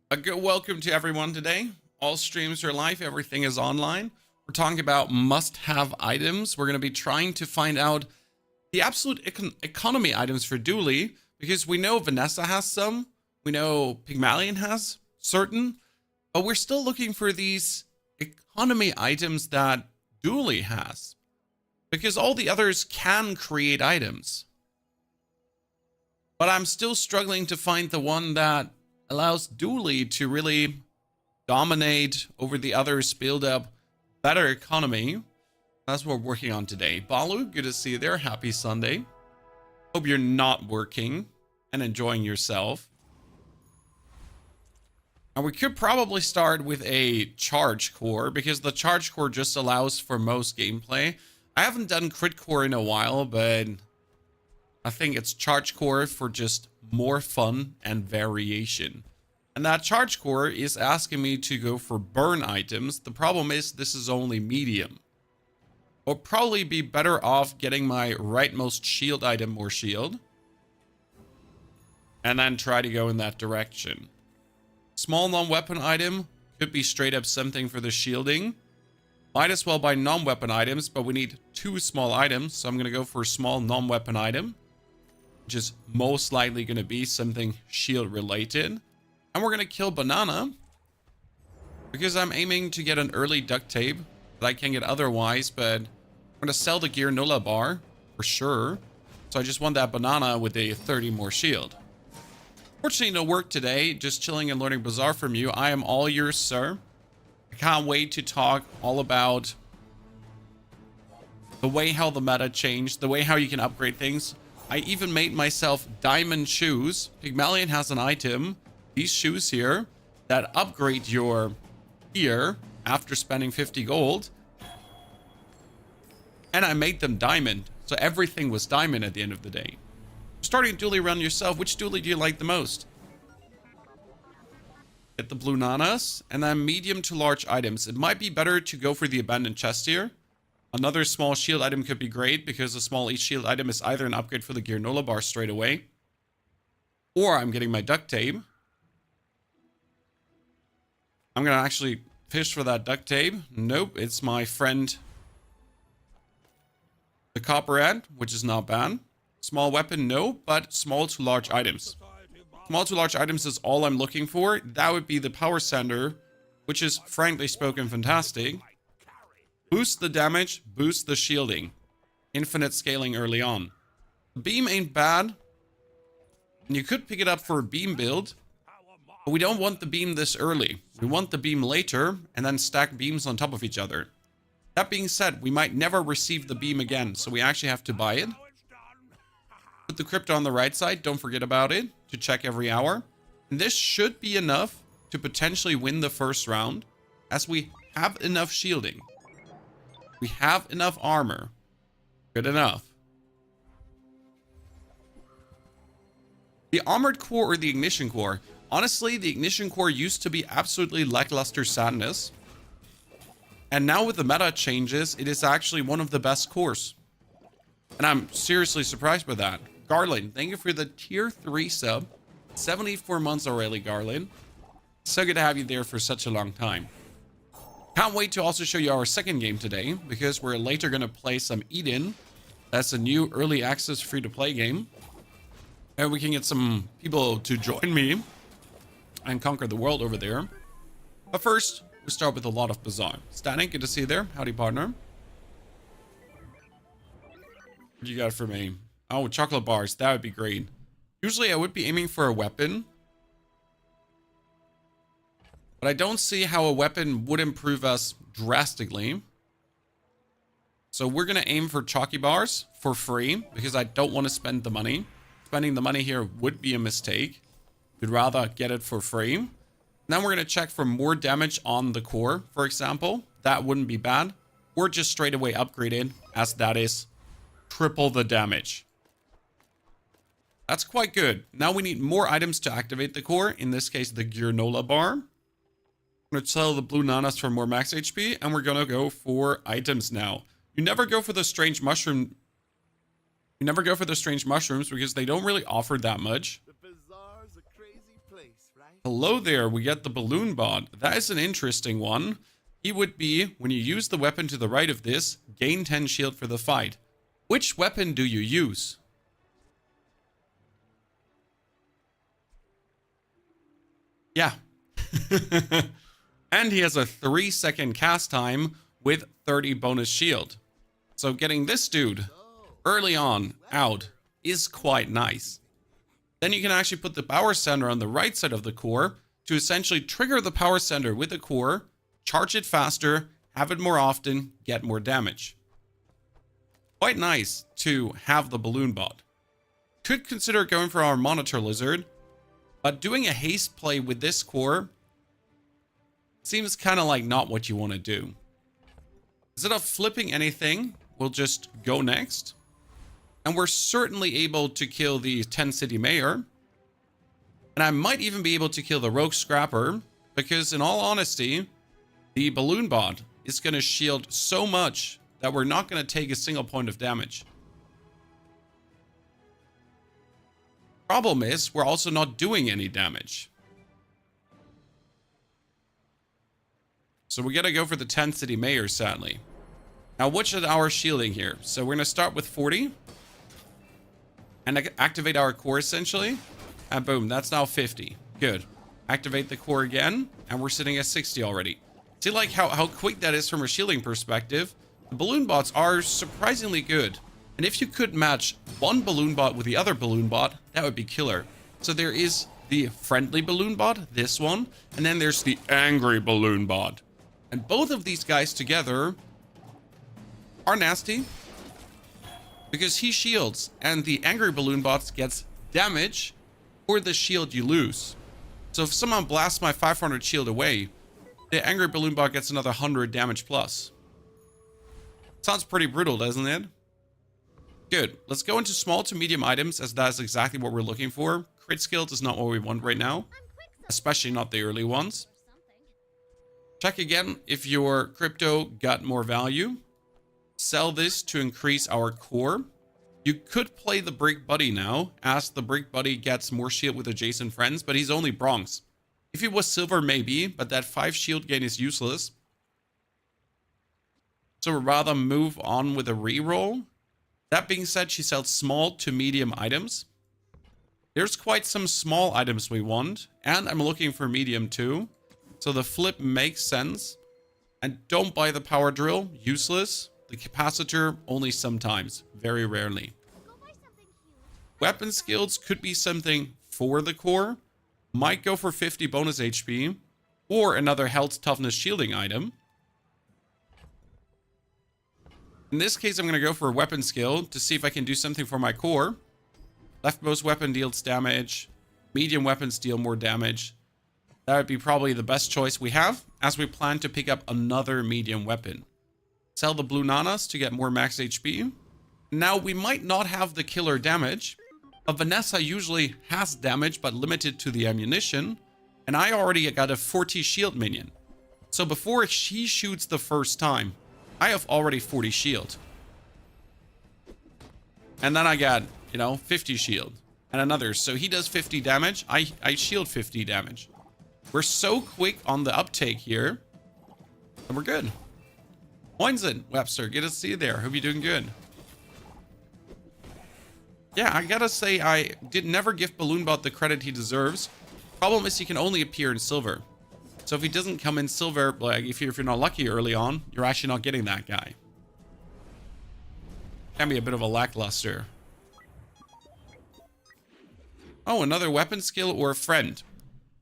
A good welcome to everyone today. All streams are live, everything is online. We're talking about must-have items. We're going to be trying to find out the absolute economy items for Dueling, because we know Vanessa has some, we know Pigmalion has certain, but we're still looking for these economy items that Dueling has, because all the others can create items. But I'm still struggling to find the one that allows Dueling to really dominate over the others, build up better economy. That's what we're working on today. Balu, good to see you there. Happy Sunday. Hope you're not working and enjoying yourself. And we could probably start with a charge core, because the charge core just allows for most gameplay. I haven't done crit core in a while, but I think it's charge core for just more fun and variation. And that charge core is asking me to go for burn items. The problem is this is only medium. I'll probably be better off getting my rightmost shield item more shield, and then try to go in that direction. Small non-weapon item could be straight up something for the shielding. Might as well buy non-weapon items, but we need 2 small items, so I'm going to go for a small non-weapon item, which is most likely going to be something shield related. And we're going to kill Banana, because I'm aiming to get an early duct tape that I can get otherwise, but I'm going to sell the gear Nola bar for sure. So I just want that Banana with a 30 more shield. Fortunately, no work today, just chilling and learning Bazaar from you. I am all yours, sir. I can't wait to talk all about the way how the meta changed, the way how you can upgrade things. I even made myself diamond shoes. Pigmalion has an item, these shoes here, that upgrade your gear after spending 50 gold. And I made them diamond, so everything was diamond at the end of the day. Starting a Dueling run yourself, which Dueling do you like the most? Get the blue nanas, and then medium to large items. It might be better to go for the abandoned chest here. Another small shield item could be great, because a small each shield item is either an upgrade for the gear Nola bar straight away, or I'm getting my duct tape. I'm gonna actually fish for that duct tape. Nope, it's my friend the copperhead, which is not bad. Small weapon, no, but small to large items. Small to large items is all I'm looking for. That would be the power sender, which is frankly spoken fantastic. Boost the damage, boost the shielding. Infinite scaling early on. The beam ain't bad, and you could pick it up for a beam build, but we don't want the beam this early. We want the beam later, and then stack beams on top of each other. That being said, we might never receive the beam again, so we actually have to buy it. Put the crypto on the right side, don't forget about it, to check every hour. And this should be enough to potentially win the first round, as we have enough shielding. We have enough armor. Good enough. The armored core or the ignition core? Honestly, the ignition core used to be absolutely lackluster sadness. And now with the meta changes, it is actually one of the best cores. And I'm seriously surprised by that. Garland, thank you for the tier 3 sub. 74 months already, Garland. So good to have you there for such a long time. Can't wait to also show you our second game today, because we're later going to play some Eden. That's a new early access free-to-play game. And we can get some people to join me and conquer the world over there. But first, we start with a lot of Bazaar. Static, good to see you there. Howdy, partner. What you got for me? Oh, chocolate bars. That would be great. Usually I would be aiming for a weapon, but I don't see how a weapon would improve us drastically. So we're going to aim for chalky bars for free, because I don't want to spend the money. Spending the money here would be a mistake. We'd rather get it for free. Then we're going to check for more damage on the core, for example. That wouldn't be bad. Or just straight away upgrade it, as that is triple the damage. That's quite good. Now we need more items to activate the core. In this case, the gear Nola bar. I'm going to sell the blue nanas for more max HP, and we're going to go for items now. You never go for the strange mushroom. You never go for the strange mushrooms, because they don't really offer that much. Hello there, we get the balloon bot. That is an interesting one. He would be, when you use the weapon to the right of this, gain 10 shield for the fight. Which weapon do you use? Yeah. And he has a 3-second cast time with 30 bonus shield. So getting this dude early on out is quite nice. Then you can actually put the power center on the right side of the core to essentially trigger the power center with the core, charge it faster, have it more often, get more damage. Quite nice to have the balloon bot. Could consider going for our monitor lizard, but doing a haste play with this core seems kind of like not what you want to do. Instead of flipping anything, we'll just go next. And we're certainly able to kill the 10 city mayor. And I might even be able to kill the rogue scrapper, because in all honesty, the balloon bot is going to shield so much that we're not going to take a single point of damage. Problem is, we're also not doing any damage. So we gotta go for the 10 city mayor, sadly. Now, what should our shielding here? So we're gonna start with 40. And activate our core, essentially. And boom, that's now 50. Good. Activate the core again, and we're sitting at 60 already. See, like, how quick that is from a shielding perspective? The balloon bots are surprisingly good. And if you could match one balloon bot with the other balloon bot, that would be killer. So there is the friendly balloon bot, this one, and then there's the angry balloon bot. And both of these guys together are nasty because he shields, and the angry balloon bot gets damage for the shield you lose. So if someone blasts my 500 shield away, the angry balloon bot gets another 100 damage plus. Sounds pretty brutal, doesn't it? Good. Let's go into small to medium items, as that is exactly what we're looking for. Crit skills is not what we want right now, especially not the early ones. Check again if your crypto got more value. Sell this to increase our core. You could play the Brick Buddy now, as the Brick Buddy gets more shield with adjacent friends, but he's only bronze. If he was silver, maybe, but that 5 shield gain is useless. So we'd rather move on with a reroll. That being said, she sells small to medium items. There's quite some small items we want, and I'm looking for medium too. So the flip makes sense. And don't buy the power drill, useless. The capacitor, only sometimes, very rarely. Weapon skills could be something for the core. Might go for 50 bonus HP, or another health toughness shielding item. In this case, I'm going to go for a weapon skill to see if I can do something for my core. Leftmost weapon deals damage. Medium weapons deal more damage. That would be probably the best choice we have, as we plan to pick up another medium weapon. Sell the blue nanas to get more max HP. Now, we might not have the killer damage, but Vanessa usually has damage, but limited to the ammunition. And I already got a 40 shield minion. So before she shoots the first time, I have already 40 shield. And then I got, 50 shield. And another. So he does 50 damage. I shield 50 damage. We're so quick on the uptake here. And we're good. Poinson, Webster. Good to see you there. Hope you're doing good. Yeah, I gotta say, I did never give Balloonbot the credit he deserves. Problem is he can only appear in silver. So if he doesn't come in silver, like if you're not lucky early on, you're actually not getting that guy. Can be a bit of a lackluster. Oh, another weapon skill or a friend.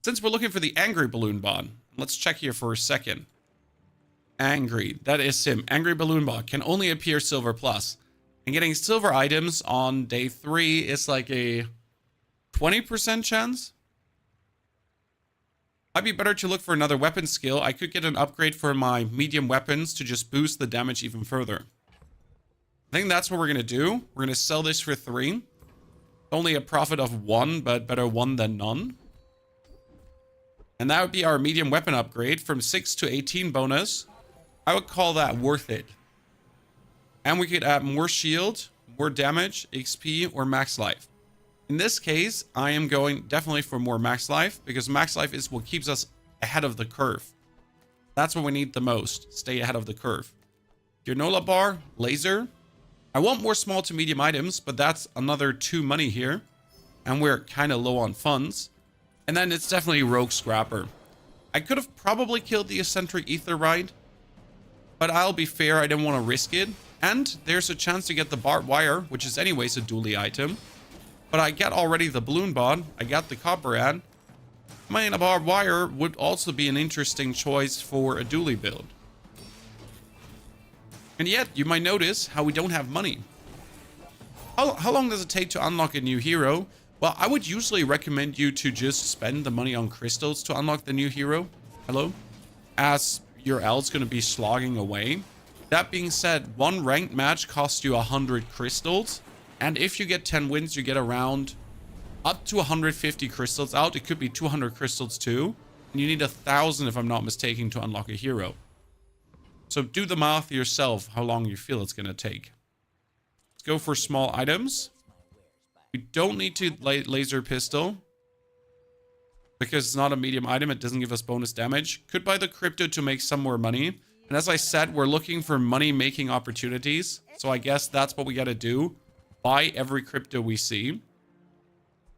Since we're looking for the angry balloon bot, let's check here for a second. Angry, that is him. Angry balloon bot can only appear silver plus. And getting silver items on day 3 is like a 20% chance. Might be better to look for another weapon skill. I could get an upgrade for my medium weapons to just boost the damage even further. I think that's what we're going to do. We're going to sell this for 3. Only a profit of 1, but better 1 than none. And that would be our medium weapon upgrade from 6 to 18 bonus. I would call that worth it. And we could add more shield, more damage, XP, or max life. In this case, I am going definitely for more max life, because max life is what keeps us ahead of the curve. That's what we need the most. Stay ahead of the curve. Granola bar, laser. I want more small to medium items, but that's another 2 money here. And we're kind of low on funds. And then it's definitely Rogue Scrapper. I could have probably killed the Eccentric Ether Ride, but I'll be fair, I didn't want to risk it. And there's a chance to get the barbed wire, which is anyways a dually item. But I get already the balloon bot, I got the copper ad. I mean, a barbed wire would also be an interesting choice for a dually build. And yet, you might notice how we don't have money. How long does it take to unlock a new hero? Well, I would usually recommend you to just spend the money on crystals to unlock the new hero. Hello? As your L's going to be slogging away. That being said, one ranked match costs you 100 crystals. And if you get 10 wins, you get around up to 150 crystals out. It could be 200 crystals too. And you need 1,000, if I'm not mistaken, to unlock a hero. So do the math yourself, how long you feel it's going to take. Let's go for small items. We don't need to laser pistol, because it's not a medium item. It doesn't give us bonus damage. Could buy the crypto to make some more money. And as I said, we're looking for money-making opportunities. So I guess that's what we got to do. Buy every crypto we see.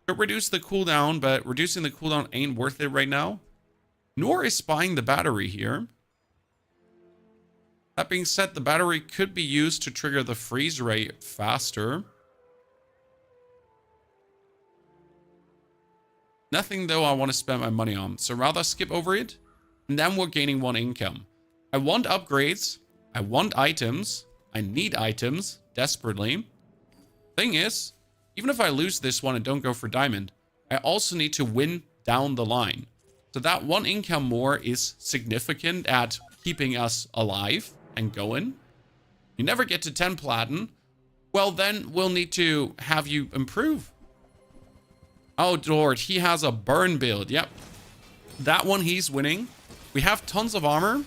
Could reduce the cooldown, but reducing the cooldown ain't worth it right now. Nor is buying the battery here. That being said, the battery could be used to trigger the freeze rate faster. Nothing, though, I want to spend my money on. So rather skip over it. And then we're gaining 1 income. I want upgrades. I want items. I need items desperately. Thing is, even if I lose this one and don't go for diamond, I also need to win down the line. So that 1 income more is significant at keeping us alive and going. You never get to 10 platinum. Well, then we'll need to have you improve. Oh, Lord, he has a burn build. Yep. That one, he's winning. We have tons of armor.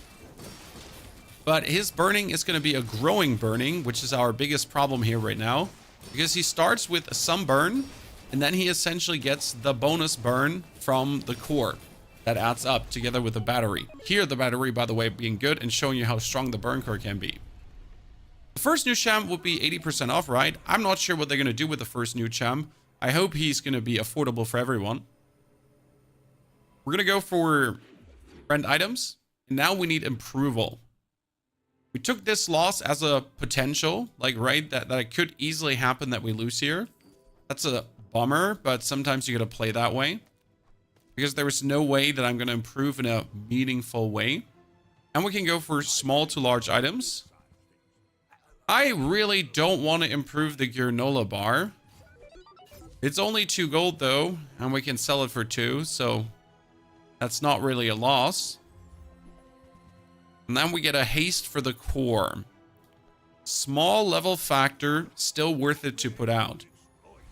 But his burning is going to be a growing burning, which is our biggest problem here right now. Because he starts with some burn, and then he essentially gets the bonus burn from the core. That adds up together with the battery. Here, the battery, by the way, being good and showing you how strong the burn core can be. The first new champ will be 80% off, right? I'm not sure what they're going to do with the first new champ. I hope he's going to be affordable for everyone. We're going to go for friend items. And now we need improval. We took this loss as a potential, like, right? That it could easily happen that we lose here. That's a bummer, but sometimes you got to play that way. Because there is no way that I'm going to improve in a meaningful way. And we can go for small to large items. I really don't want to improve the granola bar. It's only 2 gold though, and we can sell it for 2, so that's not really a loss. And then we get a haste for the core. Small level factor, still worth it to put out.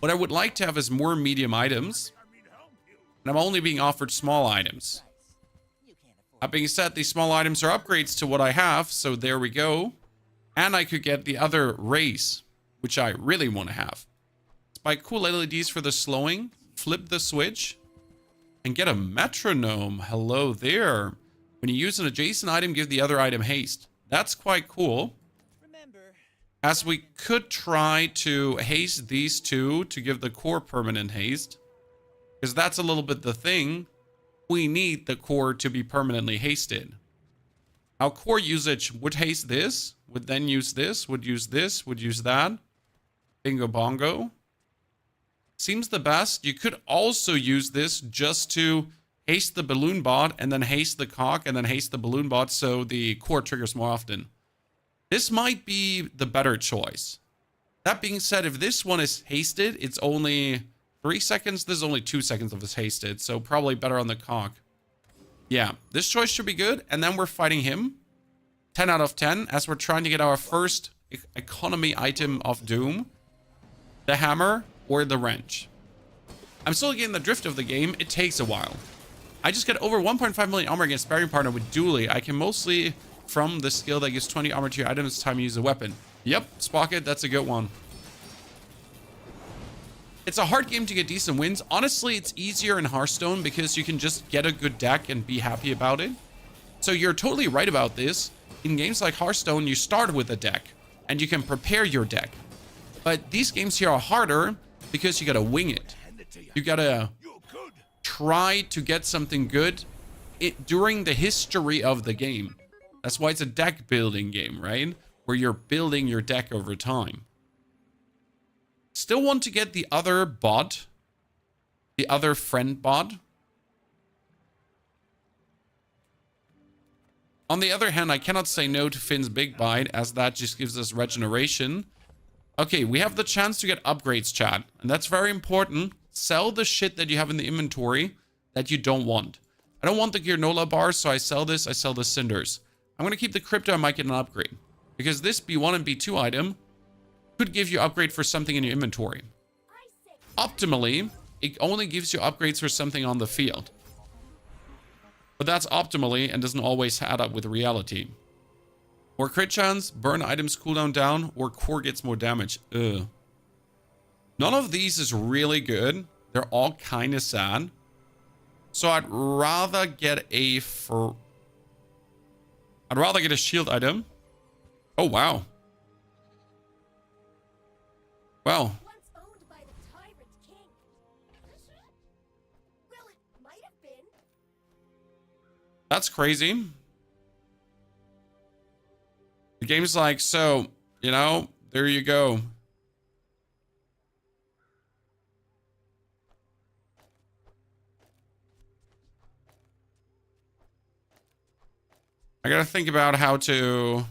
What I would like to have is more medium items. And I'm only being offered small items. That being said, these small items are upgrades to what I have, so there we go. And I could get the other race, which I really want to have. Buy cool LEDs for the slowing, flip the switch, and get a metronome. Hello there. When you use an adjacent item, give the other item haste. That's quite cool. As we could try to haste these 2 to give the core permanent haste. Because that's a little bit the thing. We need the core to be permanently hasted. Our core usage would haste this, would then use this, would use this, would use that. Bingo bongo. Seems the best. You could also use this just to haste the balloon bot and then haste the cock and then haste the balloon bot so the core triggers more often. This might be the better choice. That being said, if this one is hasted, it's only 3 seconds. This is only 2 seconds of this hasted, so probably better on the cock. Yeah, this choice should be good. And then we're fighting him. 10 out of 10 as we're trying to get our first economy item of doom. The hammer or the wrench. I'm still getting the drift of the game. It takes a while. I just get over 1.5 million armor against sparring partner with Dueling. I can mostly from the skill that gives 20 armor to your items time you use a weapon. Yep, Spocket, that's a good one. It's a hard game to get decent wins. Honestly, it's easier in Hearthstone because you can just get a good deck and be happy about it. So you're totally right about this. In games like Hearthstone, you start with a deck and you can prepare your deck. But these games here are harder because you gotta wing it. You gotta try to get something good during the history of the game. That's why it's a deck building game, right? Where you're building your deck over time. Still want to get the other bot. The other friend bot. On the other hand, I cannot say no to Finn's Big Bite, as that just gives us regeneration. Okay, we have the chance to get upgrades, chat. And that's very important. Sell the shit that you have in the inventory that you don't want. I don't want the granola bars, so I sell this. I sell the cinders. I'm going to keep the crypto. I might get an upgrade. Because this B1 and B2 item could give you upgrade for something in your inventory. Optimally, it only gives you upgrades for something on the field. But that's optimally and doesn't always add up with reality. More crit chance, burn items cooldown down, or core gets more damage. Ugh. None of these is really good. They're all kind of sad. So I'd rather get a shield item. Oh, wow. Well. That's crazy. The game's like, so, you know, there you go. I gotta think about how to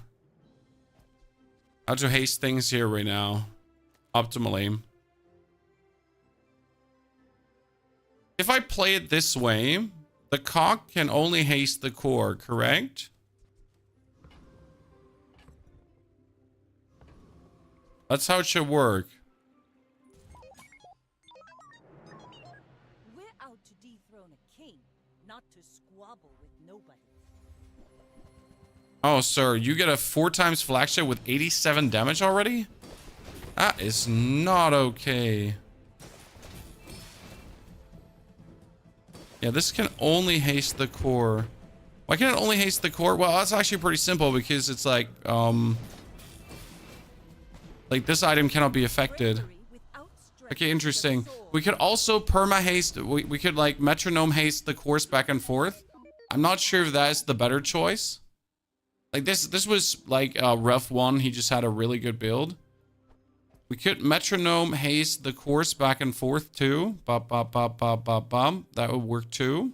haste things here right now. Optimally. If I play it this way, the cock can only haste the core, correct? That's how it should work. We're out to dethrone a king, not to squabble with nobody. Oh, sir, you get a 4 times flagship with 87 damage already? That is not okay. Yeah, this can only haste the core. Why can it only haste the core? Well, that's actually pretty simple because it's like this item cannot be affected. Okay, interesting. We could also perma haste. We could like metronome haste the cores back and forth. I'm not sure if that is the better choice. Like this was like a rough one. He just had a really good build. We could metronome haste the course back and forth too. Bop, bop, bop, bop, bop, bop. That would work too.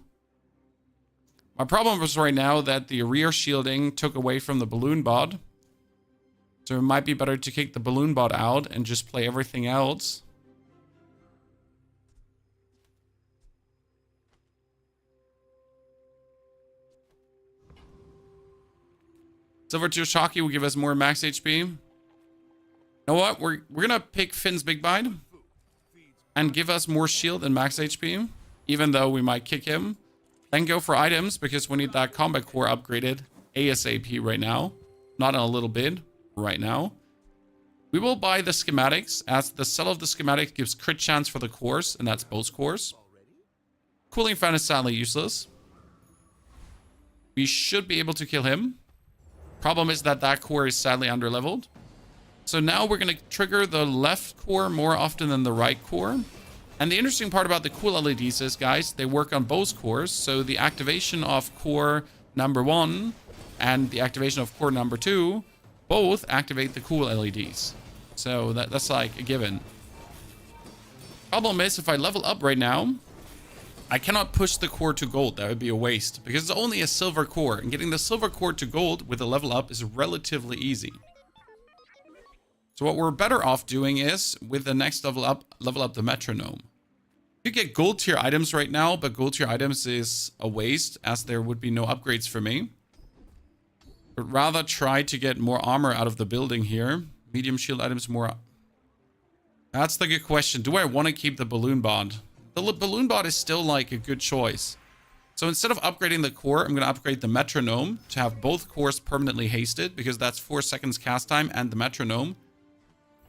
My problem was right now that the rear shielding took away from the balloon bot. So it might be better to kick the balloon bot out and just play everything else. Silver 2 Shocky will give us more max HP. You know what? We're gonna pick Finn's Big Bite and give us more shield and max HP, even though we might kick him. Then go for items because we need that combat core upgraded ASAP right now. Not in a little bit, right now. We will buy the schematics, as the sell of the schematic gives crit chance for the cores, and that's both cores. Cooling fan is sadly useless. We should be able to kill him. Problem is that that core is sadly underleveled. So now we're going to trigger the left core more often than the right core. And the interesting part about the cool LEDs is, guys, they work on both cores. So the activation of core number 1 and the activation of core number 2 both activate the cool LEDs. So that's like a given. Problem is, if I level up right now, I cannot push the core to gold. That would be a waste because it's only a silver core. And getting the silver core to gold with a level up is relatively easy. So what we're better off doing is, with the next level up the metronome. You get gold tier items right now, but gold tier items is a waste as there would be no upgrades for me. But rather try to get more armor out of the building here. Medium shield items more. That's the good question. Do I want to keep the balloon bot? The balloon bot is still like a good choice. So instead of upgrading the core, I'm going to upgrade the metronome to have both cores permanently hasted because that's 4 seconds cast time and the metronome.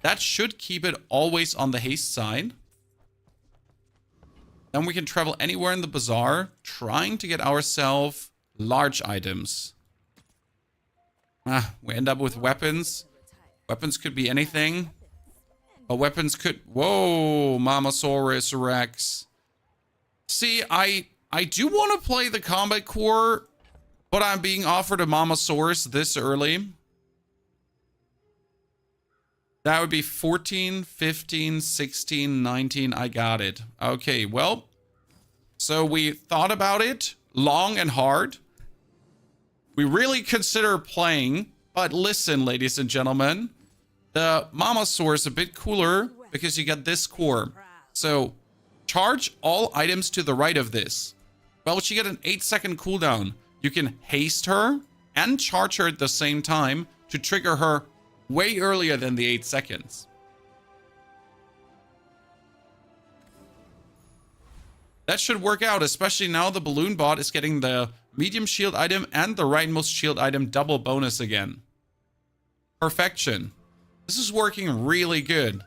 That should keep it always on the haste side. Then we can travel anywhere in the bazaar, trying to get ourselves large items. We end up with weapons. Weapons could be anything. But weapons could... Whoa, Mamasaurus Rex. See, I do want to play the combat core, but I'm being offered a Mamasaurus this early. That would be 14, 15, 16, 19. I got it. Okay, well. So we thought about it long and hard. We really consider playing. But listen, ladies and gentlemen. The Mamasaur is a bit cooler because you get this core. So charge all items to the right of this. Well, she get an 8-second cooldown. You can haste her and charge her at the same time to trigger her way earlier than the 8 seconds. That should work out, especially now the balloon bot is getting the medium shield item and the rightmost shield item double bonus again. Perfection. This is working really good.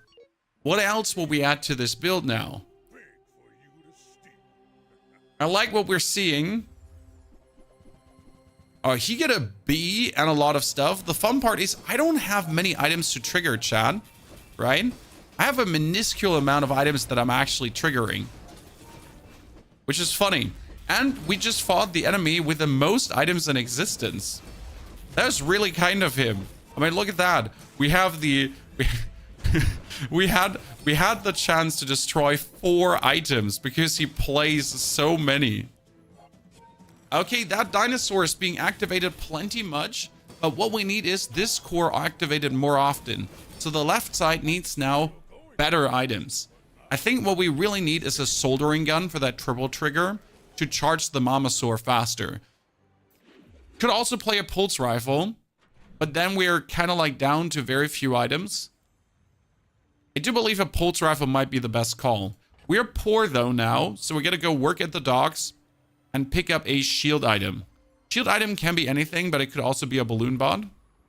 What else will we add to this build now? I like what we're seeing. Oh, he get a B and a lot of stuff. The fun part is I don't have many items to trigger, Chad. Right? I have a minuscule amount of items that I'm actually triggering. Which is funny. And we just fought the enemy with the most items in existence. That was really kind of him. I mean, look at that. We have the... we had the chance to destroy 4 items because he plays so many. Okay, that dinosaur is being activated plenty much, but what we need is this core activated more often. So the left side needs now better items. I think what we really need is a soldering gun for that triple trigger to charge the Mamasaur faster. Could also play a pulse rifle, but then we're kind of like down to very few items. I do believe a pulse rifle might be the best call. We're poor though now, so we gotta go work at the docks and pick up a shield item. Shield item can be anything, but it could also be a balloon bot.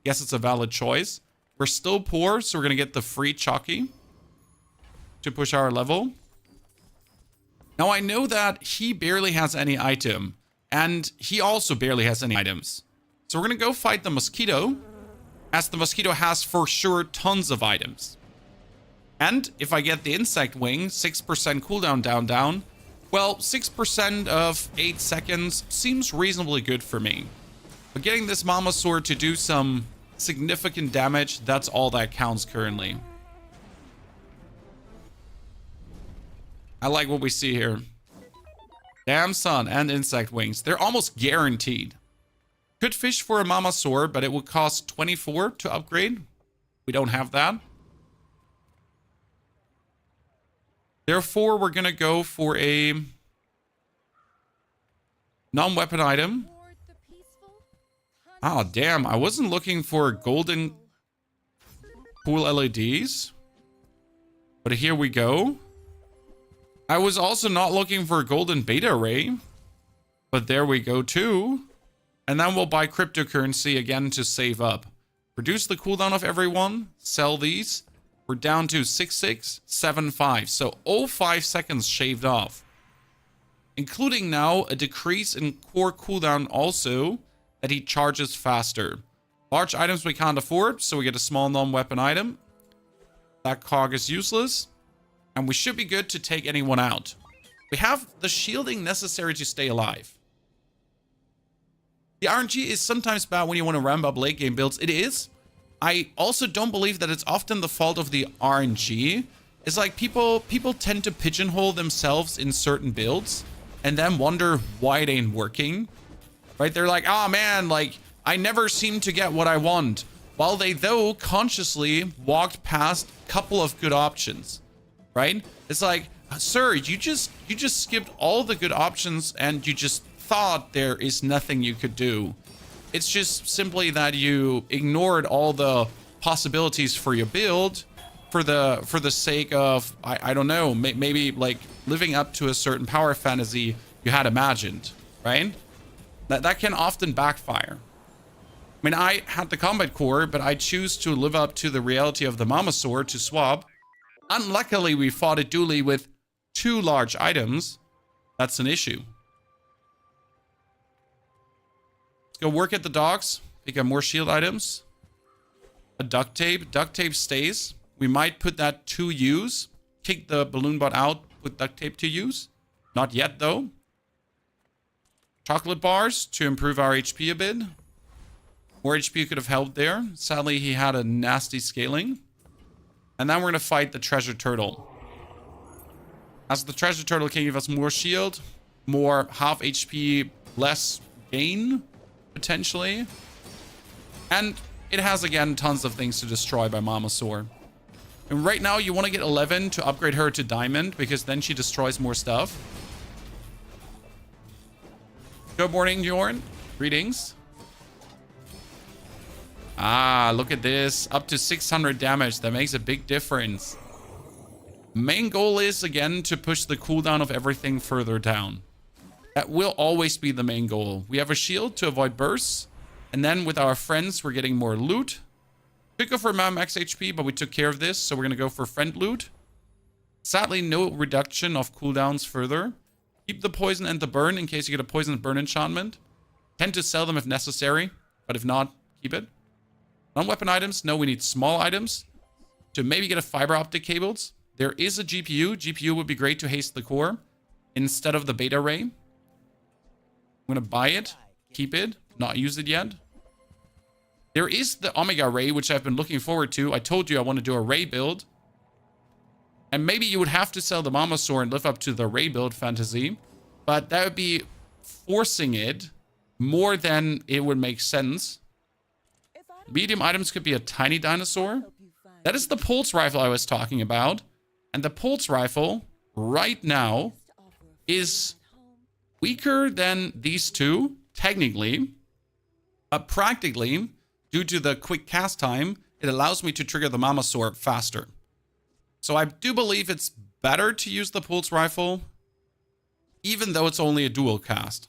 Yes, it's a valid choice. We're still poor, so we're gonna get the free Chucky to push our level. Now I know that he barely has any item, and he also barely has any items. So we're gonna go fight the mosquito, as the mosquito has for sure tons of items. And if I get the insect wing, 6% cooldown down, well, 6% of 8 seconds seems reasonably good for me. But getting this Mamasaur to do some significant damage, that's all that counts currently. I like what we see here. Damn Sun and insect wings. They're almost guaranteed. Could fish for a Mamasaur, but it would cost 24 to upgrade. We don't have that. Therefore, we're going to go for a non-weapon item. Oh, damn. I wasn't looking for golden cool LEDs. But here we go. I was also not looking for a golden beta ray. But there we go too. And then we'll buy cryptocurrency again to save up. Reduce the cooldown of everyone. Sell these. We're down to 6675. So 0.5 seconds shaved off. Including now a decrease in core cooldown also that he charges faster. Large items we can't afford, so we get a small non-weapon item. That cog is useless. And we should be good to take anyone out. We have the shielding necessary to stay alive. The RNG is sometimes bad when you want to ramp up late game builds. It is. I also don't believe that it's often the fault of the RNG. It's like people tend to pigeonhole themselves in certain builds and then wonder why it ain't working. Right? They're like, oh man, like I never seem to get what I want. While they though consciously walked past a couple of good options. Right? It's like, sir, you just skipped all the good options and you just thought there is nothing you could do. It's just simply that you ignored all the possibilities for your build for the sake of, I don't know, maybe like living up to a certain power fantasy you had imagined, right? That can often backfire. I mean, I had the combat core, but I choose to live up to the reality of the Mamasaur to swap. Unluckily, we fought a dually with 2 large items, That's an issue. Let's go work at the docks. Pick up more shield items. A duct tape. Duct tape stays. We might put that to use. Kick the balloon bot out. Put duct tape to use. Not yet, though. Chocolate bars to improve our HP a bit. More HP could have helped there. Sadly, he had a nasty scaling. And then we're going to fight the treasure turtle. As the treasure turtle can give us more shield, more half HP, less gain, potentially. And it has, again, tons of things to destroy by Mamasaur. And right now, you want to get 11 to upgrade her to Diamond, because then she destroys more stuff. Good morning, Jorn. Greetings. Ah, look at this. Up to 600 damage. That makes a big difference. Main goal is, again, to push the cooldown of everything further down. That will always be the main goal. We have a shield to avoid bursts. And then with our friends, we're getting more loot. Could go for max HP, but we took care of this. So we're going to go for friend loot. Sadly, no reduction of cooldowns further. Keep the poison and the burn in case you get a poison and burn enchantment. Tend to sell them if necessary. But if not, keep it. Non-weapon items. No, we need small items. To maybe get a fiber optic cables. There is a GPU. GPU would be great to haste the core instead of the beta ray. I'm going to buy it. Keep it. Not use it yet. There is the Omega Ray, which I've been looking forward to. I told you I want to do a Ray build. And maybe you would have to sell the Mamasaur and live up to the Ray build fantasy. But that would be forcing it more than it would make sense. Medium items could be a tiny dinosaur. That is the pulse rifle I was talking about. And the pulse rifle, right now, is weaker than these two, technically. But practically, due to the quick cast time, it allows me to trigger the Mamasaur faster. So I do believe it's better to use the pulse rifle, even though it's only a dual cast.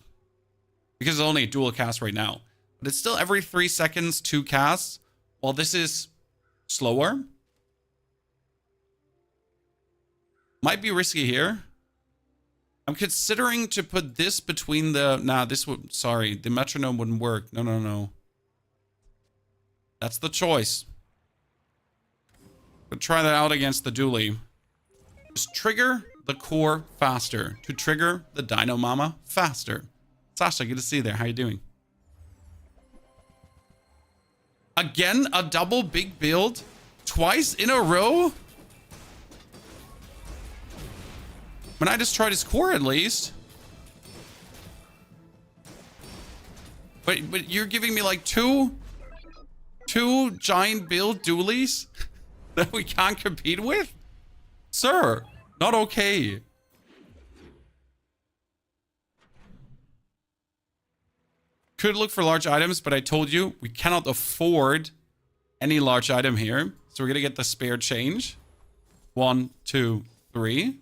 Because it's only a dual cast right now. But it's still every 3 seconds, 2 casts. While this is slower. Might be risky here. I'm considering to put this between the... Nah, this would... Sorry, the metronome wouldn't work. No, no, no. That's the choice. But try that out against the dually. Just trigger the core faster. To trigger the Dino Mama faster. Sasha, good to see you there. How you doing? Again, a double big build? Twice in a row? When I destroyed his core, at least. But you're giving me like two giant build dualies that we can't compete with? Sir, not okay. Could look for large items, but I told you we cannot afford any large item here. So we're gonna get the spare change. 1, 2, 3.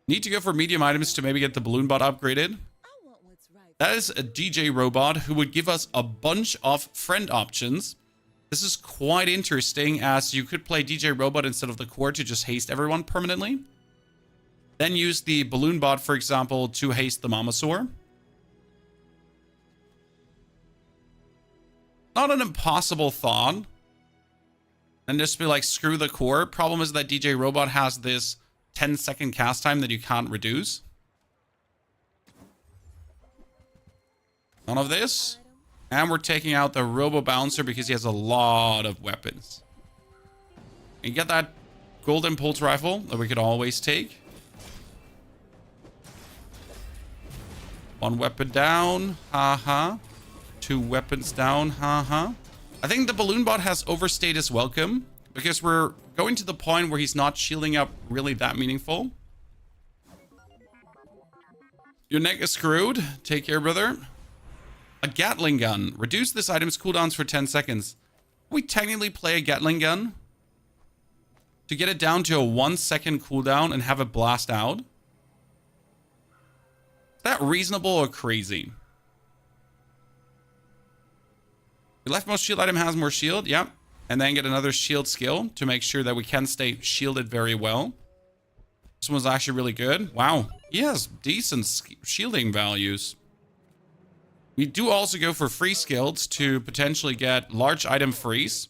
Need to go for medium items to maybe get the balloon bot upgraded. That is a DJ robot who would give us a bunch of friend options. This is quite interesting, as you could play DJ robot instead of the core to just haste everyone permanently. Then use the balloon bot, for example, to haste the Mamasaur. Not an impossible thought. And just be like, screw the core. Problem is that DJ robot has this 10-second cast time that you can't reduce. None of this. And we're taking out the Robo Bouncer because he has a lot of weapons. And get that golden pulse rifle that we could always take. 1 weapon down. Haha. 2 weapons down. Haha. I think the balloon bot has overstayed his welcome, because we're going to the point where he's not shielding up really that meaningful. Your neck is screwed. Take care, brother. A Gatling gun. Reduce this item's cooldowns for 10 seconds. We technically play a Gatling gun to get it down to a 1-second cooldown and have it blast out. Is that reasonable or crazy? The leftmost shield item has more shield. Yep. And then get another shield skill to make sure that we can stay shielded very well. This one's actually really good. Wow, he has decent shielding values. We do also go for free skills to potentially get large item freeze,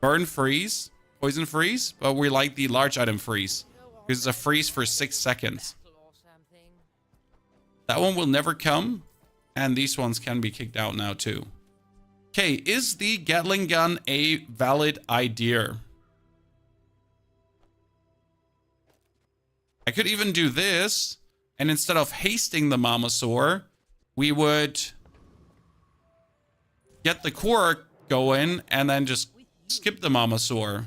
burn freeze, poison freeze, but we like the large item freeze because it's a freeze for 6 seconds. That one will never come, and these ones can be kicked out now too. Okay, is the Gatling gun a valid idea? I could even do this, and instead of hasting the Mamasaur, we would get the core going and then just skip the Mamasaur.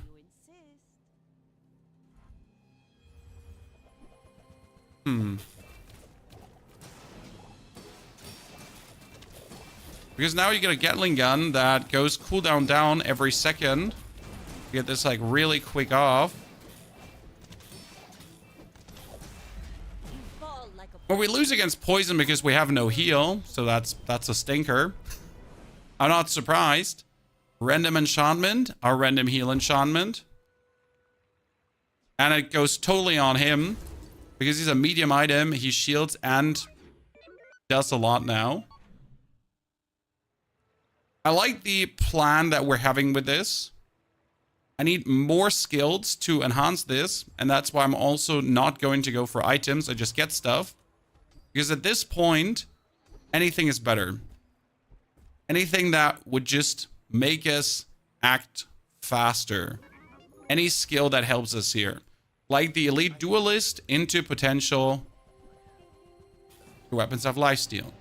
Because now you get a Gatling gun that goes cooldown down every second. You get this like really quick off. Well, we lose against poison because we have no heal, so that's a stinker. I'm not surprised. Random enchantment, our random heal enchantment. And it goes totally on him because he's a medium item. He shields and does a lot now. I like the plan that we're having with this. I need more skills to enhance this, and that's why I'm also not going to go for items. I just get stuff. Because at this point, anything is better. Anything that would just make us act faster. Any skill that helps us here. Like the Elite Duelist into potential weapons of lifesteal.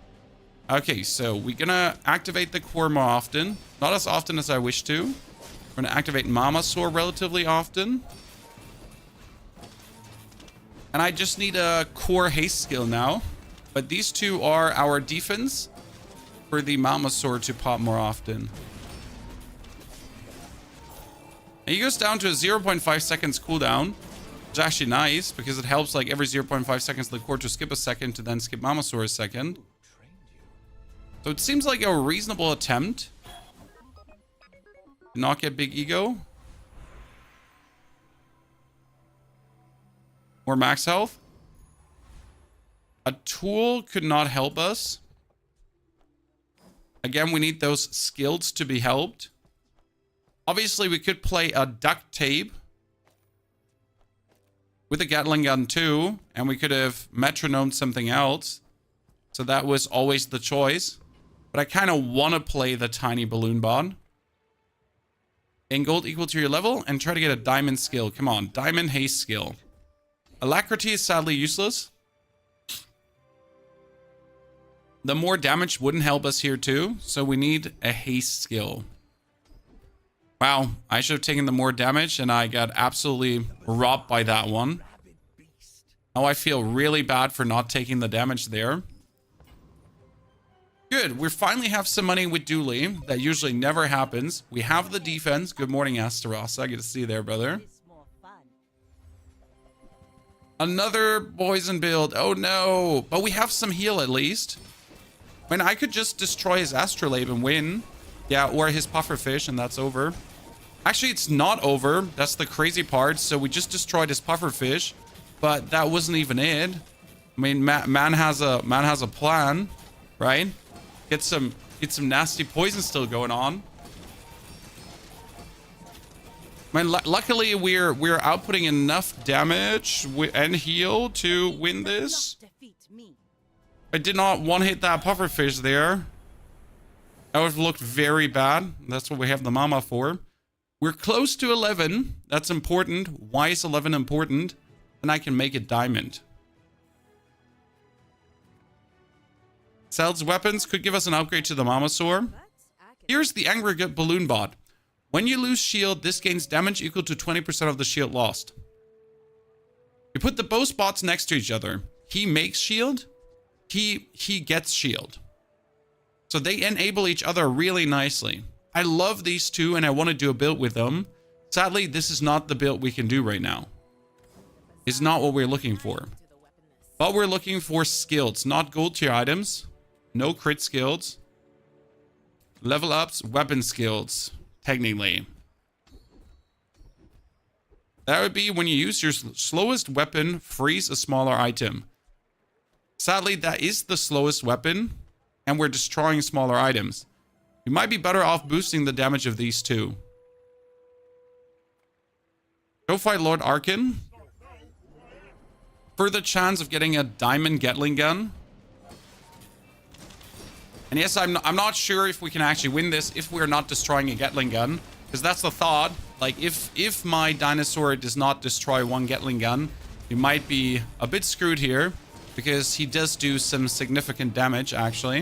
Okay, so we're gonna activate the core more often. Not as often as I wish to. We're gonna activate Mamasaur relatively often. And I just need a core haste skill now. But these two are our defense for the Mamasaur to pop more often. And he goes down to a 0.5 seconds cooldown. Which is actually nice because it helps like every 0.5 seconds the core to skip a second to then skip Mamasaur a second. So it seems like a reasonable attempt. Not get big ego. More max health. A tool could not help us. Again, we need those skills to be helped. Obviously, we could play a duct tape with a Gatling gun too, and we could have metronomed something else. So that was always the choice. But I kind of want to play the tiny balloon bot. In gold equal to your level, and try to get a diamond skill. Come on, diamond haste skill. Alacrity is sadly useless. The more damage wouldn't help us here too, so we need a haste skill. Wow, I should have taken the more damage and I got absolutely robbed by that one. Now I feel really bad for not taking the damage there. Good, we finally have some money with Dueling. That usually never happens. We have the defense. Good morning, Astarosa. Good to see you there, brother. Another poison build. Oh no, but we have some heal at least. I mean, I could just destroy his Astrolabe and win. Yeah, or his Pufferfish, and that's over. Actually, it's not over. That's the crazy part. So we just destroyed his Pufferfish, but that wasn't even it. I mean, man has a plan, right? Get some nasty poison still going on. I mean, luckily we're outputting enough damage and heal to win this. I did not one-hit that Pufferfish there. That would have looked very bad. That's what we have the Mama for. We're close to 11. That's important. Why is 11 important? And I can make it diamond. Sells weapons. Could give us an upgrade to the Mamasaur. Here's the Angry Balloon Bot. When you lose shield, this gains damage equal to 20% of the shield lost. You put the both spots next to each other. He makes shield. He gets shield. So they enable each other really nicely. I love these two and I want to do a build with them. Sadly, this is not the build we can do right now. It's not what we're looking for. But we're looking for skills, not gold tier items. No crit skills. Level ups, weapon skills. technically. That would be when you use your slowest weapon, freeze a smaller item. Sadly, that is the slowest weapon, and we're destroying smaller items. You might be better off boosting the damage of these two. Go fight Lord Arkin. For the chance of getting a diamond Gatling gun. And yes, I'm not sure if we can actually win this if we're not destroying a Gatling gun. Because that's the thought. Like, if my dinosaur does not destroy one Gatling gun, we might be a bit screwed here. Because he does do some significant damage, actually.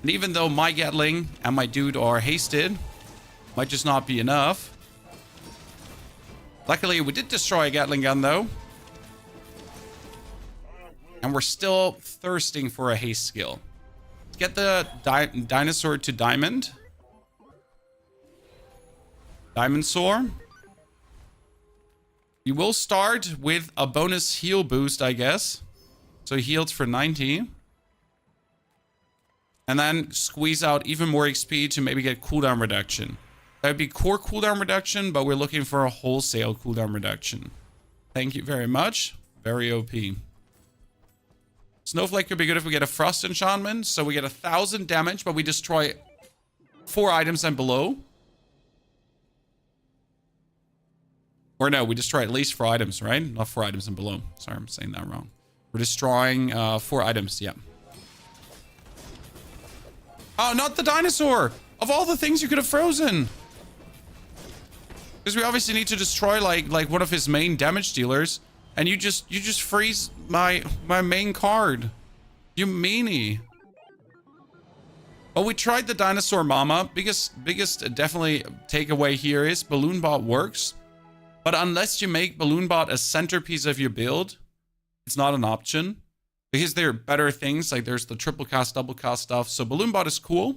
And even though my Gatling and my dude are hasted, might just not be enough. Luckily, we did destroy a Gatling gun, though. And we're still thirsting for a haste skill. Let's get the dinosaur to diamond. Diamond Soar. We will start with a bonus heal boost, I guess. So he heals for 90. And then squeeze out even more XP to maybe get cooldown reduction. That would be core cooldown reduction, but we're looking for a wholesale cooldown reduction. Thank you very much. Very OP. Snowflake could be good if we get a frost enchantment. So we get 1,000 damage, but we destroy 4 items and below. Or no, we destroy at least 4 items, right? Not 4 items and below. Sorry, I'm saying that wrong. We're destroying 4 items, yeah. Oh, not the dinosaur! Of all the things you could have frozen! Because we obviously need to destroy like one of his main damage dealers. And you just freeze my main card. You meanie. Well, we tried the dinosaur mama. Biggest definitely takeaway here is Balloon Bot works. But unless you make Balloon Bot a centerpiece of your build, it's not an option. Because there are better things, like there's the triple cast, double cast stuff. So Balloon Bot is cool.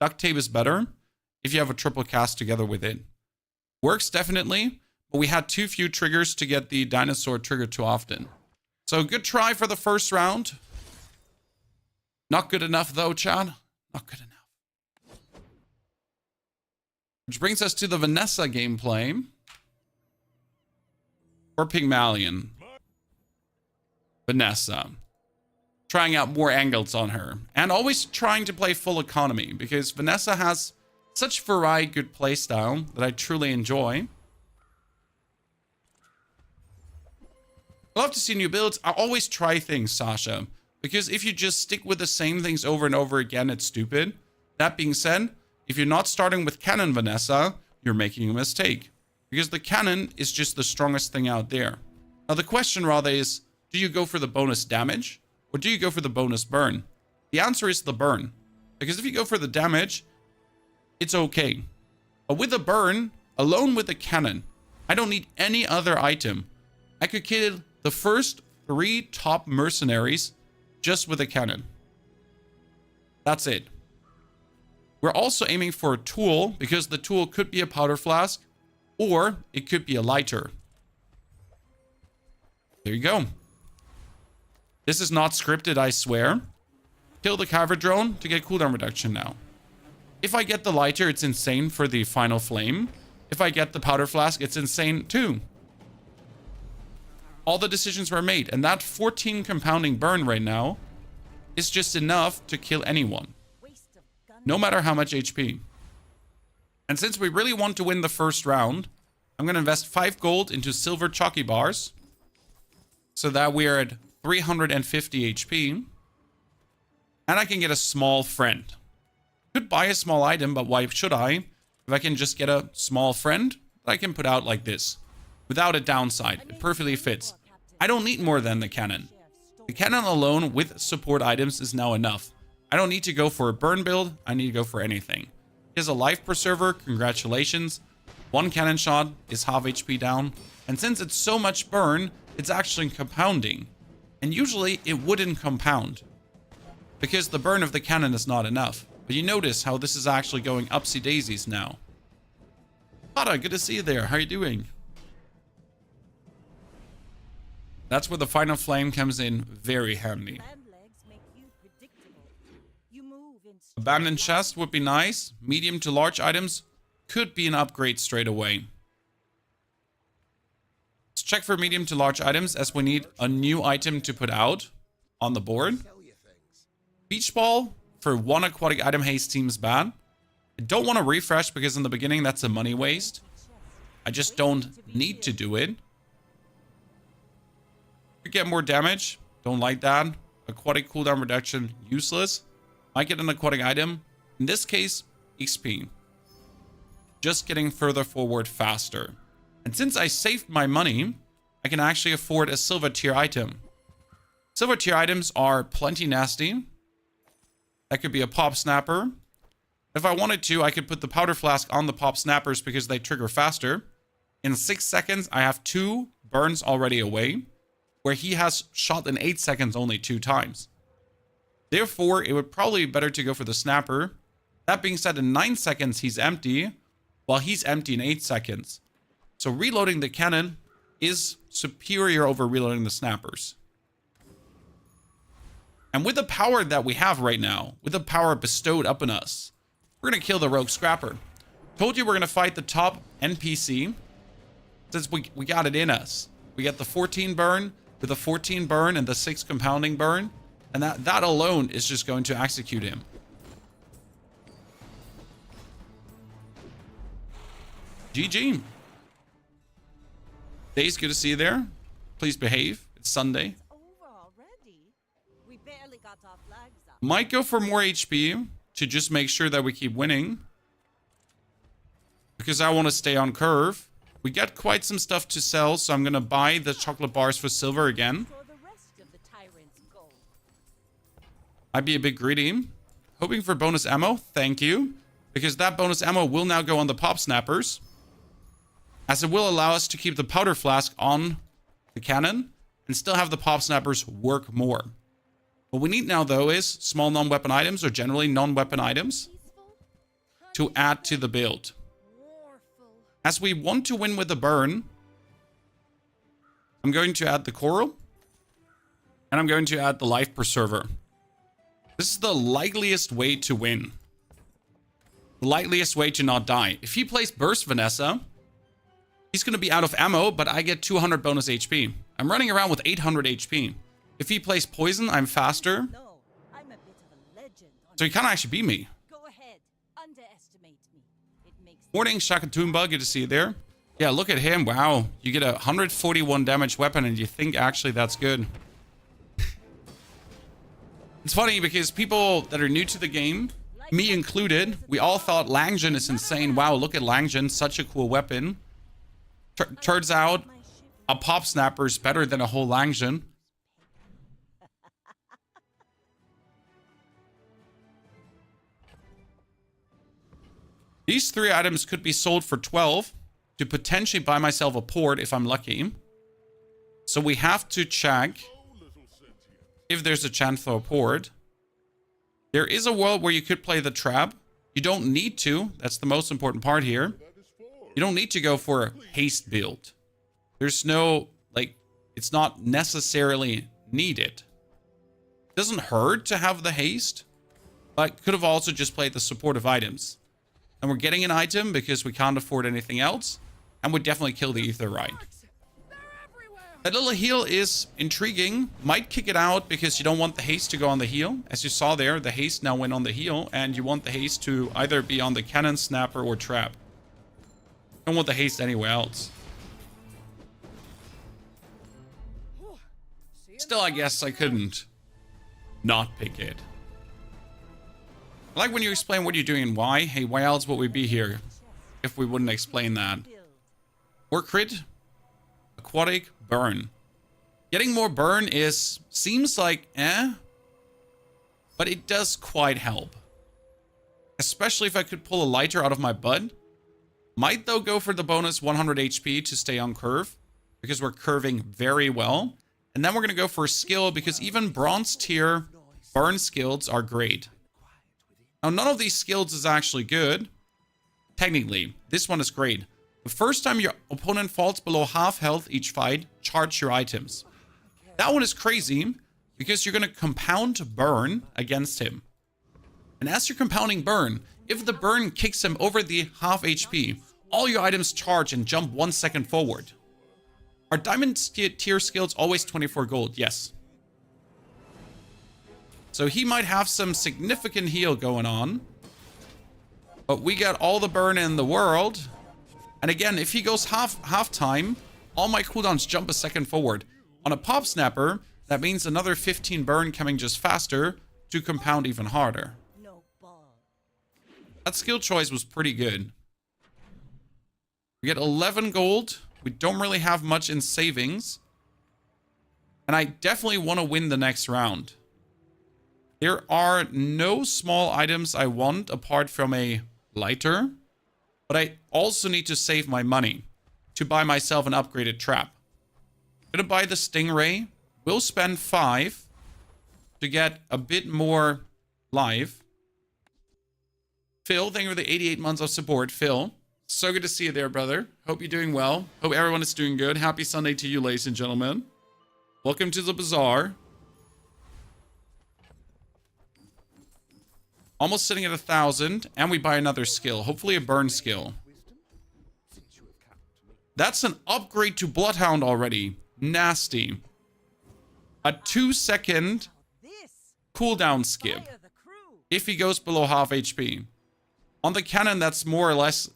Duct Tape is better if you have a triple cast together with it. Works definitely, but we had too few triggers to get the dinosaur triggered too often. So good try for the first round. Not good enough though, Chad. Not good enough. Which brings us to the Vanessa gameplay. Or Pigmalion. Vanessa. Trying out more angles on her. And always trying to play full economy. Because Vanessa has such varied good playstyle that I truly enjoy. I love to see new builds. I always try things, Sasha. Because if you just stick with the same things over and over again, it's stupid. That being said, if you're not starting with cannon Vanessa, you're making a mistake. Because the cannon is just the strongest thing out there. Now the question rather is, do you go for the bonus damage? Or do you go for the bonus burn? The answer is the burn. Because if you go for the damage, it's okay. But with the burn, alone with the cannon, I don't need any other item. I could kill the first 3 top mercenaries just with a cannon. That's it. We're also aiming for a tool, because the tool could be a powder flask, or it could be a lighter. There you go. This is not scripted, I swear. Kill the Caver Drone to get cooldown reduction now. If I get the lighter, it's insane for the final flame. If I get the powder flask, it's insane too. All the decisions were made, and that 14 compounding burn right now is just enough to kill anyone. No matter how much HP. And since we really want to win the first round, I'm going to invest 5 gold into silver chalky bars. So that we're at 350 HP. And I can get a small friend. Could buy a small item, but why should I? If I can just get a small friend that I can put out like this. Without a downside. It perfectly fits. I don't need more than the cannon. The cannon alone with support items is now enough. I don't need to go for a burn build. I need to go for anything. Here's a life preserver. Congratulations. 1 cannon shot is half HP down. And since it's so much burn, it's actually compounding. And usually it wouldn't compound. Because the burn of the cannon is not enough. But you notice how this is actually going upsy daisies now. Pada, good to see you there. How are you doing? That's where the final flame comes in very handy. Abandoned chest would be nice. Medium to large items could be an upgrade straight away. Let's check for medium to large items as we need a new item to put out on the board. Beach ball for one aquatic item haste seems bad. I don't want to refresh because in the beginning that's a money waste. I just don't need to do it. Could get more damage. Don't like that. Aquatic cooldown reduction, useless. Might get an aquatic item. In this case, XP. Just getting further forward faster. And since I saved my money, I can actually afford a silver tier item. Silver tier items are plenty nasty. That could be a pop snapper. If I wanted to, I could put the powder flask on the pop snappers because they trigger faster. In 6 seconds, I have 2 burns already away, where he has shot in 8 seconds only 2 times. Therefore, it would probably be better to go for the snapper. That being said, in 9 seconds, he's empty, while he's empty in 8 seconds. So reloading the cannon is superior over reloading the snappers. And with the power that we have right now, with the power bestowed upon us, we're going to kill the rogue scrapper. Told you we're going to fight the top NPC. Since we got it in us. We get the 14 burn with the 14 burn and the 6 compounding burn. And that alone is just going to execute him. GG. Days, good to see you there. Please behave. It's Sunday. Might go for more HP to just make sure that we keep winning. Because I want to stay on curve. We get quite some stuff to sell, so I'm going to buy the chocolate bars for silver again. I'd be a bit greedy. Hoping for bonus ammo. Thank you. Because that bonus ammo will now go on the pop snappers. As it will allow us to keep the powder flask on the cannon and still have the pop snappers work more. What we need now, though, is small non-weapon items, or generally non-weapon items, to add to the build. As we want to win with the burn, I'm going to add the coral, and I'm going to add the life preserver. This is the likeliest way to win. The likeliest way to not die. If he plays burst Vanessa, he's going to be out of ammo, but I get 200 bonus HP. I'm running around with 800 HP. If he plays poison, I'm faster. No, I'm a bit of a legend. So he can't actually beat me. Go ahead, underestimate me. It makes Morning, Shakatumba. Good to see you there. Yeah, look at him. Wow. You get a 141 damage weapon and you think actually that's good. It's funny because people that are new to the game, me included, we all thought Langjin is insane. Wow, look at Langjin. Such a cool weapon. Turns out a pop snapper is better than a whole Langjin. These 3 items could be sold for 12 to potentially buy myself a port if I'm lucky. So we have to check if there's a chance for a port. There is a world where you could play the trap. You don't need to. That's the most important part here. You don't need to go for a haste build. There's no, like, it's not necessarily needed. It doesn't hurt to have the haste, but could have also just played the supportive items. And we're getting an item because we can't afford anything else. And we definitely kill the ether right. That little heal is intriguing. Might kick it out because you don't want the haste to go on the heal. As you saw there, the haste now went on the heal. And you want the haste to either be on the cannon, snapper, or trap. Don't want the haste anywhere else. Still, I guess I couldn't not pick it. I like when you explain what you're doing and why. Hey, why else would we be here if we wouldn't explain that? More crit. Aquatic burn. Getting more burn seems like but it does quite help. Especially if I could pull a lighter out of my butt. Might though go for the bonus 100 HP to stay on curve, because we're curving very well. And then we're going to go for a skill, because even bronze tier burn skills are great. Now, none of these skills is actually good. Technically, this one is great. The first time your opponent falls below half health each fight, charge your items. That one is crazy, because you're going to compound burn against him. And as you're compounding burn, If the burn kicks him over the half HP, all your items charge and jump 1 second forward. Are diamond tier skills always 24 gold? Yes. So he might have some significant heal going on. But we got all the burn in the world. And again, if he goes half time, all my cooldowns jump a second forward. On a pop snapper, that means another 15 burn coming just faster to compound even harder. No ball. That skill choice was pretty good. We get 11 gold. We don't really have much in savings. And I definitely want to win the next round. There are no small items I want apart from a lighter. But I also need to save my money to buy myself an upgraded trap. I'm gonna buy the Stingray. We'll spend 5 to get a bit more live. Phil, thank you for the 88 months of support. Phil, so good to see you there, brother. Hope you're doing well. Hope everyone is doing good. Happy Sunday to you, ladies and gentlemen. Welcome to the Bazaar. Almost sitting at 1,000, and we buy another skill. Hopefully a burn skill. That's an upgrade to Bloodhound already. Nasty. A 2-second cooldown skip if he goes below half HP. On the cannon, that's more or less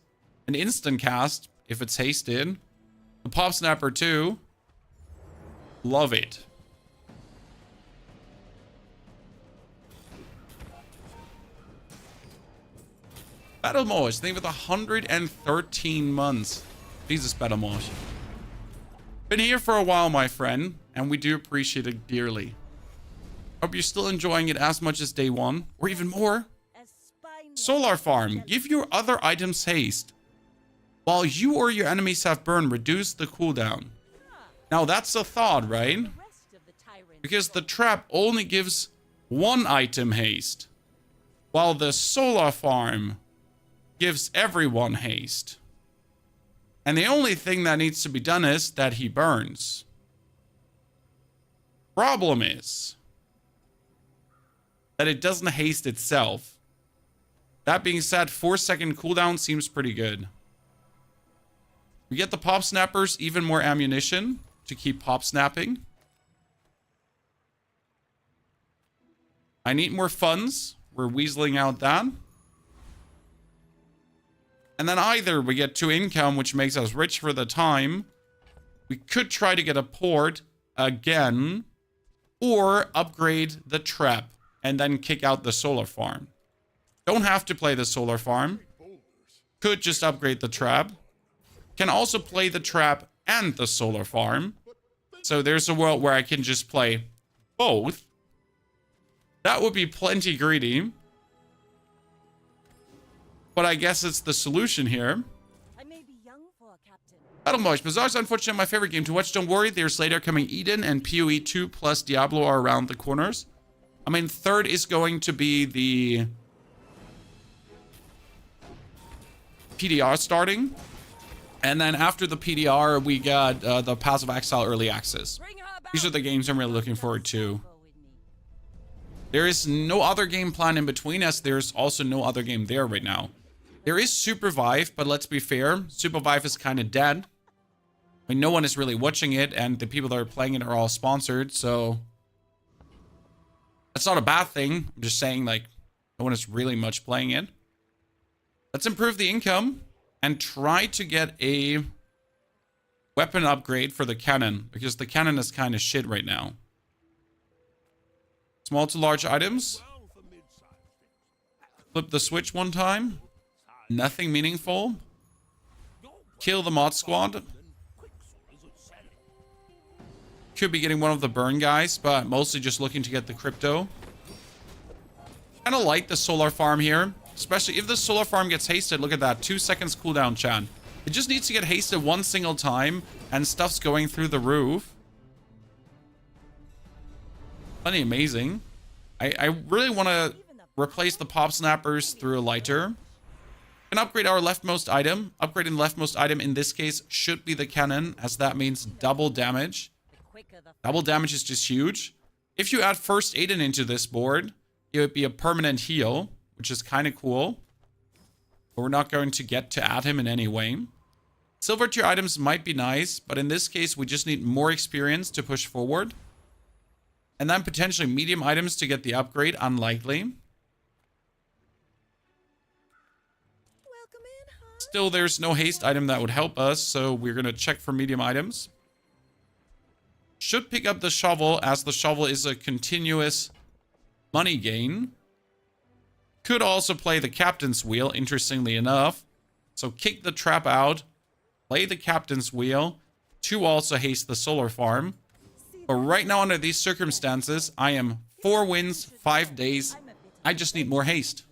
an instant cast if it's hasted. The pop snapper too. Love it. Battle Mosh, thank you for the 113 months. Jesus, Battle Mosh. Been here for a while, my friend, and we do appreciate it dearly. Hope you're still enjoying it as much as day one, or even more. Solar Farm, give your other items haste. While you or your enemies have burn, reduce the cooldown. Now that's a thought, right? Because the trap only gives one item haste, while the Solar Farm gives everyone haste. And the only thing that needs to be done is that he burns. Problem is that it doesn't haste itself. That being said, 4-second cooldown seems pretty good. We get the pop snappers, even more ammunition to keep pop snapping. I need more funds. We're weaseling out that. And then either we get 2 income, which makes us rich for the time. We could try to get a port again. Or upgrade the trap and then kick out the solar farm. Don't have to play the solar farm. Could just upgrade the trap. Can also play the trap and the solar farm. So there's a world where I can just play both. That would be plenty greedy. But I guess it's the solution here. I may be young for a captain. Battle Mosh. Bazaar's unfortunately my favorite game to watch. Don't worry, there's later coming Eden and PoE 2 plus Diablo are around the corners. I mean, third is going to be the PDR starting. And then after the PDR, we got the Path of Exile Early Access. These are the games I'm really looking forward to. There is no other game plan in between, as there's also no other game there right now. There is Supervive, but let's be fair, Supervive is kind of dead. I mean, no one is really watching it, and the people that are playing it are all sponsored, so that's not a bad thing. I'm just saying, like, no one is really much playing it. Let's improve the income and try to get a weapon upgrade for the cannon, because the cannon is kind of shit right now. Small to large items. Flip the switch one time. Nothing meaningful. Kill the mod squad. Could be getting one of the burn guys, but mostly just looking to get the crypto. Kind of like the solar farm here. Especially if the solar farm gets hasted. Look at that. 2 seconds cooldown, chat. It just needs to get hasted one single time, and stuff's going through the roof. Plenty amazing. I really want to replace the pop snappers through a lighter. Can upgrade our leftmost item. Upgrading the leftmost item in this case should be the cannon, as that means double damage. Double damage is just huge. If you add first Aiden into this board, it would be a permanent heal, which is kind of cool. But we're not going to get to add him in any way. Silver tier items might be nice, but in this case, we just need more experience to push forward. And then potentially medium items to get the upgrade, unlikely. Still, there's no haste item that would help us, so we're going to check for medium items. Should pick up the shovel, as the shovel is a continuous money gain. Could also play the captain's wheel, interestingly enough. So kick the trap out, play the captain's wheel, to also haste the solar farm. But right now, under these circumstances, I am 4 wins, 5 days. I just need more haste.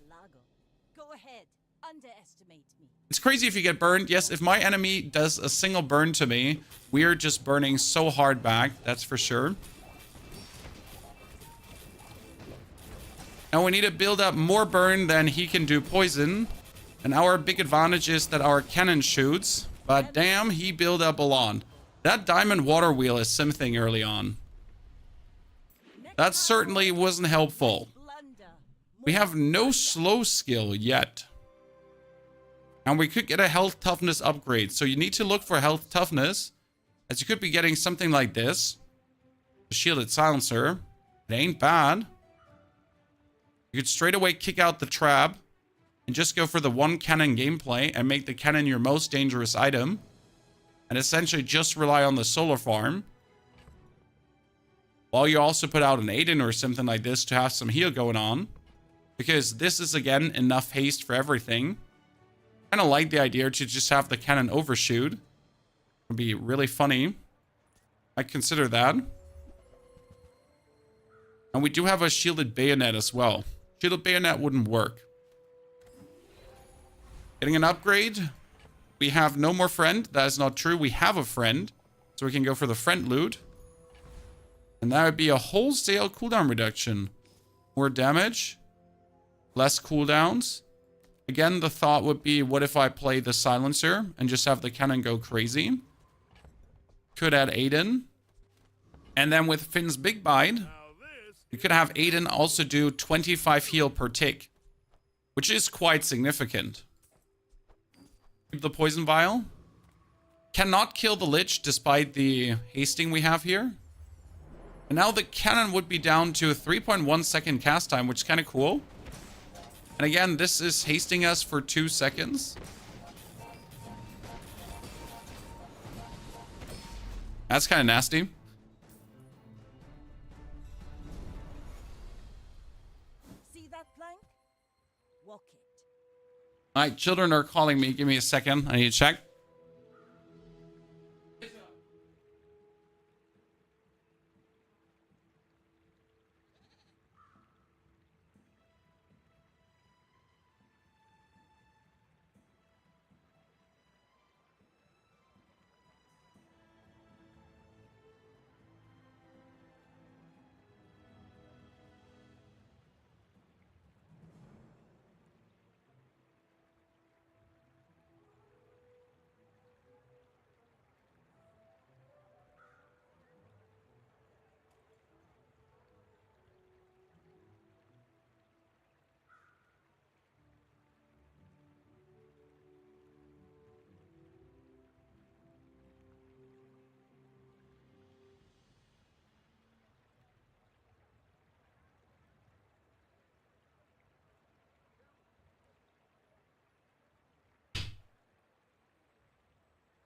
Go ahead, underestimate me. It's crazy if you get burned. Yes, if my enemy does a single burn to me, we're just burning so hard back, that's for sure. Now we need to build up more burn than he can do poison. And our big advantage is that our cannon shoots. But damn, he built up a lot. That diamond water wheel is something early on. That certainly wasn't helpful. We have no slow skill yet. And we could get a health toughness upgrade. So you need to look for health toughness. As you could be getting something like this. The shielded silencer. It ain't bad. You could straight away kick out the trap. And just go for the one cannon gameplay. And make the cannon your most dangerous item. And essentially just rely on the solar farm. While you also put out an Aiden or something like this to have some heal going on. Because this is, again, enough haste for everything. Kind of like the idea to just have the cannon overshoot. Would be really funny. I'd consider that. And we do have a shielded bayonet as well. Shielded bayonet wouldn't work. Getting an upgrade. We have no more friend. That is not true. We have a friend. So we can go for the friend loot. And that would be a wholesale cooldown reduction. More damage. Less cooldowns. Again, the thought would be, what if I play the silencer and just have the cannon go crazy? Could add Aiden. And then with Finn's Big Bite, you could have Aiden also do 25 heal per tick. Which is quite significant. Keep the poison vial. Cannot kill the lich despite the hasting we have here. And now the cannon would be down to 3.1 second cast time, which is kind of cool. And again, this is hasting us for 2 seconds. That's kind of nasty. See that plank? Walk it. Alright, children are calling me. Give me a second. I need to check.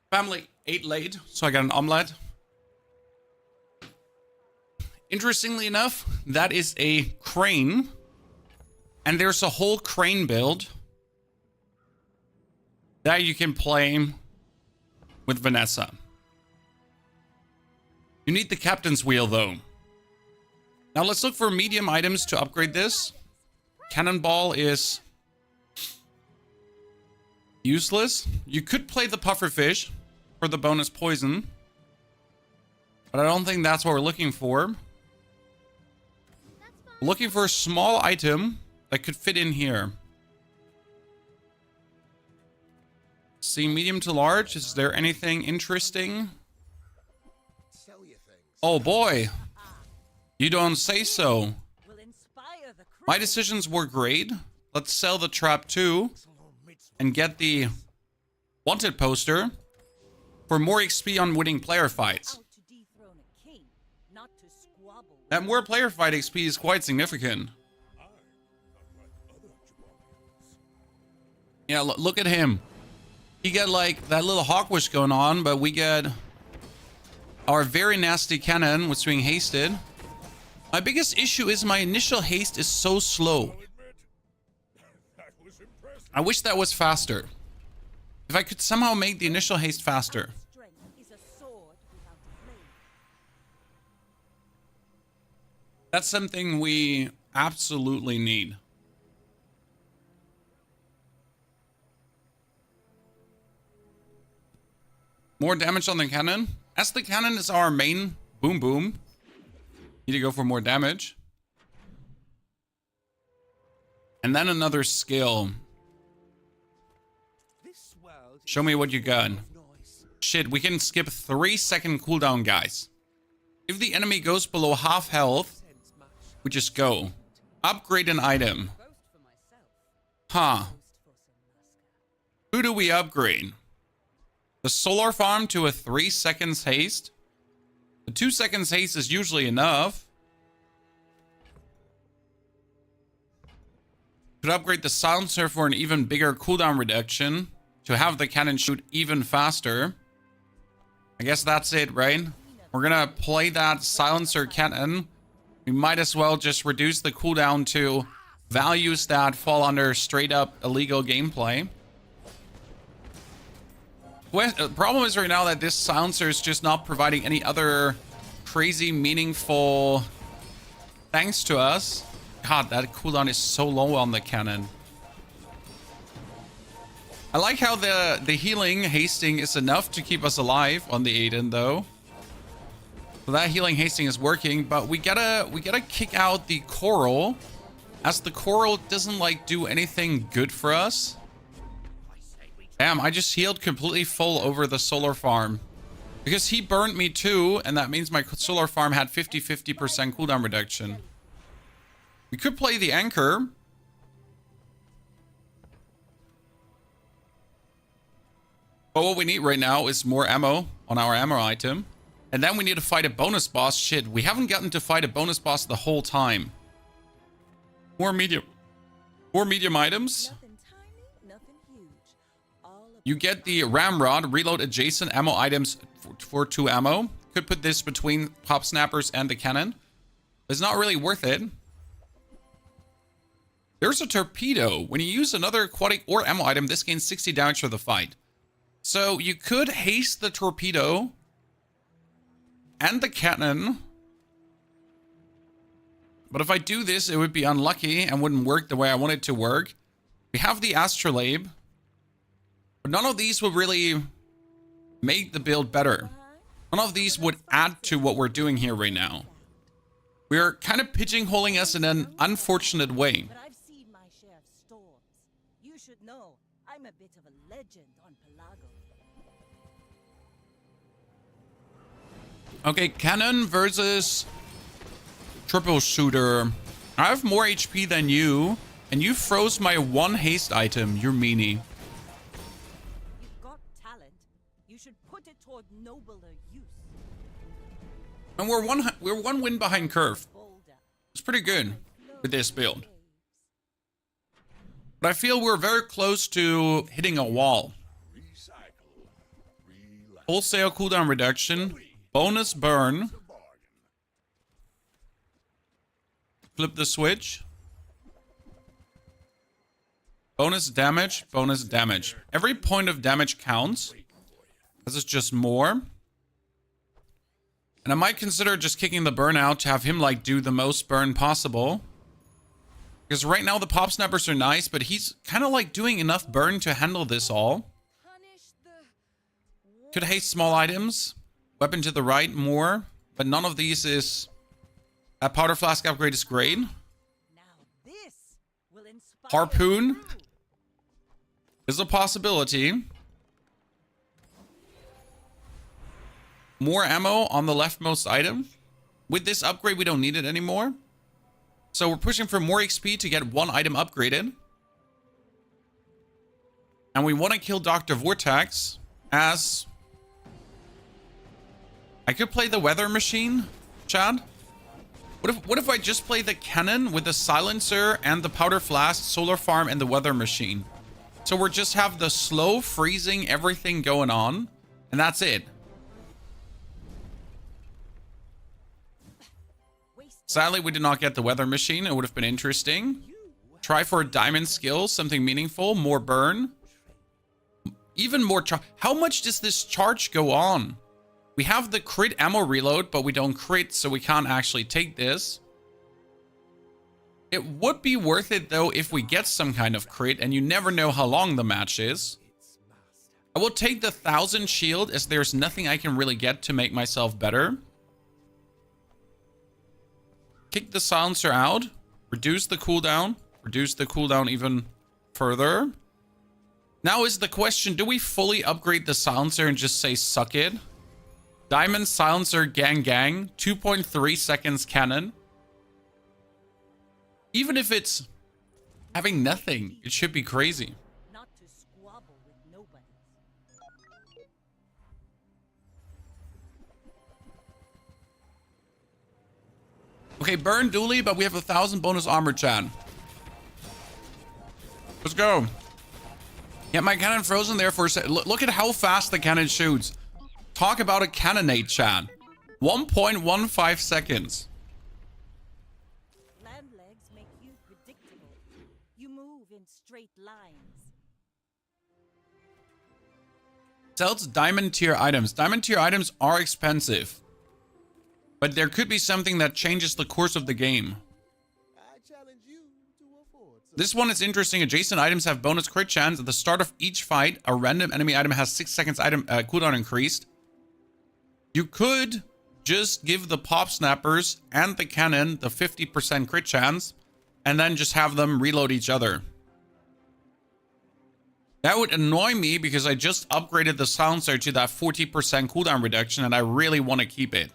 Family ate late, so I got an omelette. Interestingly enough, that is a crane. And there's a whole crane build that you can play with Vanessa. You need the captain's wheel, though. Now let's look for medium items to upgrade this. Cannonball is useless. You could play the pufferfish for the bonus poison, but I don't think that's what we're looking for. We're looking for a small item that could fit in here. See, medium to large. Is there anything interesting? Oh boy, you don't say so. My decisions were great. Let's sell the trap too. and get the wanted poster for more XP on winning player fights. Out to dethrone a king, not to squabble with That more player fight XP is quite significant. Yeah, look at him. He get like that little hawkwish going on, but we get our very nasty cannon, which is being hasted. My biggest issue is my initial haste is so slow. I wish that was faster. If I could somehow make the initial haste faster. strength is a sword without a blade. That's something we absolutely need. More damage on the cannon. As the cannon is our main boom boom, need to go for more damage. And then another skill. Show me what you got. Shit, we can skip 3-second cooldown, guys. If the enemy goes below half health, we just go. Upgrade an item. Huh. Who do we upgrade? The solar farm to a 3 seconds haste? The 2 seconds haste is usually enough. Could upgrade the silencer for an even bigger cooldown reduction to have the cannon shoot even faster. I guess that's it, right? We're gonna play that silencer cannon. We might as well just reduce the cooldown to values that fall under straight up illegal gameplay. The problem is right now that this silencer is just not providing any other crazy meaningful thanks to us. God, that cooldown is so low on the cannon. I like how the healing hasting is enough to keep us alive on the Aiden though. So that healing hasting is working, but we gotta kick out the coral, as the coral doesn't like do anything good for us. Damn, I just healed completely full over the solar farm. Because he burned me too, and that means my solar farm had 50% cooldown reduction. We could play the anchor. But what we need right now is more ammo on our ammo item. And then we need to fight a bonus boss. Shit, we haven't gotten to fight a bonus boss the whole time. More medium items. Nothing tiny, nothing huge. All You get the ramrod, reload adjacent ammo items for 2 ammo. Could put this between pop snappers and the cannon. It's not really worth it. There's a torpedo. When you use another aquatic or ammo item, this gains 60 damage for the fight. So you could haste the torpedo and the cannon. But if I do this, it would be unlucky and wouldn't work the way I want it to work. We have the astrolabe. But none of these would really make the build better. None of these would add to what we're doing here right now. We're kind of pigeonholing us in an unfortunate way. But I've seen my share of storms. You should know, I'm a bit of a legend on Pelago. Okay, cannon versus triple shooter. I have more HP than you, and you froze my 1 haste item. You're meanie. You've got talent. You should put it toward nobler use. And we're one win behind Curve. Bolder. It's pretty good with this build. But I feel we're very close to hitting a wall. Wholesale cooldown reduction. Bonus burn. Flip the switch. Bonus damage. Bonus damage. Every point of damage counts. This is just more. And I might consider just kicking the burn out to have him like do the most burn possible. Because right now the pop snappers are nice, but he's kind of like doing enough burn to handle this all. Could haste small items. Weapon to the right, more. But none of these is... That powder flask upgrade is great. Now this will inspire Harpoon you. is a possibility. More ammo on the leftmost item. With this upgrade, we don't need it anymore. So we're pushing for more XP to get 1 item upgraded. And we want to kill Dr. Vortex as... I could play the weather machine, Chad. What if I just play the cannon with the silencer and the powder flask, solar farm, and the weather machine? So we're just have the slow freezing everything going on, and that's it. Sadly, we did not get the weather machine. It would have been interesting. Try for a diamond skill, something meaningful, more burn. Even more charge. How much does this charge go on? We have the crit ammo reload, but we don't crit, so we can't actually take this. It would be worth it, though, if we get some kind of crit, and you never know how long the match is. I will take the 1000 shield, as there's nothing I can really get to make myself better. Kick the silencer out. Reduce the cooldown. Reduce the cooldown even further. Now is the question, do we fully upgrade the silencer and just say suck it? Diamond silencer gang gang. 2.3 seconds cannon. Even if it's having nothing, it should be crazy. Not to squabble with nobody. Okay, burn dually, but we have 1000 bonus armor, Chan. Let's go. Yeah, my cannon frozen there for a second. Look at how fast the cannon shoots. Talk about a cannonade, Chan. 1.15 seconds. Land legs make you predictable. You move in straight lines. Sells diamond tier items. Diamond tier items are expensive. But there could be something that changes the course of the game. This one is interesting. Adjacent items have bonus crit chance. At the start of each fight, a random enemy item has 6 seconds item cooldown increased. You could just give the pop snappers and the cannon the 50% crit chance, and then just have them reload each other. That would annoy me because I just upgraded the silencer to that 40% cooldown reduction, and I really want to keep it.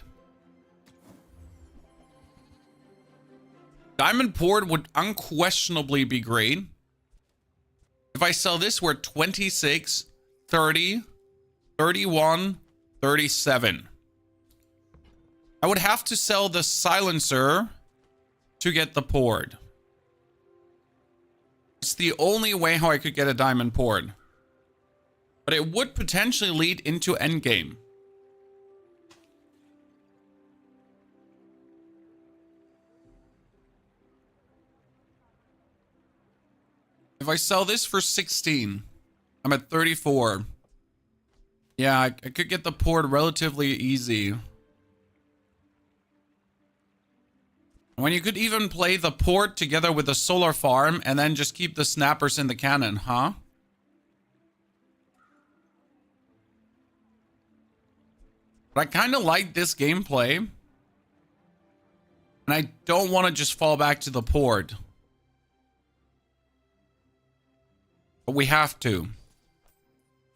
Diamond Port would unquestionably be great. If I sell this, we're 26, 30, 31, 37. I would have to sell the silencer to get the port. It's the only way how I could get a diamond port. But it would potentially lead into endgame. If I sell this for 16, I'm at 34. Yeah, I could get the port relatively easy. When you could even play the port together with the solar farm and then just keep the snappers in the cannon, huh? But I kind of like this gameplay. And I don't want to just fall back to the port. But we have to.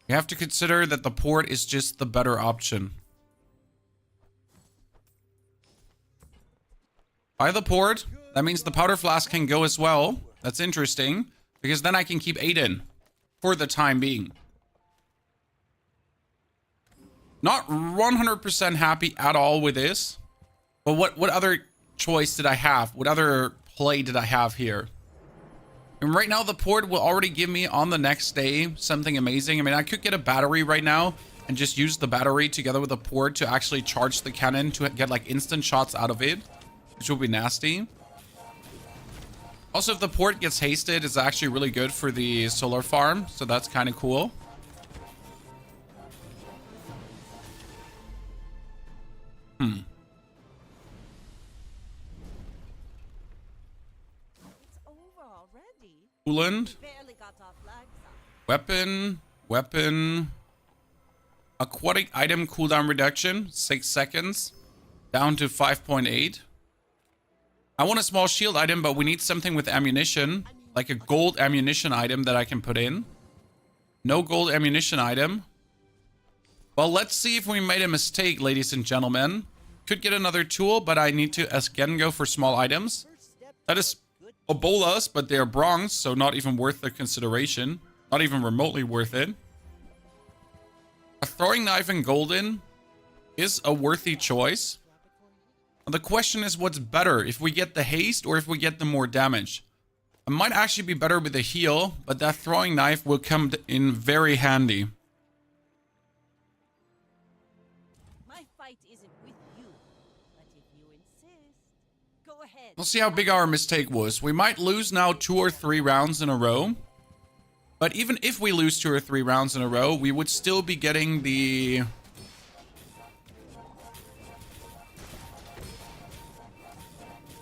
We have to consider that the port is just the better option. Buy the port. That means the powder flask can go as well. That's interesting. Because then I can keep 8 in. For the time being. Not 100% happy at all with this. But what other choice did I have? What other play did I have here? And right now the port will already give me on the next day something amazing. I mean, I could get a battery right now and just use the battery together with the port to actually charge the cannon to get like instant shots out of it, which will be nasty. Also, if the port gets hasted, it's actually really good for the solar farm, so that's kind of cool. Coolant. Weapon. Aquatic item cooldown reduction, 6 seconds. Down to 5.8. I want a small shield item, but we need something with ammunition. Like a gold ammunition item that I can put in. No gold ammunition item. Well, let's see if we made a mistake, ladies and gentlemen. Could get another tool, but I need to again go for small items. That is Ebolas, but they're bronze, so not even worth the consideration. Not even remotely worth it. A throwing knife in golden is a worthy choice. The question is what's better, if we get the haste or if we get the more damage. It might actually be better with the heal, but that throwing knife will come in very handy. My fight isn't with you, but if you insist, go ahead. We'll see how big our mistake was. We might lose now 2 or 3 rounds in a row. But even if we lose 2 or 3 rounds in a row, we would still be getting the...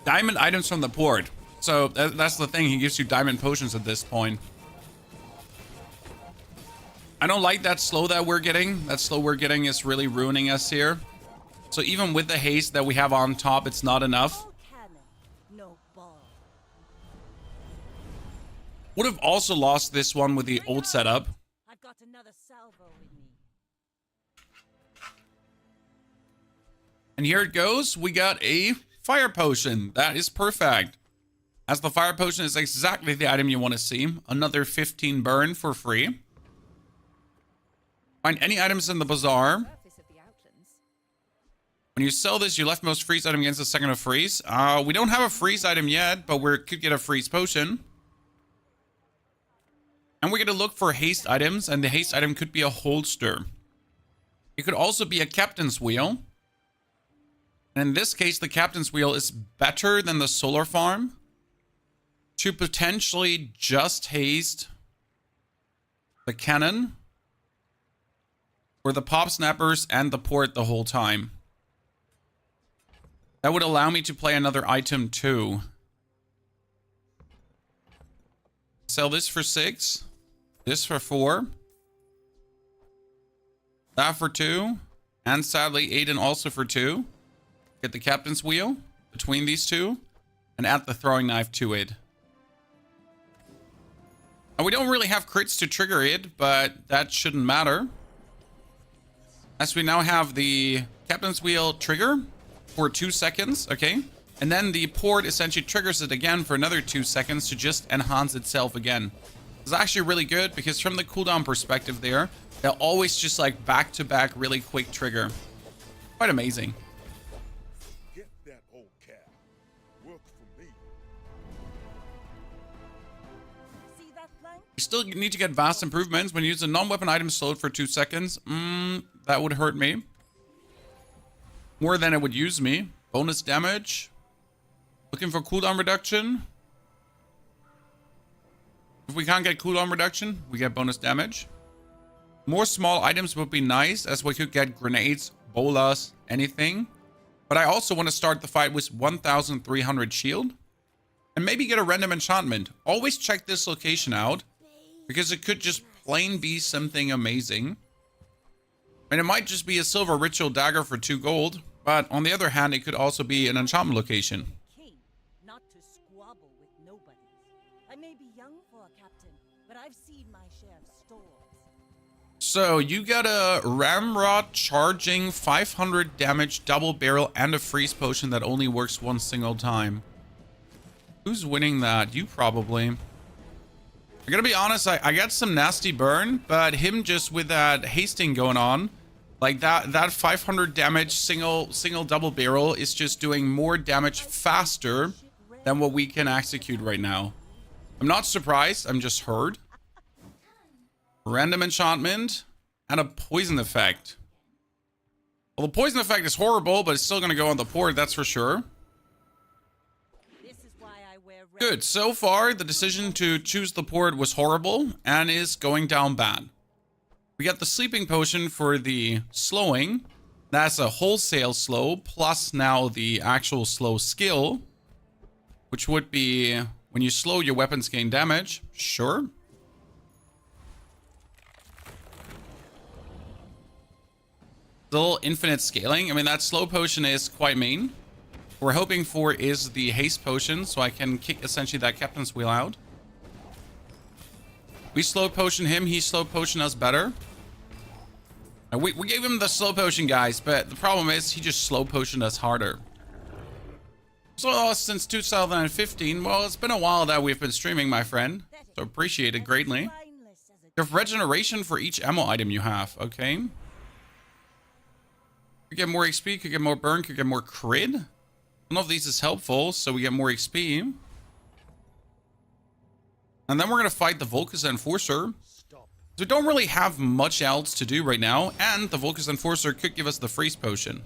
diamond items from the port. So that's the thing, he gives you diamond potions at this point. I don't like that slow that we're getting. That slow we're getting is really ruining us here. So even with the haste that we have on top, it's not enough. No cannon, no ball. Would have also lost this one with the old setup. I've got another salvo with me. And here it goes. We got a fire potion. That is perfect. As the fire potion is exactly the item you want to see. Another 15 burn for free. Find any items in the bazaar. When you sell this, your leftmost freeze item gains a second of freeze. We don't have a freeze item yet, but we could get a freeze potion. And we're going to look for haste items, and the haste item could be a holster. It could also be a captain's wheel. And in this case, the captain's wheel is better than the solar farm to potentially just haste the cannon or the pop snappers and the port the whole time. That would allow me to play another item too. Sell this for 6. This for 4. That for 2. And sadly, Aiden also for 2. Get the captain's wheel between these two. And add the throwing knife to it. And we don't really have crits to trigger it, but that shouldn't matter. As we now have the captain's wheel trigger for 2 seconds, okay? And then the port essentially triggers it again for another 2 seconds to just enhance itself again. It's actually really good because from the cooldown perspective there, they'll always just like back-to-back really quick trigger. Quite amazing. Get that old cat. Work for me. See that flank? You still need to get vast improvements. When you use a non-weapon item slowed for 2 seconds, that would hurt me. More than it would use me. Bonus damage. Looking for cooldown reduction. If we can't get cooldown reduction, we get bonus damage. More small items would be nice, as we could get grenades, bolas, anything. But I also want to start the fight with 1,300 shield. And maybe get a random enchantment. Always check this location out, because it could just plain be something amazing. And it might just be a silver ritual dagger for 2 gold. But on the other hand, it could also be an enchantment location. King, not to squabble with nobody. I may be young for a captain, but I've seen my share of storms. So you got a ramrod charging 500 damage double barrel and a freeze potion that only works 1 single time. Who's winning that? You probably. I'm gonna be honest, I got some nasty burn, but him just with that hasting going on, like that 500 damage single double barrel is just doing more damage faster than what we can execute right now. I'm not surprised, I'm just hurt. Random enchantment and a poison effect. Well, the poison effect is horrible, but it's still gonna go on the port, that's for sure. This is why I wear red. Good. So far, the decision to choose the port was horrible and is going down bad. We got the sleeping potion for the slowing. That's a wholesale slow, plus now the actual slow skill, which would be when you slow, your weapons gain damage. Sure. Still infinite scaling. I mean, that slow potion is quite mean. What we're hoping for is the haste potion, so I can kick essentially that captain's wheel out. We slow potion him, he slow potion us better. And we gave him the slow potion, guys, but the problem is he just slow potioned us harder. So since 2015, well, it's been a while that we've been streaming, my friend. So appreciate it greatly. Spineless as You have regeneration for each ammo item you have. Okay. You get more XP, could get more burn, could get more crit. None of these is helpful, so we get more XP. And then we're going to fight the Volcus Enforcer. So we don't really have much else to do right now. And the Volcus Enforcer could give us the Freeze Potion.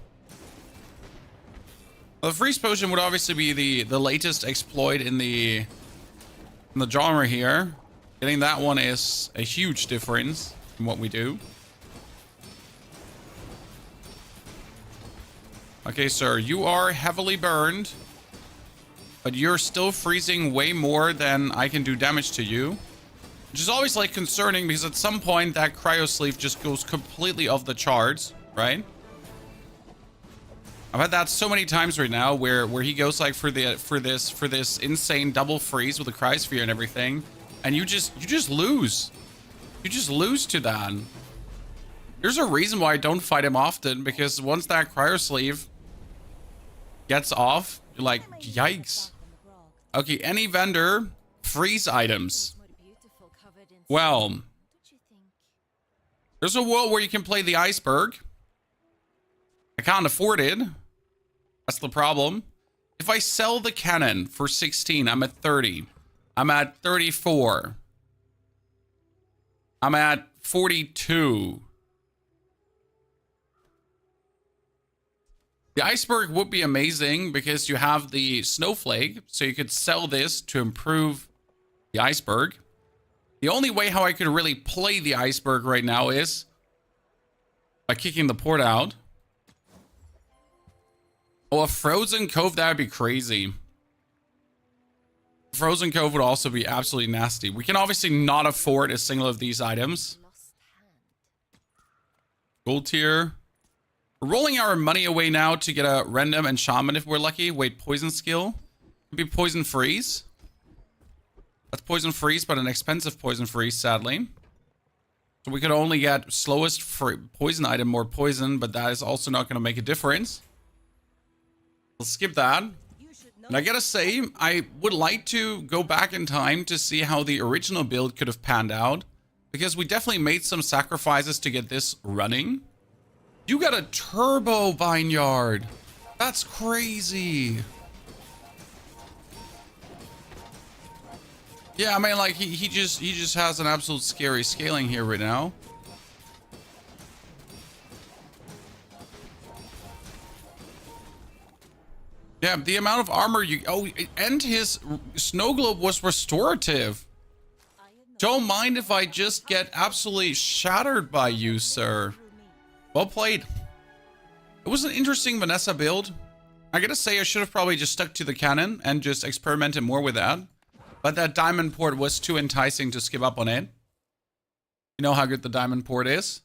Well, the Freeze Potion would obviously be the latest exploit in the genre here. Getting that one is a huge difference in what we do. Okay, sir, you are heavily burned. But you're still freezing way more than I can do damage to you. Which is always, like, concerning because at some point that cryo sleeve just goes completely off the charts, right? I've had that so many times right now where he goes, like, for this insane double freeze with the cryosphere and everything. And you just lose. You just lose to that. There's a reason why I don't fight him often, because once that cryo sleeve gets off, you're like, yikes. Okay, any vendor, freeze items. Well, there's a world where you can play the iceberg. I can't afford it. That's the problem. If I sell the cannon for 16, I'm at 30. I'm at 34. I'm at 42. The iceberg would be amazing because you have the snowflake, so you could sell this to improve the iceberg. The only way how I could really play the iceberg right now is by kicking the port out. Oh, a frozen cove, that would be crazy. Frozen cove would also be absolutely nasty. We can obviously not afford a single of these items. Gold tier. We're rolling our money away now to get a random enchantment if we're lucky. Wait, poison skill. Could be poison freeze. That's poison freeze, but an expensive poison freeze, sadly. So we could only get slowest poison item, more poison, but that is also not going to make a difference. We'll skip that. And I gotta say, I would like to go back in time to see how the original build could have panned out, because we definitely made some sacrifices to get this running. You got a turbo vineyard. That's crazy. Yeah, I mean, like, he just has an absolute scary scaling here right now. Yeah, the amount of armor you... Oh, and his snow globe was restorative. Don't mind if I just get absolutely shattered by you, sir. Well played. It was an interesting Vanessa build. I gotta say, I should have probably just stuck to the cannon and just experimented more with that. But that diamond port was too enticing to skip up on it. You know how good the diamond port is.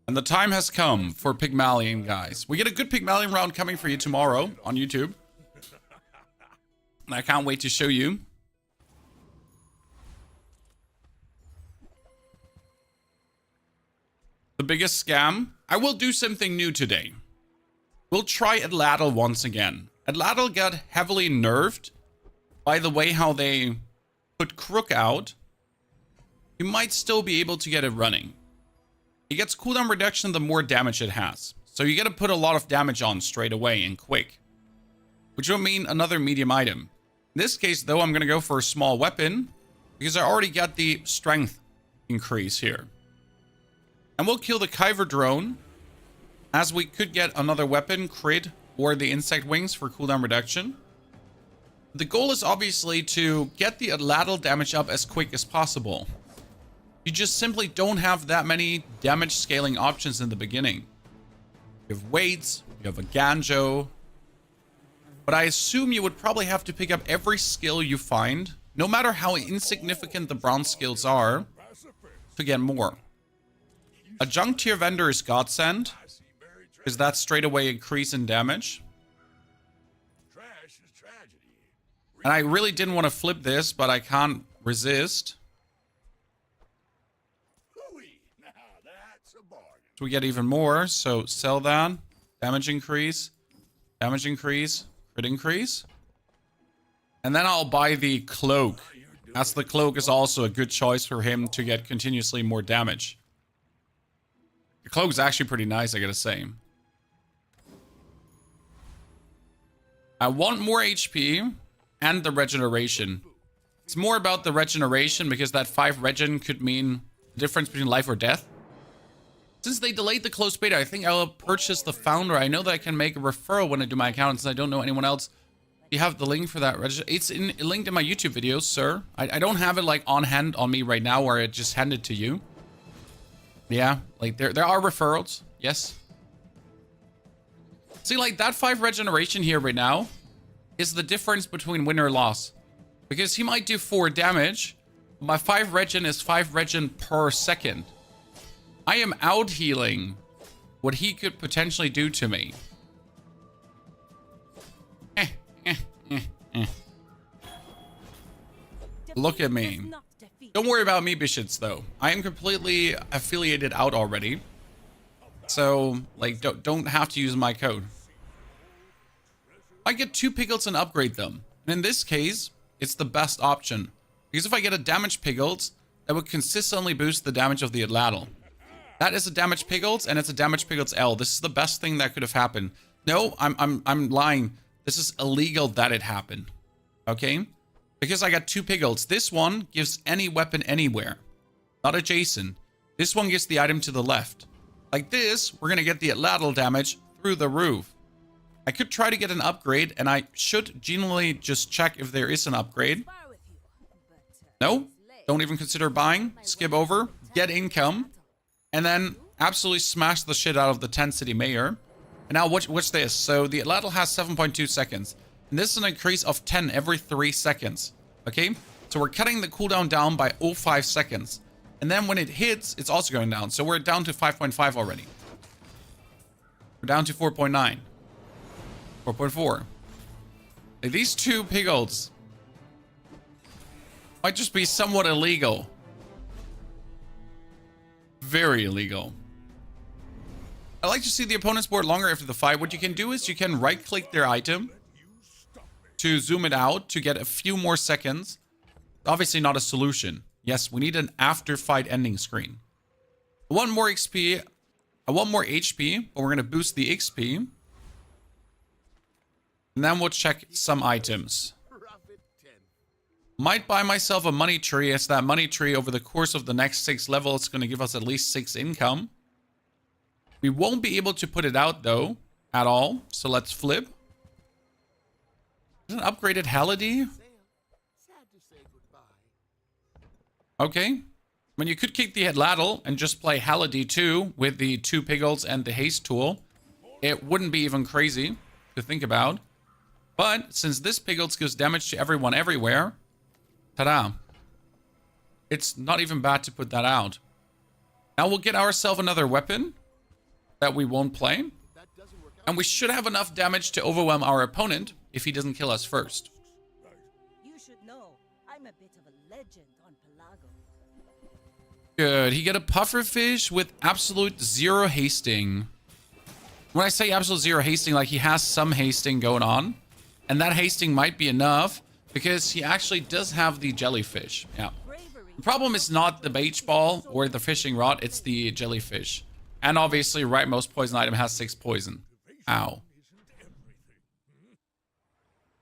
And the time has come for Pigmalion, guys. We get a good Pigmalion round coming for you tomorrow on YouTube. And I can't wait to show you. The biggest scam. I will do something new today. We'll try Atlatl once again. Atlatl got heavily nerfed by the way how they put Crook out. You might still be able to get it running. It gets cooldown reduction the more damage it has. So you gotta put a lot of damage on straight away and quick. Which will mean another medium item. In this case though, I'm gonna go for a small weapon. Because I already got the strength increase here. And we'll kill the Kyver drone. As we could get another weapon, crit, or the insect wings for cooldown reduction. The goal is obviously to get the Atlatl damage up as quick as possible. You just simply don't have that many damage scaling options in the beginning. You have weights, you have a Ganjo. But I assume you would probably have to pick up every skill you find, no matter how insignificant the bronze skills are, to get more. A junk tier vendor is godsend, because that's straight away increase in damage. And I really didn't want to flip this, but I can't resist. So we get even more, so sell that. Damage increase, crit increase. And then I'll buy the cloak, as the cloak is also a good choice for him to get continuously more damage. The cloak is actually pretty nice, I gotta say. I want more HP and the regeneration. It's more about the regeneration because that 5 regen could mean the difference between life or death. Since they delayed the closed beta, I think I'll purchase the founder. I know that I can make a referral when I do my account since I don't know anyone else. You have the link for that. It's linked in my YouTube videos, sir. I don't have it like on hand on me right now where I just hand it to you. Yeah, like there are referrals. Yes. See, like that 5 regeneration here right now is the difference between win or loss. Because he might do 4 damage. My 5 regen is 5 regen per second. I am out healing what he could potentially do to me. Look at me. Don't worry about me, Bishots, though. I am completely affiliated out already. So, like, don't have to use my code. I get 2 piglets and upgrade them. And in this case, it's the best option. Because if I get a damage piglets, that would consistently boost the damage of the Atlatl. That is a damage piglets, and it's a damage piglets L. This is the best thing that could have happened. No, I'm lying. This is illegal that it happened. Okay? Because I got 2 piglets. This one gives any weapon anywhere. Not adjacent. This one gives the item to the left. Like this, we're going to get the Atlatl damage through the roof. I could try to get an upgrade, and I should genuinely just check if there is an upgrade. No, don't even consider buying. Skip over, get income, and then absolutely smash the shit out of the 10 city mayor. And now watch this. So the Atlatl has 7.2 seconds. And this is an increase of 10 every 3 seconds. Okay? So we're cutting the cooldown down by 0.5 seconds. And then when it hits, it's also going down. So we're down to 5.5 already. We're down to 4.9. 4.4. Like these 2 piglets might just be somewhat illegal. Very illegal. I like to see the opponent's board longer after the fight. What you can do is you can right-click their item to zoom it out to get a few more seconds. Obviously not a solution. Yes, we need an after-fight ending screen. I want more XP. I want more HP, but we're going to boost the XP. And then we'll check some items. Might buy myself a money tree, as that money tree over the course of the next 6 levels is going to give us at least 6 income. We won't be able to put it out, though, at all. So let's flip. Is it an upgraded Halidi? Okay. I mean, you could kick the Atlatl and just play Halidi too with the 2 piglets and the Haste tool. It wouldn't be even crazy to think about. But since this piglets gives damage to everyone everywhere, ta-da. It's not even bad to put that out. Now we'll get ourselves another weapon that we won't play. And we should have enough damage to overwhelm our opponent if he doesn't kill us first. You should know, I'm a bit of a legend on Pelago. Good. He get a pufferfish with absolute 0 hasting. When I say absolute 0 hasting, like he has some hasting going on. And that hasting might be enough because he actually does have the jellyfish. Yeah. The problem is not the beach ball or the fishing rod, it's the jellyfish. And obviously, rightmost poison item has 6 poison. Ow.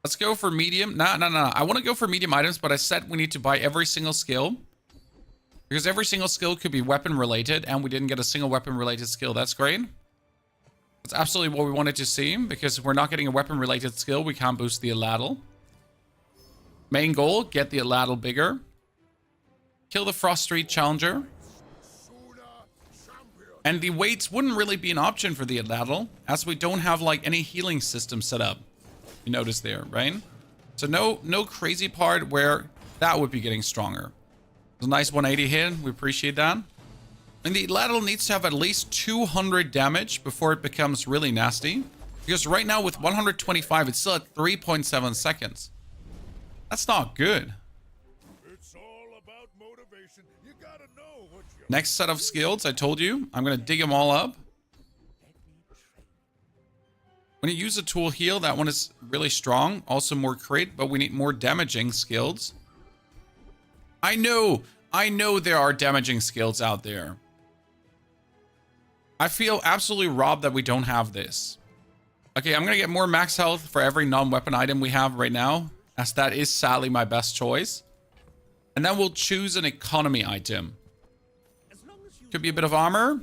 Let's go for medium. No. I want to go for medium items, but I said we need to buy every single skill. Because every single skill could be weapon related, and we didn't get a single weapon related skill. That's great. That's absolutely what we wanted to see, because if we're not getting a weapon related skill, we can't boost the Atlatl. Main goal, get the Atlatl bigger. Kill the Frost Street Challenger. And the weights wouldn't really be an option for the Atlatl, as we don't have like any healing system set up. You notice there, right? So no crazy part where that would be getting stronger. It's a nice 180 hit. We appreciate that. And the Atlatl needs to have at least 200 damage before it becomes really nasty. Because right now with 125, it's still at 3.7 seconds. That's not good. It's all about motivation. You gotta know what you Next set of skills, I told you. I'm going to dig them all up. I'm When you use a tool heal, that one is really strong. Also more crit, but we need more damaging skills. I know there are damaging skills out there. I feel absolutely robbed that we don't have this. Okay, I'm gonna get more max health for every non-weapon item we have right now, as that is sadly my best choice. And then we'll choose an economy item. Could be a bit of armor.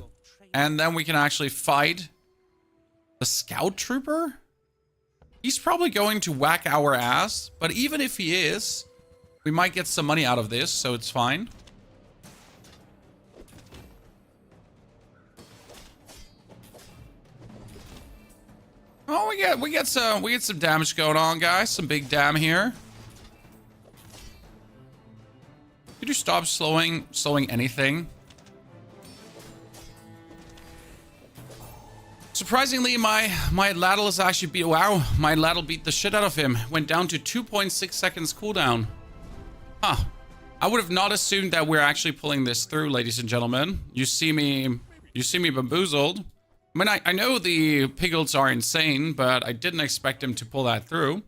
And then we can actually fight the scout trooper. He's probably going to whack our ass, but even if he is, we might get some money out of this, so it's fine. Oh, we get some damage going on, guys. Some big dam here. Could you stop slowing anything? Surprisingly, my ladle is actually beat. Wow, my ladle beat the shit out of him. Went down to 2.6 seconds cooldown. Huh. I would have not assumed that we're actually pulling this through, ladies and gentlemen. You see me bamboozled. I mean, I know the piglets are insane, but I didn't expect him to pull that through.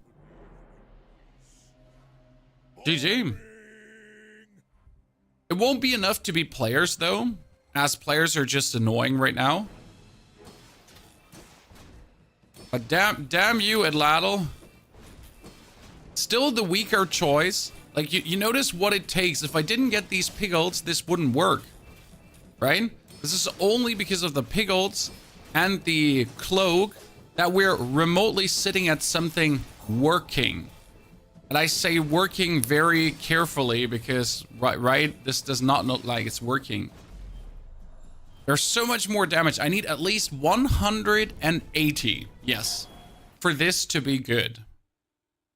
GG. It won't be enough to be players, though, as players are just annoying right now. But damn you, Adladdle. Still the weaker choice. Like, you notice what it takes. If I didn't get these piglets, this wouldn't work. Right? This is only because of the piglets and the cloak that we're remotely sitting at something working. And I say working very carefully because, right, this does not look like it's working. There's so much more damage. I need at least 180, yes, for this to be good.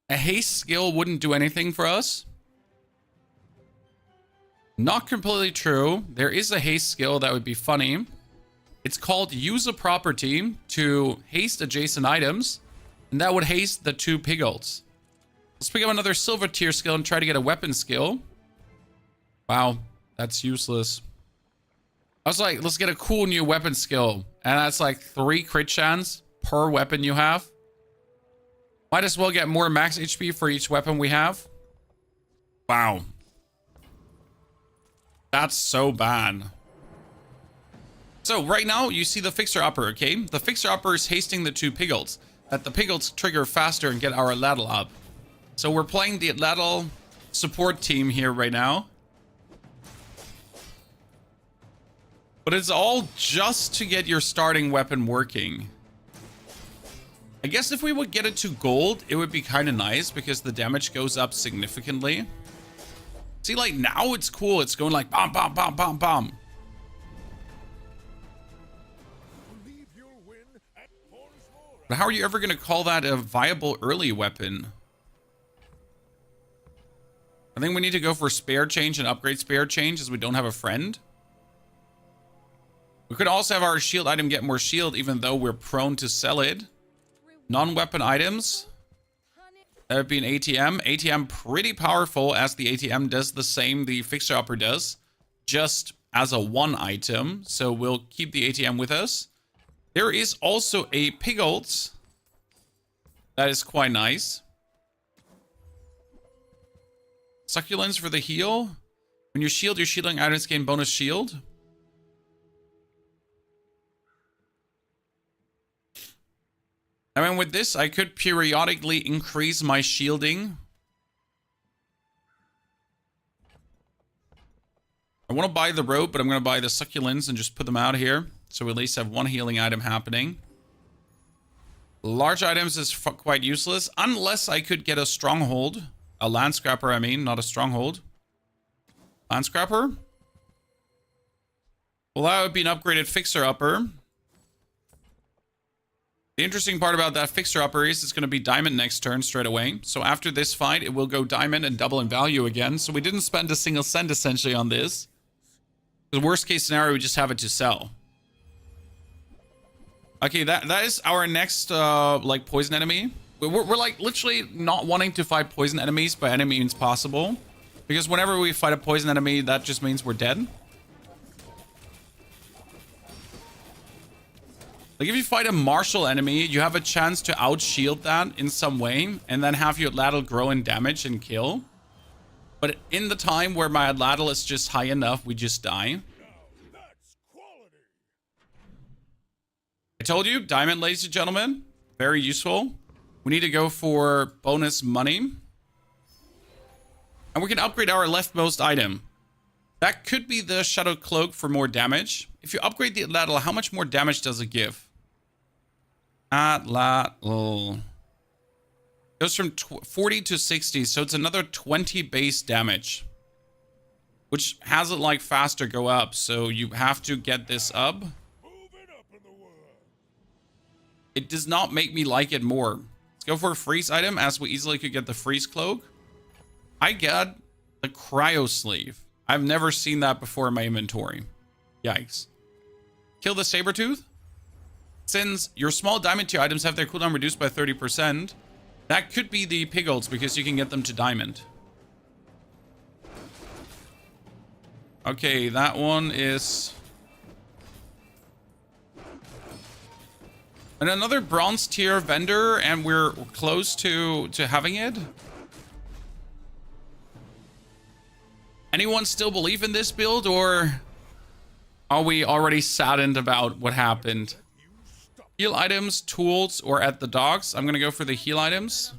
A haste skill wouldn't do anything for us. Not completely true. There is a haste skill that would be funny. It's called use a property to haste adjacent items, and that would haste the 2 piglets. Let's pick up another silver tier skill and try to get a weapon skill. Wow, that's useless. I was like, let's get a cool new weapon skill. And that's like 3 crit chance per weapon you have. Might as well get more max HP for each weapon we have. Wow. That's so bad. So right now you see the fixer upper, okay? The fixer upper is hasting the 2 piglets. That the piglets trigger faster and get our ladle up. So we're playing the ladle support team here right now. But it's all just to get your starting weapon working. I guess if we would get it to gold, it would be kind of nice because the damage goes up significantly. See, like now it's cool. It's going like bam, bam, bam, bam, bam. But how are you ever going to call that a viable early weapon? I think we need to go for spare change and upgrade spare change as we don't have a friend. We could also have our shield item get more shield even though we're prone to sell it. Non-weapon items. That would be an ATM. ATM pretty powerful as the ATM does the same the fixer upper does. Just as a 1 item. So we'll keep the ATM with us. There is also a Piggles. That is quite nice. Succulents for the heal. When you shield, your shielding items gain bonus shield. I mean, with this, I could periodically increase my shielding. I want to buy the rope, but I'm going to buy the succulents and just put them out here. So we at least have 1 healing item happening. Large items is quite useless. Unless I could get a stronghold. A land scrapper, I mean, not a stronghold. Land scrapper? Well, that would be an upgraded fixer upper. The interesting part about that fixer upper is it's going to be diamond next turn straight away. So after this fight, it will go diamond and double in value again. So we didn't spend a single cent essentially on this. The worst case scenario, we just have it to sell. Okay, that is our next like poison enemy. We're like literally not wanting to fight poison enemies by any means possible. Because whenever we fight a poison enemy, that just means we're dead. Like if you fight a martial enemy, you have a chance to out-shield that in some way and then have your Atlatl grow in damage and kill. But in the time where my Atlatl is just high enough, we just die. That's quality. I told you, diamond, ladies and gentlemen, very useful. We need to go for bonus money. And we can upgrade our leftmost item. That could be the Shadow Cloak for more damage. If you upgrade the Atlatl, how much more damage does it give? Atlatl. Goes from 40 to 60, so it's another 20 base damage. Which has it like faster go up, so you have to get this up. Moving up in the world. It does not make me like it more. Let's go for a freeze item, as we easily could get the freeze cloak. I get the cryo sleeve. I've never seen that before in my inventory. Yikes. Kill the Sabertooth. Since your small diamond tier items have their cooldown reduced by 30%, that could be the Piggles because you can get them to diamond. Okay, that one is... And another bronze tier vendor, and we're close to having it. Anyone still believe in this build, or are we already saddened about what happened? Heal items, tools, or at the docks. I'm gonna go for the heal items.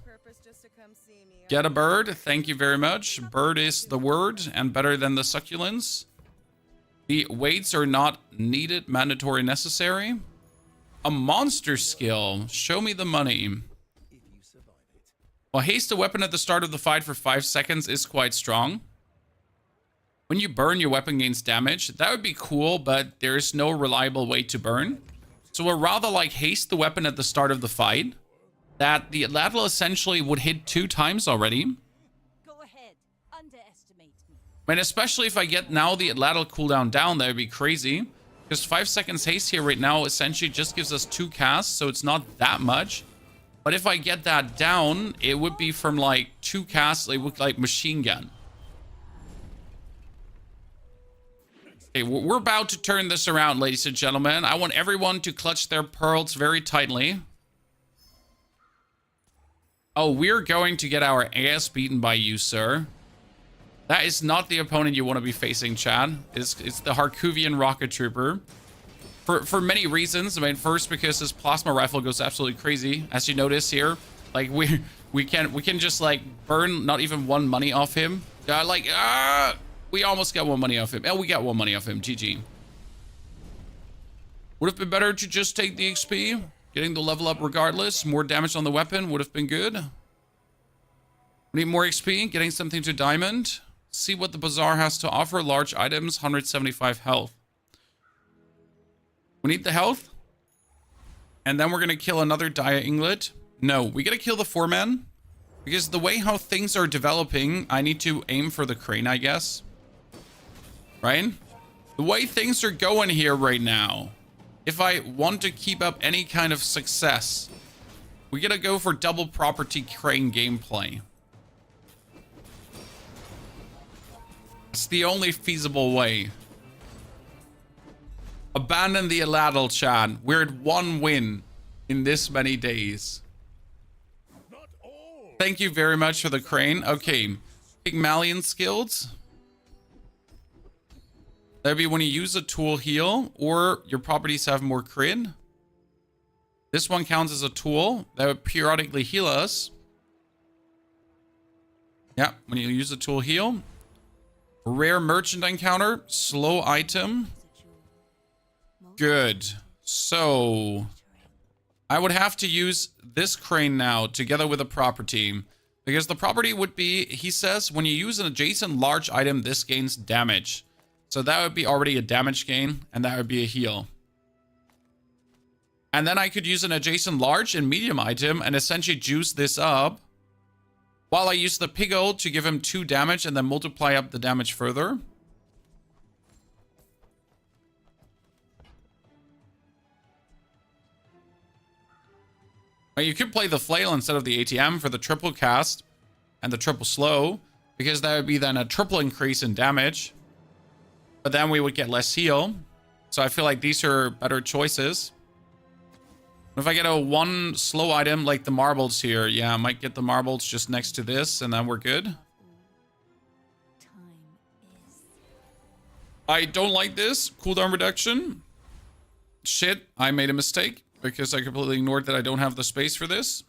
Get a bird. Thank you very much. Bird is the word and better than the succulents. The weights are not needed, mandatory, necessary. A monster skill. Show me the money. Well, haste a weapon at the start of the fight for 5 seconds is quite strong. When you burn, your weapon gains damage. That would be cool, but there is no reliable way to burn. So we're rather like haste the weapon at the start of the fight. That the Atlatl essentially would hit 2 times already. Go ahead, underestimate me. I mean, especially if I get now the Atlatl cooldown down, that would be crazy. Because 5 seconds haste here right now essentially just gives us 2 casts, so it's not that much. But if I get that down, it would be from like 2 casts, it would like machine gun. Okay, we're about to turn this around, ladies and gentlemen. I want everyone to clutch their pearls very tightly. Oh, we're going to get our ass beaten by you, sir. That is not the opponent you want to be facing, Chad. It's the Harkuvian Rocket Trooper. For many reasons. I mean, first, because his plasma rifle goes absolutely crazy. As you notice here, like we can just like burn not even 1 money off him. We almost got 1 money off him. Oh, we got 1 money off him. GG. Would have been better to just take the XP. Getting the level up regardless. More damage on the weapon would have been good. We need more XP. Getting something to diamond. See what the Bazaar has to offer. Large items. 175 health. We need the health. And then we're going to kill another Dia Inglet. No, we got to kill the 4-man. Because the way how things are developing, I need to aim for the crane, I guess. Right? The way things are going here right now, if I want to keep up any kind of success, we gotta go for double property crane gameplay. It's the only feasible way. Abandon the Atlatl, Chad. We're at 1 win in this many days. Thank you very much for the crane. Okay, Pigmalion skills. That'd be when you use a tool heal or your properties have more crit. This one counts as a tool that would periodically heal us. Yeah, when you use a tool heal. Rare merchant encounter, slow item. Good. So I would have to use this crane now together with a property. Because the property would be, he says, when you use an adjacent large item, this gains damage. So that would be already a damage gain, and that would be a heal. And then I could use an adjacent large and medium item and essentially juice this up. While I use the Piggle to give him 2 damage and then multiply up the damage further. You could play the flail instead of the ATM for the triple cast and the triple slow, because that would be then a triple increase in damage. But then we would get less heal. So I feel like these are better choices. If I get a one slow item like the marbles here, yeah, I might get the marbles just next to this and then we're good. Time is. I don't like this cooldown reduction. Shit, I made a mistake because I completely ignored that I don't have the space for this.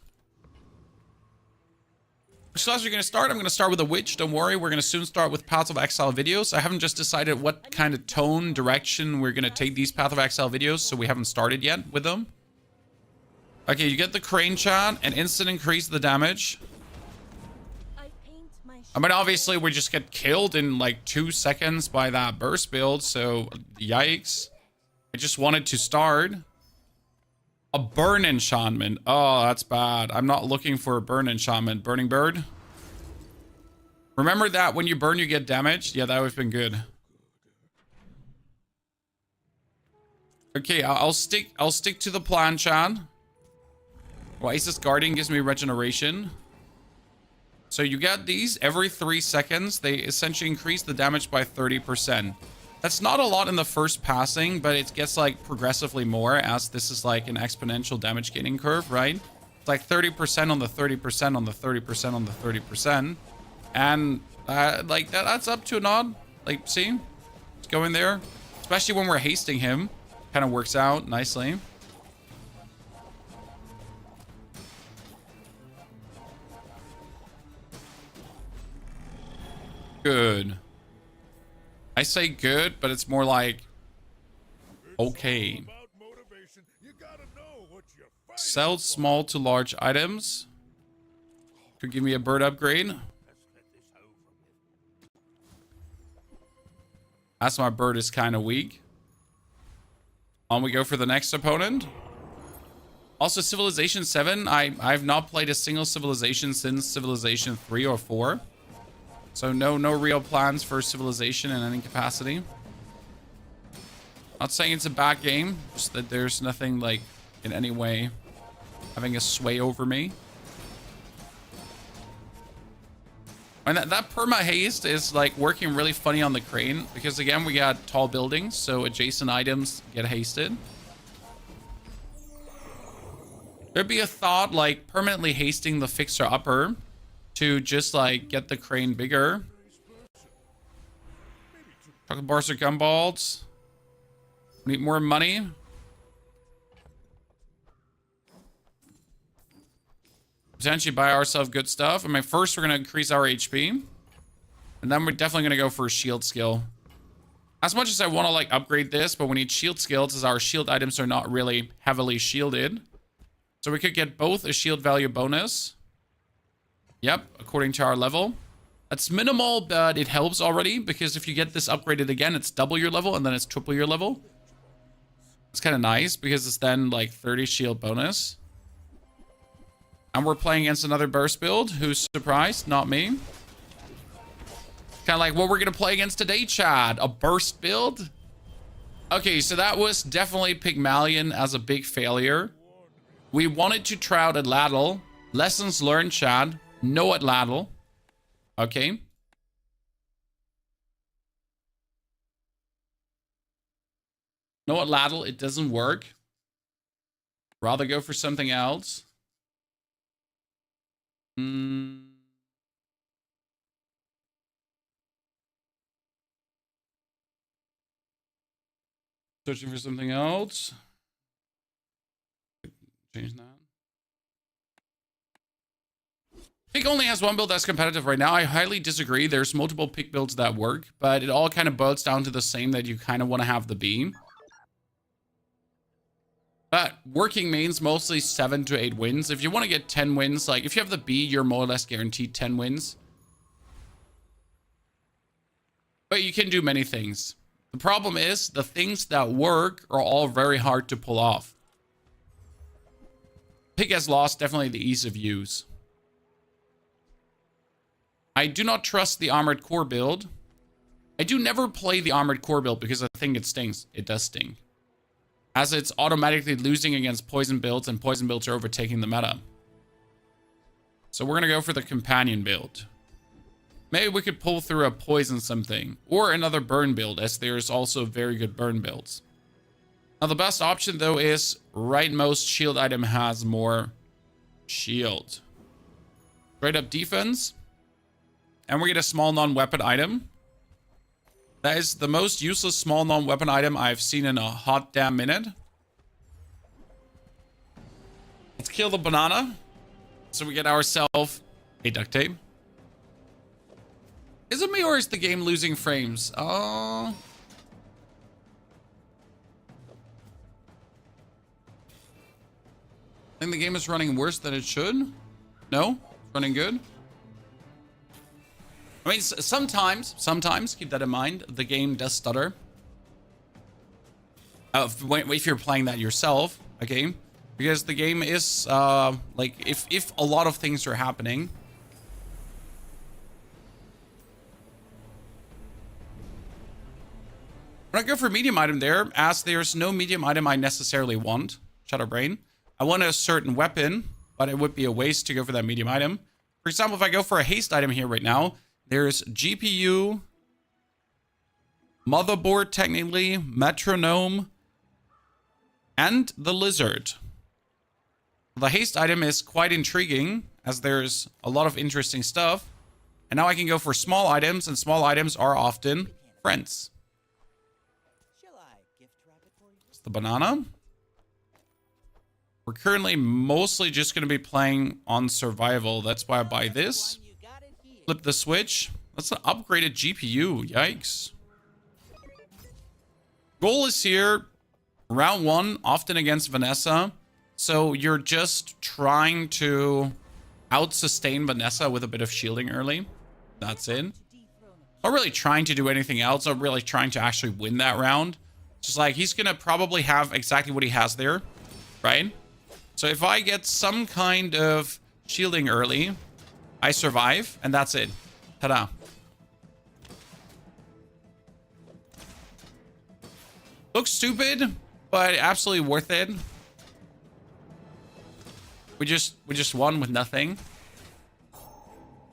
Which class are you going to start? I'm going to start with a witch. Don't worry, we're going to soon start with Path of Exile videos. I haven't just decided what kind of tone, direction we're going to take these Path of Exile videos, so we haven't started yet with them. Okay, you get the crane shot and instant increase the damage. I mean, obviously, we just get killed in like 2 seconds by that burst build, so yikes. I just wanted to start. A burn enchantment. Oh, that's bad. I'm not looking for a burn enchantment. Burning bird. Remember that when you burn, you get damage? Yeah, that would have been good. Okay, I'll stick to the plan, Chan. Oasis Guardian gives me regeneration. So you get these every 3 seconds. They essentially increase the damage by 30%. That's not a lot in the first passing, but it gets like progressively more as this is like an exponential damage gaining curve, right? It's like 30% on the 30% on the 30% on the 30%. And like that's up to an odd. Like, see? It's going there. Especially when we're hasting him. Kind of works out nicely. Good. I say good, but it's more like okay. Sell small to large items. Could give me a bird upgrade. As my bird is kind of weak. On we go for the next opponent. Also, Civilization 7. I've not played a single Civilization since Civilization 3 or 4. So no real plans for Civilization in any capacity. Not saying it's a bad game, just that there's nothing like in any way having a sway over me. And that perma haste is like working really funny on the crane because again we got tall buildings, so adjacent items get hasted. There'd be a thought like permanently hasting the fixer upper to just like get the crane bigger. Chocolate bars or gumballs. Need more money. Potentially buy ourselves good stuff. I mean, first we're gonna increase our HP, and then we're definitely gonna go for a shield skill. As much as I want to like upgrade this, but we need shield skills as our shield items are not really heavily shielded. So we could get both a shield value bonus. Yep, according to our level. That's minimal, but it helps already, because if you get this upgraded again, it's double your level, and then it's triple your level. It's kind of nice, because it's then, like, 30 shield bonus. And we're playing against another burst build. Who's surprised? Not me. Kind of like what we're going to play against today, Chad. A burst build? Okay, so that was definitely Pigmalion as a big failure. We wanted to try out Atlatl. Lessons learned, Chad. No Atlatl. Okay. No Atlatl. It doesn't work. Rather go for something else. Searching for something else. Change that. Pig only has one build that's competitive right now. I highly disagree. There's multiple Pig builds that work, but it all kind of boils down to the same, that you kind of want to have the beam. But working means mostly 7 to 8 wins. If you want to get 10 wins, like if you have the B, you're more or less guaranteed 10 wins. But you can do many things. The problem is the things that work are all very hard to pull off. Pig has lost definitely the ease of use. I do not trust the Armored Core build. I do never play the Armored Core build because I think it stings. It does sting. As it's automatically losing against poison builds, and poison builds are overtaking the meta. So we're going to go for the Companion build. Maybe we could pull through a poison something. Or another burn build, as there's also very good burn builds. Now, the best option, though, is rightmost shield item has more shield. Straight up defense. And we get a small non-weapon item. That is the most useless small non-weapon item I've seen in a hot damn minute. Let's kill the banana. So we get ourselves a duct tape. Is it me or is the game losing frames? Oh. I think the game is running worse than it should. No? It's running good. I mean, sometimes, keep that in mind, the game does stutter. If you're playing that yourself, okay? Because the game is, like, if a lot of things are happening. I'm gonna go for medium item there, as there's no medium item I necessarily want. Shadow Brain. I want a certain weapon, but it would be a waste to go for that medium item. For example, if I go for a haste item here right now, there's GPU, motherboard technically, metronome, and the lizard. The haste item is quite intriguing, as there's a lot of interesting stuff. And now I can go for small items, and small items are often friends. It's the banana. We're currently mostly just going to be playing on survival. That's why I buy this. Flip the switch. That's an upgraded GPU. Yikes. Goal is here. Round 1, often against Vanessa. So you're just trying to out-sustain Vanessa with a bit of shielding early. That's it. Not really trying to do anything else. Not really trying to actually win that round. Just like, he's going to probably have exactly what he has there. Right? So if I get some kind of shielding early, I survive, and that's it. Ta-da. Looks stupid, but absolutely worth it. We just won with nothing.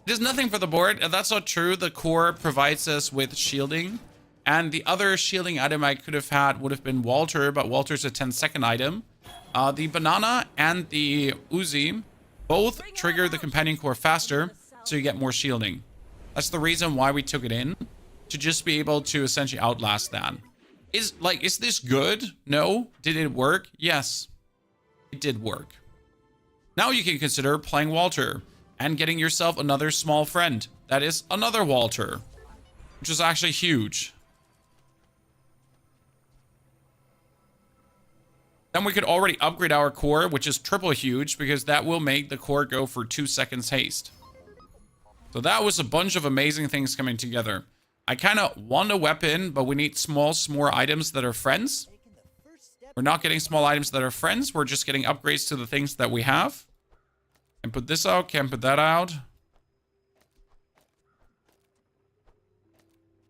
There's nothing for the board. That's not true. The core provides us with shielding. And the other shielding item I could have had would have been Walter, but Walter's a 10-second item. The banana and the Uzi both trigger the companion core faster, so you get more shielding. That's the reason why we took it in, to just be able to essentially outlast that. Is this good? No. Did it work? Yes. It did work. Now you can consider playing Walter and getting yourself another small friend. That is another Walter, which is actually huge. Then we could already upgrade our core, which is triple huge, because that will make the core go for 2 seconds haste. So that was a bunch of amazing things coming together. I kind of want a weapon, but we need small items that are friends. We're not getting small items that are friends. We're just getting upgrades to the things that we have. And put this out, can't put that out.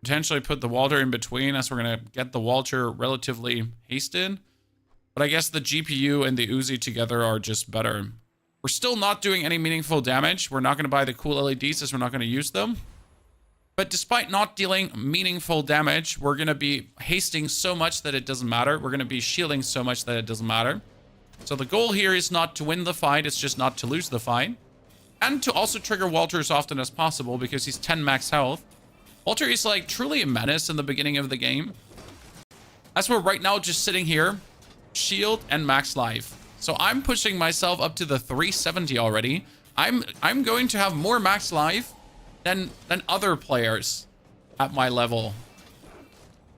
Potentially put the Walter in between, as we're going to get the Walter relatively hasted. But I guess the GPU and the Uzi together are just better. We're still not doing any meaningful damage. We're not going to buy the cool LEDs, as we're not going to use them. But despite not dealing meaningful damage, we're going to be hasting so much that it doesn't matter. We're going to be shielding so much that it doesn't matter. So the goal here is not to win the fight. It's just not to lose the fight. And to also trigger Walter as often as possible, because he's 10 max health. Walter is like truly a menace in the beginning of the game. As we're right now just sitting here, shield and max life. So I'm pushing myself up to the 370 already. I'm going to have more max life than other players at my level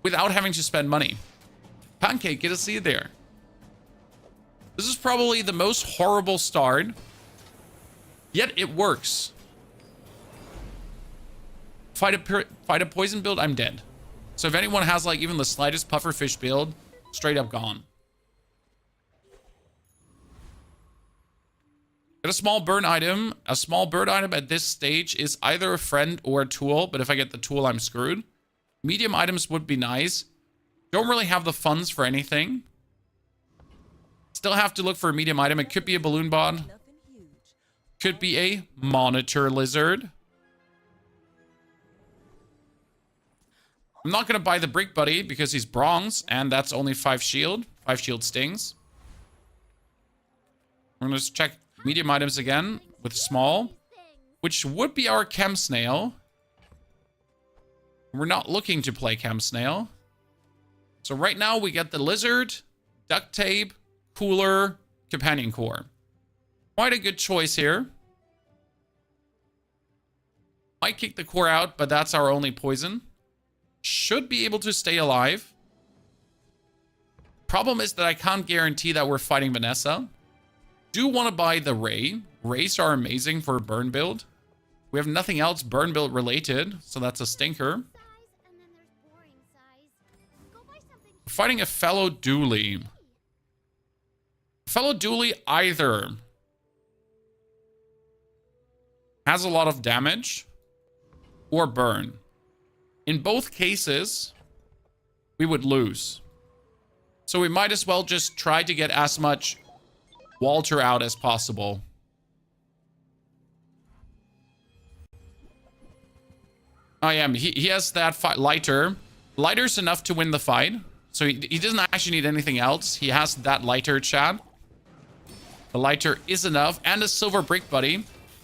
without having to spend money. Pancake, get a seat there. This is probably the most horrible start, yet it works. Fight a poison build, I'm dead. So if anyone has like even the slightest pufferfish build, straight up gone. Get a small bird item. A small bird item at this stage is either a friend or a tool, but if I get the tool, I'm screwed. Medium items would be nice. Don't really have the funds for anything. Still have to look for a medium item. It could be a balloon bot. Could be a monitor lizard. I'm not going to buy the brick buddy because he's bronze, and that's only 5 shield. 5 shield stings. We're going to check medium items again with small, which would be our chem snail. We're not looking to play chem snail. So right now we get the lizard, duct tape, cooler, companion core. Quite a good choice here. Might kick the core out, but that's our only poison. Should be able to stay alive. Problem is that I can't guarantee that we're fighting Vanessa. Do want to buy the Ray. Rays are amazing for a burn build. We have nothing else burn build related, so that's a stinker. We're fighting a fellow Dueling. Fellow Dueling either has a lot of damage or burn. In both cases, we would lose. So we might as well just try to get as much Walter out as possible. Oh yeah, he has that lighter. Lighter's enough to win the fight. So he doesn't actually need anything else. He has that lighter, chat. The lighter is enough. And a silver brick buddy.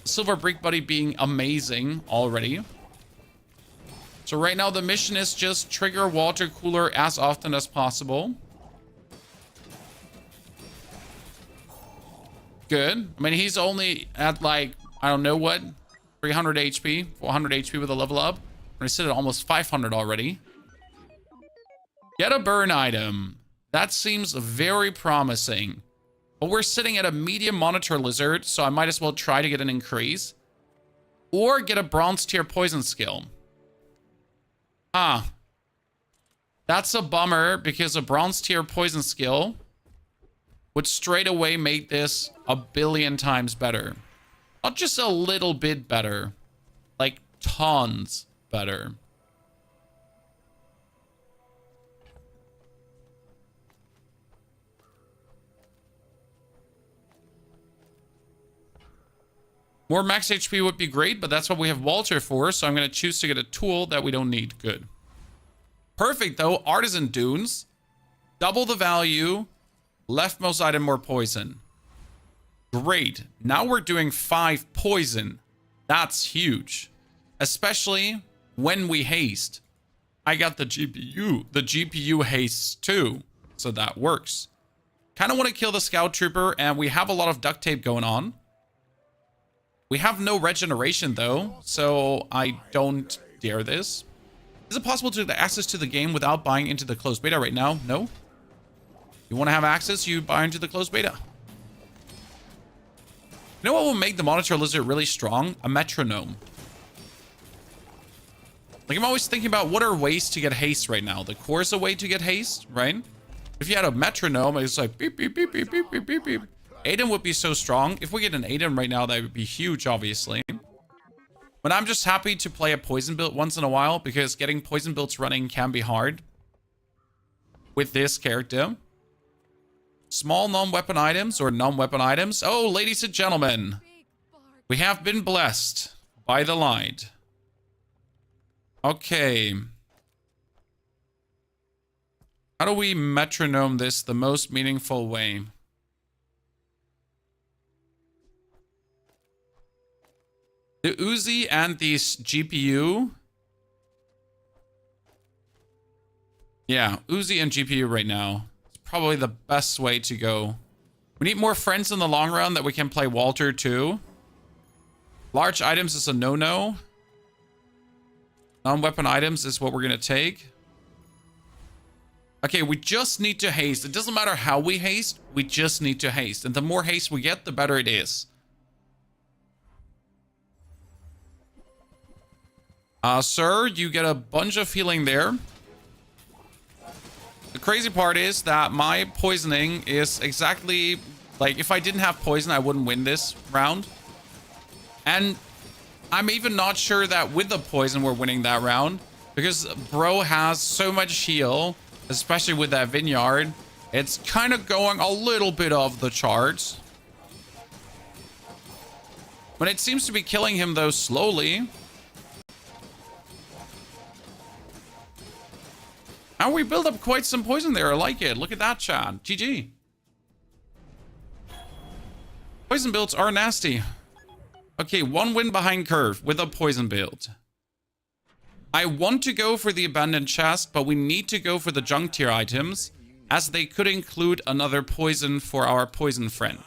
The silver brick buddy being amazing already. So right now the mission is just trigger water cooler as often as possible. Good. I mean, he's only at like, I don't know what, 300 HP, 400 HP with a level up. We're sit at almost 500 already. Get a burn item. That seems very promising. But we're sitting at a medium monitor lizard, so I might as well try to get an increase. Or get a bronze tier poison skill. Ah. That's a bummer, because a bronze tier poison skill would straight away make this a billion times better. Not just a little bit better. Like tons better. More max HP would be great, but that's what we have Walter for, so I'm going to choose to get a tool that we don't need. Good. Perfect, though. Artisan Dunes. Double the value. Leftmost item, more poison. Great. Now we're doing 5 poison. That's huge. Especially when we haste. I got the GPU. The GPU hastes too. So that works. Kind of want to kill the scout trooper, and we have a lot of duct tape going on. We have no regeneration though, so I don't dare this. Is it possible to get access to the game without buying into the closed beta right now? No. You want to have access, you buy into the closed beta. You know what will make the monitor lizard really strong? A metronome. Like, I'm always thinking about what are ways to get haste right now. The core is a way to get haste, right? If you had a metronome, it's like beep, beep, beep, beep, beep, beep, beep, beep. Aiden would be so strong. If we get an Aiden right now, that would be huge, obviously. But I'm just happy to play a poison build once in a while, because getting poison builds running can be hard with this character. Small non-weapon items or non-weapon items. Oh, ladies and gentlemen, we have been blessed by the light. Okay. How do we metronome this the most meaningful way? The Uzi and the GPU. Yeah, Uzi and GPU right now. It's probably the best way to go. We need more friends in the long run that we can play Walter too. Large items is a no-no. Non-weapon items is what we're going to take. Okay, we just need to haste. It doesn't matter how we haste. We just need to haste. And the more haste we get, the better it is. Sir, you get a bunch of healing there. The crazy part is that my poisoning is exactly... Like, if I didn't have poison, I wouldn't win this round. And I'm even not sure that with the poison, we're winning that round. Because bro has so much heal, especially with that vineyard. It's kind of going a little bit off the charts. But it seems to be killing him, though, slowly. How And we build up quite some poison there. I like it. Look at that, chat. GG. Poison builds are nasty. Okay, 1 win behind curve with a poison build. I want to go for the abandoned chest, but we need to go for the junk tier items, as they could include another poison for our poison friend.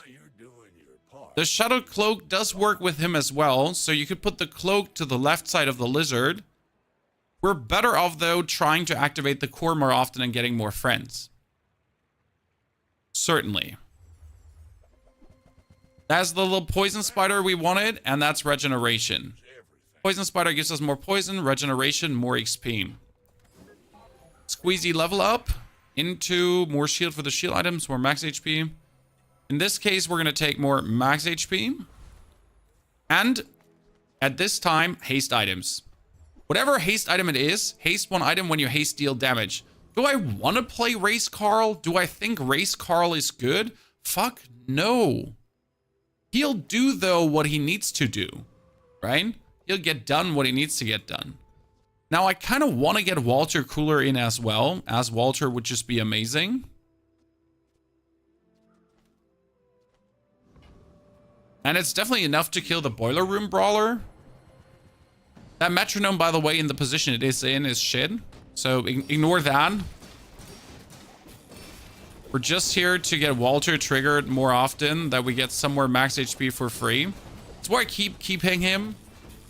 The shadow cloak does work with him as well, so you could put the cloak to the left side of the lizard. We're better off, though, trying to activate the core more often and getting more friends. Certainly. That's the little poison spider we wanted, and that's regeneration. Poison spider gives us more poison, regeneration, more XP. Squeezy level up into more shield for the shield items, more max HP. In this case, we're going to take more max HP. And at this time, haste items. Whatever haste item it is, haste one item when you haste deal damage. Do I want to play Race Carl? Do I think Race Carl is good? Fuck no. He'll do, though, what he needs to do, right? He'll get done what he needs to get done. Now, I kind of want to get Walter Cooler in as well, as Walter would just be amazing. And it's definitely enough to kill the Boiler Room Brawler. That metronome, by the way, in the position it is in is shit. So ignore that. We're just here to get Walter triggered more often, that we get some more max HP for free. That's why I keep keeping him.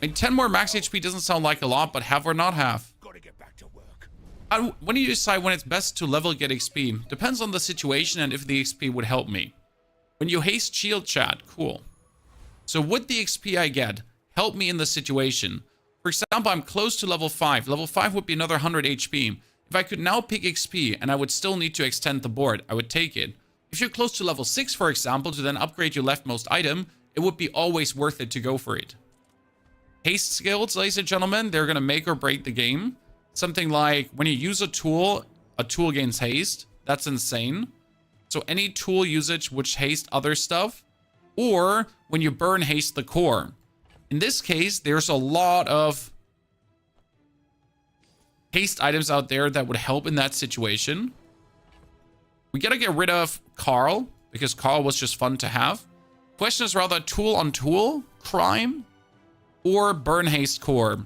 I mean, 10 more max HP doesn't sound like a lot, but have or not have. Gotta get back to work. When do you decide when it's best to level get XP? Depends on the situation and if the XP would help me. When you haste shield chat, cool. So would the XP I get help me in the situation? For example, I'm close to level 5. Level 5 would be another 100 HP. If I could now pick XP and I would still need to extend the board, I would take it. If you're close to level 6, for example, to then upgrade your leftmost item, it would be always worth it to go for it. Haste skills, ladies and gentlemen, they're going to make or break the game. Something like when you use a tool gains haste. That's insane. So any tool usage which haste other stuff, or when you burn haste the core. In this case, there's a lot of haste items out there that would help in that situation. We gotta get rid of Carl, because Carl was just fun to have. Question is rather tool on tool crime or burn haste core.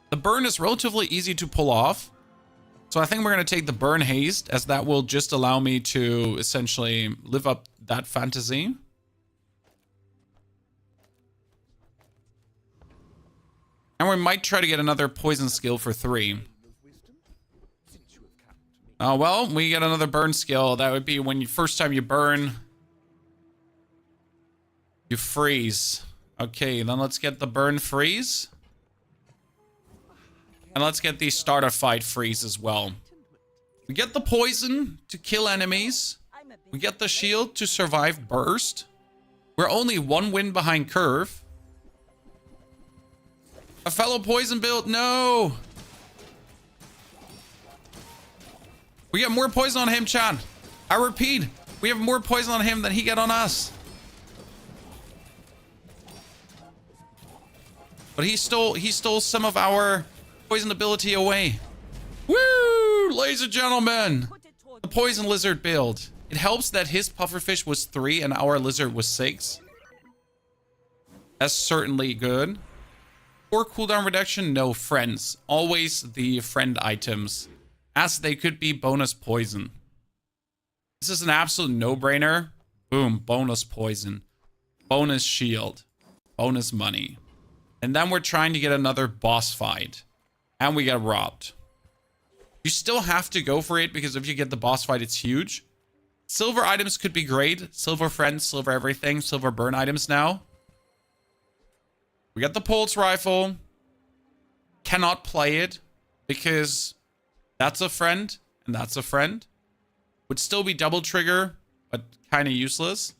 The burn is relatively easy to pull off. So I think we're going to take the burn haste, as that will just allow me to essentially live up that fantasy. And we might try to get another poison skill for 3. Oh, well, we get another burn skill. That would be when you first time you burn, you freeze. Okay, then let's get the burn freeze. And let's get the starter fight freeze as well. We get the poison to kill enemies. We get the shield to survive burst. We're only 1 win behind curve. A fellow poison build, no! We got more poison on him, chat. I repeat, we have more poison on him than he got on us. But he stole some of our poison ability away. Woo! Ladies and gentlemen, the poison lizard build. It helps that his pufferfish was 3 and our lizard was 6. That's certainly good. For cooldown reduction, no friends. Always the friend items, as they could be bonus poison. This is an absolute no-brainer. Boom, bonus poison. Bonus shield. Bonus money. And then we're trying to get another boss fight. And we get robbed. You still have to go for it, because if you get the boss fight, it's huge. Silver items could be great. Silver friends, silver everything, silver burn items now. We got the pulse rifle. Cannot play it, because that's a friend and that's a friend. Would still be double trigger, but kind of useless.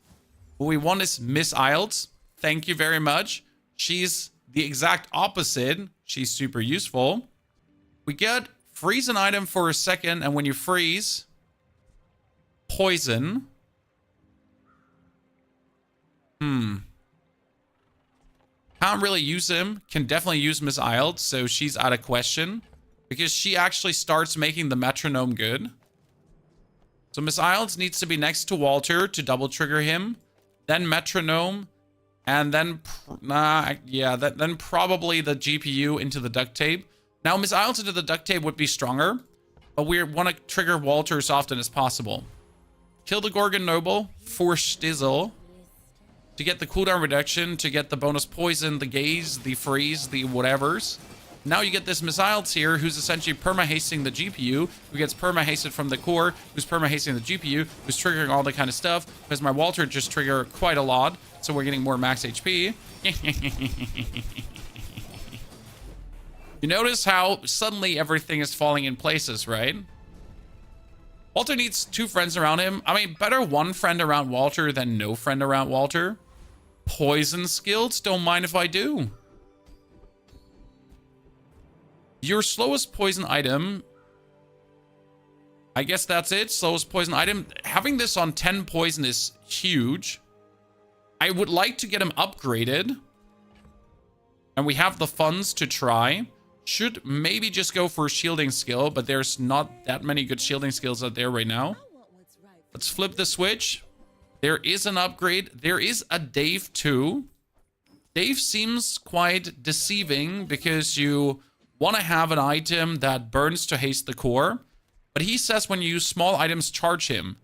What we want is Miss Isles. Thank you very much. She's the exact opposite. She's super useful. We get freeze an item for a second, and when you freeze, poison. Can't really use him. Can definitely use Miss Isles, so she's out of question. because she actually starts making the metronome good. So Miss Isles needs to be next to Walter to double trigger him, then metronome, and then then probably the GPU into the duct tape. Now Miss Isles into the duct tape would be stronger, but we want to trigger Walter as often as possible. Kill the Gorgon Noble for Stizzle to get the cooldown reduction, to get the bonus poison, the gaze, the freeze, the whatevers. Now you get this Miss Isles here, who's essentially perma-hasting the GPU, who gets perma-hasted from the core, who's perma-hasting the GPU, who's triggering all the kind of stuff, because my Walter just trigger quite a lot, so we're getting more max HP. You notice how suddenly everything is falling in places, right? Walter needs 2 friends around him. I mean, better 1 friend around Walter than no friend around Walter. Poison skills, don't mind if I do. Your slowest poison item, I guess that's it. Slowest poison item. Having this on 10 poison is huge. I would like to get him upgraded. And we have the funds to try. Should maybe just go for a shielding skill, but there's not that many good shielding skills out there right now. Let's flip the switch. There is an upgrade. There is a Dave too. Dave seems quite deceiving because you want to have an item that burns to haste the core, but he says when you use small items, charge him.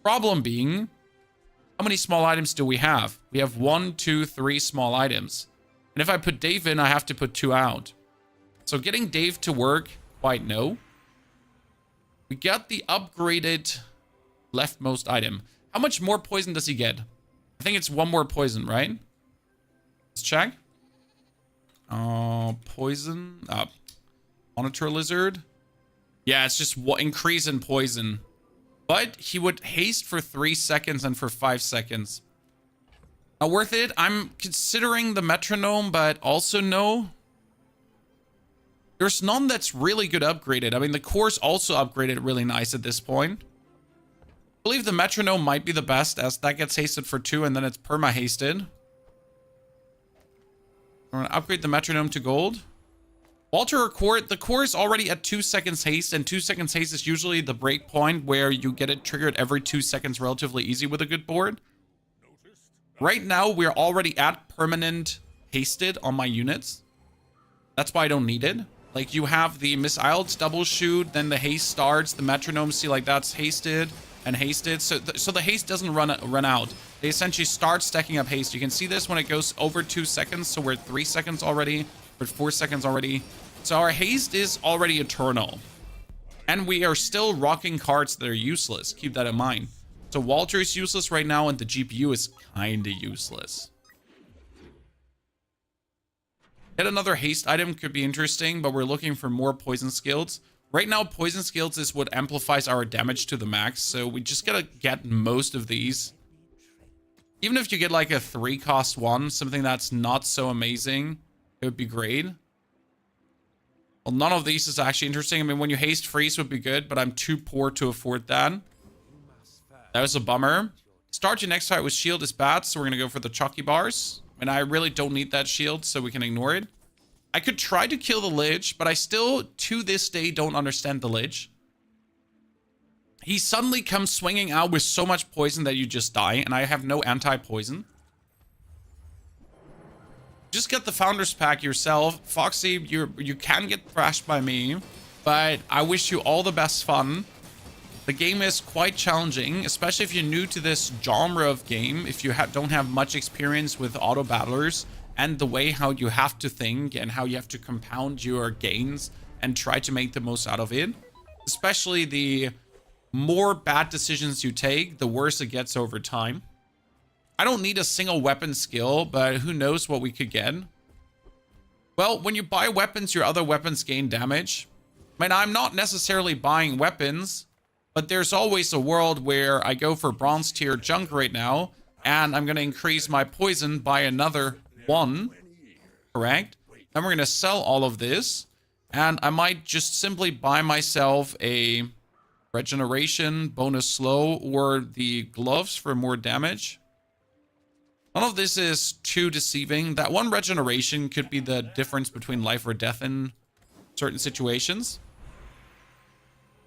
Problem being, how many small items do we have? We have 1, 2, 3 small items. And if I put Dave in, I have to put 2 out. So getting Dave to work, quite no. We got the upgraded leftmost item. How much more poison does he get? I think it's 1 more poison, right? Let's check. Poison. Monitor lizard. Yeah, it's just increase in poison. But he would haste for 3 seconds and for 5 seconds. Not worth it. I'm considering the metronome, but also no. There's none that's really good upgraded. I mean, the core's also upgraded really nice at this point. I believe the metronome might be the best, as that gets hasted for 2 and then it's perma-hasted. I'm gonna upgrade the metronome to gold. Walter or core, the core is already at 2 seconds haste, and 2 seconds haste is usually the break point where you get it triggered every 2 seconds relatively easy with a good board. Right now, we're already at permanent hasted on my units. That's why I don't need it. Like, you have the Miss Isles double shoot, then the haste starts, the metronome, see, like, that's hasted and hasted. So the haste doesn't run out. They essentially start stacking up haste. You can see this when it goes over 2 seconds, so we're at 3 seconds already. We're at 4 seconds already. So our haste is already eternal. And we are still rocking cards that are useless. Keep that in mind. So Walter is useless right now, and the GPU is kinda useless. Get another haste item could be interesting, but we're looking for more poison skills. Right now, poison skills is what amplifies our damage to the max, so we just gotta get most of these. Even if you get like a 3-cost one, something that's not so amazing, it would be great. Well, none of these is actually interesting. I mean, when you haste freeze would be good, but I'm too poor to afford that. That was a bummer. Start your next fight with shield is bad, so we're gonna go for the chalky bars. And I really don't need that shield, so we can ignore it. I could try to kill the Lich, but I still, to this day, don't understand the Lich. He suddenly comes swinging out with so much poison that you just die, and I have no anti-poison. Just get the Founders Pack yourself. Foxy, you can get thrashed by me, but I wish you all the best fun. The game is quite challenging, especially if you're new to this genre of game, if you don't have much experience with auto battlers and the way how you have to think and how you have to compound your gains and try to make the most out of it. Especially the more bad decisions you take, the worse it gets over time. I don't need a single weapon skill, but who knows what we could get. Well, when you buy weapons, your other weapons gain damage. I mean, I'm not necessarily buying weapons, but there's always a world where I go for bronze tier junk right now, and I'm going to increase my poison by another 1, correct? Then we're going to sell all of this, and I might just simply buy myself a regeneration, bonus slow, or the gloves for more damage. None of this is too deceiving. That 1 regeneration could be the difference between life or death in certain situations.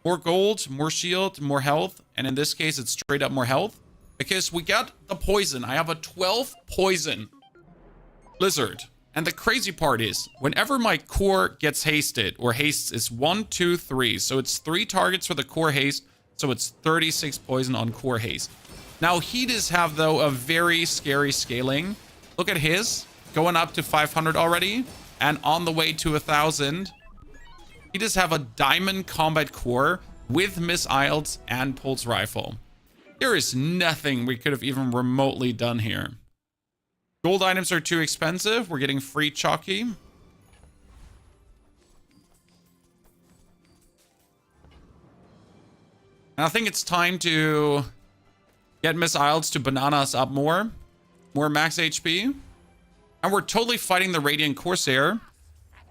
More gold, more shield, more health. And in this case, it's straight up more health. Because we got the poison. I have a 12 poison Blizzard. And the crazy part is, whenever my core gets hasted, or hastes, is 1, 2, 3. So it's 3 targets for the core haste. So it's 36 poison on core haste. Now, he does have, though, a very scary scaling. Look at his. Going up to 500 already. And on the way to 1,000. He does have a diamond combat core with missiles and pulse rifle. There is nothing we could have even remotely done here. Gold items are too expensive. We're getting free chalky. And I think it's time to get missiles to banana us up more. More max HP. And we're totally fighting the Radiant Corsair.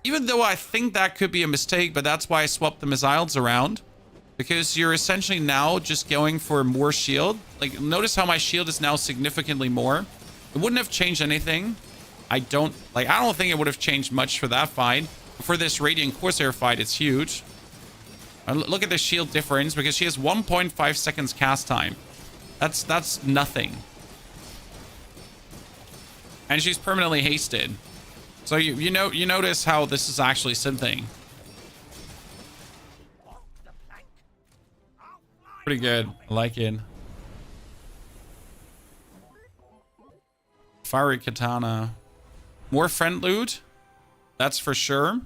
Even though I think that could be a mistake, but that's why I swapped the missiles around. Because you're essentially now just going for more shield. Like, notice how my shield is now significantly more. It wouldn't have changed anything. I don't think it would have changed much for that fight. But for this Radiant Corsair fight, it's huge. And look at the shield difference, because she has 1.5 seconds cast time. That's nothing. And she's permanently hasted. So you notice how this is actually something. Pretty good. I like it. Fiery Katana. More friend loot. That's for sure.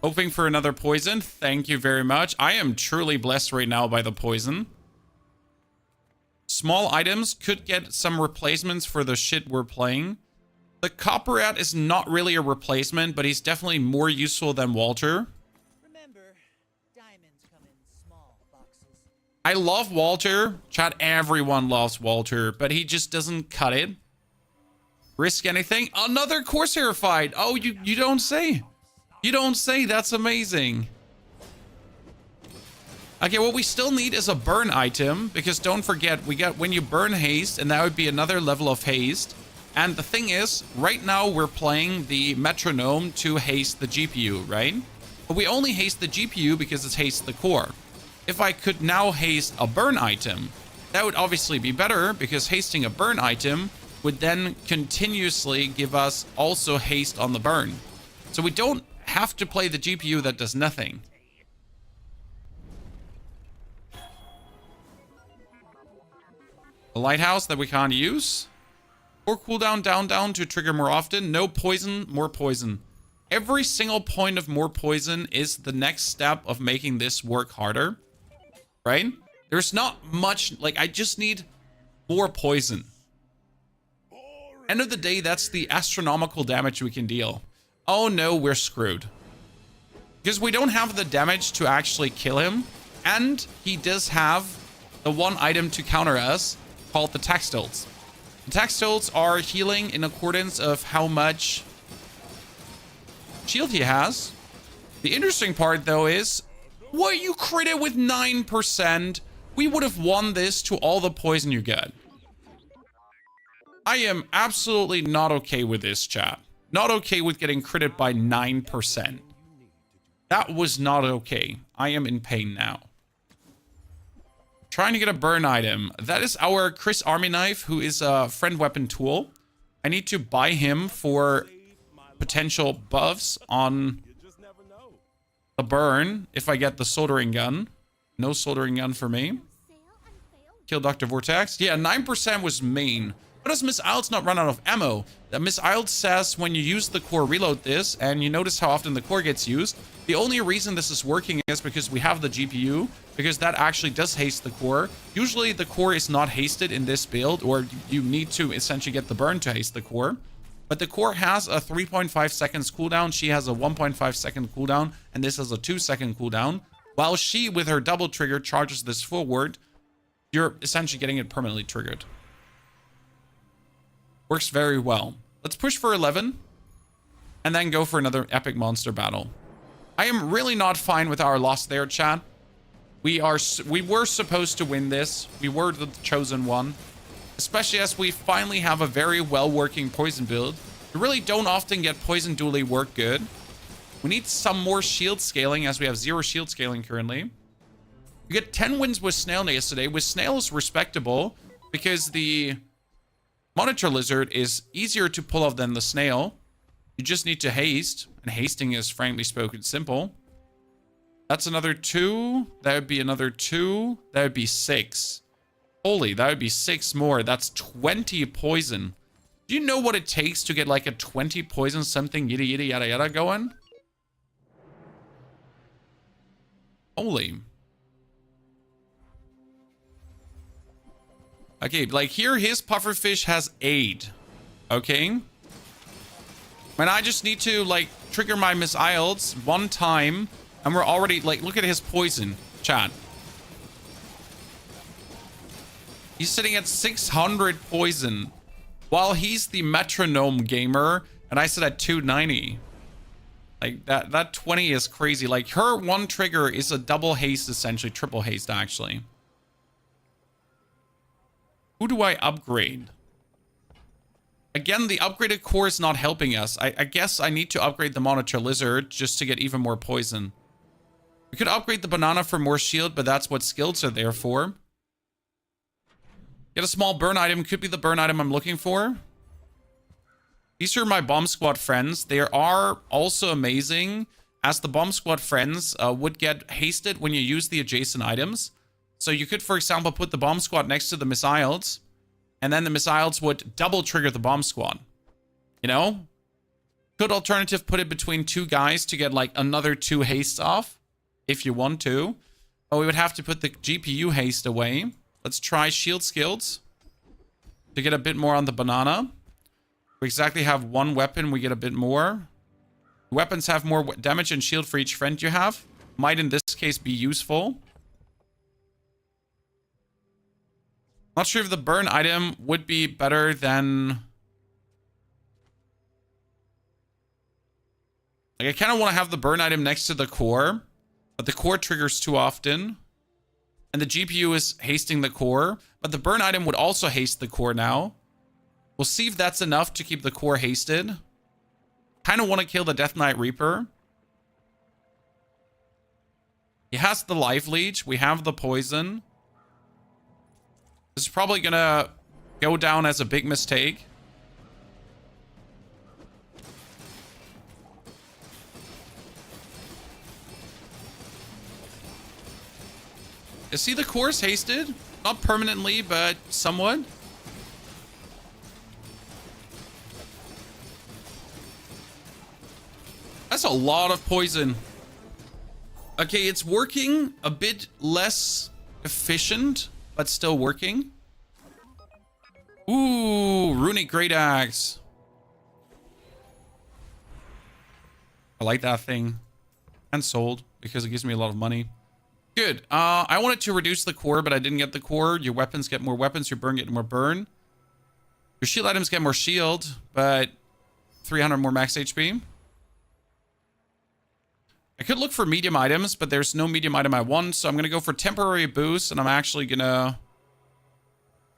Hoping for another poison. Thank you very much. I am truly blessed right now by the poison. Small items could get some replacements for the shit we're playing. The Copper Rat is not really a replacement, but he's definitely more useful than Walter. Remember, diamonds come in small boxes. I love Walter. Chat, everyone loves Walter, but he just doesn't cut it. Risk anything? Another Corsair fight. Oh, you don't say. You don't say. That's amazing. Okay, what we still need is a burn item, because don't forget, we got when you burn haste, and that would be another level of haste. And the thing is, right now we're playing the metronome to haste the GPU, right? But we only haste the GPU because it's haste the core. If I could now haste a burn item, that would obviously be better, because hasting a burn item would then continuously give us also haste on the burn. So we don't have to play the GPU that does nothing. A lighthouse that we can't use. Or cooldown down to trigger more often. No poison, more poison. Every single point of more poison is the next step of making this work harder. Right? There's not much, like, I just need more poison. End of the day, that's the astronomical damage we can deal. Oh no, we're screwed. Because we don't have the damage to actually kill him. And he does have the one item to counter us called the Textiles. The Textiles are healing in accordance of how much shield he has. The interesting part, though, is what you critted with 9%. We would have won this to all the poison you get. I am absolutely not okay with this, chat. Not okay with getting critted by 9%. That was not okay. I am in pain now. Trying to get a burn item. That is our Chris Army Knife, who is a friend weapon tool. I need to buy him for potential buffs on the burn if I get the soldering gun. No soldering gun for me. Kill Dr. Vortex. Yeah, 9% was main. How does Miss Iles not run out of ammo? Miss Iles says when you use the core, reload this, and you notice how often the core gets used. The only reason this is working is because we have the GPU, because that actually does haste the core. Usually the core is not hasted in this build, or you need to essentially get the burn to haste the core. But the core has a 3.5 seconds cooldown. She has a 1.5 second cooldown, and this has a 2 second cooldown. While she, with her double trigger, charges this forward, you're essentially getting it permanently triggered. Works very well. Let's push for 11 and then go for another epic monster battle. I am really not fine with our loss there, chat. We were supposed to win this. We were the chosen one, especially as we finally have a very well working poison build. We really don't often get poison dually work good. We need some more shield scaling, as we have 0 shield scaling currently. We get 10 wins with Snail yesterday. With Snail is respectable because the Monitor Lizard is easier to pull off than the Snail. You just need to haste, and hasting is frankly spoken simple. That's another 2. That would be another 2. That would be 6. Holy, that would be 6 more. That's 20 poison. Do you know what it takes to get like a 20 poison something yada yada yada yada going? Holy. Okay, like here, his pufferfish has 8. Okay. And I just need to like trigger my missiles 1 time. And we're already like, look at his poison, chat. He's sitting at 600 poison. While he's the metronome gamer. And I sit at 290. Like that 20 is crazy. Like her 1 trigger is a double haste, essentially triple haste actually. Who do I upgrade? Again, the upgraded core is not helping us. I guess I need to upgrade the Monitor Lizard just to get even more poison. We could upgrade the banana for more shield, but that's what skills are there for. Get a small burn item. Could be the burn item I'm looking for. These are my bomb squad friends. They are also amazing, as the bomb squad friends would get hasted when you use the adjacent items. So you could, for example, put the bomb squad next to the missiles, and then the missiles would double trigger the bomb squad. You know? Could alternative put it between 2 guys to get like another 2 hastes off, if you want to. But we would have to put the GPU haste away. Let's try shield skills to get a bit more on the banana. We exactly have 1 weapon, we get a bit more. Weapons have more damage and shield for each friend you have. Might in this case be useful. Not sure if the burn item would be better than... Like, I kind of want to have the burn item next to the core, but the core triggers too often. And the GPU is hasting the core, but the burn item would also haste the core now. We'll see if that's enough to keep the core hasted. Kind of want to kill the Death Knight Reaper. He has the life leech. We have the poison. This is probably gonna go down as a big mistake. You see the course hasted? Not permanently, but somewhat. That's a lot of poison. Okay, it's working a bit less efficient, but still working. Ooh, Runic Great Axe. I like that thing. And sold, because it gives me a lot of money. Good. I wanted to reduce the core, but I didn't get the core. Your weapons get more weapons, your burn get more burn. Your shield items get more shield, but 300 more max HP. I could look for medium items, but there's no medium item I want, so I'm going to go for temporary boost, and I'm actually going to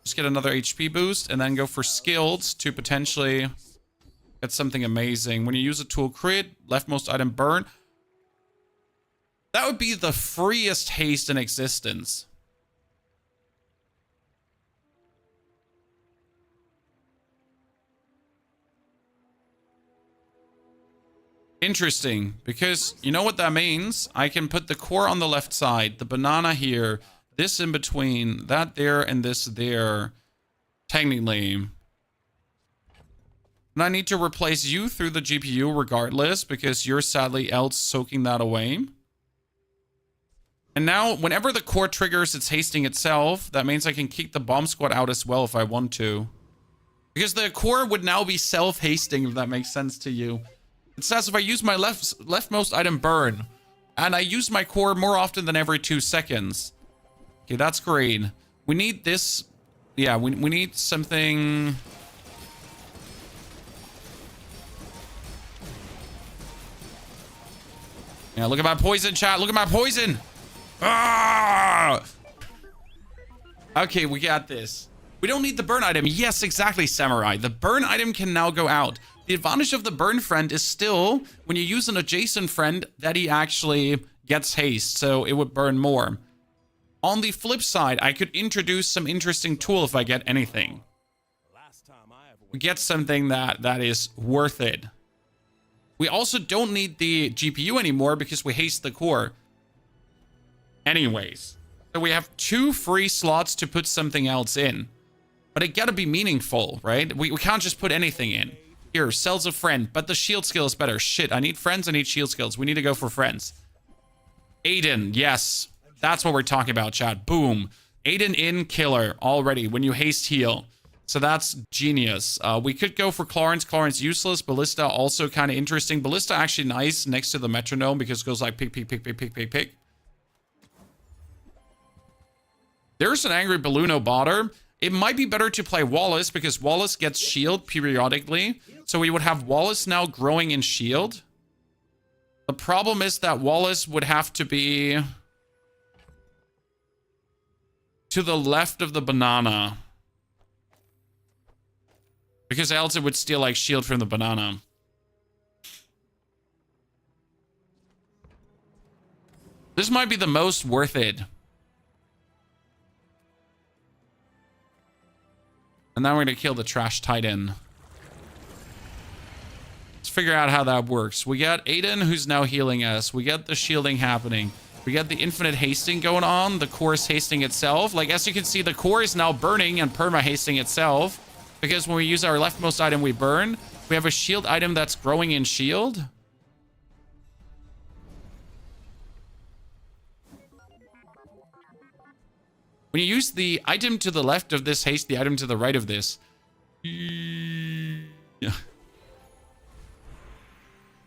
just get another HP boost, and then go for skills to potentially get something amazing. When you use a tool crit, leftmost item burn. That would be the freest haste in existence. Interesting, because you know what that means? I can put the core on the left side, the banana here, this in between, that there, and this there, technically. And I need to replace you through the GPU regardless, because you're sadly else soaking that away. And now, whenever the core triggers, it's hasting itself. That means I can kick the bomb squad out as well if I want to. Because the core would now be self-hasting, if that makes sense to you. It says if I use my leftmost item burn, and I use my core more often than every 2 seconds. Okay, that's great. We need this. Yeah, we need something. Yeah, look at my poison, chat. Look at my poison. Ah! Okay, we got this. We don't need the burn item. Yes, exactly, Samurai. The burn item can now go out. The advantage of the burn friend is still, when you use an adjacent friend, that he actually gets haste, so it would burn more. On the flip side, I could introduce some interesting tool if I get anything. We get something that is worth it. We also don't need the GPU anymore because we haste the core. Anyways, so we have 2 free slots to put something else in. But it gotta be meaningful, right? We can't just put anything in. Here, sells a friend, but the shield skill is better. Shit, I need friends, I need shield skills. We need to go for friends. Aiden, yes. That's what we're talking about, chat. Boom. Aiden in, killer, already, when you haste heal. So that's genius. We could go for Clarence. Clarence useless. Ballista also kind of interesting. Ballista actually nice next to the metronome because it goes like pick, pick, pick, pick, pick, pick, pick. There's an angry Balluno botter. It might be better to play Wallace because Wallace gets shield periodically. So we would have Wallace now growing in shield. The problem is that Wallace would have to be to the left of the banana. Because else it would steal like shield from the banana. This might be the most worth it. And now we're going to kill the trash titan. Let's figure out how that works. We got Aiden, who's now healing us. We got the shielding happening. We got the infinite hasting going on. The core is hasting itself. Like, as you can see, the core is now burning and perma-hasting itself. Because when we use our leftmost item, we burn. We have a shield item that's growing in shield. When you use the item to the left of this haste, the item to the right of this. Yeah.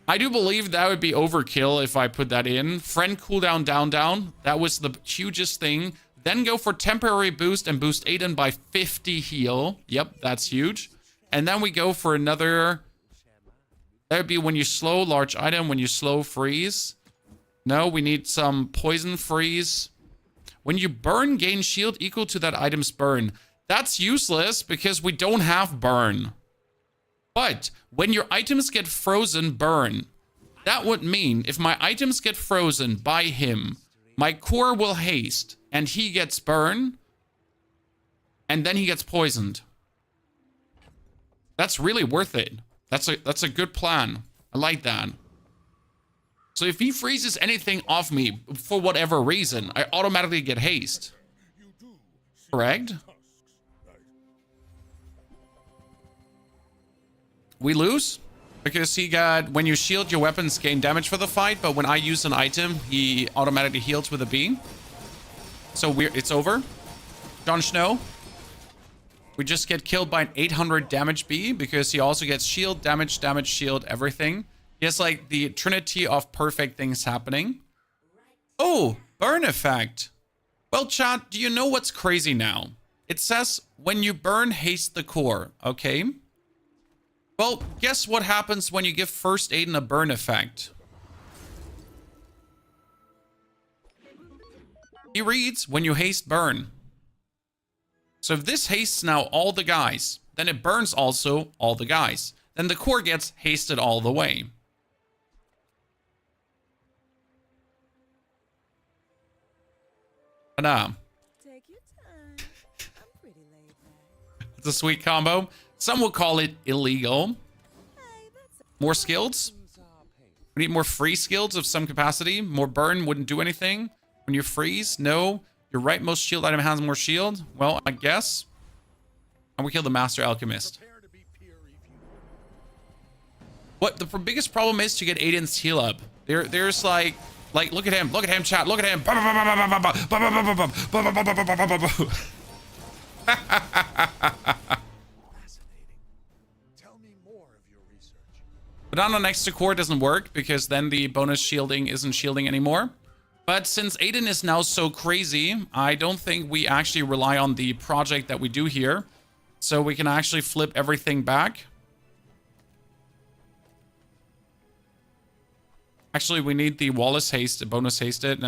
I do believe that would be overkill if I put that in. Friend cooldown down, down. That was the hugest thing. Then go for temporary boost and boost Aiden by 50 heal. Yep, that's huge. And then we go for another. That would be when you slow large item, when you slow freeze. No, we need some poison freeze. When you burn, gain shield equal to that item's burn. That's useless because we don't have burn. But when your items get frozen, burn. That would mean if my items get frozen by him, my core will haste and he gets burn. And then he gets poisoned. That's really worth it. That's a good plan. I like that. So if he freezes anything off me for whatever reason, I automatically get haste. Correct? We lose because he got, when you shield, your weapons gain damage for the fight, but when I use an item, he automatically heals with a B. So it's over. Jon Snow. We just get killed by an 800 damage B because he also gets shield, damage, damage, shield, everything. He has like the trinity of perfect things happening. Oh, burn effect. Well, chat, do you know what's crazy now? It says when you burn, haste the core, okay? Well, guess what happens when you give first Aiden a burn effect? He reads when you haste burn. So if this hastes now all the guys, then it burns also all the guys. Then the core gets hasted all the way. Take your time. I'm pretty laid back. It's a sweet combo. Some will call it illegal. Hey, that's More skills? We need more free skills of some capacity. More burn wouldn't do anything. When you freeze, no. Your rightmost shield item has more shield. Well, I guess. And we kill the Master Alchemist. What the biggest problem is to get Aiden's heal up. There's like look at him, chat, look at him. Banana next to core doesn't work because then the bonus shielding isn't shielding anymore. But since Aiden is now so crazy, I don't think we actually rely on the project that we do here. So we can actually flip everything back. Actually, we need the Wallace haste, bonus hasted.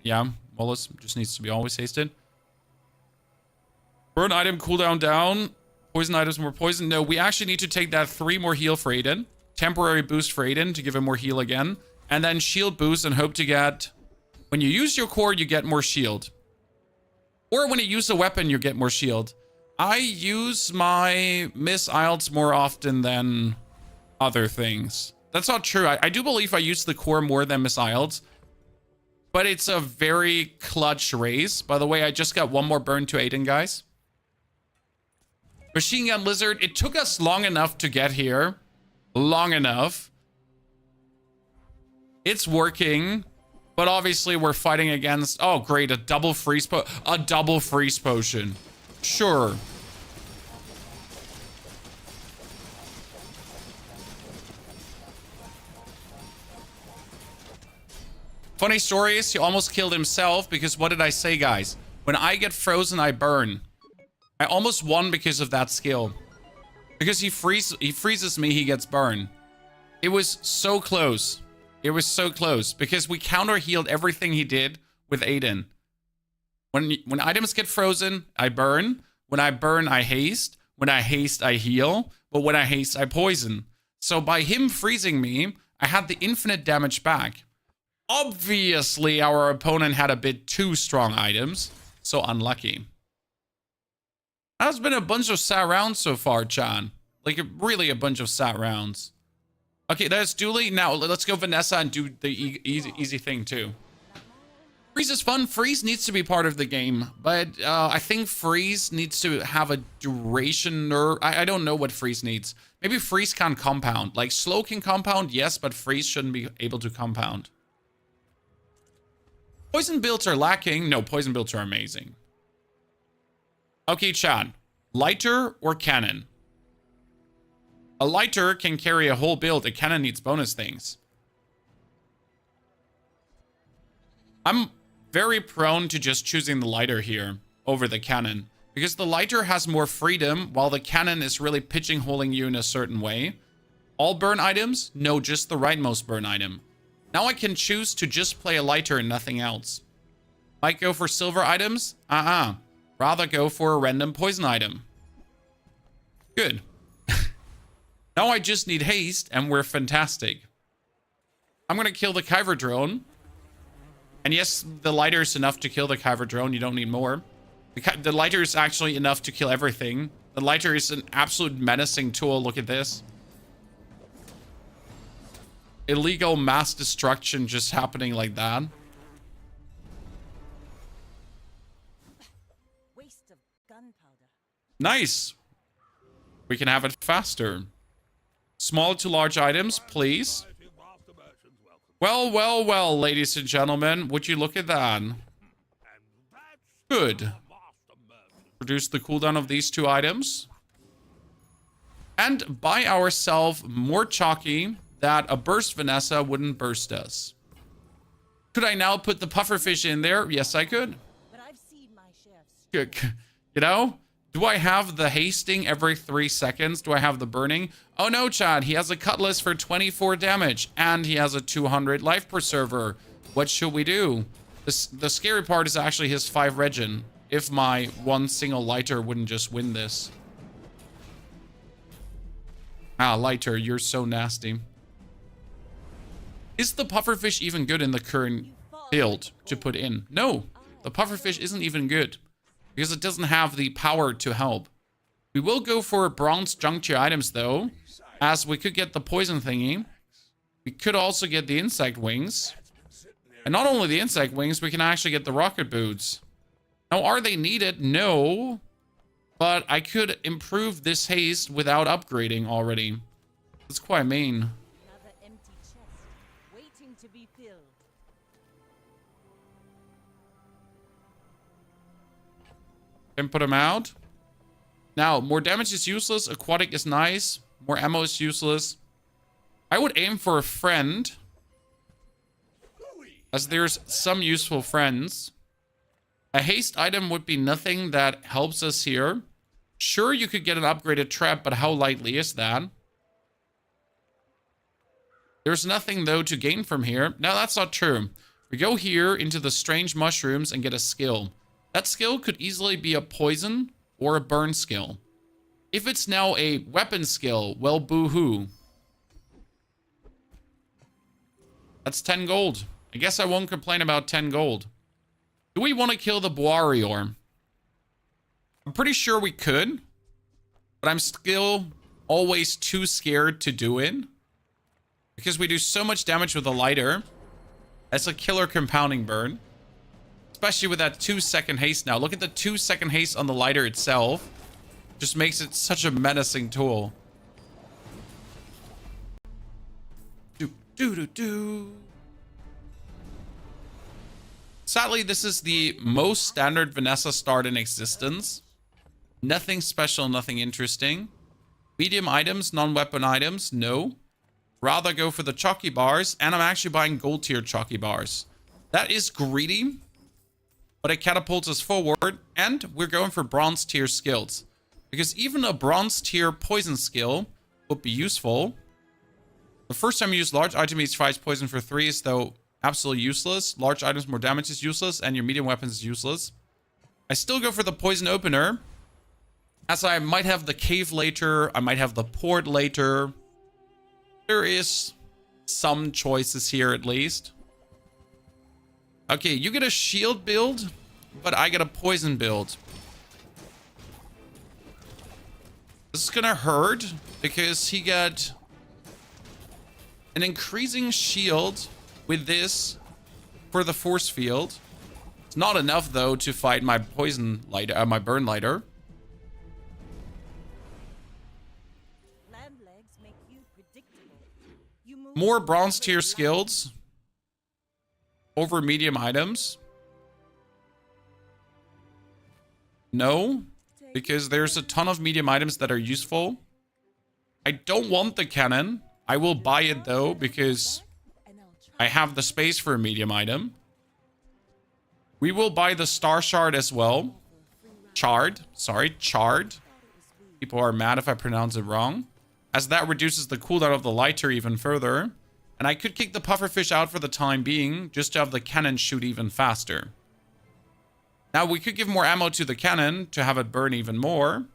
Yeah, Wallace just needs to be always hasted. Burn item cooldown down. Poison items, more poison. No, we actually need to take that 3 more heal for Aiden. Temporary boost for Aiden to give him more heal again. And then shield boost and hope to get... When you use your core, you get more shield. Or when you use a weapon, you get more shield. I use my missiles more often than other things. That's not true. I do believe I use the core more than missiles. But it's a very clutch race. By the way, I just got 1 more burn to Aiden, guys. Machine Gun Lizard. It took us long enough to get here. Long enough. It's working. But obviously we're fighting against... Oh, great. A double freeze potion. Sure. Funny story is he almost killed himself because what did I say, guys? When I get frozen, I burn. I almost won because of that skill. Because he freezes me, he gets burned. It was so close. It was so close because we counter healed everything he did with Aiden. When items get frozen, I burn. When I burn, I haste. When I haste, I heal. But when I haste, I poison. So by him freezing me, I had the infinite damage back. Obviously, our opponent had a bit too strong items. So unlucky. That's been a bunch of sad rounds so far, Chan. Like, really a bunch of sad rounds. Okay, that's Dueling. Now, let's go Vanessa and do the easy thing, too. Freeze is fun. Freeze needs to be part of the game. But I think Freeze needs to have a duration. I don't know what Freeze needs. Maybe Freeze can't compound. Like, Slow can compound, yes, but Freeze shouldn't be able to compound. Poison builds are lacking. No, poison builds are amazing. Okay, Chan. Lighter or cannon? A lighter can carry a whole build. A cannon needs bonus things. I'm very prone to just choosing the lighter here over the cannon. Because the lighter has more freedom, while the cannon is really pigeonholing you in a certain way. All burn items? No, just the rightmost burn item. Now I can choose to just play a lighter and nothing else. Might go for silver items? Rather go for a random poison item. Good. Now I just need haste and we're fantastic. I'm going to kill the Kyber drone. And yes, the lighter is enough to kill the Kyber drone. You don't need more. The lighter is actually enough to kill everything. The lighter is an absolute menacing tool. Look at this. Illegal mass destruction just happening like that. Waste of gunpowder. Nice. We can have it faster. Small to large items, please. Well, well, well, ladies and gentlemen. Would you look at that? Good. Reduce the cooldown of these 2 items. And buy ourselves more chalky that a burst Vanessa wouldn't burst us. Could I now put the pufferfish in there? Yes, I could. But I've seen my share of Good. You know? Do I have the hasting every 3 seconds? Do I have the burning? Oh no, Chad. He has a cutlass for 24 damage. And he has a 200 life preserver. What should we do? The scary part is actually his 5 regen. If my 1 single lighter wouldn't just win this. Ah, lighter. You're so nasty. Is the pufferfish even good in the current build to put in? No. The pufferfish isn't even good. Because it doesn't have the power to help. We will go for bronze juncture items though. As we could get the poison thingy. We could also get the insect wings. And not only the insect wings, we can actually get the rocket boots. Now, are they needed? No. But I could improve this haste without upgrading already. That's quite mean. another empty chest, waiting to be filled. Can put them out. Now, more damage is useless. Aquatic is nice. More ammo is useless. I would aim for a friend. As there's some useful friends. A haste item would be nothing that helps us here. Sure, you could get an upgraded trap, but how likely is that? There's nothing, though, to gain from here. No, that's not true. We go here into the strange mushrooms and get a skill. That skill could easily be a poison or a burn skill. If it's now a weapon skill, well, boo-hoo. That's 10 gold. I guess I won't complain about 10 gold. Do we want to kill the Boarior? I'm pretty sure we could, but I'm still always too scared to do it because we do so much damage with the lighter. That's a killer compounding burn, especially with that 2-second haste now. Look at the 2-second haste on the lighter itself. Just makes it such a menacing tool. Do. Sadly, this is the most standard Vanessa start in existence. Nothing special, nothing interesting. Medium items, non-weapon items, no. Rather go for the chalky bars, and I'm actually buying gold tier chalky bars. That is greedy, but it catapults us forward, and we're going for bronze tier skills. Because even a bronze tier poison skill would be useful. The first time you use large item each fights poison for 3 is though absolutely useless. Large items more damage is useless, and your medium weapons is useless. I still go for the poison opener, as I might have the cave later, I might have the port later. There is some choices here at least. Okay, you get a shield build, but I get a poison build. This is gonna hurt because he got an increasing shield with this for the force field. It's not enough though to fight my poison lighter, my burn lighter. Land legs make you predictable. You move More bronze tier skills over medium items. No, because there's a ton of medium items that are useful. I don't want the cannon. I will buy it though because I have the space for a medium item. We will buy the star shard as well. Chard. Sorry, chard. People are mad if I pronounce it wrong, as that reduces the cooldown of the lighter even further. And I could kick the pufferfish out for the time being, just to have the cannon shoot even faster. Now, we could give more ammo to the cannon to have it burn even more.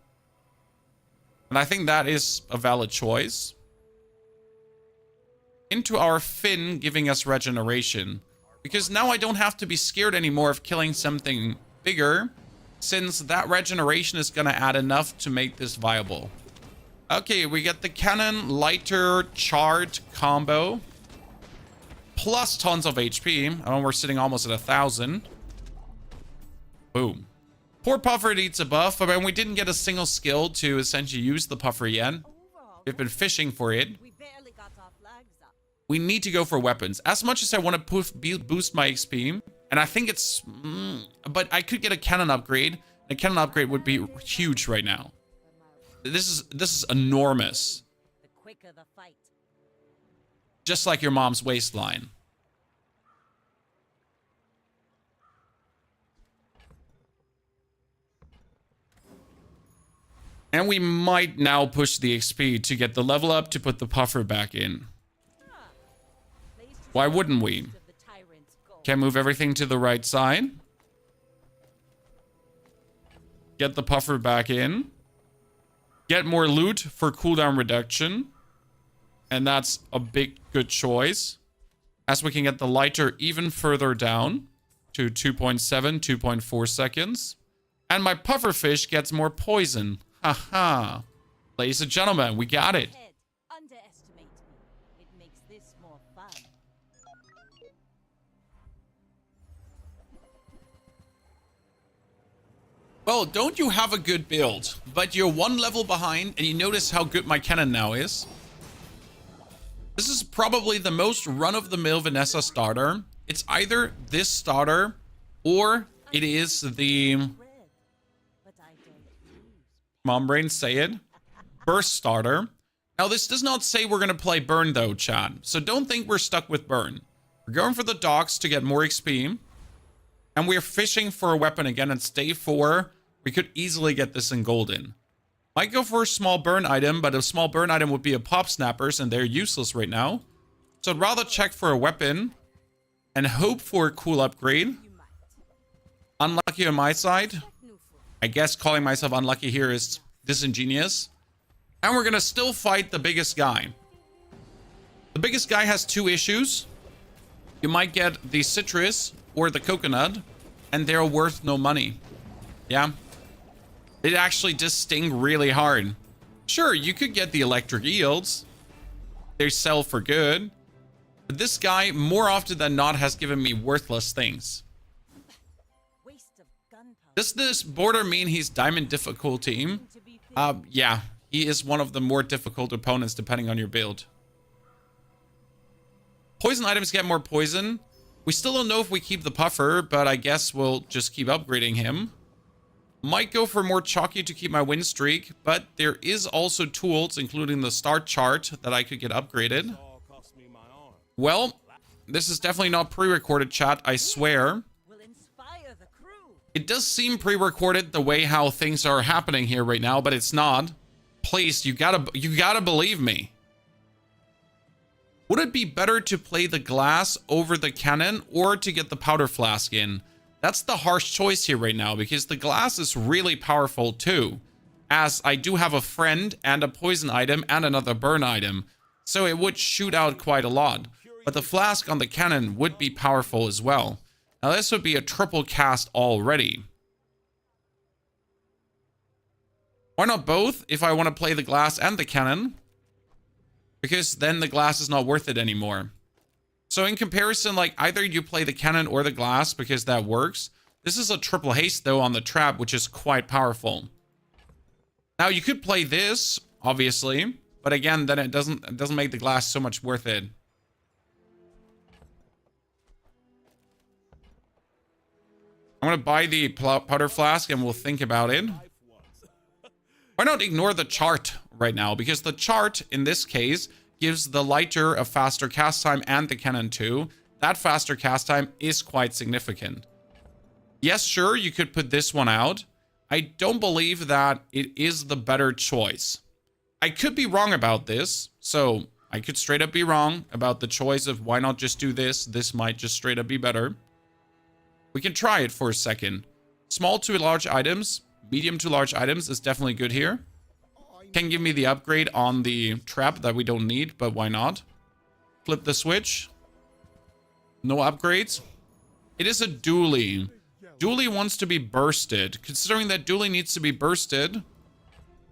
And I think that is a valid choice. Into our fin, giving us regeneration. Because now I don't have to be scared anymore of killing something bigger, since that regeneration is going to add enough to make this viable. Okay, we get the cannon, lighter, charred combo. Plus tons of HP. And we're sitting almost at 1,000. Boom. Poor Puffer needs a buff, but we didn't get a single skill to essentially use the Puffer yet. We've been fishing for it. We barely got our flags up. We need to go for weapons. As much as I want to boost my XP, and I think it's... but I could get a cannon upgrade. A cannon upgrade would be huge right now. This is enormous. The quicker the fight. Just like your mom's waistline. And we might now push the XP to get the level up to put the puffer back in. Why wouldn't we? Can move everything to the right side. Get the puffer back in. Get more loot for cooldown reduction. And that's a big good choice. As we can get the lighter even further down to 2.7, 2.4 seconds. And my pufferfish gets more poison. Haha. Ladies and gentlemen, we got it. Underestimate me. It makes this more fun. Well, don't you have a good build, but you're one level behind and you notice how good my cannon now is? This is probably the most run-of-the-mill Vanessa starter. It's either this starter or it is the... But I don't lose. Mom brain, say it. Burst starter. Now, this does not say we're going to play burn, though, Chad. So don't think we're stuck with burn. We're going for the docks to get more XP. And we're fishing for a weapon again. It's day 4. We could easily get this in golden. Might go for a small burn item, but a small burn item would be a pop snappers, and they're useless right now. So I'd rather check for a weapon and hope for a cool upgrade. You might. Unlucky on my side. New food. I guess calling myself unlucky here is disingenuous. And we're gonna still fight the biggest guy. The biggest guy has two issues. You might get the citrus or the coconut, and they're worth no money. Yeah. It actually does sting really hard. Sure, you could get the electric eels. They sell for good. But this guy, more often than not, has given me worthless things. Waste of gunpowder. Does this border mean he's diamond difficulty? Yeah. He is one of the more difficult opponents depending on your build. Poison items get more poison. We still don't know if we keep the puffer, but I guess we'll just keep upgrading him. Might go for more chalky to keep my win streak, but there is also tools, including the start chart, that I could get upgraded. Well, this is definitely not pre-recorded, chat, I swear. Will inspire the crew. It does seem pre-recorded the way how things are happening here right now, but it's not. Please, you gotta believe me. Would it be better to play the glass over the cannon or to get the powder flask in? That's the harsh choice here right now, because the glass is really powerful too, as I do have a friend and a poison item and another burn item, so it would shoot out quite a lot. But the flask on the cannon would be powerful as well. Now this would be a triple cast already. Why not both if I want to play the glass and the cannon? Because then the glass is not worth it anymore. So in comparison, like, either you play the cannon or the glass because that works. This is a triple haste though on the trap, which is quite powerful. Now you could play this, obviously, but again, then it doesn't make the glass so much worth it. I'm gonna buy the powder flask and we'll think about it. Why not ignore the chart right now? Because the chart, in this case, gives the lighter a faster cast time and the cannon too. That faster cast time is quite significant. Yes, sure, you could put this one out. I don't believe that it is the better choice. I could be wrong about this. So I could straight up be wrong about the choice of why not just do this. This might just straight up be better. We can try it for a second. Small to large items. Medium to large items is definitely good here. Can give me the upgrade on the trap that we don't need, but why not? Flip the switch. No upgrades. It is a dueling. Dueling wants to be bursted. Considering that dueling needs to be bursted,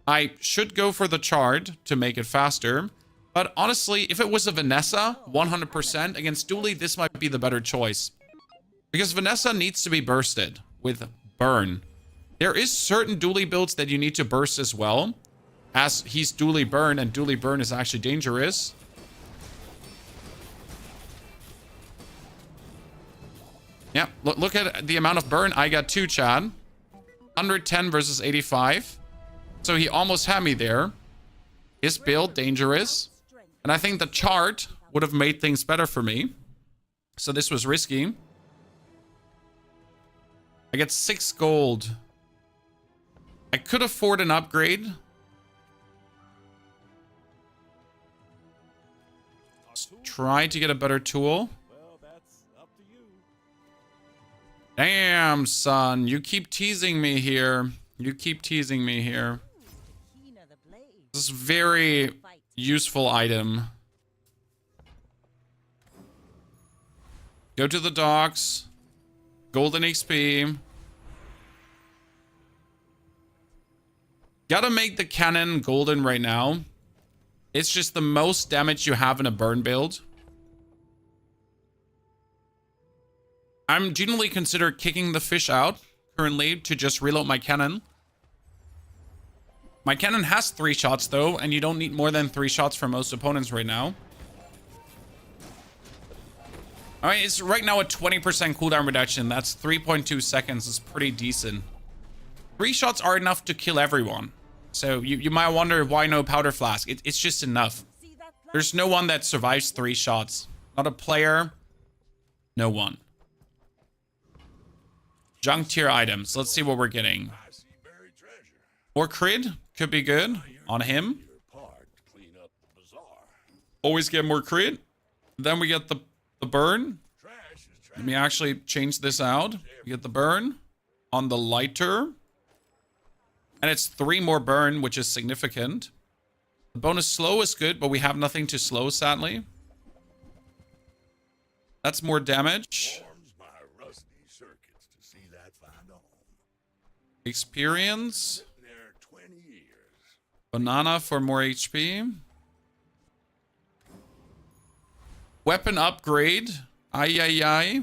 I should go for the chart to make it faster. But honestly, if it was a Vanessa, 100% against dueling, this might be the better choice. Because Vanessa needs to be bursted with burn. There is certain dueling builds that you need to burst as well, as he's dueling burn, and dueling burn is actually dangerous. Yeah, look at the amount of burn I got too, Chad. 110 versus 85. So he almost had me there. His build, dangerous. And I think the chart would have made things better for me. So this was risky. I get 6 gold. I could afford an upgrade. Let's try to get a better tool. Well, that's up to you. Damn, son. You keep teasing me here. You keep teasing me here. This is a very useful item. Go to the docks. Golden XP. Gotta make the cannon golden right now. It's just the most damage you have in a burn build. I'm generally consider kicking the fish out currently to just reload my cannon. My cannon has 3 shots though, and you don't need more than 3 shots for most opponents right now. Alright, it's right now a 20% cooldown reduction. That's 3.2 seconds. It's pretty decent. 3 shots are enough to kill everyone. So you might wonder why no powder flask. It's just enough. There's no one that survives 3 shots. Not a player. No one. Junk tier items. Let's see what we're getting. More crit. Could be good on him. Always get more crit. Then we get the burn. Let me actually change this out. We get the burn on the lighter. And it's 3 more burn, which is significant. The bonus slow is good, but we have nothing to slow, sadly. That's more damage. Warms my rusty circuits to see that find a home. Experience. Been there 20 years. Banana for more HP. Weapon upgrade. Ay, ay, ay.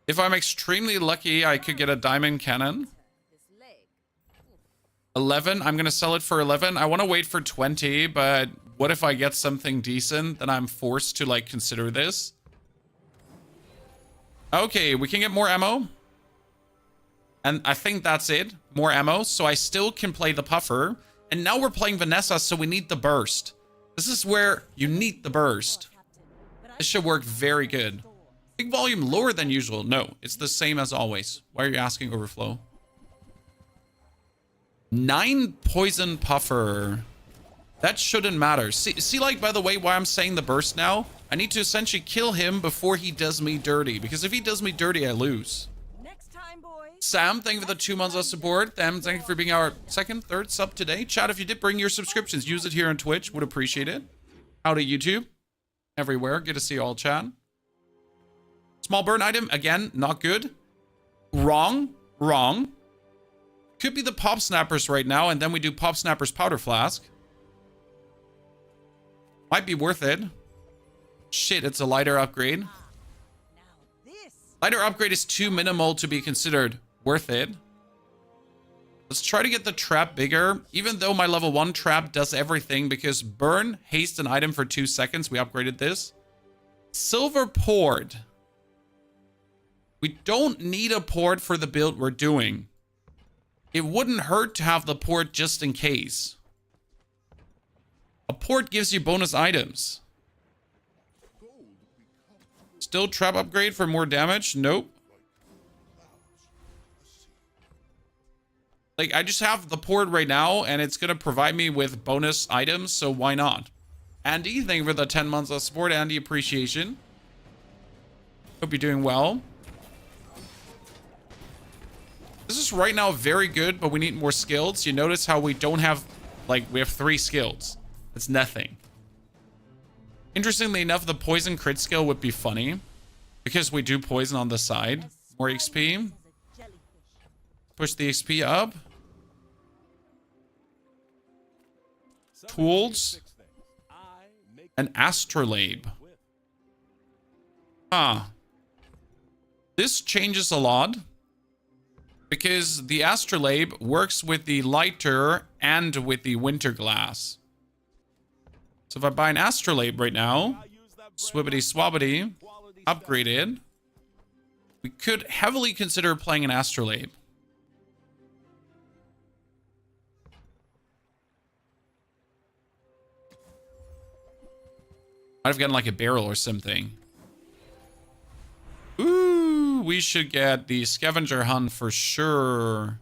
If I'm extremely lucky, I could get a diamond cannon. 11. I'm going to sell it for 11. I want to wait for 20, but what if I get something decent? Then I'm forced to, like, consider this. Okay, we can get more ammo. And I think that's it. More ammo. So I still can play the puffer. And now we're playing Vanessa, so we need the burst. This is where you need the burst. This should work very good. Big volume lower than usual. No, it's the same as always. Why are you asking, Overflow? 9 poison puffer. That shouldn't matter. See, like, by the way, why I'm saying the burst now? I need to essentially kill him before he does me dirty. Because if he does me dirty, I lose. Next time, boys. Sam, thank you for the 2 months of support. Them, thank you for being our second, third sub today. Chat, if you did bring your subscriptions, use it here on Twitch. Would appreciate it. Howdy, YouTube. Everywhere. Good to see you all, chat. Small burn item. Again, not good. Wrong. Wrong. Could be the pop snappers right now, and then we do pop snappers powder flask. Might be worth it. Shit, it's a lighter upgrade. Now this. Lighter upgrade is too minimal to be considered worth it. Let's try to get the trap bigger, even though my level 1 trap does everything, because burn, haste an item for 2 seconds. We upgraded this. Silver port. We don't need a port for the build we're doing. It wouldn't hurt to have the port just in case. A port gives you bonus items. Still trap upgrade for more damage? Nope. Like, I just have the port right now, and it's going to provide me with bonus items, so why not? Andy, thank you for the 10 months of support. Andy, appreciation. Hope you're doing well. This is right now very good, but we need more skills. You notice how we don't have, like, we have 3 skills. It's nothing. Interestingly enough, the poison crit skill would be funny, because we do poison on the side. More XP. Push the XP up. Tools. An astrolabe. Ah. This changes a lot. Because the astrolabe works with the lighter and with the winter glass. So if I buy an astrolabe right now, swibbity swabbity, upgraded, we could heavily consider playing an astrolabe. Might have gotten like a barrel or something. Ooh, we should get the scavenger hunt for sure.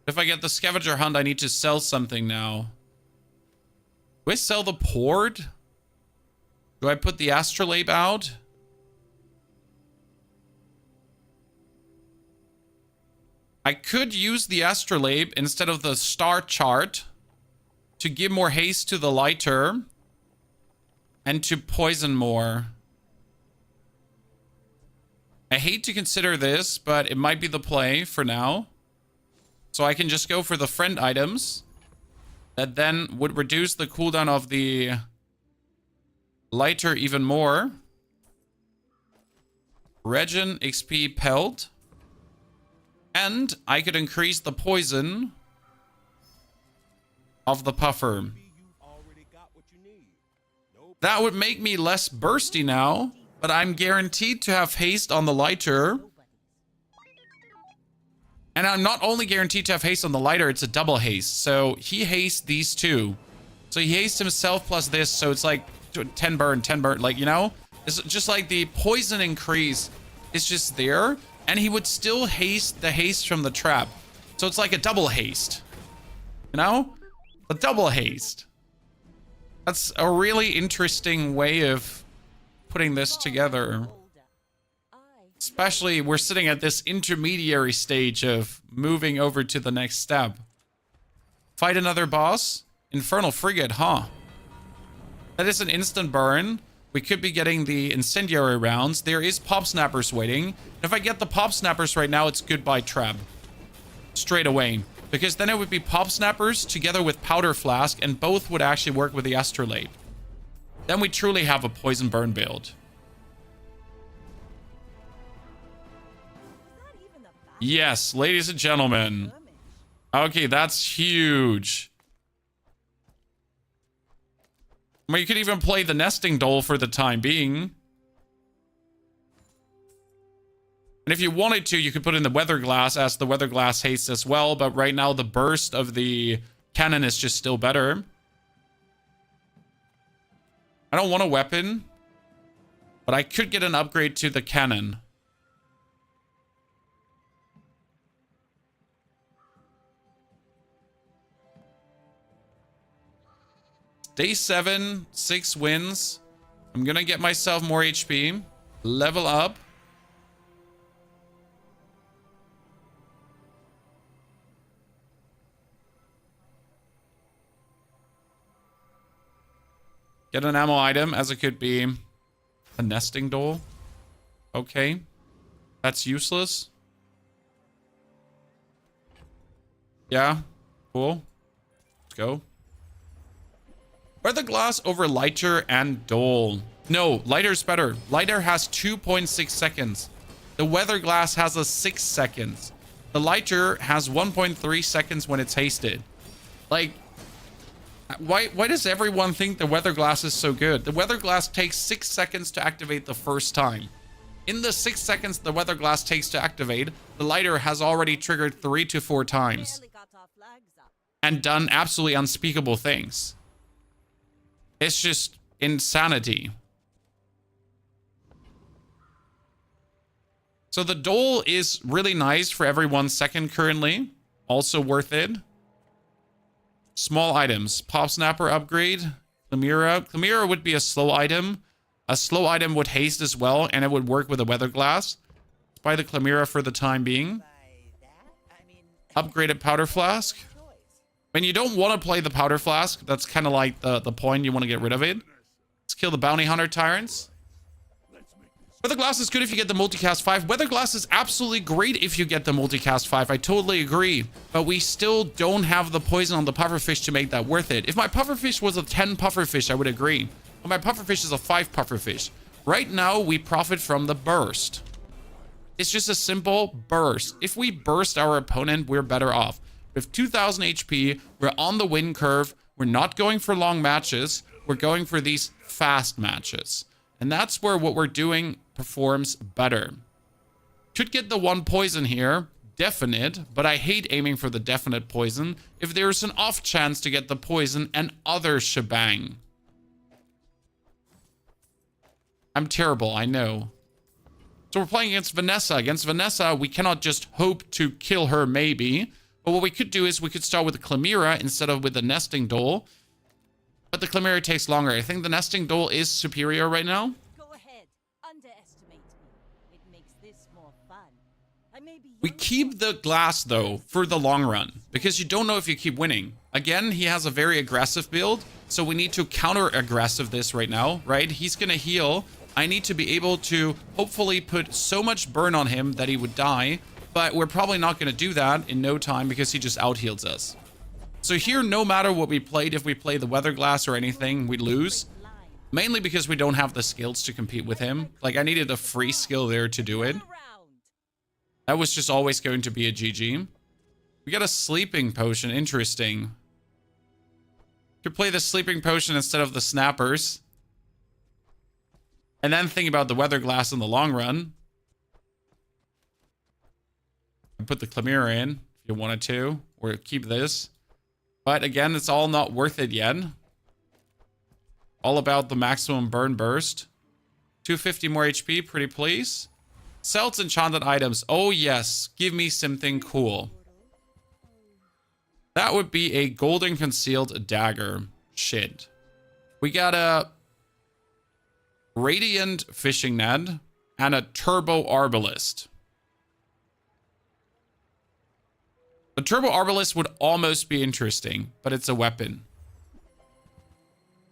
If I get the scavenger hunt, I need to sell something now. Do I sell the port? Do I put the astrolabe out? I could use the astrolabe instead of the star chart to give more haste to the lighter and to poison more. I hate to consider this, but it might be the play for now. So I can just go for the friend items that then would reduce the cooldown of the lighter even more. Regen XP pelt. And I could increase the poison of the puffer. That would make me less bursty now, but I'm guaranteed to have haste on the lighter. And I'm not only guaranteed to have haste on the lighter, it's a double haste. So he hastes these two. So he hastes himself plus this, so it's like 10 burn, like, you know? It's just like the poison increase is just there. And he would still haste the haste from the trap. So it's like a double haste. You know? A double haste. That's a really interesting way of putting this together. Especially, we're sitting at this intermediary stage of moving over to the next step. Fight another boss? Infernal Frigate, huh? That is an instant burn. We could be getting the incendiary rounds. There is Pop Snappers waiting. If I get the Pop Snappers right now, it's goodbye trap. Straight away. Because then it would be Pop Snappers together with Powder Flask, and both would actually work with the Astrolabe. Then we truly have a poison burn build. Yes, ladies and gentlemen. Okay, that's huge. I mean, you could even play the Nesting Doll for the time being. And if you wanted to, you could put in the Weather Glass as the Weather Glass Haste as well. But right now, the burst of the cannon is just still better. I don't want a weapon. But I could get an upgrade to the cannon. Day 7, 6 wins. I'm gonna get myself more HP. Level up. Get an ammo item, as it could be a nesting doll. Okay. That's useless. Yeah. Cool. Let's go. Weather Glass over Lighter and Dole. No, Lighter's better. Lighter has 2.6 seconds. The Weather Glass has a 6 seconds. The Lighter has 1.3 seconds when it's hasted. Like, why does everyone think the Weather Glass is so good? The Weather Glass takes 6 seconds to activate the first time. In the 6 seconds the Weather Glass takes to activate, the Lighter has already triggered 3 to 4 times. And done absolutely unspeakable things. It's just insanity. So the Dole is really nice for every 1 second currently. Also worth it. Small items. Pop Snapper upgrade. Chimera. Chimera would be a slow item. A slow item would haste as well, and it would work with a Weather Glass. Let's buy the Chimera for the time being. Upgraded Powder Flask. When you don't want to play the Powder Flask, that's kind of like the point. You want to get rid of it. Let's kill the Bounty Hunter Tyrants. Weather Glass is good if you get the Multicast 5. Weather Glass is absolutely great if you get the Multicast 5. I totally agree. But we still don't have the poison on the Pufferfish to make that worth it. If my Pufferfish was a 10 Pufferfish, I would agree. But my Pufferfish is a 5 Pufferfish. Right now, we profit from the burst. It's just a simple burst. If we burst our opponent, we're better off. With 2,000 HP, we're on the win curve. We're not going for long matches. We're going for these fast matches. And that's where what we're doing performs better. Could get the 1 poison here. Definite. But I hate aiming for the definite poison. If there's an off chance to get the poison and other shebang. I'm terrible, I know. So we're playing against Vanessa. Against Vanessa, we cannot just hope to kill her maybe. But what we could do is we could start with the Chimera instead of with the Nesting Doll. But the Chimera takes longer. I think the Nesting Doll is superior right now. Go ahead. Underestimate me. It makes this more fun. I may be We keep the glass, though, for the long run. Because you don't know if you keep winning. Again, he has a very aggressive build. So we need to counter-aggressive this right now, right? He's going to heal. I need to be able to hopefully put so much burn on him that he would die. But we're probably not going to do that in no time because he just out-heals us. So here, no matter what we played, if we play the Weather Glass or anything, we lose. Mainly because we don't have the skills to compete with him. Like, I needed a free skill there to do it. That was just always going to be a GG. We got a Sleeping Potion. Interesting. Could play the Sleeping Potion instead of the Snappers. And then think about the Weather Glass in the long run. Put the Chimera in if you wanted to, or keep this. But again, it's all not worth it yet. All about the maximum burn burst. 250 more HP, pretty please. Sells enchanted items. Oh yes, give me something cool. That would be a golden concealed dagger. Shit. We got a radiant fishing net. and a turbo arbalist. The turbo arbalist would almost be interesting, but it's a weapon.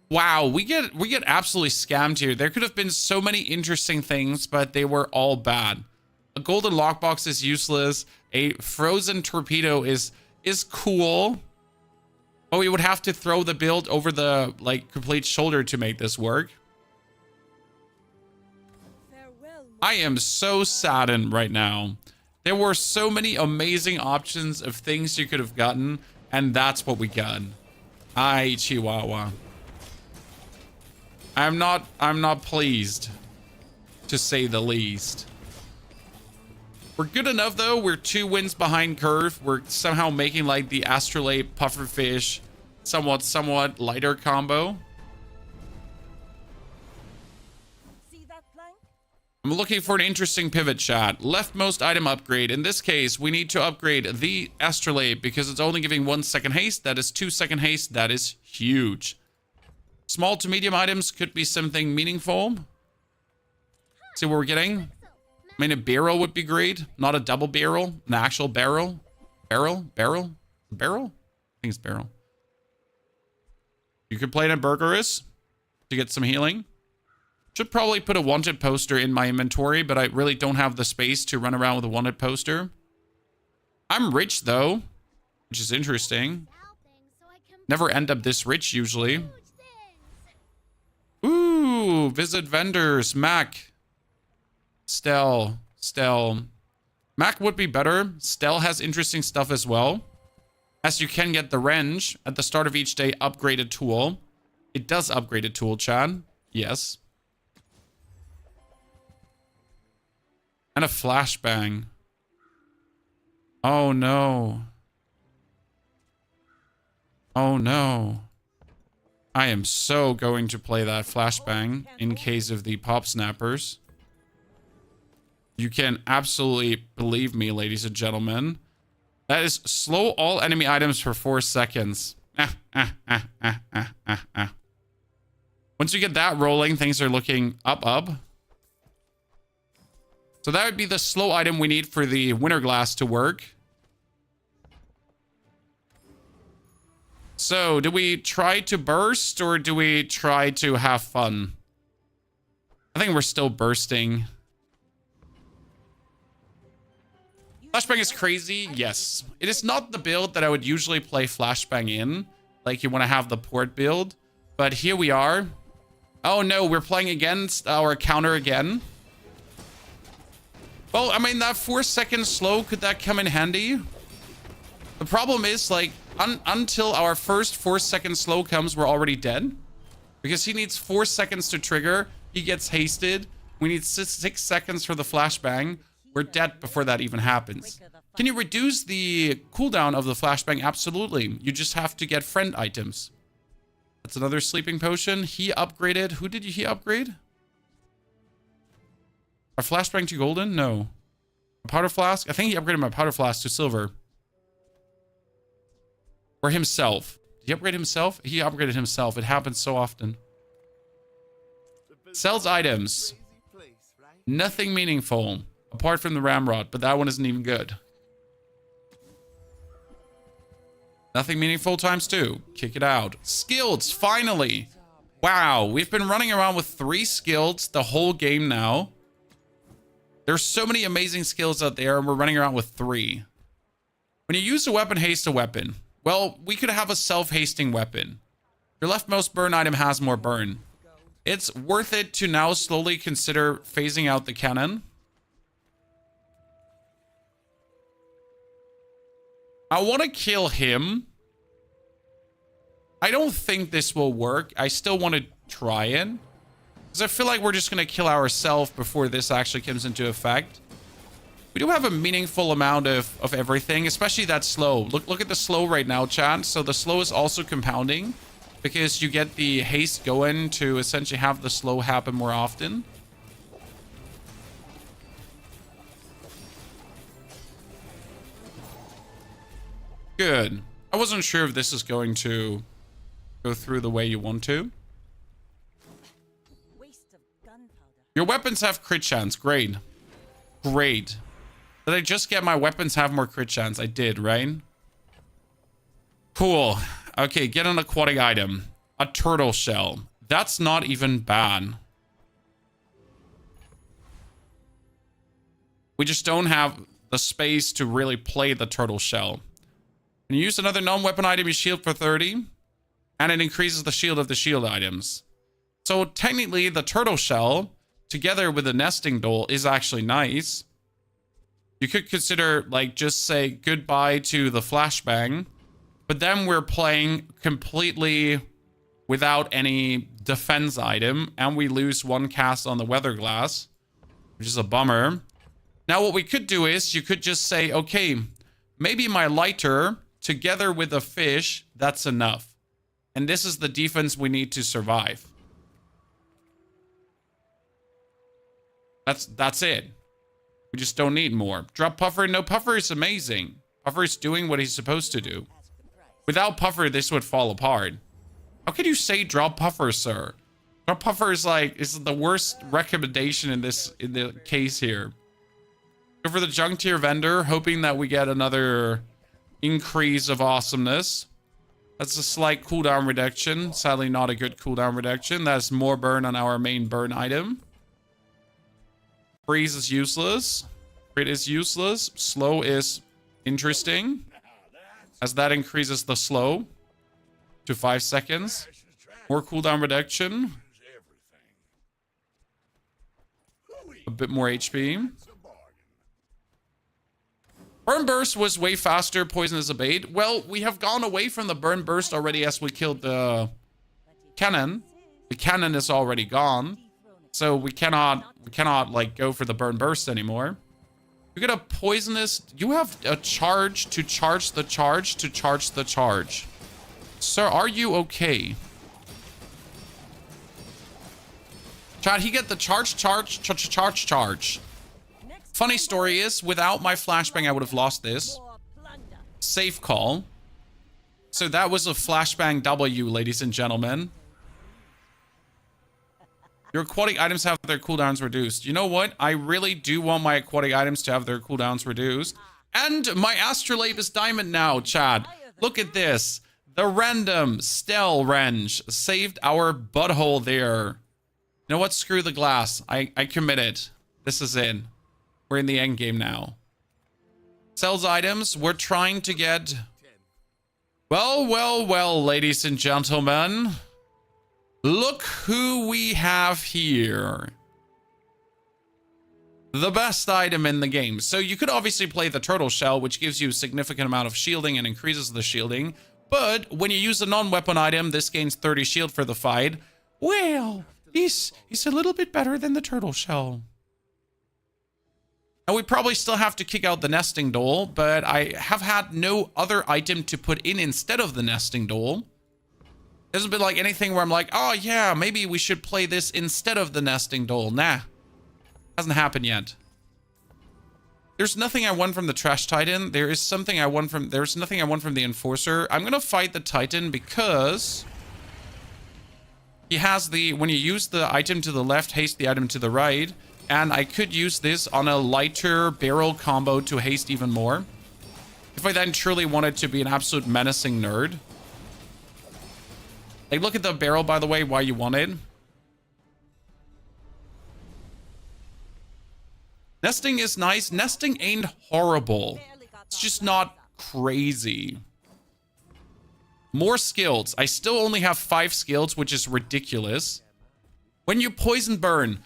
Wow, we get absolutely scammed here. There could have been so many interesting things, but they were all bad. A golden lockbox is useless. A frozen torpedo is cool. But we would have to throw the build over the complete shoulder to make this work. Farewell, I am so saddened right now. There were so many amazing options of things you could have gotten, and that's what we got. Ay, Chihuahua. I'm not pleased, to say the least. We're good enough though. We're 2 wins behind curve. We're somehow making like the astrolabe pufferfish somewhat lighter combo. see that plank? I'm looking for an interesting pivot, chat. Leftmost item upgrade. In this case, we need to upgrade the astrolabe because it's only giving 1 second haste. That is 2 second haste. That is huge. Small to medium items could be something meaningful. See what we're getting. I mean, a barrel would be great. Not a double barrel. An actual barrel. Barrel? I think it's barrel. You could play it in Burgerus to get some healing. Should probably put a wanted poster in my inventory, but I really don't have the space to run around with a wanted poster. I'm rich, though, which is interesting. Never end up this rich, usually. Ooh, visit vendors. Mac. Stel. Mac would be better. Stel has interesting stuff as well. As you can get the wrench at the start of each day, upgraded tool. It does upgrade a tool, Chad. Yes. And a flashbang. Oh no. Oh no. I am so going to play that flashbang in case of the pop snappers. You can absolutely believe me, ladies and gentlemen. That is slow all enemy items for 4 seconds. Once you get that rolling, things are looking up. So that would be the slow item we need for the winter glass to work. So, do we try to burst or do we try to have fun? I think we're still bursting. Flashbang is crazy, yes. It is not the build that I would usually play Flashbang in. Like, you want to have the port build. But here we are. Oh no, we're playing against our counter again. Well, I mean, that 4 second slow, could that come in handy? The problem is, like, until our first 4 second slow comes, we're already dead. Because he needs 4 seconds to trigger. He gets hasted. We need 6 seconds for the flashbang. We're dead before that even happens. Can you reduce the cooldown of the flashbang? Absolutely. You just have to get friend items. That's another sleeping potion. He upgraded. Who did he upgrade? Our flashbang to golden? No. A powder flask? I think he upgraded my powder flask to silver. Or himself. Did he upgrade himself? He upgraded himself. It happens so often. Sells items. Nothing meaningful. Apart from the ramrod. But that one isn't even good. Nothing meaningful times 2. Kick it out. Skills, finally. Wow, we've been running around with 3 skills the whole game now. There's so many amazing skills out there, and we're running around with 3. When you use a weapon, haste a weapon. Well, we could have a self-hasting weapon. Your leftmost burn item has more burn. It's worth it to now slowly consider phasing out the cannon. I want to kill him. I don't think this will work. I still want to try it. Because I feel like we're just going to kill ourselves before this actually comes into effect. We do have a meaningful amount of everything, especially that slow. Look at the slow right now, chat. So the slow is also compounding. Because you get the haste going to essentially have the slow happen more often. Good. I wasn't sure if this is going to go through the way you want to. Waste of gunpowder. Your weapons have crit chance. Great. Great. Did I just get my weapons have more crit chance? I did, right? Cool. Okay, get an aquatic item. A turtle shell. That's not even bad. We just don't have the space to really play the turtle shell. When you use another non-weapon item, you shield for 30. And it increases the shield of the shield items. So technically, the turtle shell, together with the nesting doll, is actually nice. You could consider, like, just say goodbye to the flashbang. But then we're playing completely without any defense item. And we lose one cast on the weather glass, which is a bummer. Now, what we could do is you could just say, okay, maybe my lighter together with a fish, that's enough. And this is the defense we need to survive. That's it. We just don't need more. Drop Puffer. No, Puffer is amazing. Puffer is doing what he's supposed to do. Without Puffer, this would fall apart. How can you say drop Puffer, sir? Drop Puffer is like, is the worst recommendation in the case here. Go for the junk tier vendor, hoping that we get another increase of awesomeness. That's a slight cooldown reduction. Sadly, not a good cooldown reduction. That's more burn on our main burn item. Freeze is useless. Crit is useless. Slow is interesting, as that increases the slow to 5 seconds. More cooldown reduction. A bit more HP. Burn Burst was way faster. Poison is a bait. Well, we have gone away from the Burn Burst already as we killed the cannon. The cannon is already gone. So we cannot like go for the Burn Burst anymore. You get a poisonous. You have a charge to charge the charge to charge the charge. Sir, are you okay? Chad, he get the charge. Funny story is, without my flashbang, I would have lost this. Safe call. So that was a flashbang W, ladies and gentlemen. Your aquatic items have their cooldowns reduced. You know what? I really do want my aquatic items to have their cooldowns reduced. And my Astrolabe is diamond now, Chad. Look at this. The random Stell Wrench saved our butthole there. You know what? Screw the glass. I committed. This is it. We're in the end game now. Sells items. We're trying to get... Well, ladies and gentlemen. Look who we have here. The best item in the game. So you could obviously play the turtle shell, which gives you a significant amount of shielding and increases the shielding. But when you use a non-weapon item, this gains 30 shield for the fight. Well, he's a little bit better than the turtle shell. And we probably still have to kick out the nesting doll, but I have had no other item to put in instead of the nesting doll. It hasn't been like anything where I'm like, oh yeah, maybe we should play this instead of the nesting doll. Nah, hasn't happened yet. There's nothing I want from the trash titan. There's nothing I want from the enforcer. I'm gonna fight the titan because he has the, when you use the item to the left, haste the item to the right. And I could use this on a lighter barrel combo to haste even more. If I then truly wanted to be an absolute menacing nerd. Like, look at the barrel, by the way, why you want it. Nesting is nice. Nesting ain't horrible. It's just not crazy. More skills. I still only have 5 skills, which is ridiculous. When you poison burn.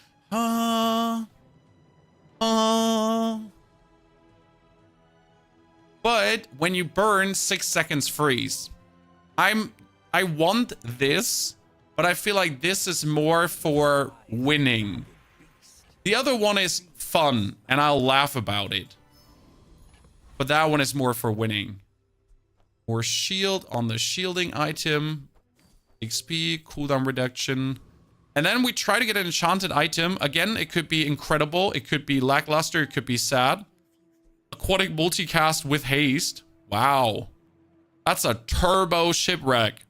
But when you burn, 6 seconds freeze. I want this, but I feel like this is more for winning. The other one is fun, and I'll laugh about it. But that one is more for winning. More shield on the shielding item. XP, cooldown reduction. And then we try to get an enchanted item. Again, it could be incredible. It could be lackluster. It could be sad. Aquatic multicast with haste. Wow. That's a turbo shipwreck.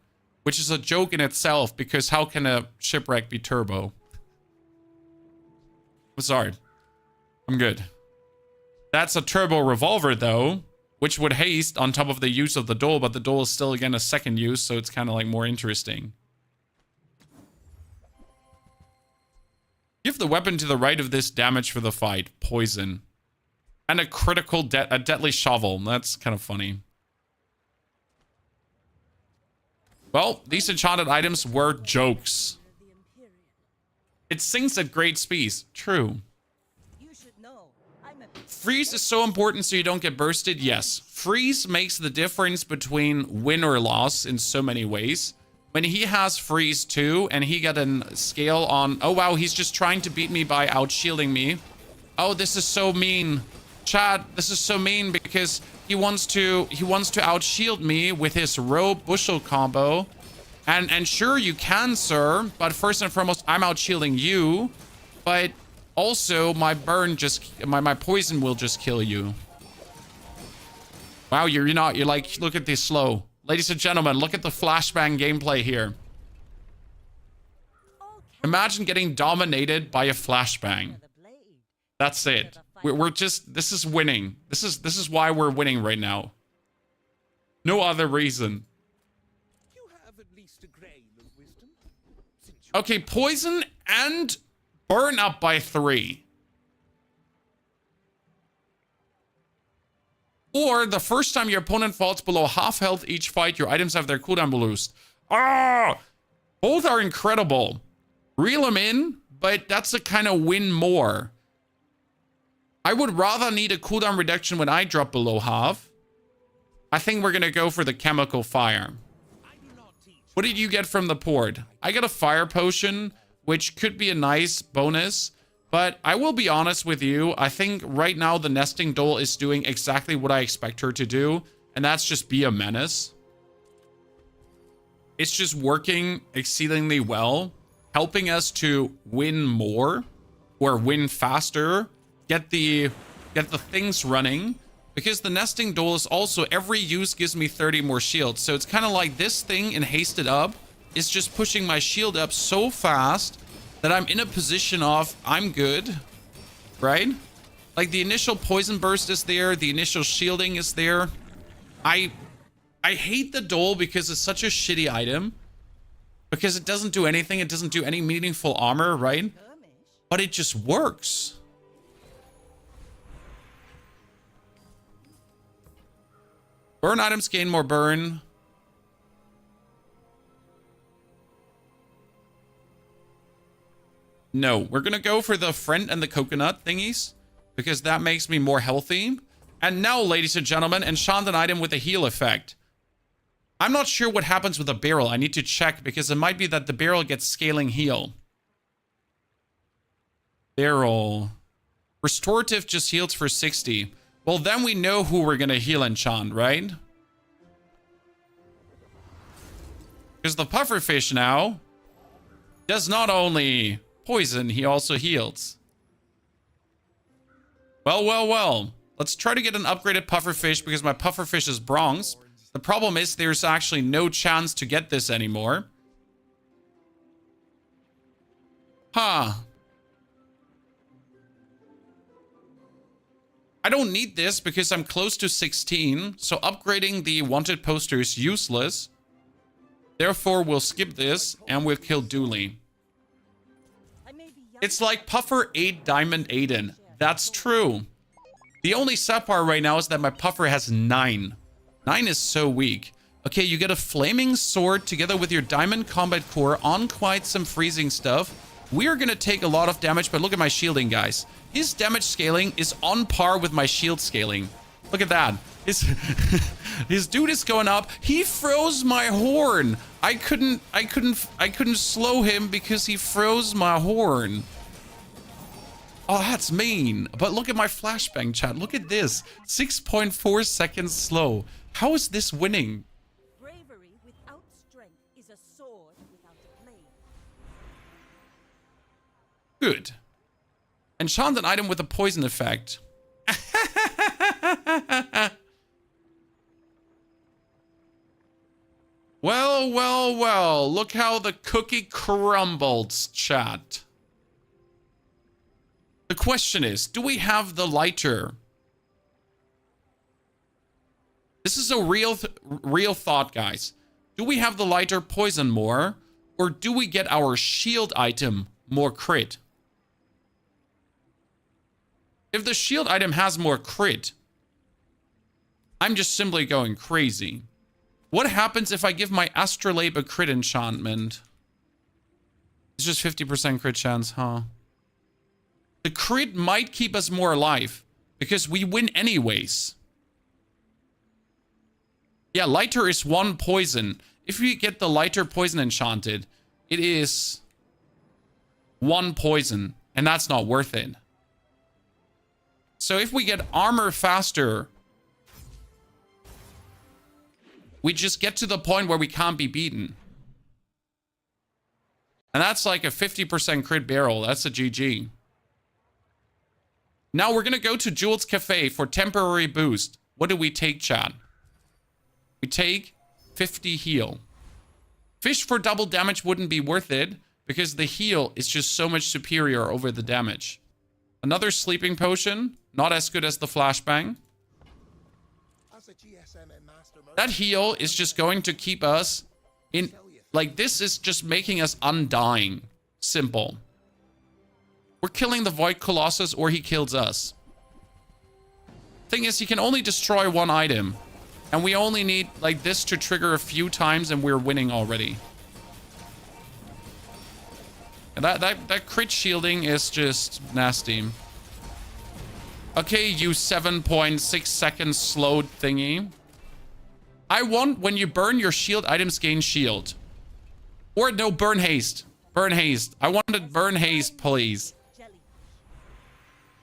Which is a joke in itself, because how can a shipwreck be turbo? I'm sorry. I'm good. That's a turbo revolver, though, which would haste on top of the use of the duel, but the duel is still, again, a second use, so it's kind of like more interesting. Give the weapon to the right of this damage for the fight. Poison. And a critical, a deadly shovel. That's kind of funny. Well, these enchanted items were jokes. It sinks at great speeds. True. You should know. I'm a Freeze is so important so you don't get bursted. Yes. Freeze makes the difference between win or loss in so many ways. When he has freeze too, and he got a scale on... Oh, wow, he's just trying to beat me by out-shielding me. Oh, this is so mean. Chad, this is so mean because he wants to out-shield me with his robe bushel combo. And sure, you can, sir, but first and foremost, I'm out-shielding you. But also, my burn my poison will just kill you. Wow, you're like, look at this slow. Ladies and gentlemen, look at the flashbang gameplay here. Imagine getting dominated by a flashbang. That's it. We're just, this is winning. This is why we're winning right now. No other reason. You have at least a grain of wisdom. Okay, poison and burn up by 3. Or the first time your opponent falls below half health each fight, your items have their cooldown boost. Ah! Both are incredible. Reel them in, but that's a kind of win more. I would rather need a cooldown reduction when I drop below half. I think we're going to go for the chemical fire. What did you get from the port? I got a fire potion, which could be a nice bonus. But I will be honest with you. I think right now the nesting doll is doing exactly what I expect her to do. And that's just be a menace. It's just working exceedingly well. Helping us to win more. Or win faster. Get the things running. Because the nesting doll is also, every use gives me 30 more shields. So it's kind of like this thing and hasted up is just pushing my shield up so fast that I'm in a position of, I'm good, right? Like the initial poison burst is there. The initial shielding is there. I hate the doll because it's such a shitty item. Because it doesn't do anything. It doesn't do any meaningful armor, right? But it just works. Burn items gain more burn. No, we're going to go for the friend and the coconut thingies. Because that makes me more healthy. And now, ladies and gentlemen, enchant an item with a heal effect. I'm not sure what happens with a barrel. I need to check because it might be that the barrel gets scaling heal. Barrel. Restorative just heals for 60. Well, then we know who we're going to heal enchant, right? Because the pufferfish now does not only poison, he also heals. Well. Let's try to get an upgraded pufferfish because my pufferfish is bronze. The problem is there's actually no chance to get this anymore. Huh. I don't need this because I'm close to 16. So upgrading the wanted poster is useless. Therefore, we'll skip this and we'll kill Dueling. It's like Puffer 8 Diamond Aiden. That's true. The only sad part right now is that my Puffer has 9. 9 is so weak. Okay, you get a flaming sword together with your diamond combat core on quite some freezing stuff. We are going to take a lot of damage, but look at my shielding, guys. His damage scaling is on par with my shield scaling. Look at that. His dude is going up. He froze my horn. I couldn't slow him because he froze my horn. Oh, that's mean. But look at my flashbang, chat. Look at this. 6.4 seconds slow. How is this winning? Bravery without strength is a sword without a blade. Good. Enchant an item with a poison effect. Well. Look how the cookie crumbles, chat. The question is, do we have the lighter? This is a real thought, guys. Do we have the lighter poison more? Or do we get our shield item more crit? If the shield item has more crit, I'm just simply going crazy. What happens if I give my Astrolabe a crit enchantment? It's just 50% crit chance, huh? The crit might keep us more alive because we win anyways. Yeah, lighter is 1 poison. If we get the lighter poison enchanted, it is 1 poison, and that's not worth it. So if we get armor faster, we just get to the point where we can't be beaten. And that's like a 50% crit barrel. That's a GG. Now we're going to go to Jules Cafe for temporary boost. What do we take, chat? We take 50 heal. Fish for double damage wouldn't be worth it because the heal is just so much superior over the damage. Another sleeping potion. Not as good as the flashbang. That heal is just going to keep us in... Like, this is just making us undying. Simple. We're killing the Void Colossus or he kills us. Thing is, he can only destroy 1 item. And we only need, like, this to trigger a few times and we're winning already. And that crit shielding is just nasty. Okay, you 7.6 seconds slowed thingy. I want when you burn your shield items gain shield. Or no, burn haste. Burn haste. I wanted burn haste, please.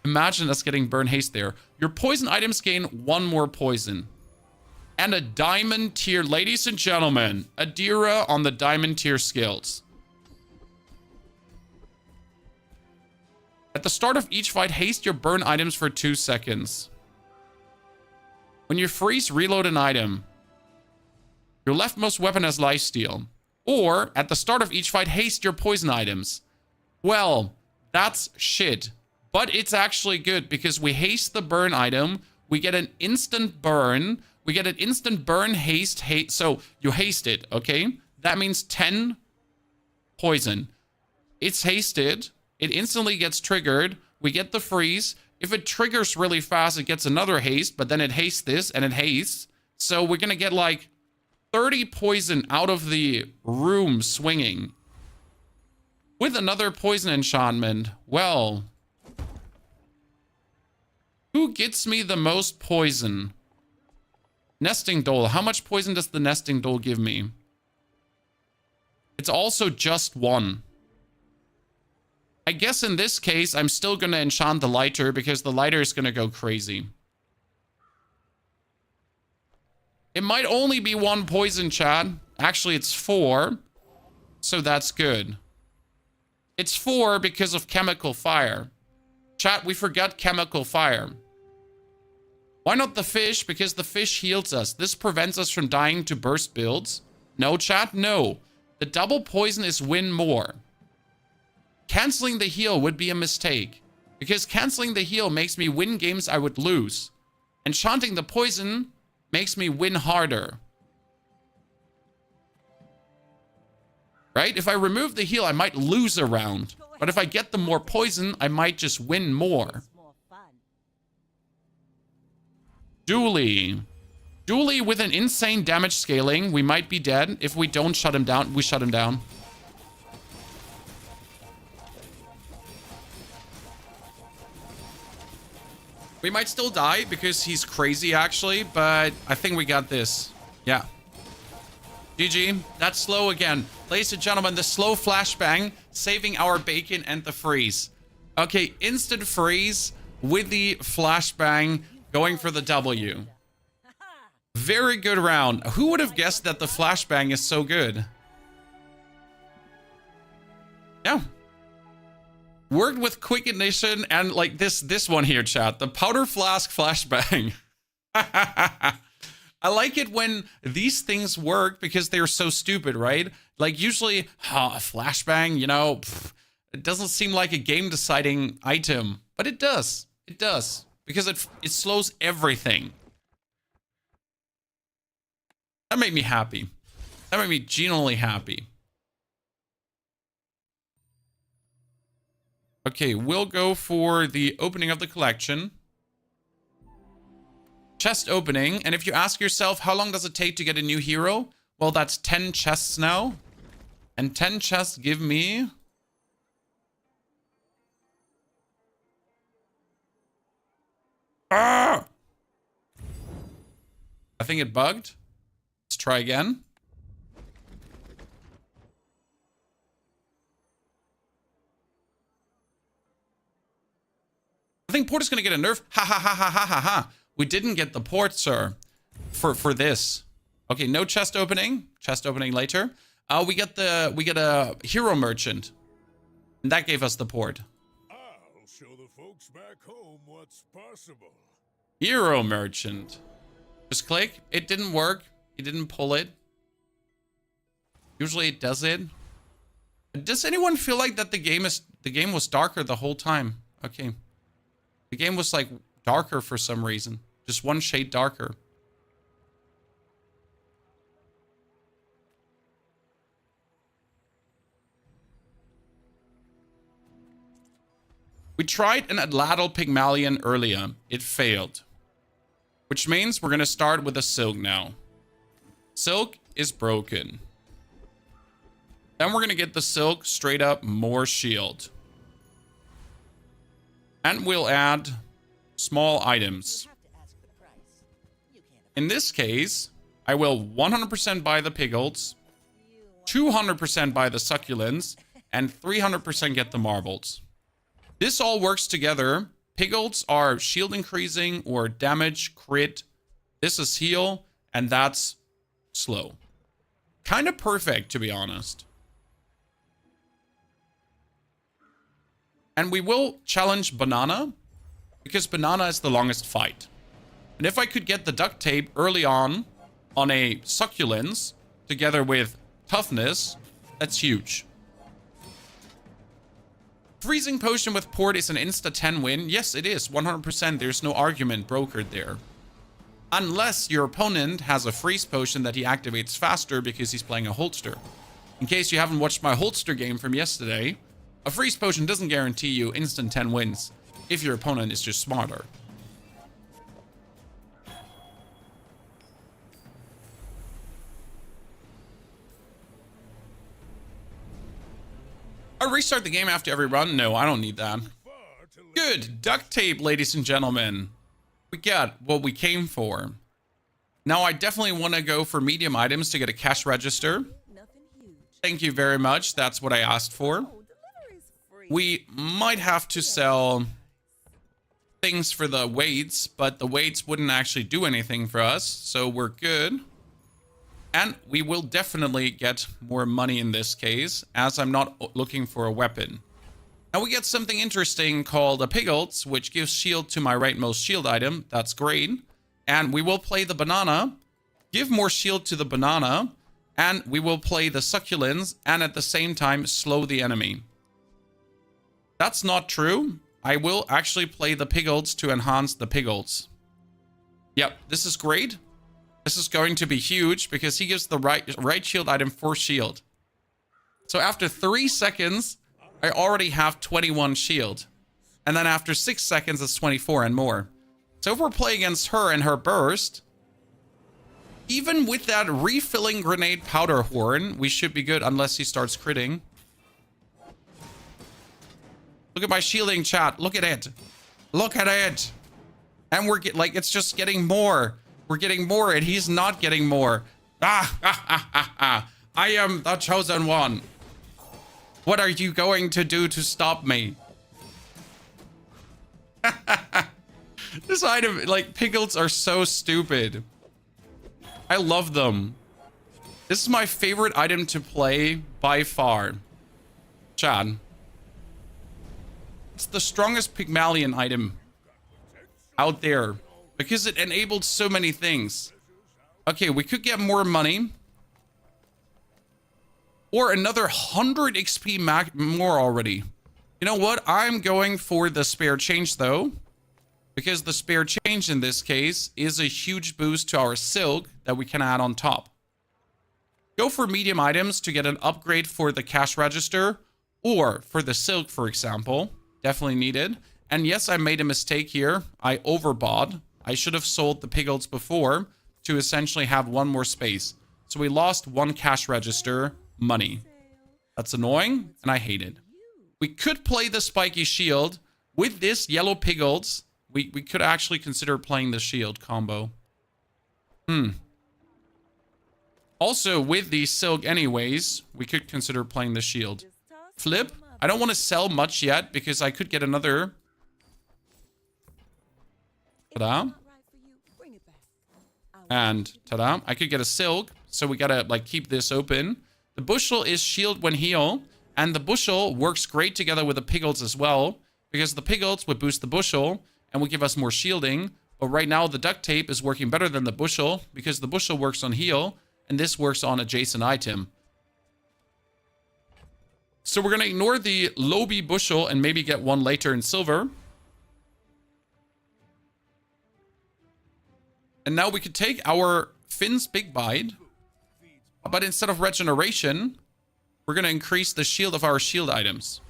Imagine us getting burn haste there. Your poison items gain 1 more poison. And a diamond tier. Ladies and gentlemen, Adira on the diamond tier skills. At the start of each fight, haste your burn items for 2 seconds. When you freeze, reload an item. Your leftmost weapon has lifesteal. Or, at the start of each fight, haste your poison items. Well, that's shit. But it's actually good because we haste the burn item. We get an instant burn. We get an instant burn, haste. So, you haste it, okay? That means 10 poison. It's hasted. It instantly gets triggered. We get the freeze. If it triggers really fast, it gets another haste. But then it hastes this and it hastes. So, we're going to get like 30 poison out of the room swinging. With another poison enchantment. Well. Who gets me the most poison? Nesting Dole. How much poison does the Nesting Dole give me? It's also just 1. I guess in this case, I'm still going to enchant the lighter because the lighter is going to go crazy. It might only be 1 poison, chat. Actually, it's 4. So that's good. It's 4 because of chemical fire. Chat, we forgot chemical fire. Why not the fish? Because the fish heals us. This prevents us from dying to burst builds. No, chat, no. The double poison is win more. Canceling the heal would be a mistake. Because canceling the heal makes me win games I would lose. Enchanting the poison makes me win harder. Right? If I remove the heal, I might lose a round. But if I get the more poison, I might just win more. Dueling. Dueling with an insane damage scaling. We might be dead. If we don't shut him down, we shut him down. We might still die because he's crazy, actually, but I think we got this. Yeah. GG. That's slow again. Ladies and gentlemen, the slow flashbang saving our bacon and the freeze. Okay, instant freeze with the flashbang going for the W. Very good round. Who would have guessed that the flashbang is so good? Yeah. Worked with quick ignition and like this one here, chat. The powder flask flashbang. I like it when these things work because they're so stupid, right? Like usually, a flashbang, you know, It doesn't seem like a game deciding item, but it does. It does. Because it slows everything. That made me happy. That made me genuinely happy. Okay, we'll go for the opening of the collection. Chest opening. And if you ask yourself, how long does it take to get a new hero? Well, that's 10 chests now. And 10 chests give me... Ah! I think it bugged. Let's try again. I think port is going to get a nerf. Ha ha ha ha ha ha ha. We didn't get the port, sir, for this. Okay, no chest opening. Chest opening later. We get a hero merchant. And that gave us the port. I'll show the folks back home what's possible. Hero merchant. Just click. It didn't work. It didn't pull it. Usually it does it. Does anyone feel like that the game was darker the whole time? Okay. The game was like darker for some reason. Just one shade darker. We tried an Atlatl Pigmalion earlier. It failed. Which means we're going to start with a Silk now. Silk is broken. Then we're going to get the Silk straight up more shield. And we'll add small items. In this case, I will 100% buy the Piggles, 200% buy the Succulents, and 300% get the Marbles. This all works together. Piggles are shield increasing or damage, crit. This is heal, and that's slow. Kind of perfect, to be honest. And we will challenge Banana, because Banana is the longest fight. And if I could get the duct tape early on a Succulents, together with toughness, that's huge. Freezing Potion with port is an insta 10 win. Yes, it is. 100%. There's no argument brokered there. Unless your opponent has a freeze potion that he activates faster because he's playing a holster. In case you haven't watched my holster game from yesterday, a freeze potion doesn't guarantee you instant 10 wins if your opponent is just smarter. I restart the game after every run? No, I don't need that. Good. Duct tape, ladies and gentlemen. We got what we came for. Now, I definitely want to go for medium items to get a cash register. Thank you very much. That's what I asked for. We might have to sell things for the weights, but the weights wouldn't actually do anything for us, so we're good. And we will definitely get more money in this case, as I'm not looking for a weapon. Now we get something interesting called a Piggles, which gives shield to my rightmost shield item. That's great. And we will play the Banana, give more shield to the Banana, and we will play the Succulents, and at the same time slow the enemy. That's not true. I will actually play the Piggles to enhance the Piggles. Yep, this is great. This is going to be huge because he gives the right shield item for shield. So after 3 seconds, I already have 21 shield. And then after 6 seconds, it's 24 and more. So if we're playing against her and her burst, even with that refilling grenade powder horn, we should be good unless he starts critting. Look at my shielding, chat. Look at it. Look at it. And we're like, it's just getting more. We're getting more and he's not getting more. I am the chosen one. What are you going to do to stop me? This item, like, Piggles are so stupid. I love them. This is my favorite item to play by far. Chad. It's the strongest Pigmalion item out there. Because it enabled so many things. Okay, we could get more money. Or another 100 XP more already. You know what? I'm going for the spare change though, because the spare change in this case is a huge boost to our silk that we can add on top. Go for medium items to get an upgrade for the cash register or for the silk, for example. Definitely needed. And yes, I made a mistake here. I overbought. I should have sold the piglets before to essentially have one more space. So we lost one cash register money. That's annoying, and I hate it. We could play the spiky shield. With this yellow piglets, we could actually consider playing the shield combo. Also, with the silk anyways, we could consider playing the shield. Flip. I don't want to sell much yet because I could get another. Ta-da. And ta-da. I could get a silk. So we gotta like keep this open. The bushel is shield when heal. And the bushel works great together with the piglets as well. Because the piglets would boost the bushel and would give us more shielding. But right now the duct tape is working better than the bushel because the bushel works on heal. And this works on adjacent item. So we're going to ignore the Lobby bushel and maybe get one later in silver. And now we could take our Finn's Big Bite. But instead of regeneration, we're going to increase the shield of our shield items.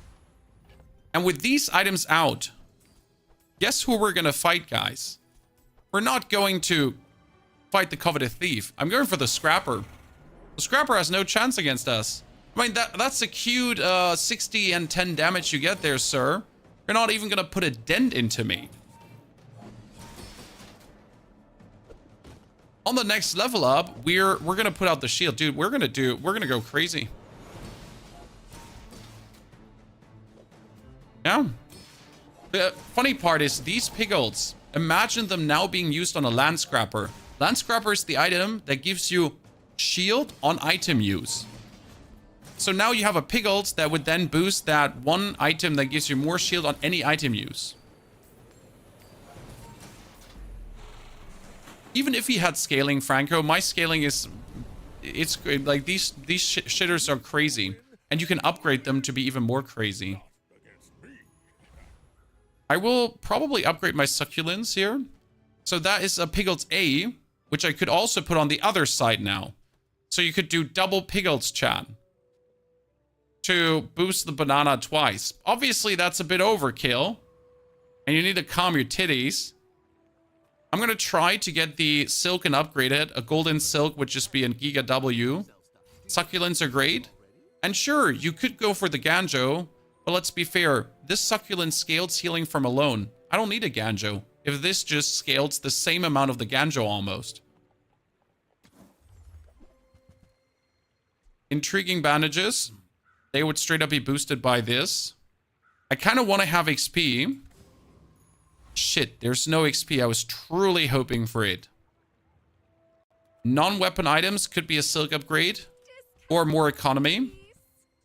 And with these items out, guess who we're going to fight, guys? We're not going to fight the coveted thief. I'm going for the scrapper. The scrapper has no chance against us. I mean, that's a cute 60 and 10 damage you get there, sir. You're not even gonna put a dent into me. On the next level up, we're gonna put out the shield. Dude, we're gonna go crazy. Yeah. The funny part is these piglets, imagine them now being used on a land scrapper. Land scrapper is the item that gives you shield on item use. So now you have a piglet that would then boost that one item that gives you more shield on any item use. Even if he had scaling, Franco, my scaling is... It's like these shitters are crazy. And you can upgrade them to be even more crazy. I will probably upgrade my succulents here. So that is a Piglet's A, which I could also put on the other side now. So you could do double Piglet's, chat, to boost the banana twice. Obviously, that's a bit overkill. And you need to calm your titties. I'm going to try to get the silk and upgrade it. A golden silk would just be a Giga W. Succulents are great. And sure, you could go for the Ganjo. But let's be fair. This succulent scales healing from alone. I don't need a Ganjo. If this just scales the same amount of the Ganjo almost. Intriguing bandages. They would straight up be boosted by this. I kind of want to have XP. Shit, there's no XP. I was truly hoping for it. Non-weapon items could be a silk upgrade. Or more economy.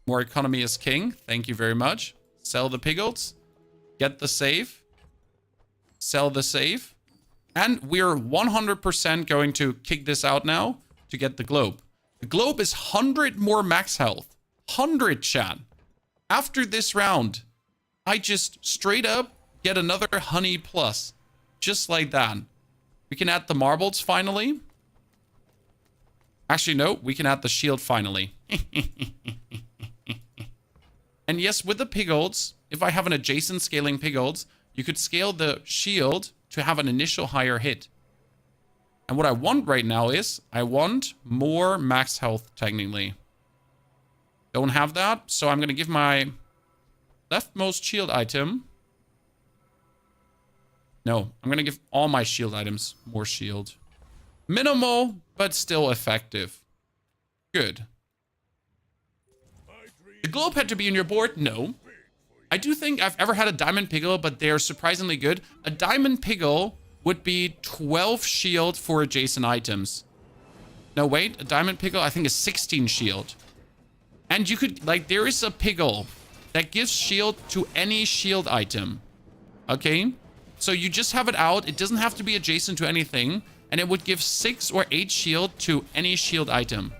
More economy is king. Thank you very much. Sell the piglets. Get the save. Sell the save. And we're 100% going to kick this out now to get the globe. The globe is 100 more max health. 100, chat. After this round, I just straight up get another honey plus. Just like that. We can add the marbles finally. Actually, no. We can add the shield finally. And yes, with the piglets, if I have an adjacent scaling piglets, you could scale the shield to have an initial higher hit. And what I want right now is, I want more max health, technically. Don't have that, so I'm going to give my leftmost shield item. No, I'm going to give all my shield items more shield. Minimal, but still effective. Good. The globe had to be in your board? No. I do think I've ever had a diamond piggle, but they're surprisingly good. A diamond piggle would be 12 shield for adjacent items. No, wait. A diamond piggle, I think, is 16 shield. And you could, like, there is a piggle that gives shield to any shield item. Okay? So you just have it out. It doesn't have to be adjacent to anything. And it would give 6 or 8 shield to any shield item.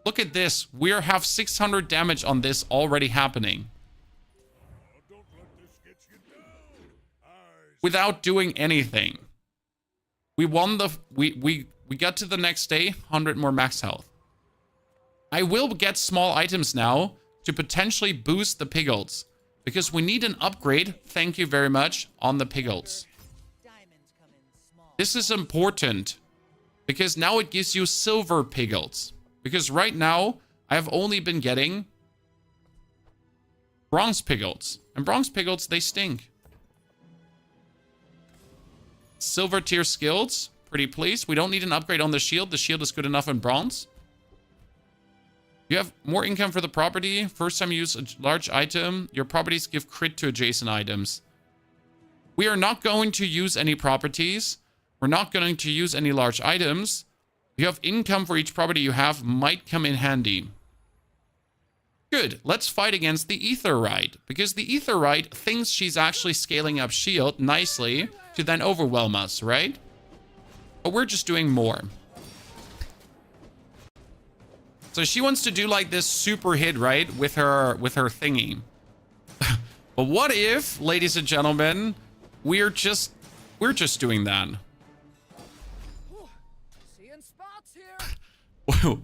Look at this. We have 600 damage on this already happening. without doing anything. We won the... We got to the next day, 100 more max health. I will get small items now to potentially boost the Piggles. Because we need an upgrade, thank you very much, on the Piggles. This is important. Because now it gives you silver Piggles. Because right now, I have only been getting bronze Piggles. And bronze Piggles, they stink. Silver tier skills. Pretty pleased. We don't need an upgrade on the shield. The shield is good enough in bronze. You have more income for the property. First time you use a large item, your properties give crit to adjacent items. We are not going to use any properties. We're not going to use any large items. You have income for each property you have, might come in handy. Good. Let's fight against the Aetheryte. Because the Aetheryte thinks she's actually scaling up shield nicely to then overwhelm us, right? But we're just doing more. So she wants to do like this super hit, right? With her thingy. But what if, ladies and gentlemen, we're just doing that?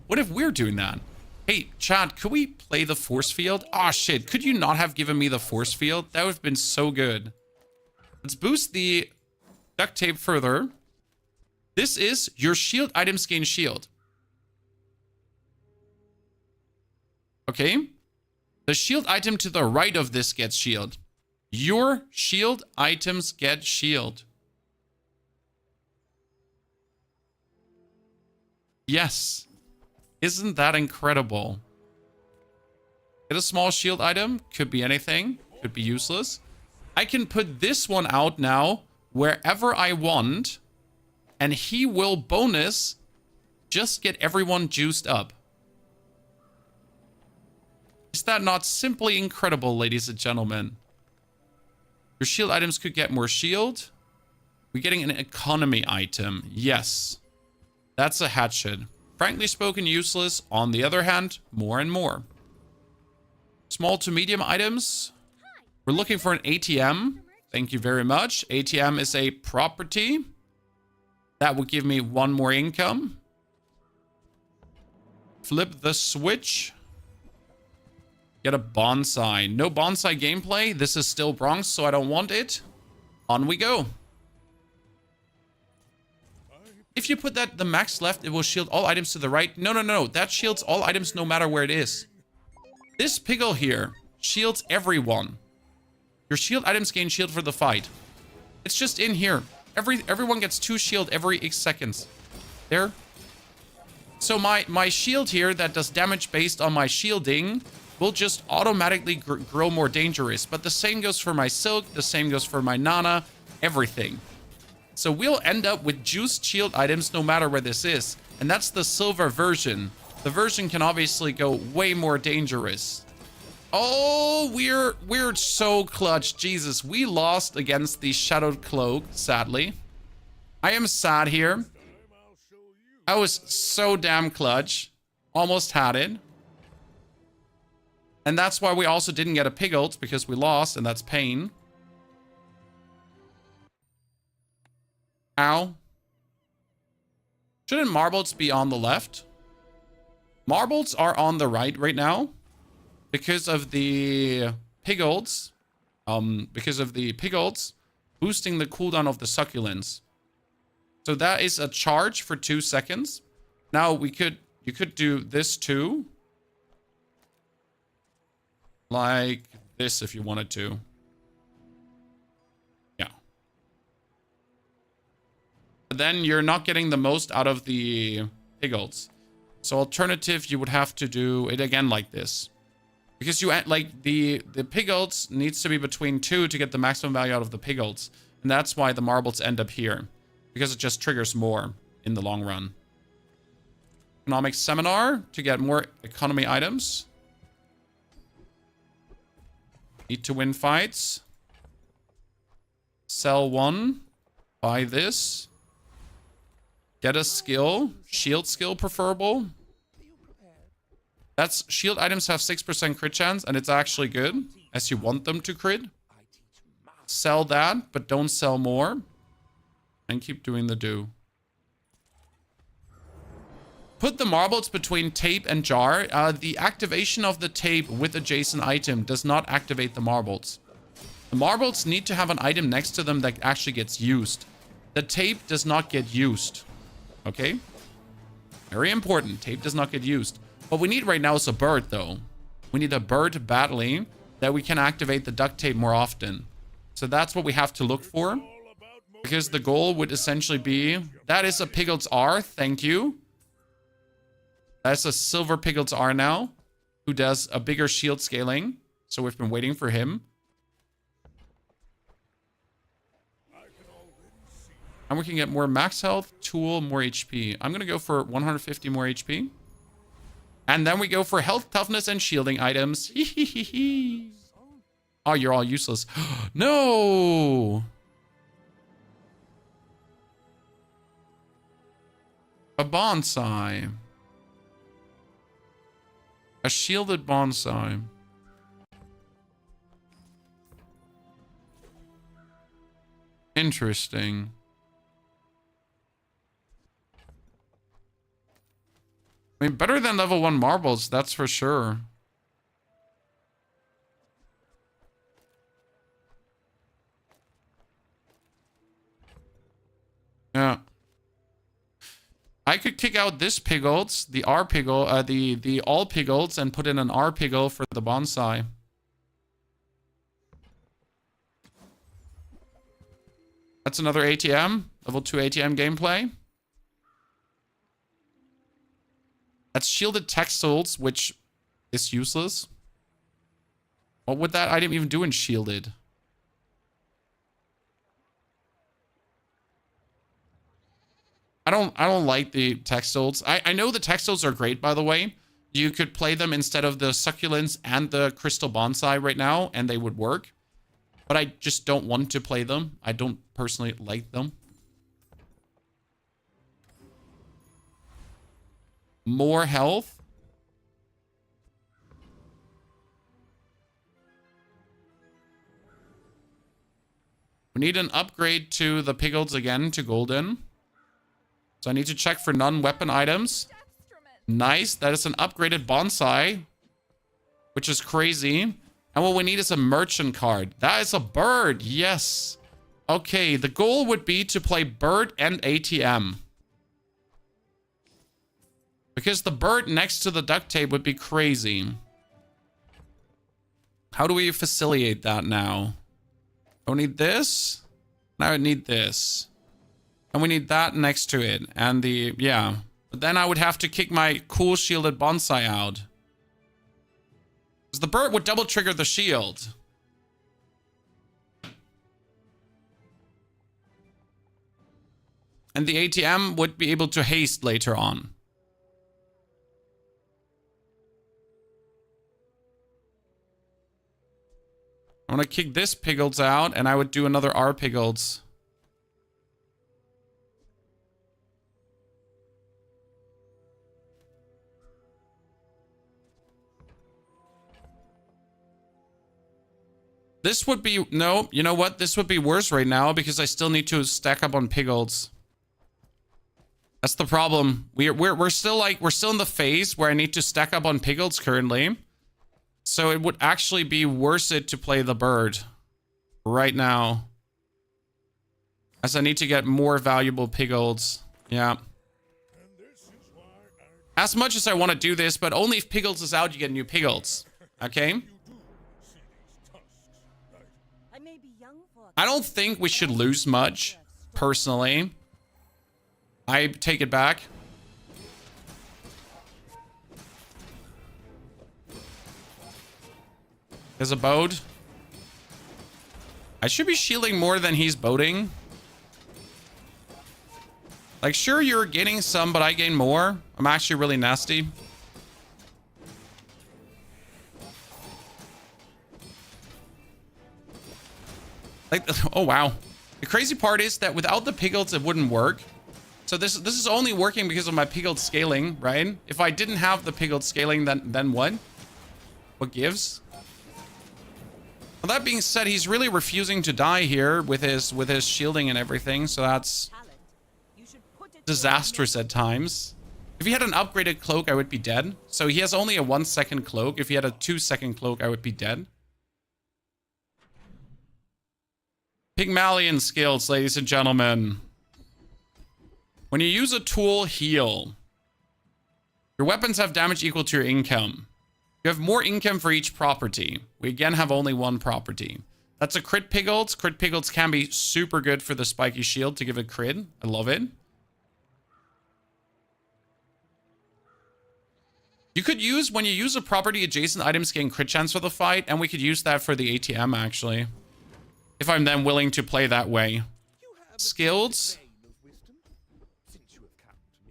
What if we're doing that? Hey, chat, could we play the force field? Oh shit, could you not have given me the force field? That would have been so good. Let's boost the duct tape further. This is your shield items gain shield. Okay. The shield item to the right of this gets shield. Your shield items get shield. Yes. Isn't that incredible? Get a small shield item. Could be anything. Could be useless. I can put this one out now wherever I want. And he will bonus just get everyone juiced up. Is that not simply incredible, ladies and gentlemen? Your shield items could get more shield. We're getting an economy item. Yes. That's a hatchet. Frankly spoken, useless. On the other hand, more and more. Small to medium items. We're looking for an ATM. Thank you very much. ATM is a property. That will give me one more income. Flip the switch. Get a bonsai. No bonsai gameplay. This is still bronze, so I don't want it. On we go. If you put that the max left, it will shield all items to the right. No. That shields all items no matter where it is. This Piggle here shields everyone. Your shield items gain shield for the fight. It's just in here. Everyone gets 2 shield every X seconds. There. So my shield here that does damage based on my shielding will just automatically grow more dangerous. But the same goes for my Silk. The same goes for my Nana. Everything. So we'll end up with juiced shield items no matter where this is. And that's the silver version. The version can obviously go way more dangerous. Oh, we're so clutch. Jesus, we lost against the Shadowed Cloak, sadly. I am sad here. I was so damn clutch. Almost had it. And that's why we also didn't get a Piggle, because we lost, and that's pain. Ow. Shouldn't marbles be on the left? Marbles are on the right now. Because of the Piggles. Boosting the cooldown of the succulents. So that is a charge for 2 seconds. Now you could do this too. Like this if you wanted to. Yeah. But then you're not getting the most out of the Piggles. So alternative, you would have to do it again like this. Because you like the Piggles needs to be between 2 to get the maximum value out of the Piggles. And that's why the marbles end up here. Because it just triggers more in the long run. Economic Seminar to get more economy items. Need to win fights. Sell 1. Buy this. Get a skill. Shield skill preferable. That's shield items have 6% crit chance, and it's actually good, as you want them to crit. Sell that, but don't sell more. And keep doing the do. Put the marbles between tape and jar. The activation of the tape with adjacent item does not activate the marbles. The marbles need to have an item next to them that actually gets used. The tape does not get used. Okay? Very important. Tape does not get used. What we need right now is a bird, though. We need a bird badly that we can activate the duct tape more often. So that's what we have to look for. Because the goal would essentially be... That is a Piggles R. Thank you. That's a silver Piggles R now. Who does a bigger shield scaling. So we've been waiting for him. And we can get more max health, tool, more HP. I'm going to go for 150 more HP. And then we go for health, toughness, and shielding items. Oh, you're all useless. No! A bonsai. A shielded bonsai. Interesting. I mean, better than level 1 marbles, that's for sure. Yeah. I could kick out this Piggles, the R Piggle, the all Piggles, and put in an R Piggle for the bonsai. That's another ATM, level 2 ATM gameplay. That's shielded textiles, which is useless. What would that item even do in shielded? I don't like the textiles. I know the textiles are great, by the way. You could play them instead of the succulents and the crystal bonsai right now, and they would work. But I just don't want to play them. I don't personally like them. More health. We need an upgrade to the Piggles again to golden. So I need to check for non-weapon items. Nice. That is an upgraded bonsai, which is crazy. And what we need is a merchant card. That is a bird. Yes. Okay. The goal would be to play bird and ATM. Because the bird next to the duct tape would be crazy. How do we facilitate that now? Don't need this. Now I need this. And we need that next to it. And the, yeah. But then I would have to kick my cool shielded bonsai out. Because the bird would double trigger the shield. And the ATM would be able to haste later on. I'm gonna kick this Piggles out, and I would do another R Piggles. This would be, no, you know what? This would be worse right now because I still need to stack up on Piggles. That's the problem. We're still in the phase where I need to stack up on Piggles currently. So it would actually be worth it to play the bird right now. As I need to get more valuable Piggles. Yeah. As much as I want to do this, but only if Piggles is out, you get new Piggles. Okay? I don't think we should lose much, personally. I take it back. There's a boat. I should be shielding more than he's boating. Like, sure, you're gaining some, but I gain more. I'm actually really nasty. Like, oh wow. The crazy part is that without the Piggles, it wouldn't work. So this is only working because of my Piggled scaling, right? If I didn't have the Piggled scaling, then what? What gives? Well, that being said, he's really refusing to die here with his shielding and everything, so that's Talent. You should put it disastrous at times. If he had an upgraded cloak, I would be dead. So he has only a 1-second cloak. If he had a 2-second cloak, I would be dead. Pigmalion skills, ladies and gentlemen. When you use a tool, heal. Your weapons have damage equal to your income. You have more income for each property. We again have only one property. That's a crit piggles. Crit piggles can be super good for the spiky shield to give a crit. I love it. You could use, when you use a property, adjacent items gain crit chance for the fight, and we could use that for the ATM, actually. If I'm then willing to play that way. Skills.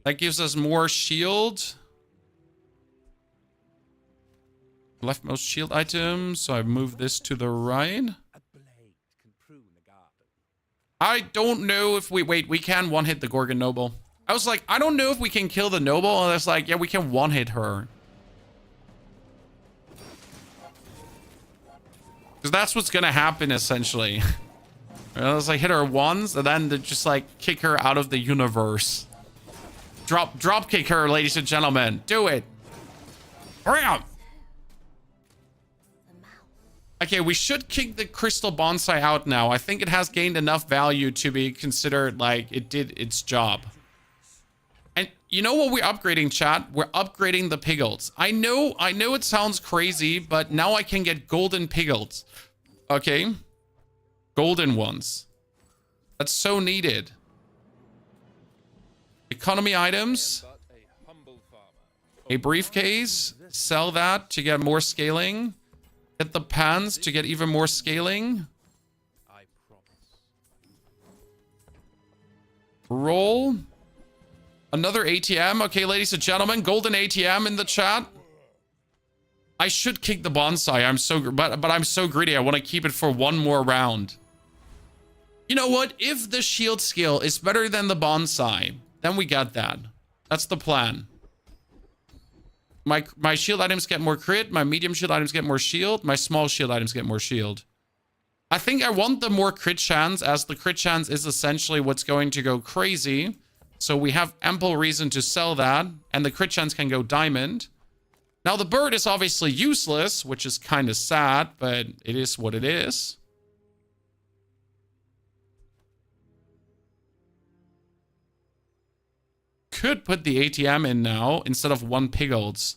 That gives us more shield. Leftmost shield item, so I move this to the right. I don't know if we... Wait, we can one-hit the Gorgon Noble. I was like, I don't know if we can kill the Noble. And it's like, yeah, we can one-hit her. Because that's what's going to happen, essentially. It's like hit her once, and then they just like kick her out of the universe. Drop kick her, ladies and gentlemen. Do it. Hurry up. Okay, we should kick the crystal bonsai out now. I think it has gained enough value to be considered like it did its job. And you know what we're upgrading, chat? We're upgrading the piggles. I know it sounds crazy, but now I can get golden piggles. Okay. Golden ones. That's so needed. Economy items. A briefcase. Sell that to get more scaling. Get the pans to get even more scaling. Roll. Another ATM. Okay, ladies and gentlemen, golden ATM in the chat. I should kick the bonsai. But I'm so greedy. I want to keep it for one more round. You know what? If the shield skill is better than the bonsai, then we got that. That's the plan. My shield items get more crit. My medium shield items get more shield. My small shield items get more shield. I think I want the more crit chance, as the crit chance is essentially what's going to go crazy. So we have ample reason to sell that. And the crit chance can go diamond. Now the bird is obviously useless, which is kind of sad, but it is what it is. Could put the ATM in now instead of one piggles.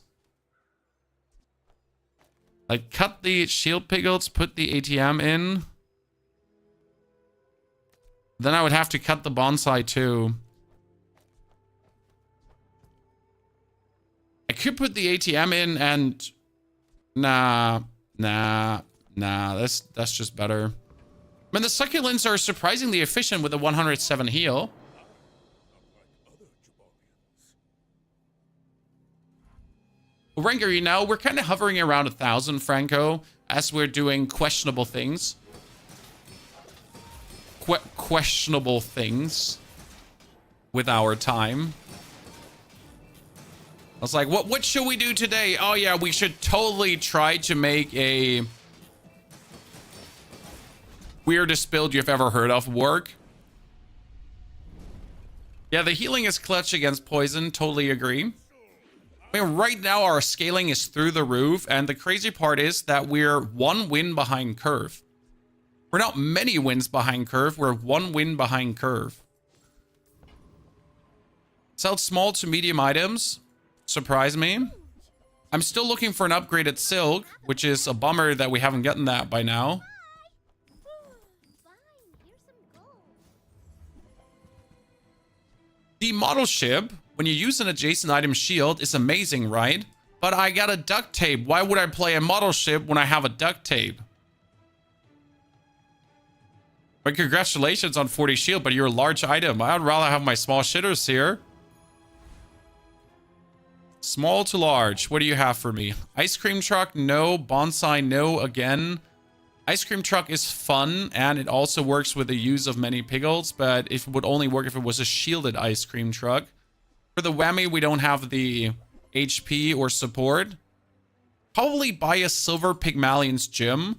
Like, cut the shield piggles, put the ATM in. Then I would have to cut the bonsai too. I could put the ATM in and... Nah. That's just better. I mean, the succulents are surprisingly efficient with a 107 heal. Ranker, you know, we're kind of hovering around 1,000, Franco, as we're doing questionable things. Questionable things with our time. I was like, what should we do today? Oh yeah, we should totally try to make a weirdest build you've ever heard of work. Yeah, the healing is clutch against poison. Totally agree. I mean, right now our scaling is through the roof, and the crazy part is that we're one win behind curve. We're not many wins behind curve, we're one win behind curve. Sell small to medium items. Surprise me. I'm still looking for an upgraded silk, which is a bummer that we haven't gotten that by now. The model ship, when you use an adjacent item shield, is amazing, right? But I got a duct tape. Why would I play a model ship when I have a duct tape? But congratulations on 40 shield, but you're a large item. I'd rather have my small shitters here. Small to large. What do you have for me? Ice cream truck, no. Bonsai, no again. Ice cream truck is fun, and it also works with the use of many piggles, but it would only work if it was a shielded ice cream truck. For the whammy, we don't have the HP or support. Probably buy a silver Pigmalion's gym.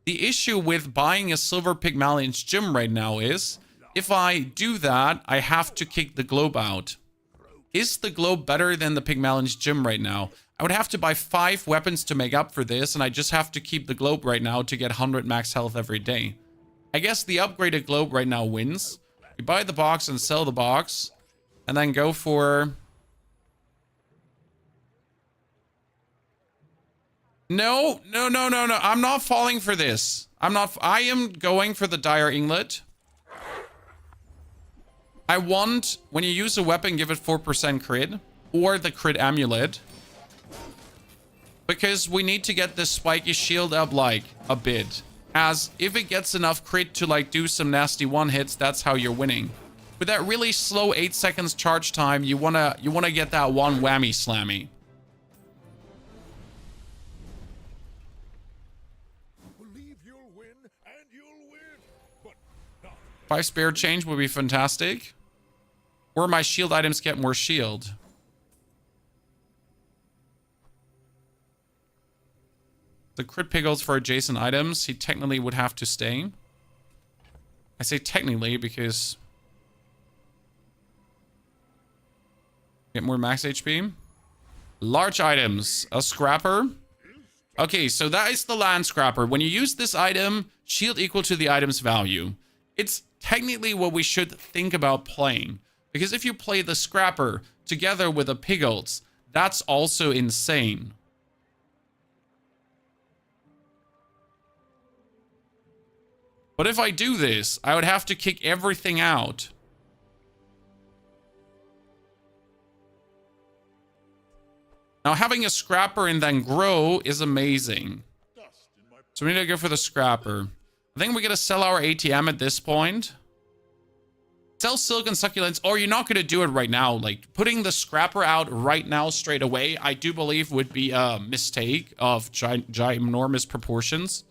The issue with buying a silver Pigmalion's gem right now is, if I do that, I have to kick the globe out. Is the globe better than the Pigmalion's gem right now? I would have to buy 5 weapons to make up for this, and I just have to keep the globe right now to get 100 max health every day. I guess the upgraded globe right now wins. We buy the box and sell the box, and then go for... No. I'm not falling for this. I am going for the dire inglet. I want, when you use a weapon, give it 4% crit, or the crit amulet. Because we need to get this spiky shield up, like, a bit. As if it gets enough crit to, like, do some nasty one-hits, that's how you're winning. With that really slow 8 seconds charge time, you wanna get that one whammy slammy. Believe you'll win, and you'll win. But not 5 spare change would be fantastic. Or my shield items get more shield. The crit pickles for adjacent items, he technically would have to stay. I say technically because... Get more max HP. Large items. A scrapper. Okay, so that is the land scrapper. When you use this item, shield equal to the item's value. It's technically what we should think about playing. Because if you play the scrapper together with the pickles, that's also insane. But if I do this, I would have to kick everything out. Now, having a scrapper and then grow is amazing. So we need to go for the scrapper. I think we're going to sell our ATM at this point. Sell silk and succulents, or you're not going to do it right now. Like, putting the scrapper out right now straight away, I do believe would be a mistake of ginormous proportions.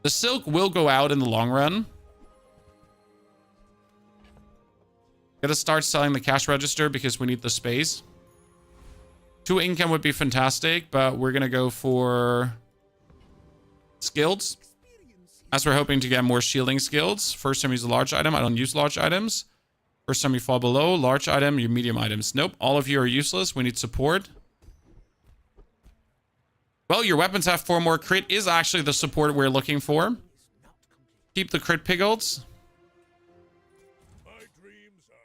The silk will go out in the long run. Gotta start selling the cash register because we need the space. 2 income would be fantastic, but we're gonna go for skills. As we're hoping to get more shielding skills. First time you use a large item. I don't use large items. First time you fall below. Large item, your medium items. Nope, all of you are useless. We need support. Well, your weapons have 4 more crit is actually the support we're looking for. Keep the crit pickles.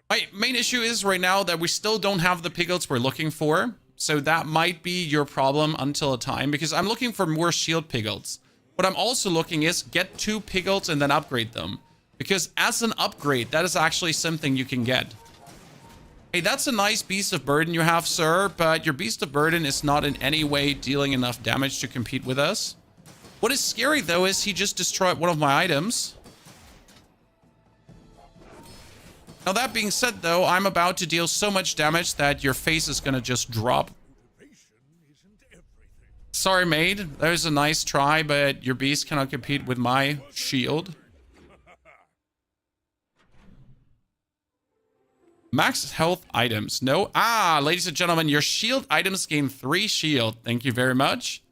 My main issue is right now that we still don't have the pickles we're looking for. So that might be your problem until a time, because I'm looking for more shield pickles. What I'm also looking is get 2 pickles and then upgrade them. Because as an upgrade, that is actually something you can get. Hey, that's a nice beast of burden you have, sir, but your beast of burden is not in any way dealing enough damage to compete with us. What is scary, though, is he just destroyed one of my items. Now, that being said, though, I'm about to deal so much damage that your face is going to just drop. Sorry, mate. There's a nice try, but your beast cannot compete with my shield. Max health items. No. Ah, ladies and gentlemen, your shield items gain 3 shield. Thank you very much.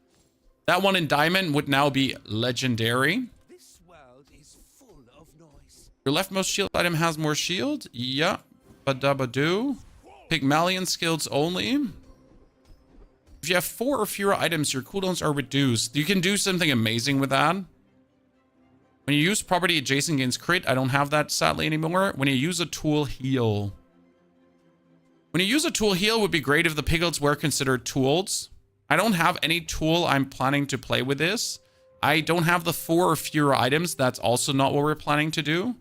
That one in diamond would now be legendary. This world is full of noise. Your leftmost shield item has more shield. Yeah. Badabadoo. Pigmalion skills only. If you have 4 or fewer items, your cooldowns are reduced. You can do something amazing with that. When you use property adjacent gains crit, I don't have that sadly anymore. When you use a tool, heal. When you use a tool, heal would be great if the piglets were considered tools. I don't have any tool I'm planning to play with this. I don't have the 4 or fewer items. That's also not what we're planning to do.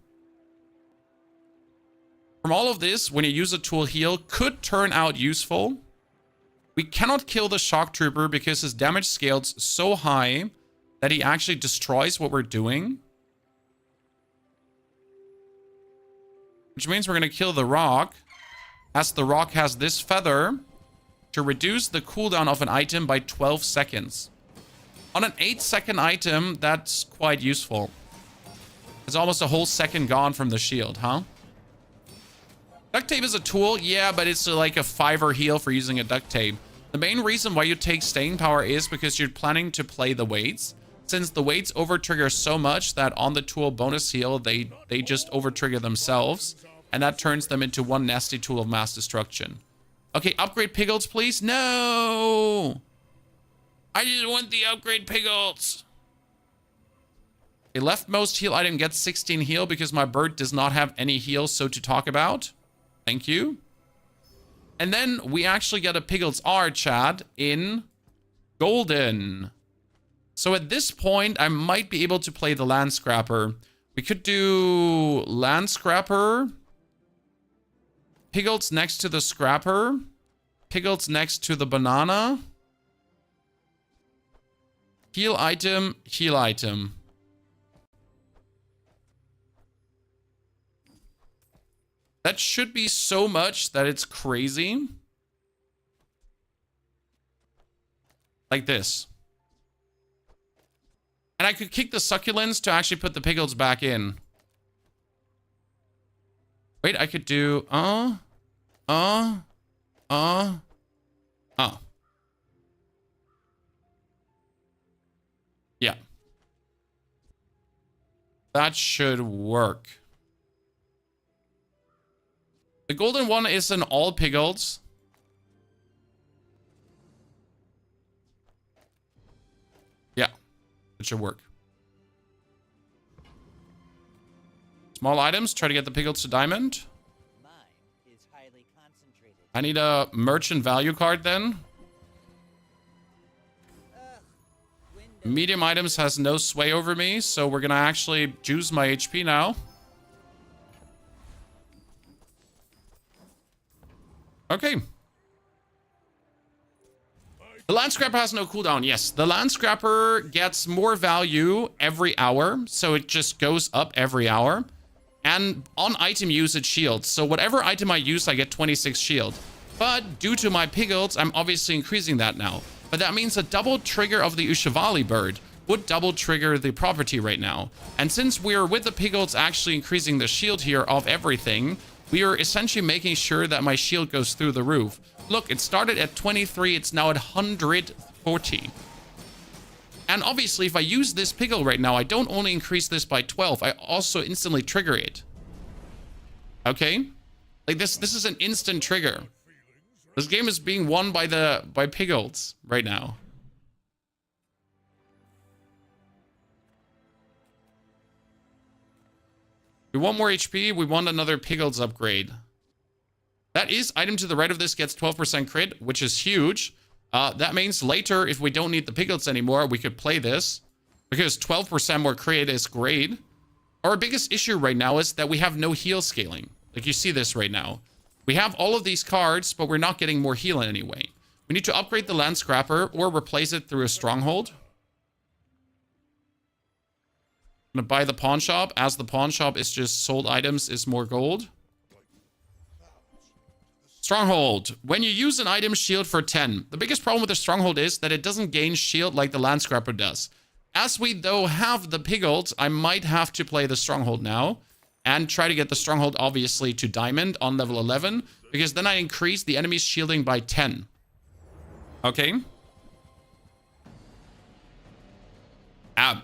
From all of this, when you use a tool, heal could turn out useful. We cannot kill the shock trooper because his damage scales so high that he actually destroys what we're doing. Which means we're going to kill the rock, as the rock has this feather to reduce the cooldown of an item by 12 seconds. On an 8-second item, that's quite useful. It's almost a whole second gone from the shield, huh? Duct tape is a tool, yeah, but it's like a 5er heal for using a duct tape. The main reason why you take staying power is because you're planning to play the weights. Since the weights over-trigger so much that on the tool bonus heal, they just over-trigger themselves. And that turns them into one nasty tool of mass destruction. Okay, upgrade Piggles, please. No! I just want the upgrade Piggles. A leftmost heal item gets 16 heal because my bird does not have any heal so to talk about. Thank you. And then we actually get a Piggles R, chat, in golden. So at this point, I might be able to play the Land Scrapper. We could do Land Scrapper. Piggles next to the Scrapper. Piggles next to the Banana. Heal item, heal item. That should be so much that it's crazy. Like this. And I could kick the Succulents to actually put the Piggles back in. Wait, I could do... Yeah. That should work. The golden one is an all Piggles. Yeah, it should work. Small items, try to get the Piggles to diamond. Mine is highly concentrated. I need a merchant value card then. Medium items has no sway over me, so we're gonna actually juice my HP now. Okay. The Land Scrapper has no cooldown. Yes, the Land Scrapper gets more value every hour, so it just goes up every hour. And on item use, it shields. So whatever item I use, I get 26 shield. But due to my Piggles, I'm obviously increasing that now. But that means a double trigger of the Ushivali bird would double trigger the property right now. And since we're with the Piggles actually increasing the shield here of everything, we are essentially making sure that my shield goes through the roof. Look, it started at 23, it's now at 140. And obviously, if I use this Piggle right now, I don't only increase this by 12, I also instantly trigger it. Okay? Like this is an instant trigger. This game is being won by Piggles right now. We want more HP. We want another Piggles upgrade. That is, item to the right of this gets 12% crit, which is huge. That means later, if we don't need the Piggles anymore, we could play this. Because 12% more crit is great. Our biggest issue right now is that we have no heal scaling. Like you see this right now. We have all of these cards, but we're not getting more heal anyway. We need to upgrade the Land Scrapper or replace it through a Stronghold. I'm gonna buy the pawn shop, as the pawn shop is just sold items is more gold. Stronghold. When you use an item, shield for 10. The biggest problem with the Stronghold is that it doesn't gain shield like the Land Scrapper does. As we, though, have the Piggles, I might have to play the Stronghold now. And try to get the Stronghold, obviously, to Diamond on level 11. Because then I increase the enemy's shielding by 10. Okay.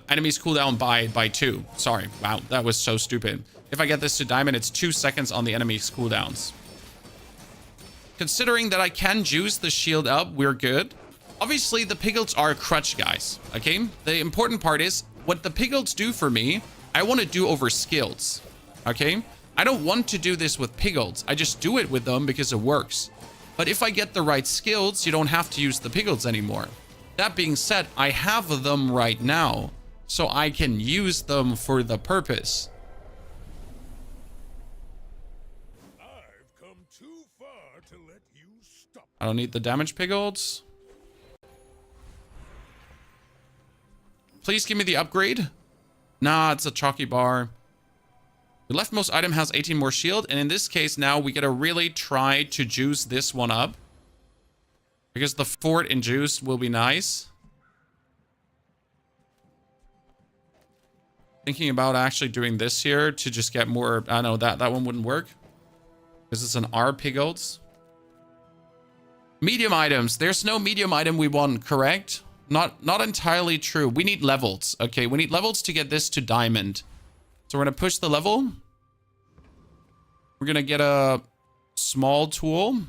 Enemies cooldown by 2. Sorry. Wow, that was so stupid. If I get this to Diamond, it's 2 seconds on the enemy's cooldowns. Considering that I can juice the shield up, we're good. Obviously, the Piggles are a crutch, guys. Okay? The important part is, what the Piggles do for me, I want to do over skills. Okay? I don't want to do this with Piggles. I just do it with them because it works. But if I get the right skills, you don't have to use the Piggles anymore. That being said, I have them right now, so I can use them for the purpose. I've come too far to let you stop. I don't need the damage Piggles. Please give me the upgrade. Nah, it's a chalky bar. The leftmost item has 18 more shield, and in this case now we gotta really try to juice this one up. Because the fort and juice will be nice. Thinking about actually doing this here to just get more... I know that one wouldn't work. Because it's an R Piggles. Medium items. There's no medium item we want, correct? Not entirely true. We need levels. Okay, we need levels to get this to diamond. So we're going to push the level. We're going to get a small tool.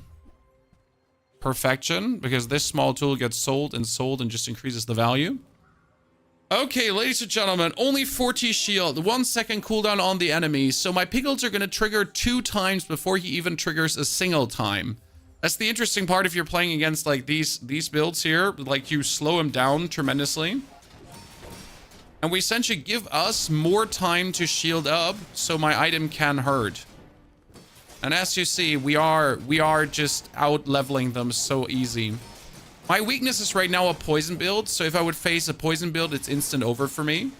Perfection, because this small tool gets sold and just increases the value. Okay, ladies and gentlemen, only 40 shield, 1 second cooldown on the enemy. So my piglets are going to trigger 2 times before he even triggers a single time. That's the interesting part if you're playing against like these builds here. Like you slow him down tremendously. And we essentially give us more time to shield up so my item can hurt. And as you see, we are just out leveling them so easy. My weakness is right now a poison build, so if I would face a poison build, it's instant over for me.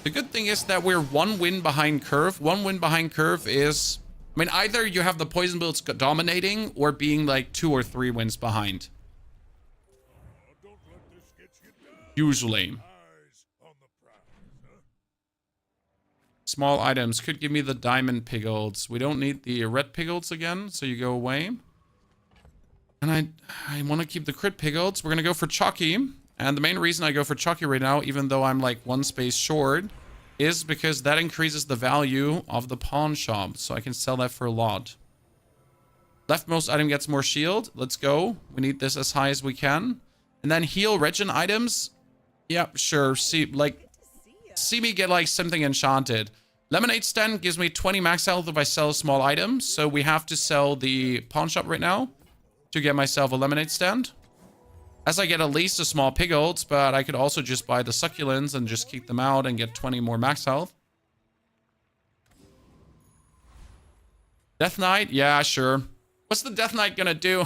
The good thing is that we're 1 win behind curve. 1 win behind curve is, I mean, either you have the poison builds dominating or being like 2 or 3 wins behind. Usually. Small items could give me the diamond piglets. We don't need the red piglets again, so you go away. And I want to keep the crit piglets. We're going to go for Chucky. And the main reason I go for Chucky right now, even though I'm like 1 space short, is because that increases the value of the pawn shop. So I can sell that for a lot. Leftmost item gets more shield. Let's go. We need this as high as we can. And then heal regen items. Yeah, sure. See me get like something enchanted. Lemonade stand gives me 20 max health if I sell a small item. So we have to sell the pawn shop right now to get myself a lemonade stand. As I get at least a small piglets, but I could also just buy the succulents and just keep them out and get 20 more max health. Death Knight? Yeah, sure. What's the Death Knight gonna do?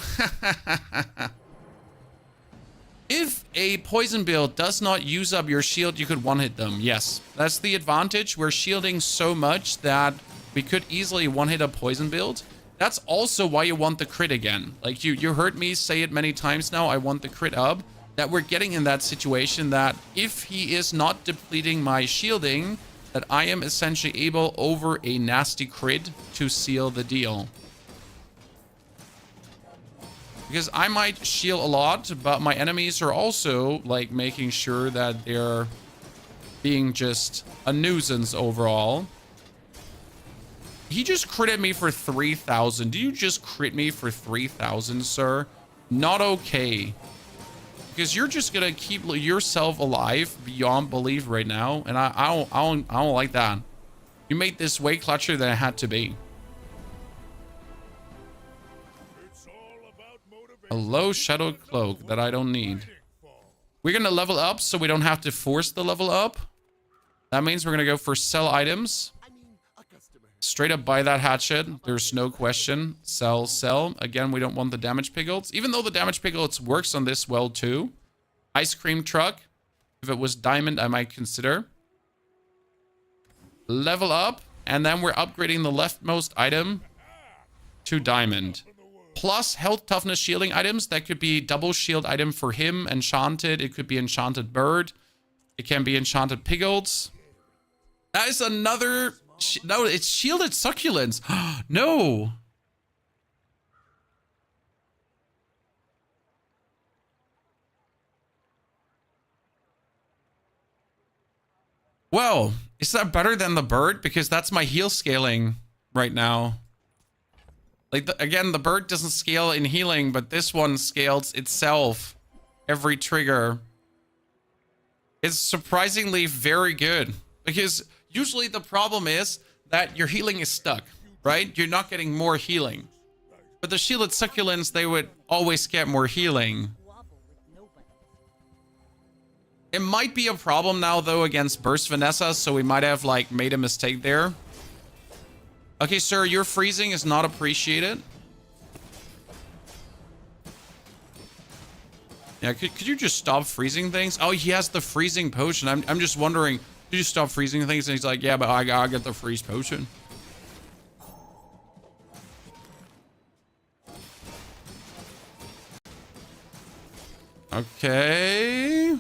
If a poison build does not use up your shield, you could one-hit them. Yes, that's the advantage. We're shielding so much that we could easily one-hit a poison build. That's also why you want the crit again. Like you heard me say it many times now. I want the crit up. That we're getting in that situation that if he is not depleting my shielding, that I am essentially able over a nasty crit to seal the deal. Because I might shield a lot, but my enemies are also like making sure that they're being just a nuisance overall. He just critted me for 3,000. Do you just crit me for 3,000, sir? Not okay. Because you're just gonna keep yourself alive beyond belief right now, and I don't like that. You made this way clutcher than it had to be. A low shadow cloak that I don't need. We're gonna level up so we don't have to force the level up. That means we're gonna go for sell items. Straight up buy that hatchet. There's no question. Sell, sell. Again, we don't want the damage piglets. Even though the damage piglets works on this well too. Ice cream truck. If it was diamond, I might consider. Level up. And then we're upgrading the leftmost item to diamond. Plus health, toughness, shielding items. That could be double shield item for him. Enchanted. It could be enchanted bird. It can be enchanted piglets. That is another... No, it's shielded succulents. No. Well, is that better than the bird? Because that's my heal scaling right now. Like, again, the bird doesn't scale in healing, but this one scales itself every trigger. It's surprisingly very good. Because usually the problem is that your healing is stuck, right? You're not getting more healing. But the shielded succulents, they would always get more healing. It might be a problem now, though, against Burst Vanessa, so we might have, like, made a mistake there. Okay, sir, your freezing is not appreciated. Yeah, could you just stop freezing things? Oh, he has the freezing potion. I'm just wondering, did you stop freezing things? And he's like, yeah, but I gotta get the freeze potion. Okay.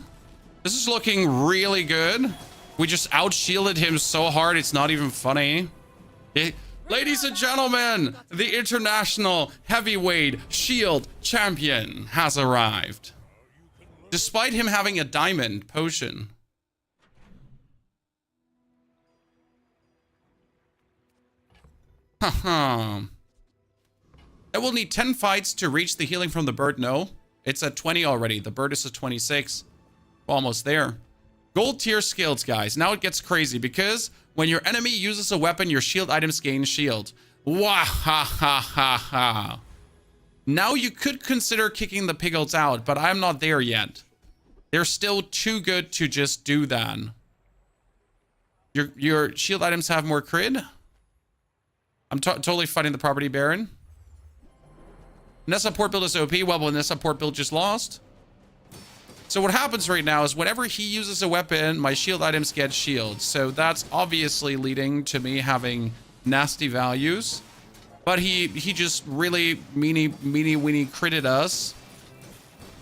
This is looking really good. We just out-shielded him so hard, it's not even funny. Ladies and gentlemen, the international heavyweight shield champion has arrived. Despite him having a diamond potion. Haha. I will need 10 fights to reach the healing from the bird. No, it's at 20 already. The bird is at 26. Almost there. Gold tier skills, guys. Now it gets crazy because when your enemy uses a weapon, your shield items gain shield. Wah ha ha ha ha. Now you could consider kicking the piglets out, but I'm not there yet. They're still too good to just do that. Your shield items have more crit. I'm totally fighting the property baron. Vanessa port build is OP. Well, Vanessa port build just lost. So what happens right now is whenever he uses a weapon, my shield items get shields. So that's obviously leading to me having nasty values. But he just really meanie critted us.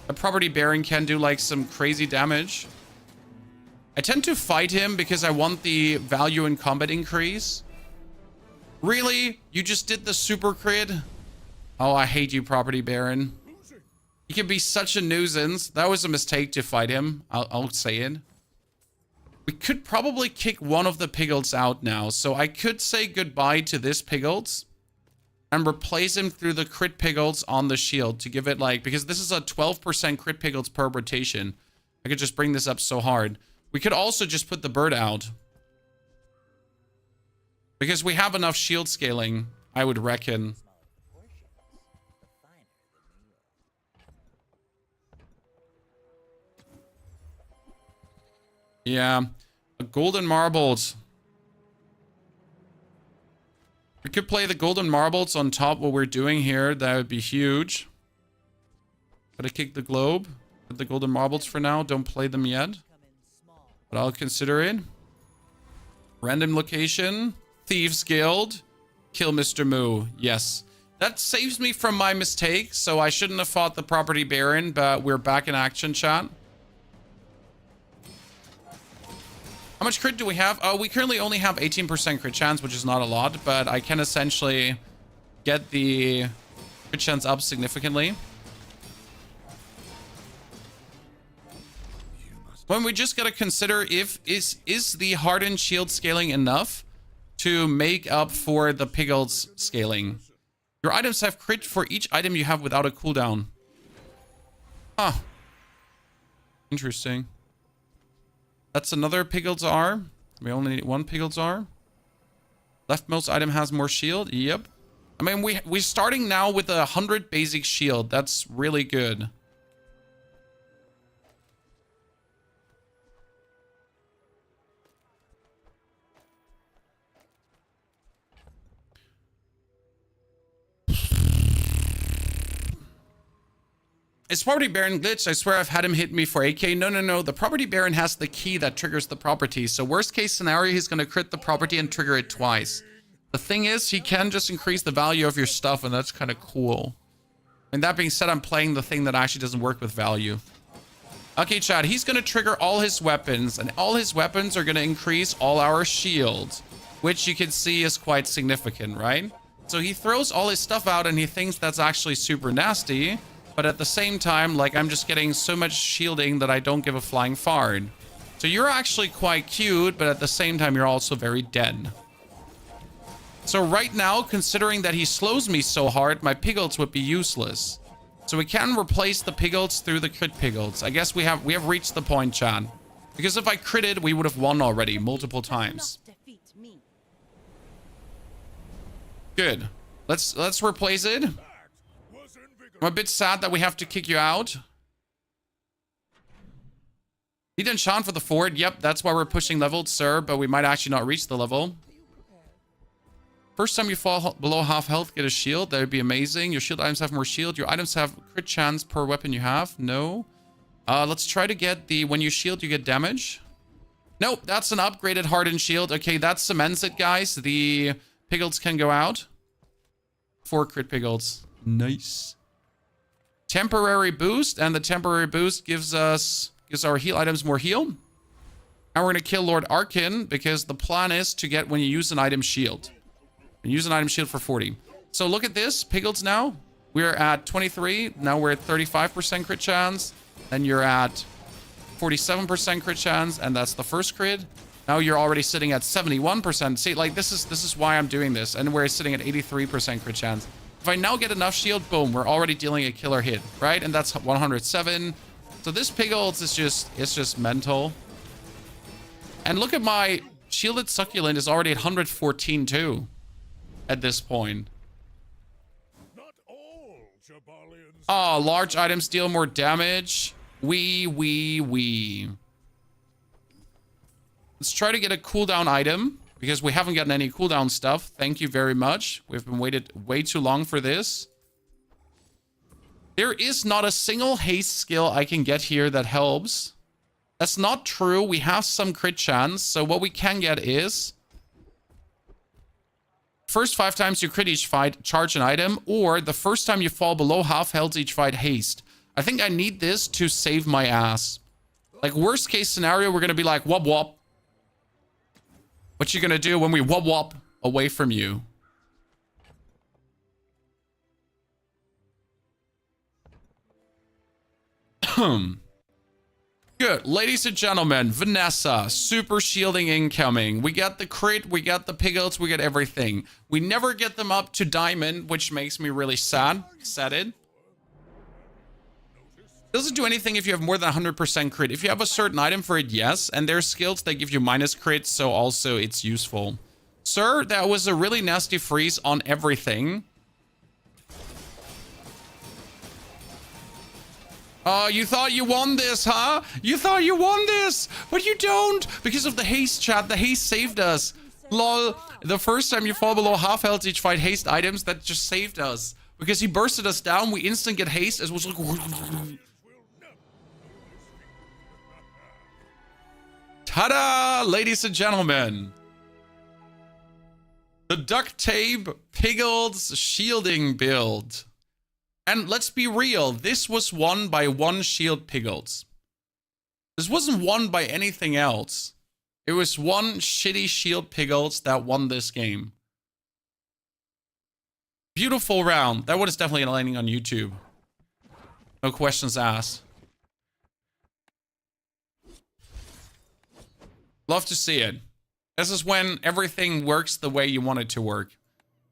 A property baron can do like some crazy damage. I tend to fight him because I want the value in combat increase. Really? You just did the super crit? Oh, I hate you, property baron. He can be such a nuisance. That was a mistake to fight him. I'll say it. We could probably kick one of the piglets out now. So I could say goodbye to this piglets and replace him through the crit piglets on the shield to give it like, because this is a 12% crit piglets per rotation. I could just bring this up so hard. We could also just put the bird out. Because we have enough shield scaling, I would reckon. Yeah, golden marbles. We could play the golden marbles on top what we're doing here. That would be huge. Gotta kick the globe. Put the golden marbles for now. Don't play them yet. But I'll consider it. Random location. Thieves Guild. Kill Mr. Moo. Yes. That saves me from my mistake. So I shouldn't have fought the property baron. But we're back in action, chat. How much crit do we have? Oh, we currently only have 18% crit chance, which is not a lot, but I can essentially get the crit chance up significantly. When we just gotta consider if is the hardened shield scaling enough to make up for the piglets scaling. Your items have crit for each item you have without a cooldown. Huh. Interesting. That's another piglets R. We only need one piglets R. Leftmost item has more shield. Yep. I mean, we're starting now with 100 basic shield. That's really good. Is Property Baron glitched? I swear I've had him hit me for AK. No. The Property Baron has the key that triggers the property. So worst case scenario, he's going to crit the property and trigger it twice. The thing is, he can just increase the value of your stuff, and that's kind of cool. And that being said, I'm playing the thing that actually doesn't work with value. Okay, chat, he's going to trigger all his weapons, and all his weapons are going to increase all our shields, which you can see is quite significant, right? So he throws all his stuff out, and he thinks that's actually super nasty. But at the same time, like, I'm just getting so much shielding that I don't give a flying fart. So you're actually quite cute, but at the same time, you're also very dead. So right now, considering that he slows me so hard, my piglets would be useless. So we can replace the piglets through the crit piglets. I guess we have reached the point, chat. Because if I critted, we would have won already multiple times. Good. Let's replace it. I'm a bit sad that we have to kick you out. Need enchant for the fort. Yep, that's why we're pushing leveled, sir. But we might actually not reach the level. First time you fall below half health, get a shield. That would be amazing. Your shield items have more shield. Your items have crit chance per weapon you have. No. Let's try to get the... When you shield, you get damage. Nope, that's an upgraded hardened shield. Okay, that cements it, guys. The piglets can go out. 4 crit piglets. Nice. Temporary boost, and the temporary boost gives our heal items more heal. And we're gonna kill Lord Arkin because the plan is to get when you use an item shield. And use an item shield for 40. So look at this. Piglets now. We're at 23. Now we're at 35% crit chance. Then you're at 47% crit chance. And that's the first crit. Now you're already sitting at 71%. See, like, this is why I'm doing this. And we're sitting at 83% crit chance. If I now get enough shield, boom, we're already dealing a killer hit, right? And that's 107. So this Piglets is just mental. And look at my shielded succulent is already at 114 too at this point. Not all Jabalians. Oh, large items deal more damage. Wee. Let's try to get a cooldown item because we haven't gotten any cooldown stuff. Thank you very much. We've been waited way too long for this. There is not a single haste skill I can get here that helps. That's not true. We have some crit chance. So what we can get is first 5 times you crit each fight, charge an item, or the first time you fall below half health each fight, haste. I think I need this to save my ass. Like, worst case scenario, we're going to be like, wop wop. What you going to do when we wop wop away from you? Good. Ladies and gentlemen, Vanessa, super shielding incoming. We got the crit, we got the piglets, we got everything. We never get them up to diamond, which makes me really sad. Excited. Doesn't do anything if you have more than 100% crit. If you have a certain item for it, yes. And there's skills that give you minus crit, so also it's useful. Sir, that was a really nasty freeze on everything. Oh, you thought you won this, huh? You thought you won this, but you don't. Because of the haste, chat. The haste saved us. Lol. The first time you fall below half health each fight haste items, that just saved us. Because he bursted us down, we instant get haste. It was like... Ta-da, ladies and gentlemen. The duct tape Piglets shielding build. And let's be real, this was won by one shield Piglets. This wasn't won by anything else. It was one shitty shield Piglets that won this game. Beautiful round. That one is definitely landing on YouTube. No questions asked. Love to see it. This is when everything works the way you want it to work.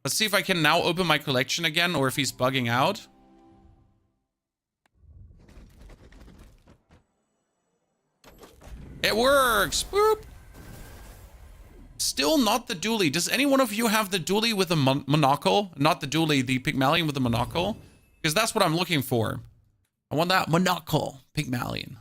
Let's see if I can now open my collection again or if he's bugging out. It works! Boop! Still not the dually. Does any one of you have the dually with a monocle? Not the dually, the Pigmalion with the monocle? Because that's what I'm looking for. I want that monocle Pigmalion.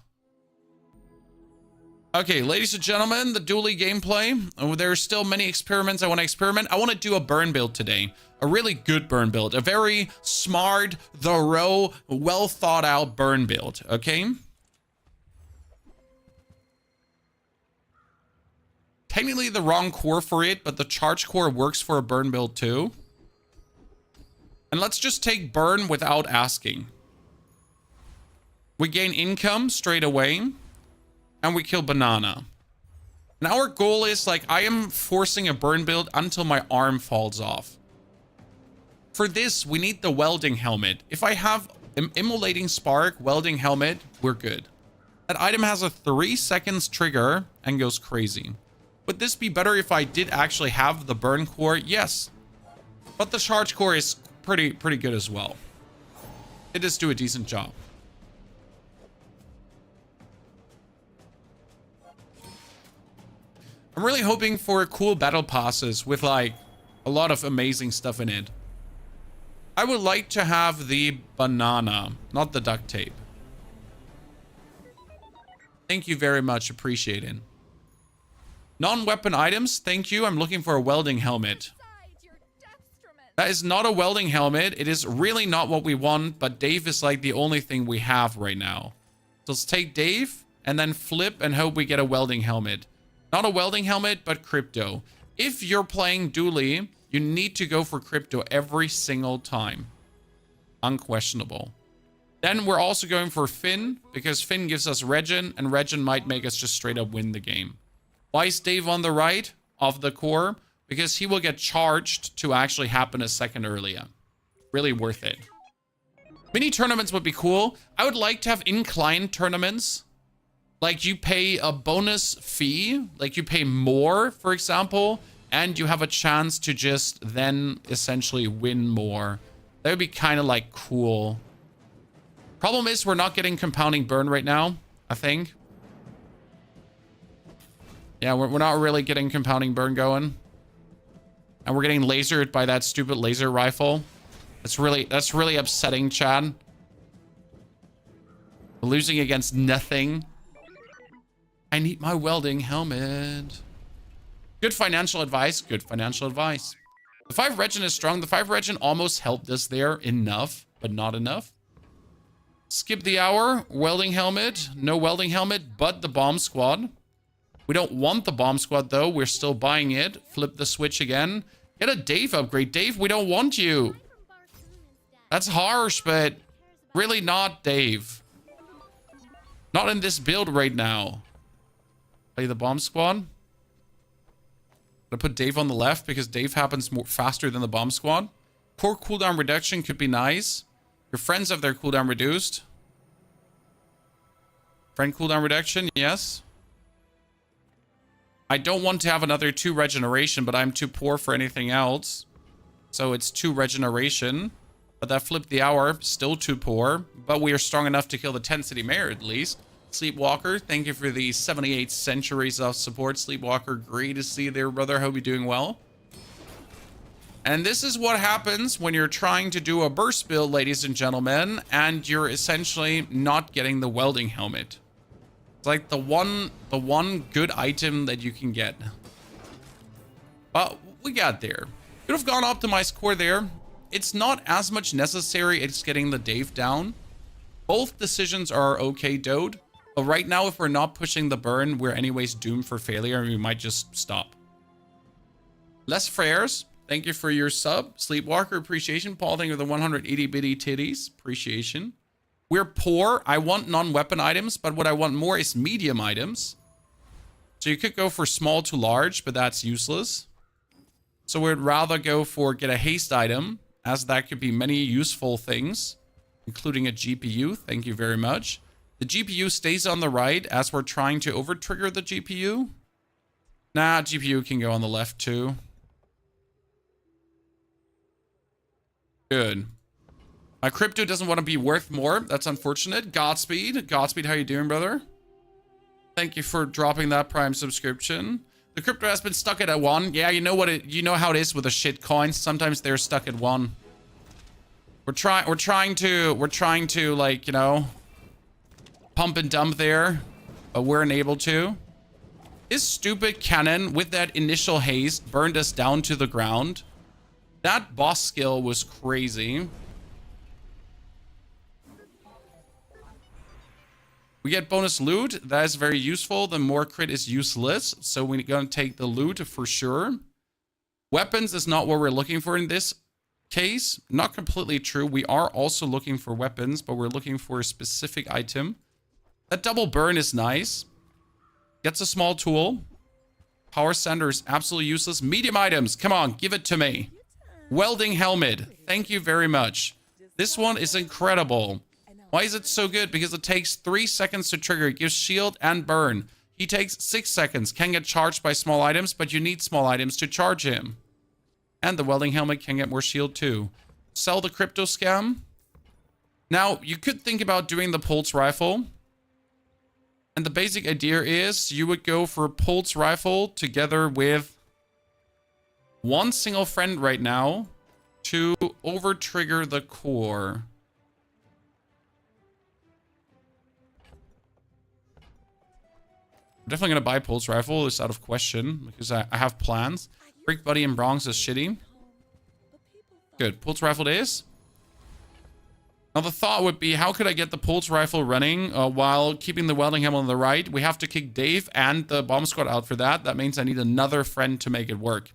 Okay, ladies and gentlemen, the dually gameplay. Oh, there are still many experiments I want to experiment. I want to do a burn build today. A really good burn build. A very smart, thorough, well thought out burn build. Okay? Technically the wrong core for it, but the charge core works for a burn build too. And let's just take burn without asking. We gain income straight away. And we kill banana. And our goal is, like, I am forcing a burn build until my arm falls off. For this, we need the welding helmet. If I have immolating spark, welding helmet, we're good. That item has a 3 seconds trigger and goes crazy. Would this be better if I did actually have the burn core? Yes. But the charge core is pretty good as well. It does do a decent job. I'm really hoping for cool battle passes with, like, a lot of amazing stuff in it. I would like to have the banana, not the duct tape. Thank you very much. Appreciate it. Non-weapon items. Thank you. I'm looking for a welding helmet. That is not a welding helmet. It is really not what we want, but Dave is like the only thing we have right now. So let's take Dave and then flip and hope we get a welding helmet. Not a welding helmet, but crypto. If you're playing dually, you need to go for crypto every single time. Unquestionable. Then we're also going for Finn, because Finn gives us regen, and regen might make us just straight up win the game. Why is Dave on the right of the core? because he will get charged to actually happen a second earlier. Really worth it. Mini tournaments would be cool. I would like to have incline tournaments. Like you pay a bonus fee, like you pay more, for example, and you have a chance to just then essentially win more. That would be kind of like cool. Problem is we're not getting compounding burn right now, I think. Yeah, we're not really getting compounding burn going. And we're getting lasered by that stupid laser rifle. That's really upsetting, Chad. We're losing against nothing. I need my welding helmet. Good financial advice. Good financial advice. The 5 regen is strong. The 5 regen almost helped us there enough, but not enough. Skip the hour. Welding helmet. No welding helmet, but the bomb squad. We don't want the bomb squad, though. We're still buying it. Flip the switch again. Get a Dave upgrade. Dave, we don't want you. That's harsh, but really not Dave. Not in this build right now. Play the bomb squad. Gonna put Dave on the left because Dave happens more faster than the bomb squad. Core cooldown reduction could be nice. Your friends have their cooldown reduced. Friend cooldown reduction, yes. I don't want to have another 2 regeneration, but I'm too poor for anything else. So it's 2 regeneration. But that flipped the hour, still too poor. But we are strong enough to kill the 10 city mayor at least. Sleepwalker, thank you for the 78 centuries of support. Sleepwalker, great to see you there, brother. Hope you're doing well. And this is what happens when you're trying to do a burst build, ladies and gentlemen, and you're essentially not getting the welding helmet. It's like the one good item that you can get. But we got there. Could have gone optimized core there. It's not as much necessary as getting the Dave down. Both decisions are okay, Dode. But right now, if we're not pushing the burn, we're anyways doomed for failure and we might just stop. Less Frares, thank you for your sub. Sleepwalker, appreciation. Paul, thank you for the 180 bitty titties. Appreciation. We're poor. I want non-weapon items, but what I want more is medium items. So you could go for small to large, but that's useless. So we'd rather go for get a haste item, as that could be many useful things, including a GPU. Thank you very much. The GPU stays on the right as we're trying to over-trigger the GPU. Nah, GPU can go on the left too. Good. My crypto doesn't want to be worth more. That's unfortunate. Godspeed. Godspeed, how you doing, brother? Thank you for dropping that Prime subscription. The crypto has been stuck at a 1. Yeah, you know how it is with the shit coins. Sometimes they're stuck at 1. We're trying to like, you know, pump and dump there, but we're unable to. His stupid cannon with that initial haste burned us down to the ground. That boss skill was crazy. We get bonus loot. That is very useful. The more crit is useless. So we're going to take the loot for sure. Weapons is not what we're looking for in this case. Not completely true. We are also looking for weapons, but we're looking for a specific item. That double burn is nice. Gets a small tool. Power Sander is absolutely useless. Medium items. Come on, give it to me. Welding helmet. Thank you very much. This one is incredible. Why is it so good? Because it takes 3 seconds to trigger. It gives shield and burn. He takes 6 seconds. Can get charged by small items, but you need small items to charge him. And the welding helmet can get more shield too. Sell the crypto scam. Now, you could think about doing the pulse rifle. And the basic idea is you would go for a pulse rifle together with one single friend right now to over-trigger the core. I'm definitely going to buy pulse rifle. It's out of question because I have plans. Brick Buddy and Bronx is shitty. Good. Pulse rifle it is. Now the thought would be, how could I get the pulse rifle running while keeping the welding helmet on the right? We have to kick Dave and the bomb squad out for that. That means I need another friend to make it work.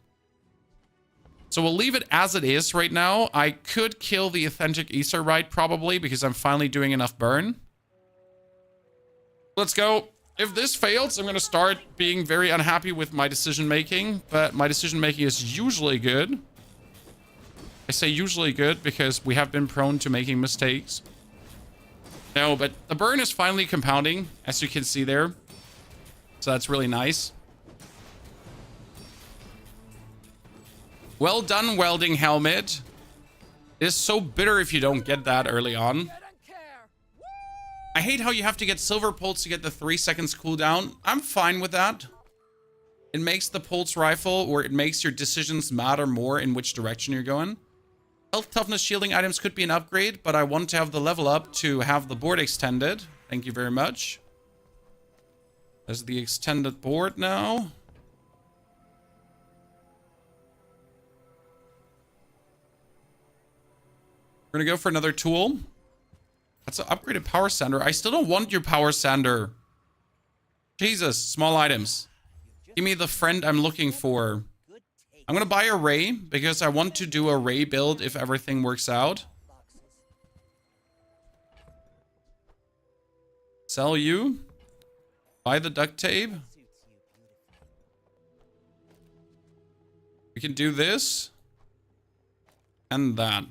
So we'll leave it as it is right now. I could kill the authentic Aetherite probably because I'm finally doing enough burn. Let's go. If this fails, I'm gonna start being very unhappy with my decision making, but my decision making is usually good. I say usually good because we have been prone to making mistakes. No, but the burn is finally compounding, as you can see there. So that's really nice. Well done, welding helmet. It is so bitter if you don't get that early on. I hate how you have to get silver pulse to get the 3 seconds cooldown. I'm fine with that. It makes the pulse rifle, or it makes your decisions matter more in which direction you're going. Health, toughness, shielding items could be an upgrade, but I want to have the level up to have the board extended. Thank you very much. There's the extended board now. We're gonna go for another tool. That's an upgraded power sander. I still don't want your power sander. Jesus, small items. Give me the friend I'm looking for. I'm gonna buy a ray because I want to do a ray build if everything works out. Sell you. Buy the duct tape. We can do this. And that.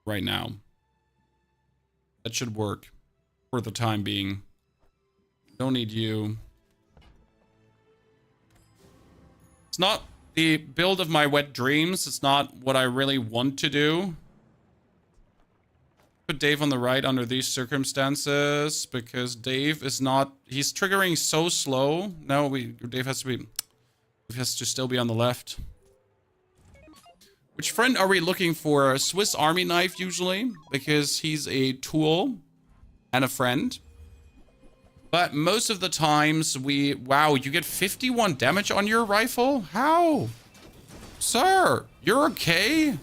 Right now. That should work for the time being. Don't need you. It's not the build of my wet dreams. It's not what I really want to do. Put Dave on the right under these circumstances because Dave is not... He's triggering so slow. No, Dave has to be... Dave has to still be on the left. Which friend are we looking for? A Swiss Army knife, usually, because he's a tool and a friend. But most of the times we... Wow, you get 51 damage on your rifle? How? Sir, you're okay?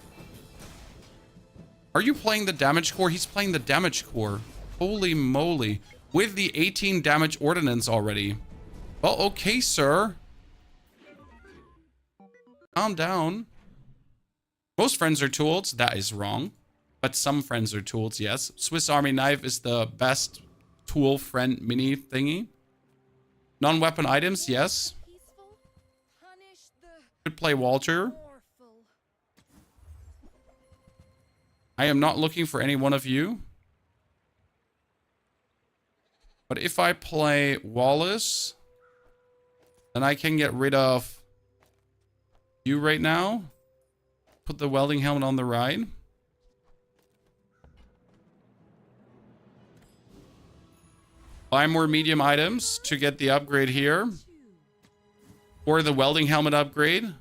Are you playing the damage core? He's playing the damage core. Holy moly. With the 18 damage ordnance already. Well, okay, sir. Calm down. Most friends are tools. That is wrong. But some friends are tools, yes. Swiss Army knife is the best tool friend mini thingy. Non-weapon items, yes. Could play Walter. I am not looking for any one of you. But if I play Wallace, then I can get rid of you right now. Put the welding helmet on the right. Buy more medium items to get the upgrade here. Or the welding helmet upgrade.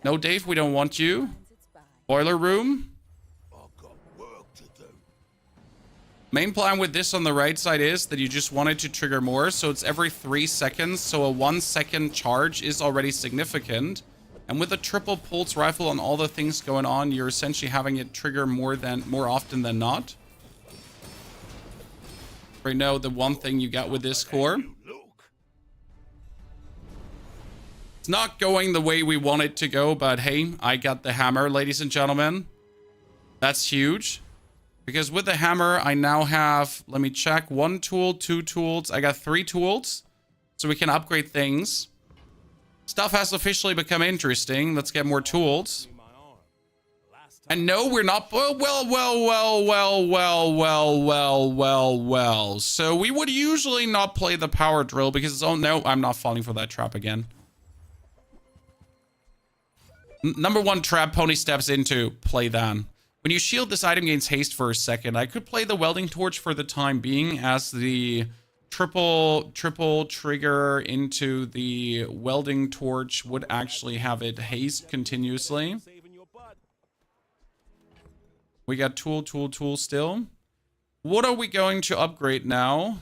No, Dave, we don't want you. Boiler room. Main plan with this on the right side is that you just want it to trigger more. So it's every 3 seconds. So a 1 second charge is already significant. And with a triple pulse rifle and all the things going on, you're essentially having it trigger more often than not. Right now, the one thing you got with this core. It's not going the way we want it to go, but hey, I got the hammer, ladies and gentlemen. That's huge. Because with the hammer, I now have, let me check, 1 tool, 2 tools. I got 3 tools, so we can upgrade things. Stuff has officially become interesting. Let's get more tools. And no, we're not... Well. So we would usually not play the power drill because... Oh, no, I'm not falling for that trap again. Number 1 trap Pony steps into. Play that. When you shield, this item gains haste for a second. I could play the welding torch for the time being as the... Triple trigger into the welding torch would actually have it haste continuously. We got tool still. What are we going to upgrade now?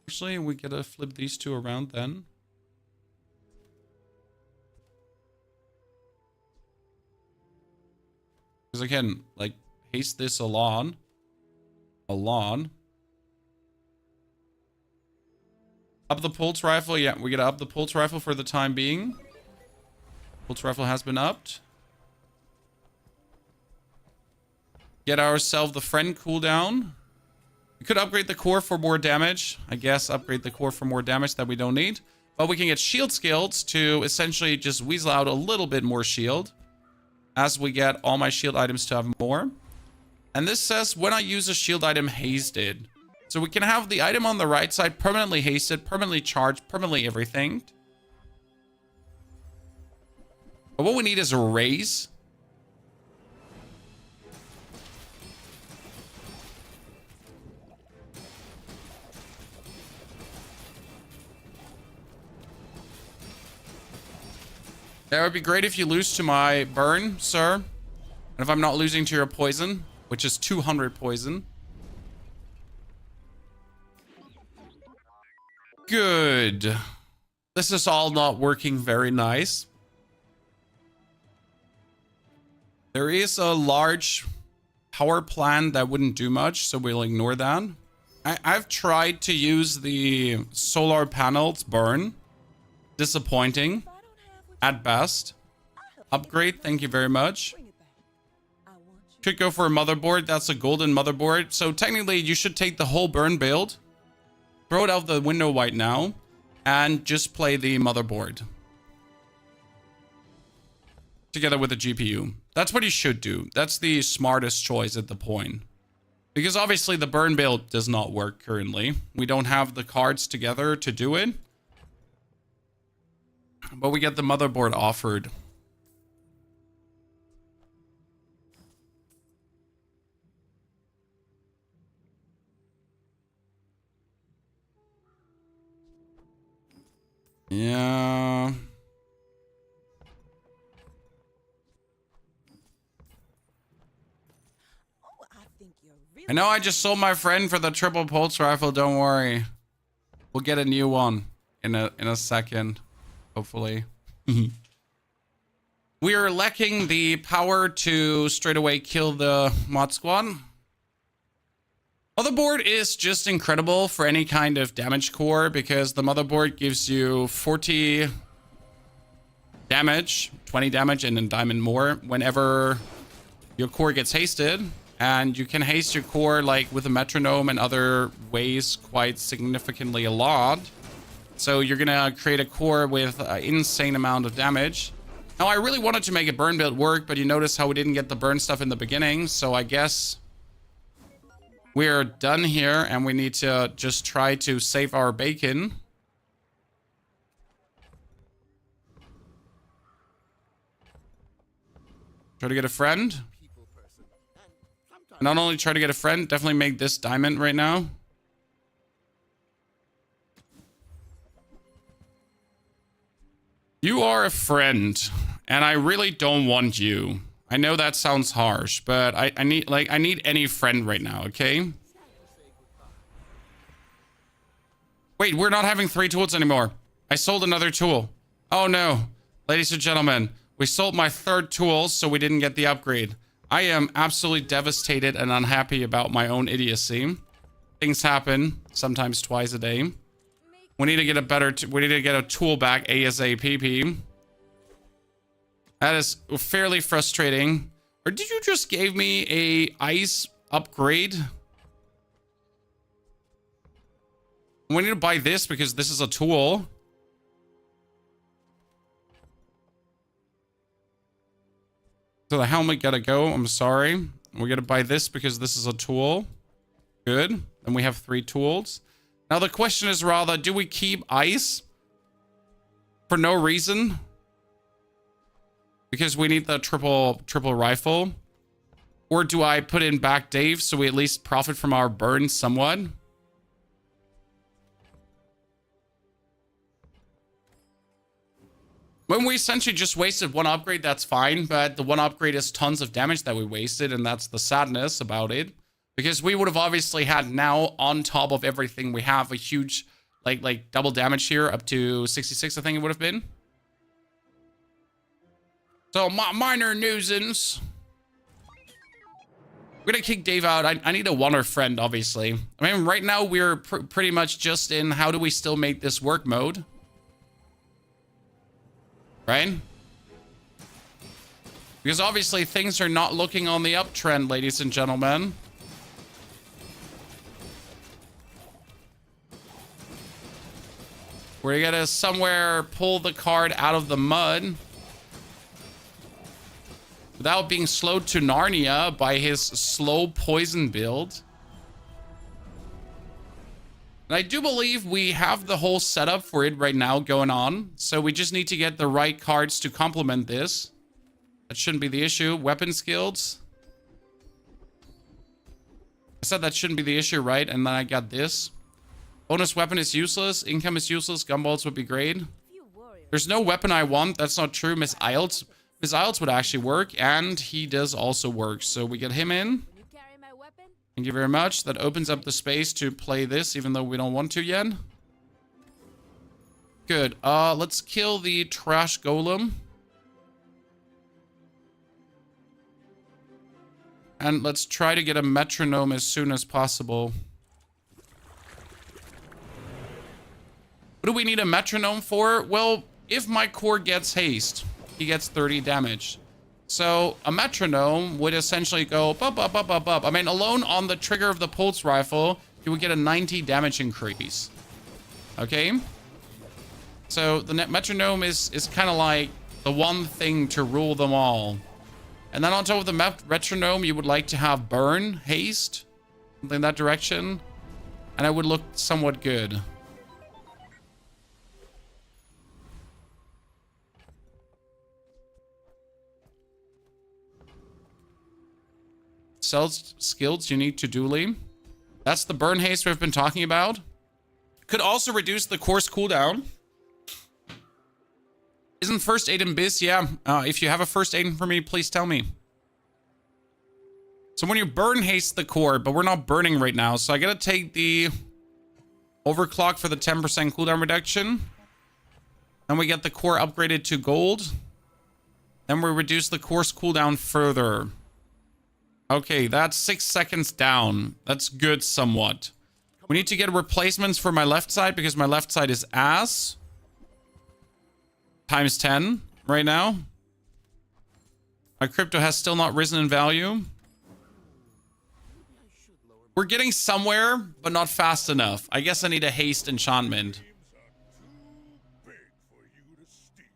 Actually, we gotta flip these 2 around then. Because again, like, haste this along. Up the pulse rifle. Yeah, we gotta up the pulse rifle for the time being. Pulse rifle has been upped. Get ourselves the friend cooldown. We could upgrade the core for more damage. I guess upgrade the core for more damage that we don't need. But we can get shield skills to essentially just weasel out a little bit more shield. As we get all my shield items to have more. And this says when I use a shield item, hasted. So we can have the item on the right side permanently hasted, permanently charged, permanently everything. But what we need is a raise. That would be great if you lose to my burn, sir. And if I'm not losing to your poison, which is 200 poison. Good. This is all not working very nice. There is a large power plant that wouldn't do much, so we'll ignore that. I've tried to use the solar panels burn. Disappointing. At best. Upgrade, thank you very much. Could go for a motherboard. That's a golden motherboard. So technically, you should take the whole burn build. Throw it out the window right now. And just play the motherboard. Together with the GPU. That's what you should do. That's the smartest choice at the point. Because obviously the burn build does not work currently. We don't have the cards together to do it. But we get the motherboard offered. Yeah. I know I just sold my friend for the triple pulse rifle. Don't worry. We'll get a new one in a second. Hopefully. We are lacking the power to straight away kill the mod squad. Motherboard is just incredible for any kind of damage core because the motherboard gives you 40 damage, 20 damage, and then diamond more whenever your core gets hasted. And you can haste your core like with a metronome and other ways quite significantly a lot. So you're gonna create a core with an insane amount of damage. Now, I really wanted to make a burn build work, but you notice how we didn't get the burn stuff in the beginning. So I guess we're done here and we need to just try to save our bacon. Try to get a friend. Not only try to get a friend, definitely make this diamond right now. You are a friend, and I really don't want you. I know that sounds harsh, but I need any friend right now, okay? Wait, we're not having 3 tools anymore. I sold another tool. Oh no. Ladies and gentlemen, we sold my 3rd tool, so we didn't get the upgrade. I am absolutely devastated and unhappy about my own idiocy. Things happen, sometimes twice a day. We need to get a better, we need to get a tool back ASAP. That is fairly frustrating. Or did you just give me a ice upgrade? We need to buy this because this is a tool. So the helmet gotta go, I'm sorry. We gotta buy this because this is a tool. Good. Then we have 3 tools. Now the question is rather, do we keep ice for no reason? Because we need the triple rifle. Or do I put in back Dave so we at least profit from our burn somewhat? When we essentially just wasted 1 upgrade, that's fine. But the 1 upgrade is tons of damage that we wasted. And that's the sadness about it. Because we would have obviously had now, on top of everything, we have a huge, like double damage here, up to 66, I think it would have been. So, minor nuisance. We're gonna kick Dave out. I need a wonder friend, obviously. I mean, right now, we're pretty much just in how do we still make this work mode. Right? Because obviously things are not looking on the uptrend, ladies and gentlemen. We're gonna somewhere pull the card out of the mud without being slowed to Narnia by his slow poison build. And I do believe we have the whole setup for it right now going on. So we just need to get the right cards to complement this. That shouldn't be the issue. Weapon skills. I said that shouldn't be the issue, right? And then I got this. Bonus weapon is useless. Income is useless. Gumballs would be great. There's no weapon I want. That's not true. Miss Iles. Miss Iles would actually work. And he does also work. So we get him in. Thank you very much. That opens up the space to play this, even though we don't want to yet. Good. Let's kill the trash golem. And let's try to get a metronome as soon as possible. What do we need a metronome for? Well, if my core gets haste, he gets 30 damage. So a metronome would essentially go bup, bup, bup, bup, bup. I mean, alone on the trigger of the pulse rifle, you would get a 90 damage increase. Okay? So the metronome is kind of like the one thing to rule them all. And then on top of the metronome, you would like to have burn, haste, something in that direction. And it would look somewhat good. Sells skills unique to Dueling. That's the burn haste we've been talking about. Could also reduce the course cooldown. Isn't first aid in biz? Yeah. If you have a first aid for me, please tell me. So when you burn haste the core, but we're not burning right now, so I gotta take the overclock for the 10% cooldown reduction. Then we get the core upgraded to gold. Then we reduce the course cooldown further. Okay, that's 6 seconds down. That's good somewhat. We need to get replacements for my left side because my left side is ass. Times 10 right now. My crypto has still not risen in value. We're getting somewhere, but not fast enough. I guess I need a haste enchantment.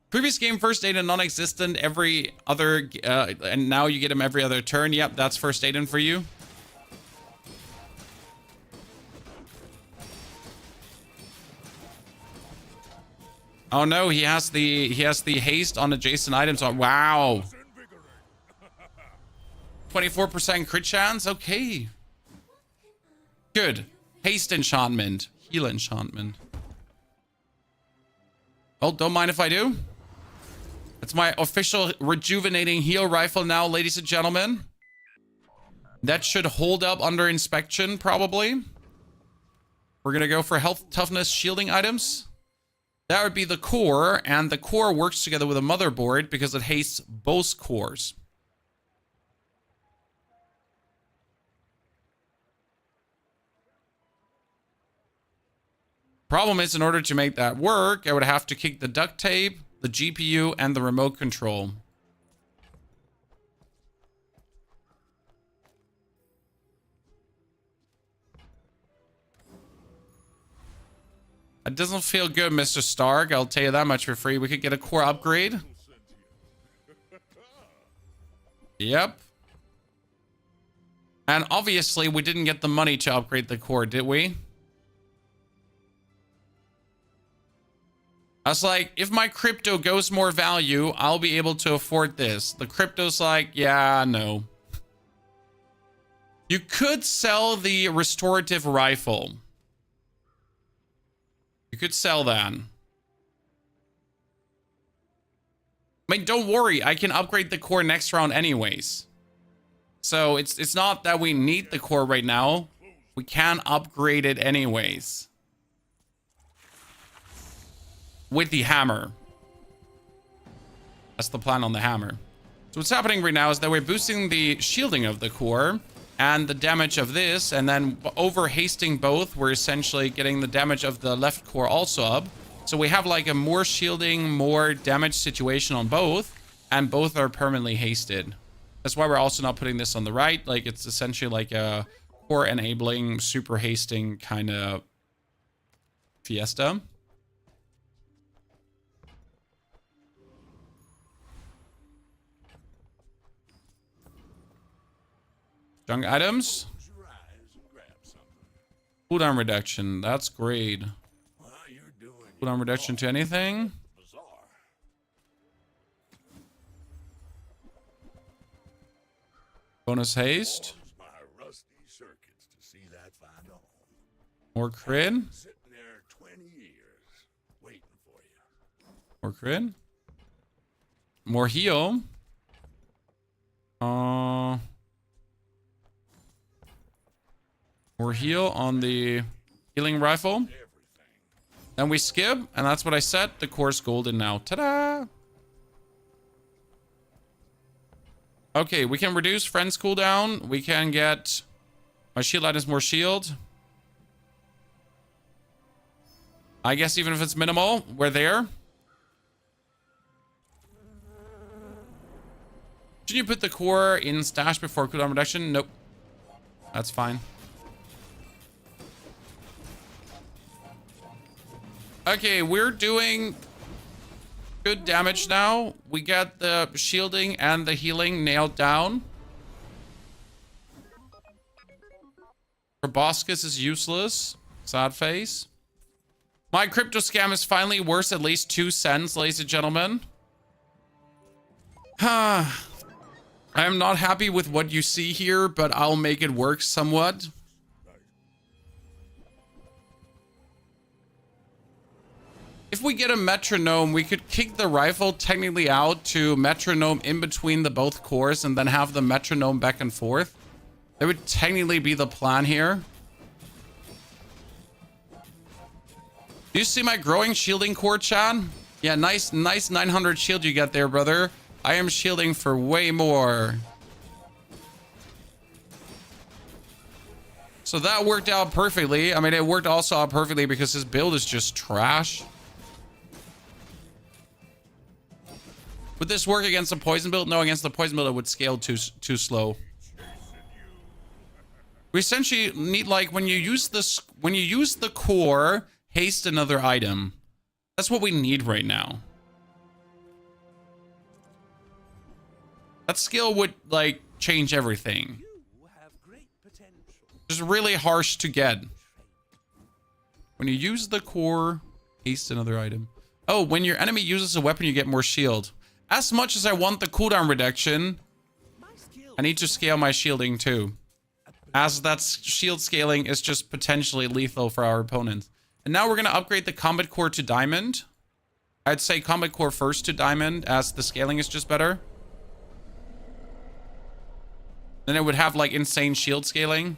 Previous game first aid and non-existent every other, and now you get him every other turn. Yep, that's first aid in for you. Oh no, he has the haste on adjacent items. Oh, wow. 24% crit chance. Okay. Good. Haste enchantment. Heal enchantment. Oh, don't mind if I do. It's my official rejuvenating heal rifle now, ladies and gentlemen. That should hold up under inspection, probably. We're gonna go for health, toughness, shielding items. That would be the core, and the core works together with a motherboard because it hastes both cores. Problem is, in order to make that work, I would have to kick the duct tape, the GPU, and the remote control. It doesn't feel good, Mr. Stark. I'll tell you that much for free. We could get a core upgrade. Yep. And obviously, we didn't get the money to upgrade the core, did we? I was like, if my crypto goes more value, I'll be able to afford this. The crypto's like, yeah, no. You could sell the restorative rifle. You could sell that. I mean, don't worry. I can upgrade the core next round anyways. So it's not that we need the core right now. We can upgrade it anyways. With the hammer. That's the plan on the hammer. So what's happening right now is that we're boosting the shielding of the core and the damage of this, and then over hasting both, we're essentially getting the damage of the left core also up. So we have like a more shielding, more damage situation on both. and both are permanently hasted. That's why we're also not putting this on the right. Like, it's essentially like a core enabling, super hasting kind of fiesta. Junk items. Close your eyes and grab something. Cooldown reduction. That's great. Well, you're doing Cooldown reduction to anything. Bazaar. Bonus haste. Use my rusty circuits to see that find on. More crit. Sitting there 20 years, waiting for you. More crit. More heal. More heal on the healing rifle. Everything. Then we skip, and that's what I said. The core's golden now. Ta-da! Okay, we can reduce friends cooldown. We can get my shield items more shield. I guess even if it's minimal, we're there. Should you put the core in stash before cooldown reduction? Nope. That's fine. Okay, we're doing good damage now. We got the shielding and the healing nailed down. Proboscis is useless. Sad face. My crypto scam is finally worth at least 2 cents, ladies and gentlemen. I am not happy with what you see here, but I'll make it work somewhat. If we get a metronome, we could kick the rifle technically out to metronome in between the both cores and then have the metronome back and forth. That would technically be the plan here. Do you see my growing shielding core, chat? Yeah, nice 900 shield you get there, brother. I am shielding for way more. So that worked out perfectly. I mean, it worked also out perfectly because his build is just trash. Would this work against a poison build? No, against the poison build it would scale too slow. We essentially need, like, when you use the core, haste another item. That's what we need right now. That skill would, like, change everything. You have great potential. Just really harsh to get. When you use the core, haste another item. Oh, when your enemy uses a weapon, you get more shield. As much as I want the cooldown reduction, I need to scale my shielding too. As that shield scaling is just potentially lethal for our opponents. And now we're going to upgrade the combat core to diamond. I'd say combat core first to diamond, as the scaling is just better. Then it would have like insane shield scaling.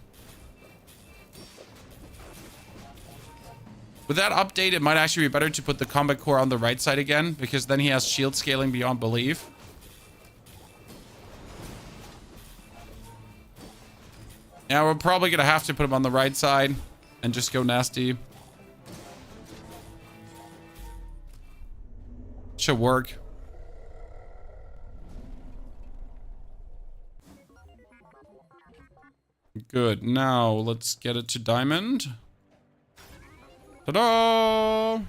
With that update, it might actually be better to put the combat core on the right side again, because then he has shield scaling beyond belief. Yeah, we're probably gonna have to put him on the right side and just go nasty. Should work. Good. Now let's get it to diamond. Ta-da!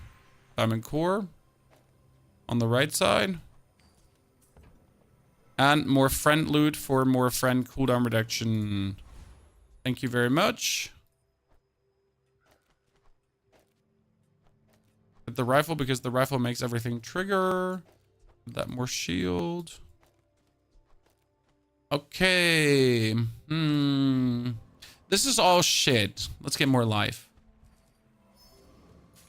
Diamond core on the right side. And more friend loot for more friend cooldown reduction. Thank you very much. Get the rifle because the rifle makes everything trigger. Give that more shield. Okay. This is all shit. Let's get more life.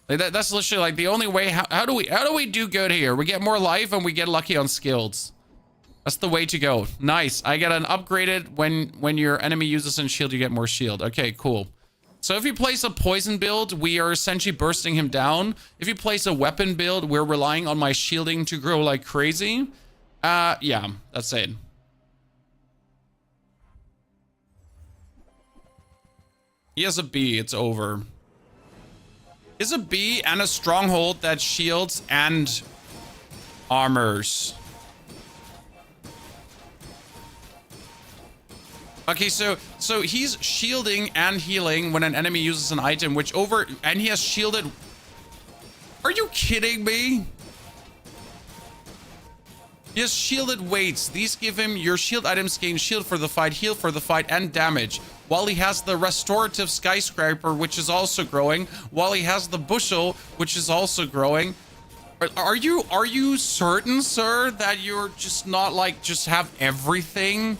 Like that's literally like the only way. How do we do good here? We get more life and we get lucky on skills. That's the way to go. Nice. I get an upgraded when your enemy uses a shield, you get more shield. Okay, cool. So if you place a poison build, we are essentially bursting him down. If you place a weapon build, we're relying on my shielding to grow like crazy. Yeah, that's it. He has a B. It's over. Is a B and a stronghold that shields and armors. Okay, so he's shielding and healing when an enemy uses an item, and he has shielded. Are you kidding me? He has shielded weights. These give him your shield items gain shield for the fight, heal for the fight, and damage. While he has the restorative skyscraper, which is also growing. While he has the bushel, which is also growing. Are you certain, sir, that you're just not like just have everything?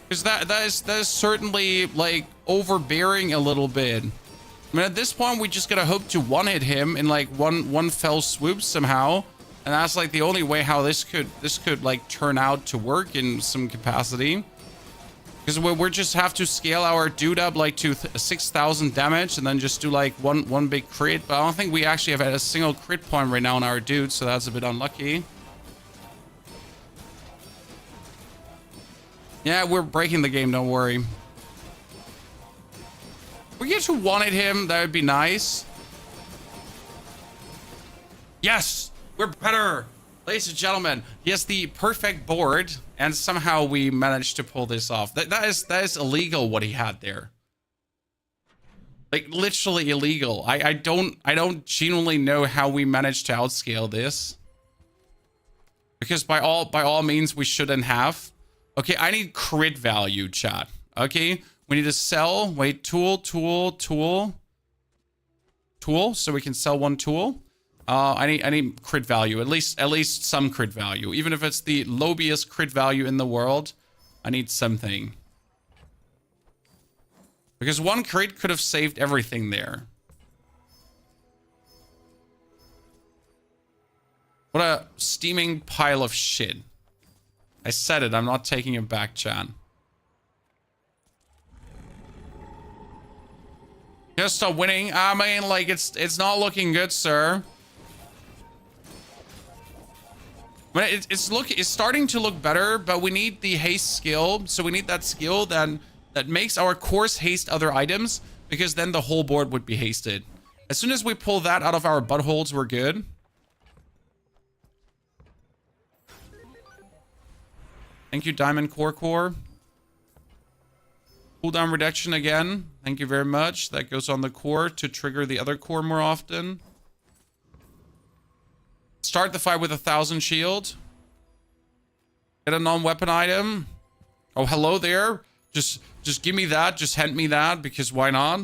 Because that is certainly like overbearing a little bit. I mean, at this point, we just gotta hope to one-hit him in like one fell swoop somehow, and that's like the only way how this could like turn out to work in some capacity. Because we're just have to scale our dude up like to 6,000 damage, and then just do like one big crit. But I don't think we actually have a single crit point right now on our dude, so that's a bit unlucky. Yeah, we're breaking the game. Don't worry. We get to one-hit him, that would be nice. Yes, we're better. Ladies and gentlemen, he has the perfect board, and somehow we managed to pull this off. That is illegal what he had there. Like literally illegal. I don't genuinely know how we managed to outscale this. Because by all means we shouldn't have. Okay, I need crit value, chat. Okay? We need to sell, wait, tool, so we can sell one tool. I need crit value, at least some crit value. Even if it's the lowest crit value in the world, I need something. Because one crit could have saved everything there. What a steaming pile of shit. I said it, I'm not taking it back, chat. Just stop winning. I mean, like, it's not looking good, sir. But it's starting to look better, but we need the haste skill. So we need that skill that makes our course haste other items, because then the whole board would be hasted. As soon as we pull that out of our buttholes, we're good. Thank you, Diamond Core. Cooldown reduction again. Thank you very much. That goes on the core to trigger the other core more often. Start the fight with 1,000 shield. Get a non-weapon item. Oh, hello there. Just give me that. Just hand me that, because why not?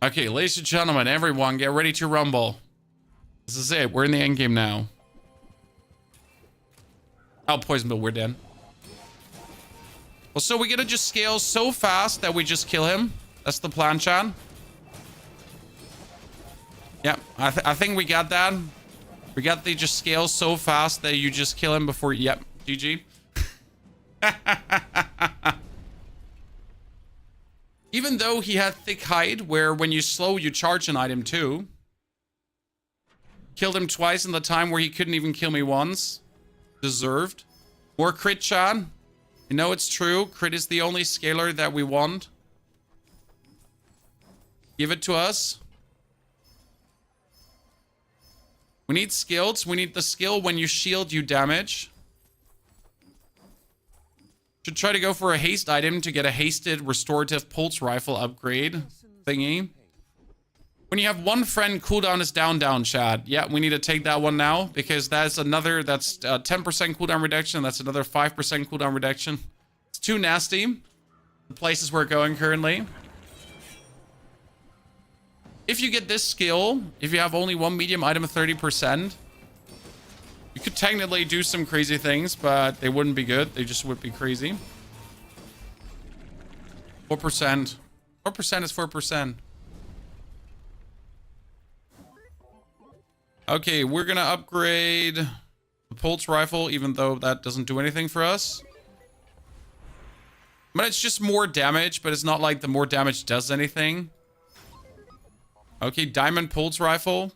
Okay, ladies and gentlemen, everyone, get ready to rumble. This is it. We're in the end game now. Oh, poison bill, we're dead. Well, so we're gonna just scale so fast that we just kill him. That's the plan, chat. Yeah, I think we got that. We got the just scale so fast that you just kill him before. Yep, GG. Even though he had thick hide, where when you slow, you charge an item too. Killed him twice in the time where he couldn't even kill me once. Deserved. More crit, chat. You know it's true. Crit is the only scalar that we want. Give it to us. We need skills. We need the skill when you shield, you damage. Should try to go for a haste item to get a hasted restorative pulse rifle upgrade thingy. When you have one friend, cooldown is down, chat. Yeah, we need to take that one now, because that's 10% cooldown reduction. That's another 5% cooldown reduction. It's too nasty. The places we're going currently. If you get this skill, if you have only one medium item of 30%, you could technically do some crazy things, but they wouldn't be good. They just would be crazy. 4%. 4% is 4%. Okay, we're gonna upgrade the pulse rifle, even though that doesn't do anything for us. But it's just more damage, but it's not like the more damage does anything. Okay, diamond pulse rifle.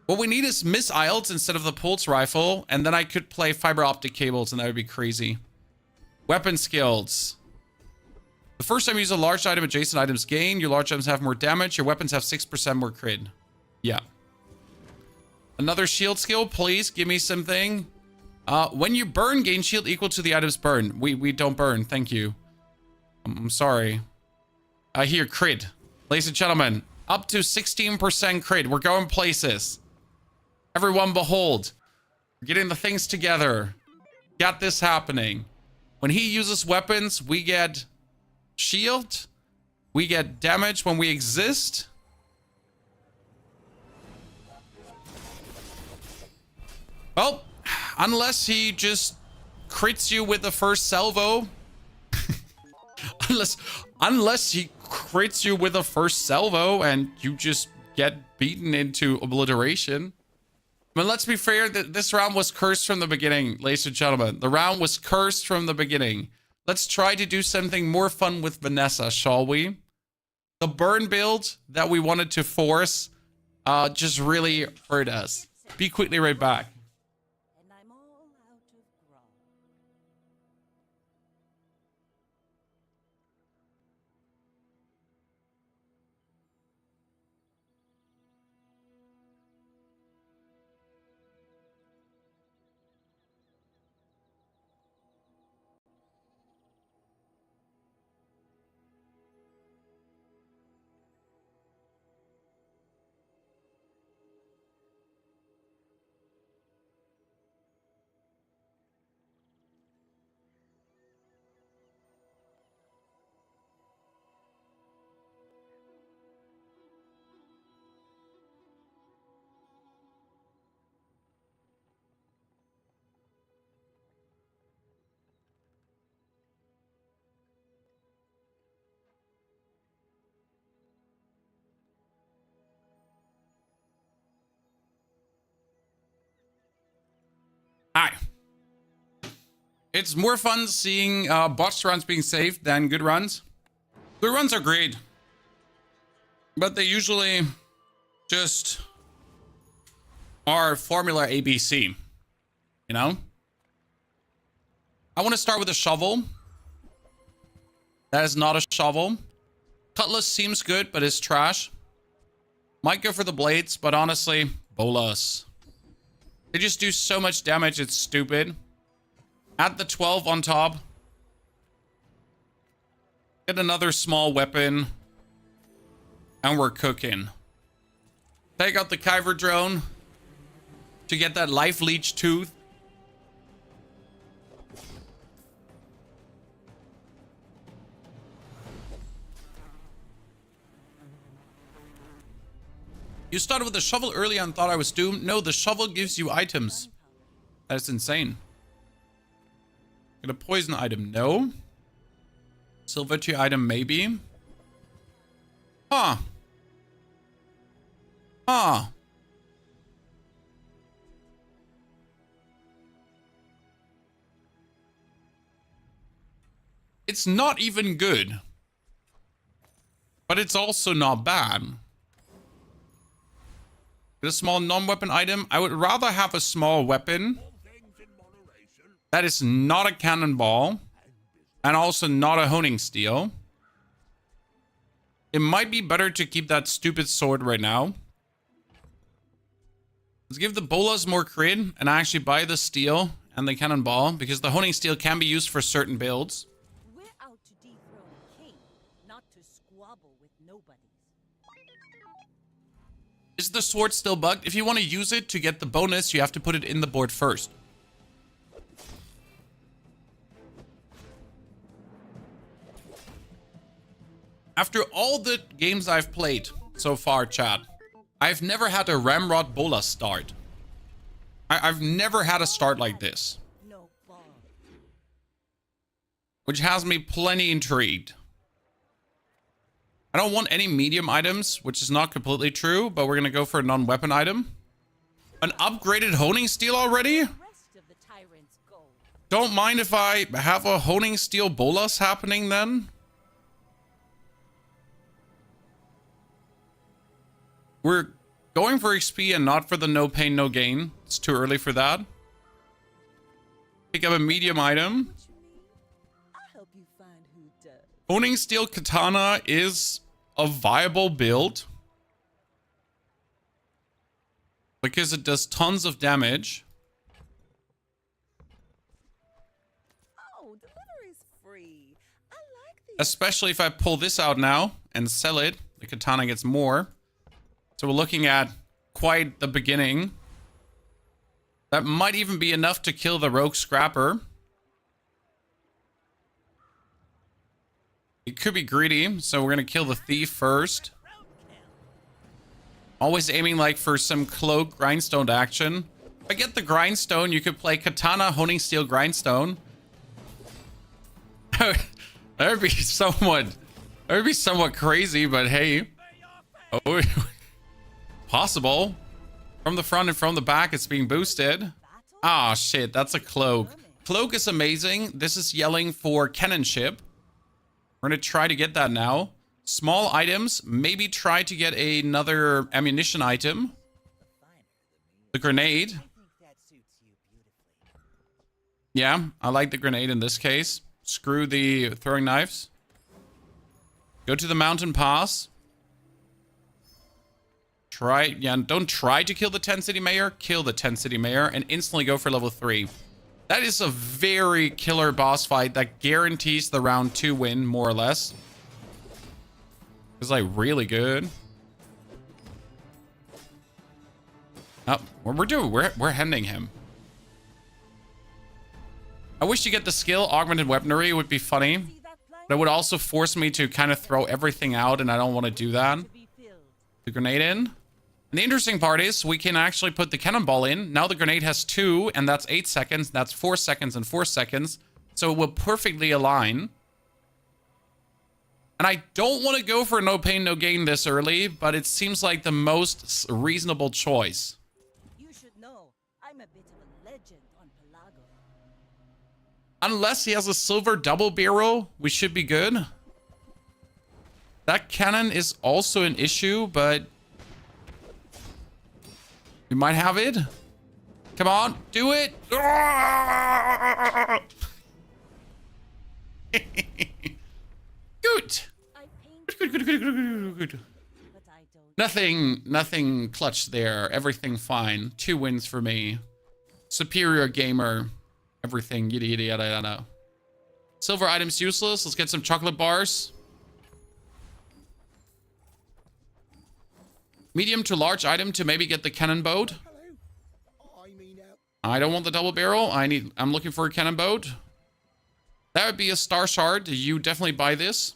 What we need is missiles instead of the pulse rifle, and then I could play fiber optic cables, and that would be crazy. Weapon skills. The first time you use a large item, adjacent items gain. Your large items have more damage. Your weapons have 6% more crit. Yeah. Another shield skill, please. Give me something. When you burn, gain shield equal to the item's burn. We don't burn. Thank you. I'm sorry. Here, crit. Ladies and gentlemen, up to 16% crit. We're going places. Everyone behold. We're getting the things together. Got this happening. When he uses weapons, we get shield. We get damage when we exist. Well, unless he just crits you with the first salvo. unless he crits you with the first salvo and you just get beaten into obliteration. But let's be fair, this round was cursed from the beginning, ladies and gentlemen. The round was cursed from the beginning. Let's try to do something more fun with Vanessa, shall we? The burn build that we wanted to force just really hurt us. Be quickly right back. And I'm all out of grog. Hi. It's more fun seeing botched runs being saved than good runs. Good runs are great, but they usually just are formula ABC, you know? I want to start with a shovel. That is not a shovel. Cutlass seems good, but it's trash. Might go for the blades, but honestly, bolas. They just do so much damage, it's stupid. Add the 12 on top. Get another small weapon. And we're cooking. Take out the Kyver drone to get that life leech tooth. You started with the shovel earlier and thought I was doomed. No, the shovel gives you items. That's insane. Get a poison item. No. Silver tier item, maybe. Huh. Huh. It's not even good. But it's also not bad. Get a small non-weapon item. I would rather have a small weapon that is not a cannonball and also not a honing steel. It might be better to keep that stupid sword right now. Let's give the bolas more crit and actually buy the steel and the cannonball because the honing steel can be used for certain builds. We're out to dethrone a king, not to squabble with nobodies. Is the sword still bugged? If you want to use it to get the bonus, you have to put it in the board first. After all the games I've played so far, chat, I've never had a Ramrod Bolas start. I've never had a start like this. No ball. Which has me plenty intrigued. I don't want any medium items, which is not completely true, but we're going to go for a non-weapon item. An upgraded honing steel already? The rest of the tyrant's gold. Don't mind if I have a honing steel bolas happening then. We're going for XP and not for the no pain, no gain. It's too early for that. Pick up a medium item. What you mean? I'll help you find who does. Honing Steel Katana is a viable build because it does tons of damage. Oh, delivery's free. I like the Especially if I pull this out now and sell it, the katana gets more. So we're looking at quite the beginning. That might even be enough to kill the rogue scrapper. It could be greedy, so we're gonna kill the thief first. Always aiming like for some cloak grindstone action. If I get the grindstone, you could play katana, honing steel, grindstone. That would be somewhat crazy, but hey. Oh, possible. From the front and from the back, it's being boosted. Ah, shit, that's a cloak. Cloak is amazing. This is yelling for cannonship. We're gonna try to get that now. Small items, maybe try to get another ammunition item. The grenade. I think that suits you beautifully. Yeah, I like the grenade in this case. Screw the throwing knives. Go to the mountain pass. Don't try to kill the 10 city mayor. Kill the 10 city mayor and instantly go for level 3. That is a very killer boss fight that guarantees the round 2 win, more or less. It's like really good. Oh, we're handing him. I wish you get the skill augmented weaponry. It would be funny. But it would also force me to kind of throw everything out, and I don't want to do that. The grenade in. And the interesting part is we can actually put the cannonball in. Now the grenade has 2, and that's 8 seconds. That's 4 seconds and 4 seconds. So it will perfectly align. And I don't want to go for no pain, no gain this early, but it seems like the most reasonable choice. You should know, I'm a bit of a legend on Pelago. Unless he has a silver double barrel, we should be good. That cannon is also an issue, but we might have it. Come on, do it. Good. Good. But I don't. Nothing clutch there. Everything fine. 2 wins for me. Superior gamer. Everything. Yada, yada, yada, yada. Silver items useless. Let's get some chocolate bars. Medium to large item to maybe get the cannon boat. I don't want the double barrel. I'm looking for a cannon boat. That would be a star shard. You definitely buy this.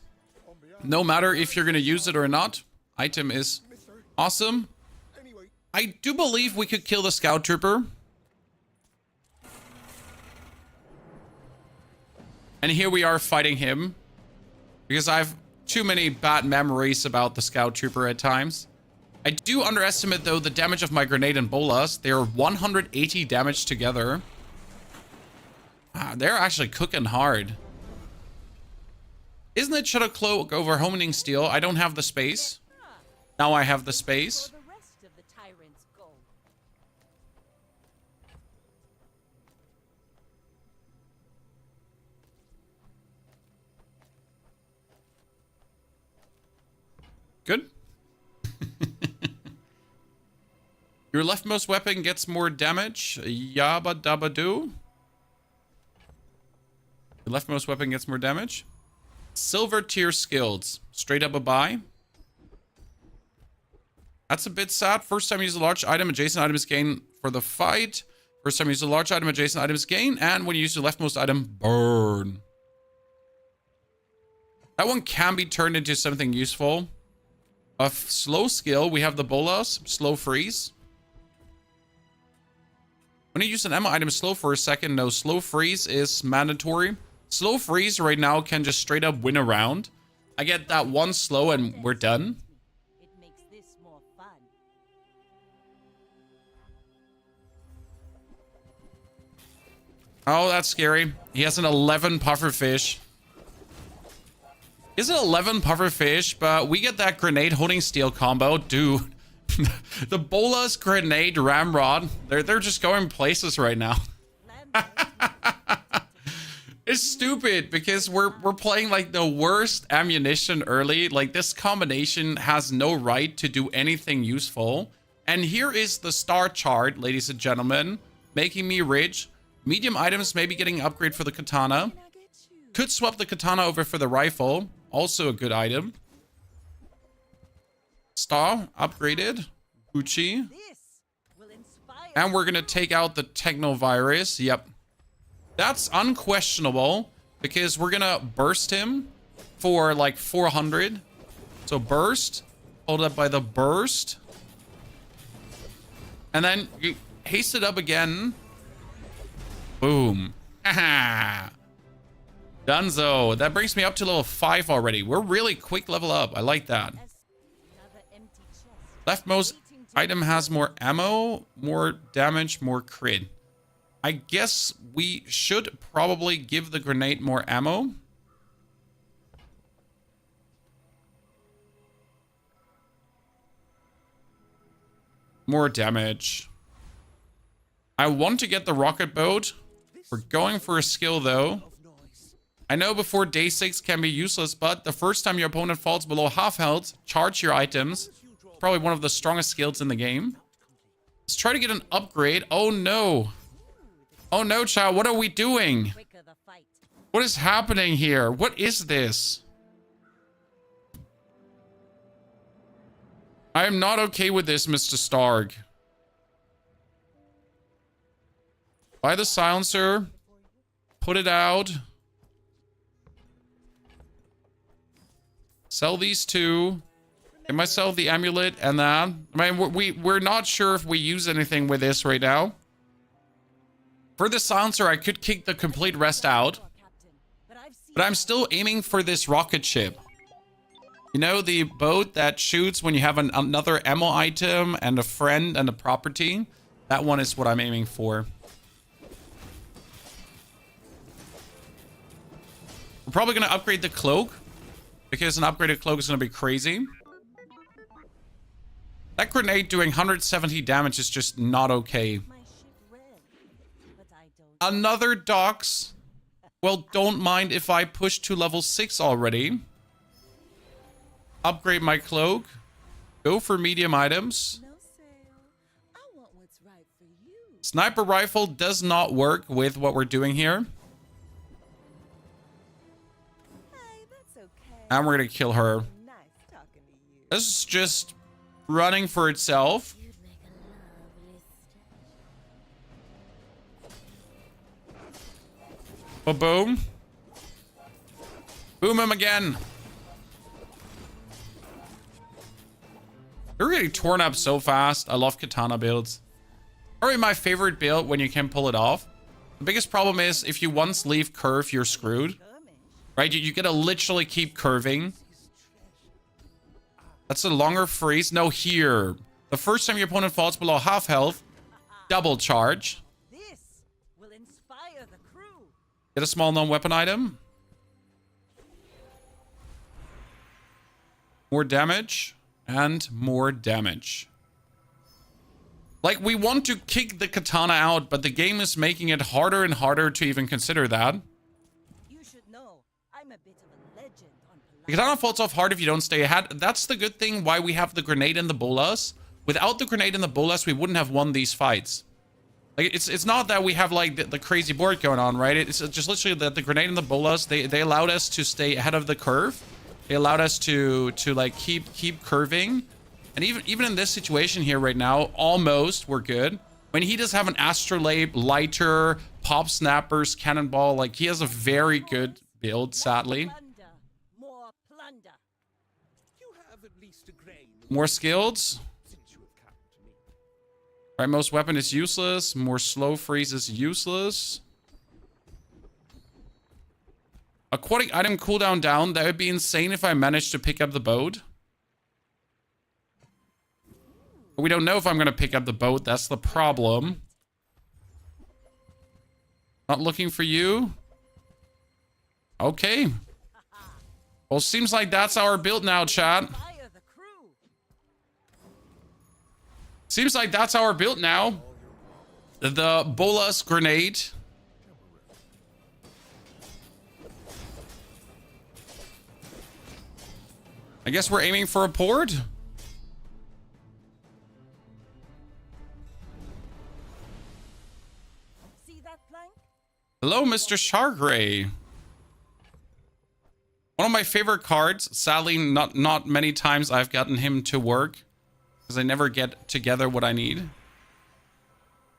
No matter if you're going to use it or not. Item is awesome. I do believe we could kill the scout trooper. And here we are fighting him. Because I have too many bad memories about the scout trooper at times. I do underestimate, though, the damage of my grenade and bolas. They are 180 damage together. They're actually cooking hard. Isn't it should have cloak over honing steel? I don't have the space. Now I have the space. The rest of the tyrants go. Good. Your leftmost weapon gets more damage. Yabba dabba doo. Your leftmost weapon gets more damage. Silver tier skills. Straight up a buy. That's a bit sad. First time you use a large item, adjacent item is gain for the fight. First time you use a large item, adjacent item is gain. And when you use your leftmost item, burn. That one can be turned into something useful. A slow skill, we have the bolas, slow freeze. When you use an ammo item slow for a second, no, slow freeze is mandatory. Slow freeze right now can just straight up win a round. I get that one slow and we're done. It makes this more fun. Oh, that's scary. He has an 11 puffer fish. Is it 11 puffer fish? But we get that grenade holding steel combo. Dude, the bolas grenade ramrod. They're just going places right now. It's stupid because we're playing like the worst ammunition early. Like this combination has no right to do anything useful. And here is the star chart, ladies and gentlemen, making me rich. Medium items maybe getting an upgrade for the katana. Could swap the katana over for the rifle. Also a good item. Star upgraded. Gucci. This will inspire. And we're gonna take out the technovirus. Yep. That's unquestionable because we're gonna burst him for like 400. So burst, hold up by the burst. And then you haste it up again. Boom. Haha. Dunzo. That brings me up to level 5 already. We're really quick level up. I like that. Another empty chest. Leftmost item has more ammo, more damage, more crit. I guess we should probably give the grenade more ammo. More damage. I want to get the rocket boat. We're going for a skill though. I know before day 6 can be useless, but the first time your opponent falls below half health, charge your items. It's probably one of the strongest skills in the game. Let's try to get an upgrade. Oh no. Oh no, child, what are we doing? Quicker the fight. What is happening here? What is this? I am not okay with this, Mr. Stark. Buy the silencer. Put it out. Sell these two. Get myself the amulet and that. I mean, we're not sure if we use anything with this right now. For the silencer, I could kick the complete rest out. But I'm still aiming for this rocket ship. You know, the boat that shoots when you have another ammo item and a friend and a property? That one is what I'm aiming for. We're probably going to upgrade the cloak. Because an upgraded cloak is going to be crazy. That grenade doing 170 damage is just not okay. My ship red, but I don't. Another docks. Well, don't mind if I push to level 6 already. Upgrade my cloak. Go for medium items. No sale. I want what's right for you. Sniper rifle does not work with what we're doing here. Hey, that's okay. And we're going to kill her. Nice talking to you. This is just running for itself. You'd make a lovely Boom. Boom him again. They're getting torn up so fast. I love katana builds. Probably my favorite build when you can pull it off. The biggest problem is if you once leave curve, you're screwed. Right? You gotta literally keep curving. That's a longer freeze. No, here. The first time your opponent falls below half health, double charge. This will inspire the crew. Get a small non-weapon item. More damage. And more damage. Like, we want to kick the katana out, but the game is making it harder and harder to even consider that. You should know, I'm a bit of a legend on The katana falls off hard if you don't stay ahead. That's the good thing why we have the grenade and the bolas. Without the grenade and the bolas, we wouldn't have won these fights. Like, it's not that we have, like, the crazy board going on, right? It's just literally that the grenade and the bolas, they allowed us to stay ahead of the curve. They allowed us to like keep curving. And even in this situation here right now, almost we're good. When he does have an astrolabe, lighter, pop snappers, cannonball, like he has a very good build, sadly. plunder. More plunder. You have at least a grain More skilled. since you have come to me. Right, most weapon is useless. More slow freeze is useless. Aquatic item cooldown down. That would be insane if I managed to pick up the boat. But we don't know if I'm going to pick up the boat. That's the problem. Not looking for you. Okay. Well, seems like that's our build now, chat. Fire the crew. Seems like that's our build now. The bolas grenade. I guess we're aiming for a port. See that plank? Hello, Mr. Shargray. One of my favorite cards. Sadly, not many times I've gotten him to work, because I never get together what I need.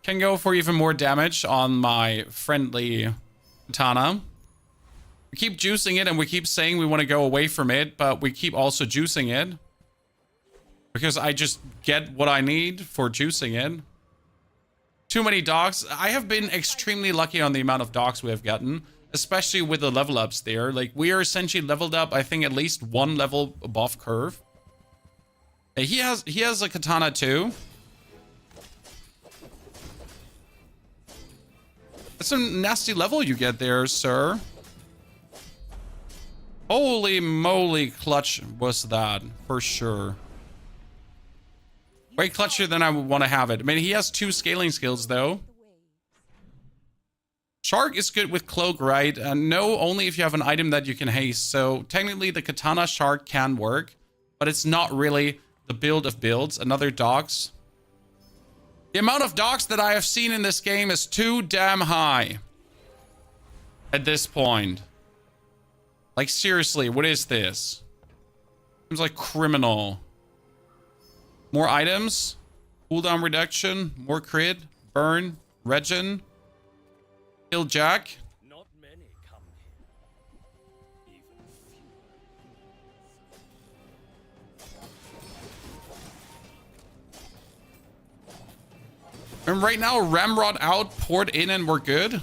Can go for even more damage on my friendly katana. We keep juicing it and we keep saying we want to go away from it, but we keep also juicing it. Because I just get what I need for juicing it. Too many dogs. I have been extremely lucky on the amount of dogs we have gotten, especially with the level ups there. Like, we are essentially leveled up, I think, at least one level above curve. He has a katana too. That's a nasty level you get there, sir. Holy moly, clutch was that, for sure. Way clutchier than I would want to have it. I mean, he has 2 scaling skills, though. Shark is good with cloak, right? No, only if you have an item that you can haste. So, technically, the katana shark can work, but it's not really the build of builds. Another dogs. The amount of dogs that I have seen in this game is too damn high. At this point. Like, seriously, what is this? Seems like criminal. More items. Cooldown reduction. More crit. Burn. Regen. Kill Jack. Not many come here. Even fewer. And right now, Ramrod out, port in, and we're good. You've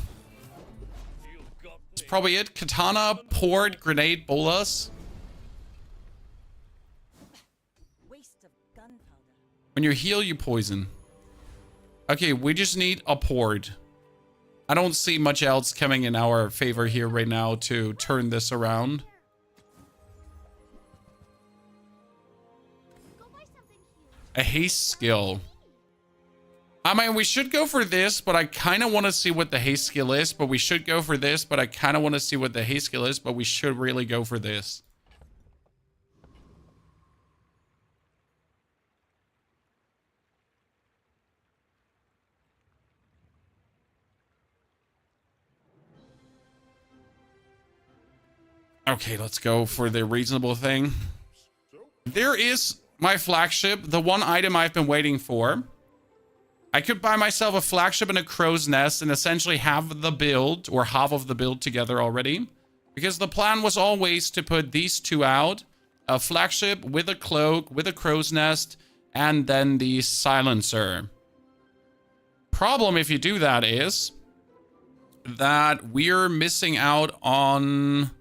got That's probably it. Katana, port, grenade, bolas. Waste of gunpowder. When you heal, you poison. Okay, we just need a port. I don't see much else coming in our favor here right now to turn this around. A haste skill. I mean, we should go for this, but I kind of want to see what the haste skill is. But we should go for this, but I kind of want to see what the haste skill is. But we should really go for this. Okay, let's go for the reasonable thing. There is my flagship, the one item I've been waiting for. I could buy myself a flagship and a crow's nest and essentially have the build, or half of the build together already. Because the plan was always to put these 2 out. A flagship with a cloak, with a crow's nest, and then the silencer. Problem if you do that is that we're missing out on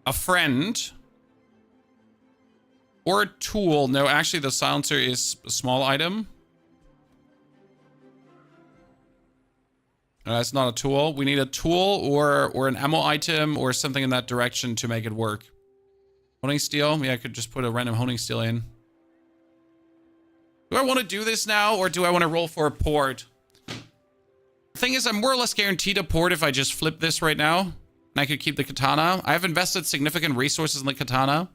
a friend or a tool. No, actually the silencer is a small item. That's not a tool. We need a tool or an ammo item or something in that direction to make it work. Honing steel. Yeah, I could just put a random honing steel in. Do I want to do this now, or do I want to roll for a port? The thing is, I'm more or less guaranteed a port if I just flip this right now. And I could keep the katana. I have invested significant resources in the katana.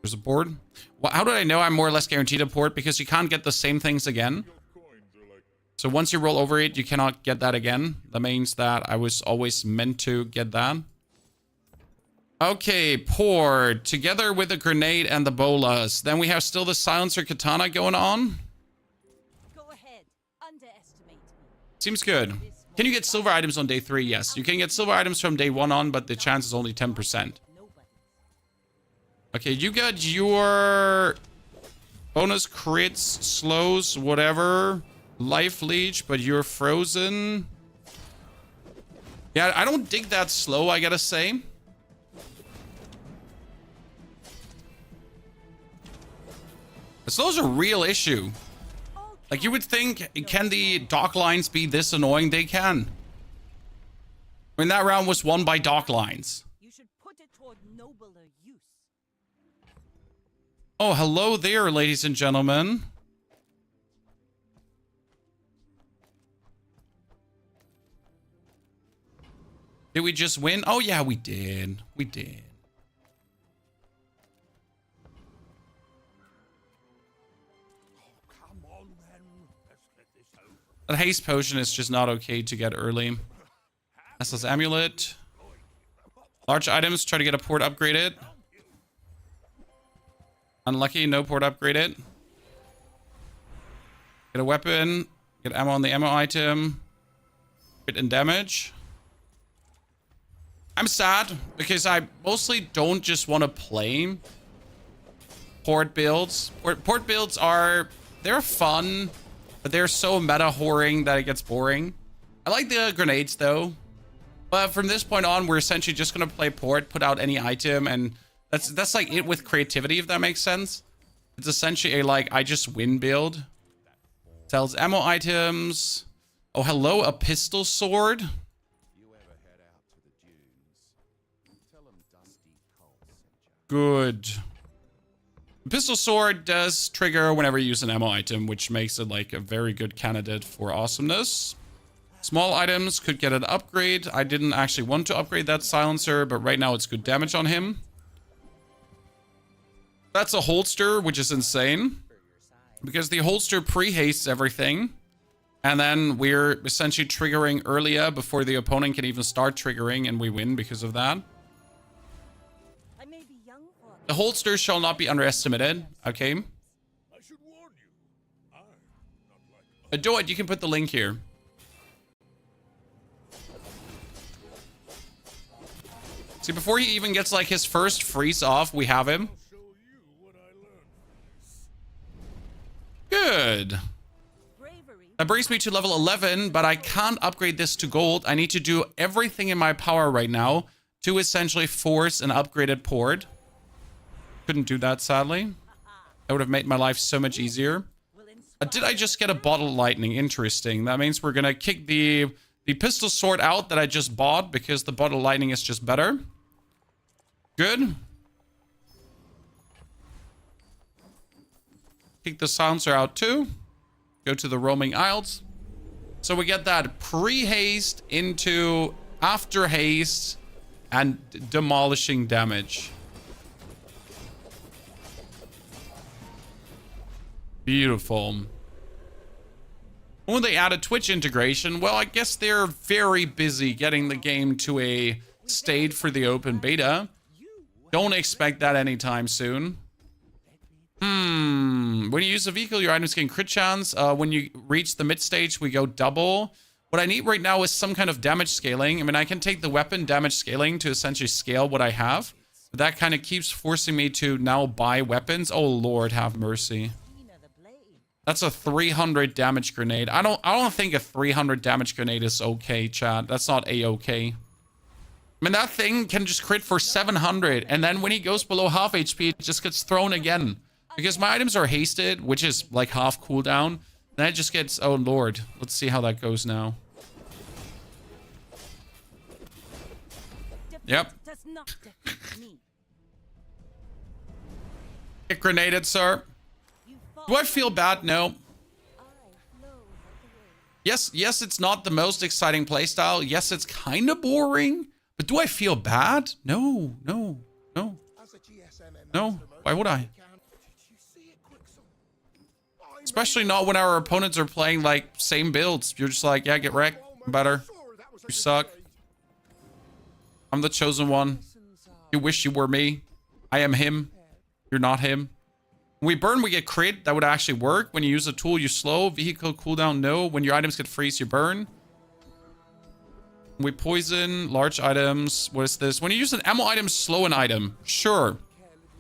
There's a board. Well, how did I know I'm more or less guaranteed a port? Because you can't get the same things again. So once you roll over it, you cannot get that again. That means that I was always meant to get that. Okay, port. Together with the grenade and the bolas. Then we have still the silencer katana going on. Go ahead. Underestimate me. Seems good. Can you get silver items on day 3? Yes. You can get silver items from day 1 on, but the chance is only 10%. Okay, you got your bonus crits, slows, whatever. Life leech, but you're frozen. Yeah, I don't dig that slow, I gotta say. The slow's a real issue. Like, you would think, can the dock lines be this annoying? They can. I mean, that round was won by dock lines. You should put it toward nobler use. Oh, hello there, ladies and gentlemen. Did we just win? Oh, yeah, we did. We did. Come on then. Let's get this over. That haste potion is just not okay to get early. Restless amulet. Large items, try to get a port upgraded. Unlucky, no port upgraded. Get a weapon. Get ammo on the ammo item. Crit and damage. I'm sad because I mostly don't just want to play port builds. Port builds they're fun, but they're so meta whoring that it gets boring. I like the grenades though. But from this point on, we're essentially just going to play port, put out any item, and that's like it with creativity, if that makes sense. It's essentially a like, I just win build. Sells ammo items. Oh, hello, a pistol sword. Good. The pistol sword does trigger whenever you use an ammo item, which makes it like a very good candidate for awesomeness. Small items could get an upgrade. I didn't actually want to upgrade that silencer, but right now it's good damage on him. That's a holster, which is insane. Because the holster pre-hastes everything. And then we're essentially triggering earlier before the opponent can even start triggering, and we win because of that. I may be young for The holster shall not be underestimated, okay? I should warn you. I'm not like Do it, you can put the link here. See, before he even gets like his first freeze off, we have him. I'll show you what I learned. Good. bravery. That brings me to level 11, but I can't upgrade this to gold. I need to do everything in my power right now to essentially force an upgraded port. Couldn't do that, sadly. That would have made my life so much easier. Did I just get a bottle lightning? Interesting. That means we're gonna kick the pistol sword out that I just bought because the bottle lightning is just better. Good. Kick the silencer out too. Go to the roaming isles. So we get that pre-haste into after haste and demolishing damage. Beautiful. When they added Twitch integration, well, I guess they're very busy getting the game to a state for the open beta. Don't expect that anytime soon. When you use a vehicle, your items gain crit chance. When you reach the mid stage, we go double. What I need right now is some kind of damage scaling. I mean, I can take the weapon damage scaling to essentially scale what I have. But that kind of keeps forcing me to now buy weapons. Oh, Lord, have mercy. That's a 300 damage grenade. I don't think a 300 damage grenade is okay, chat. That's not a-okay. I mean, that thing can just crit for 700, and then when he goes below half HP, it just gets thrown again. Because my items are hasted, which is like half cooldown. Then it just gets... Oh, Lord. Let's see how that goes now. Yep. Does not defeat me. Get grenaded, sir. Do I feel bad? No. Yes, it's not the most exciting playstyle. Yes, it's kind of boring. But do I feel bad? No. No. Why would I? Especially not when our opponents are playing, like, same builds. You're just like, yeah, get wrecked. I'm better. You suck. I'm the chosen one. You wish you were me. I am him. You're not him. When we burn, we get crit. That would actually work. When you use a tool, you slow. Vehicle cooldown, no. When your items get freeze, you burn. When we poison, large items. What is this? When you use an ammo item, slow an item. Sure.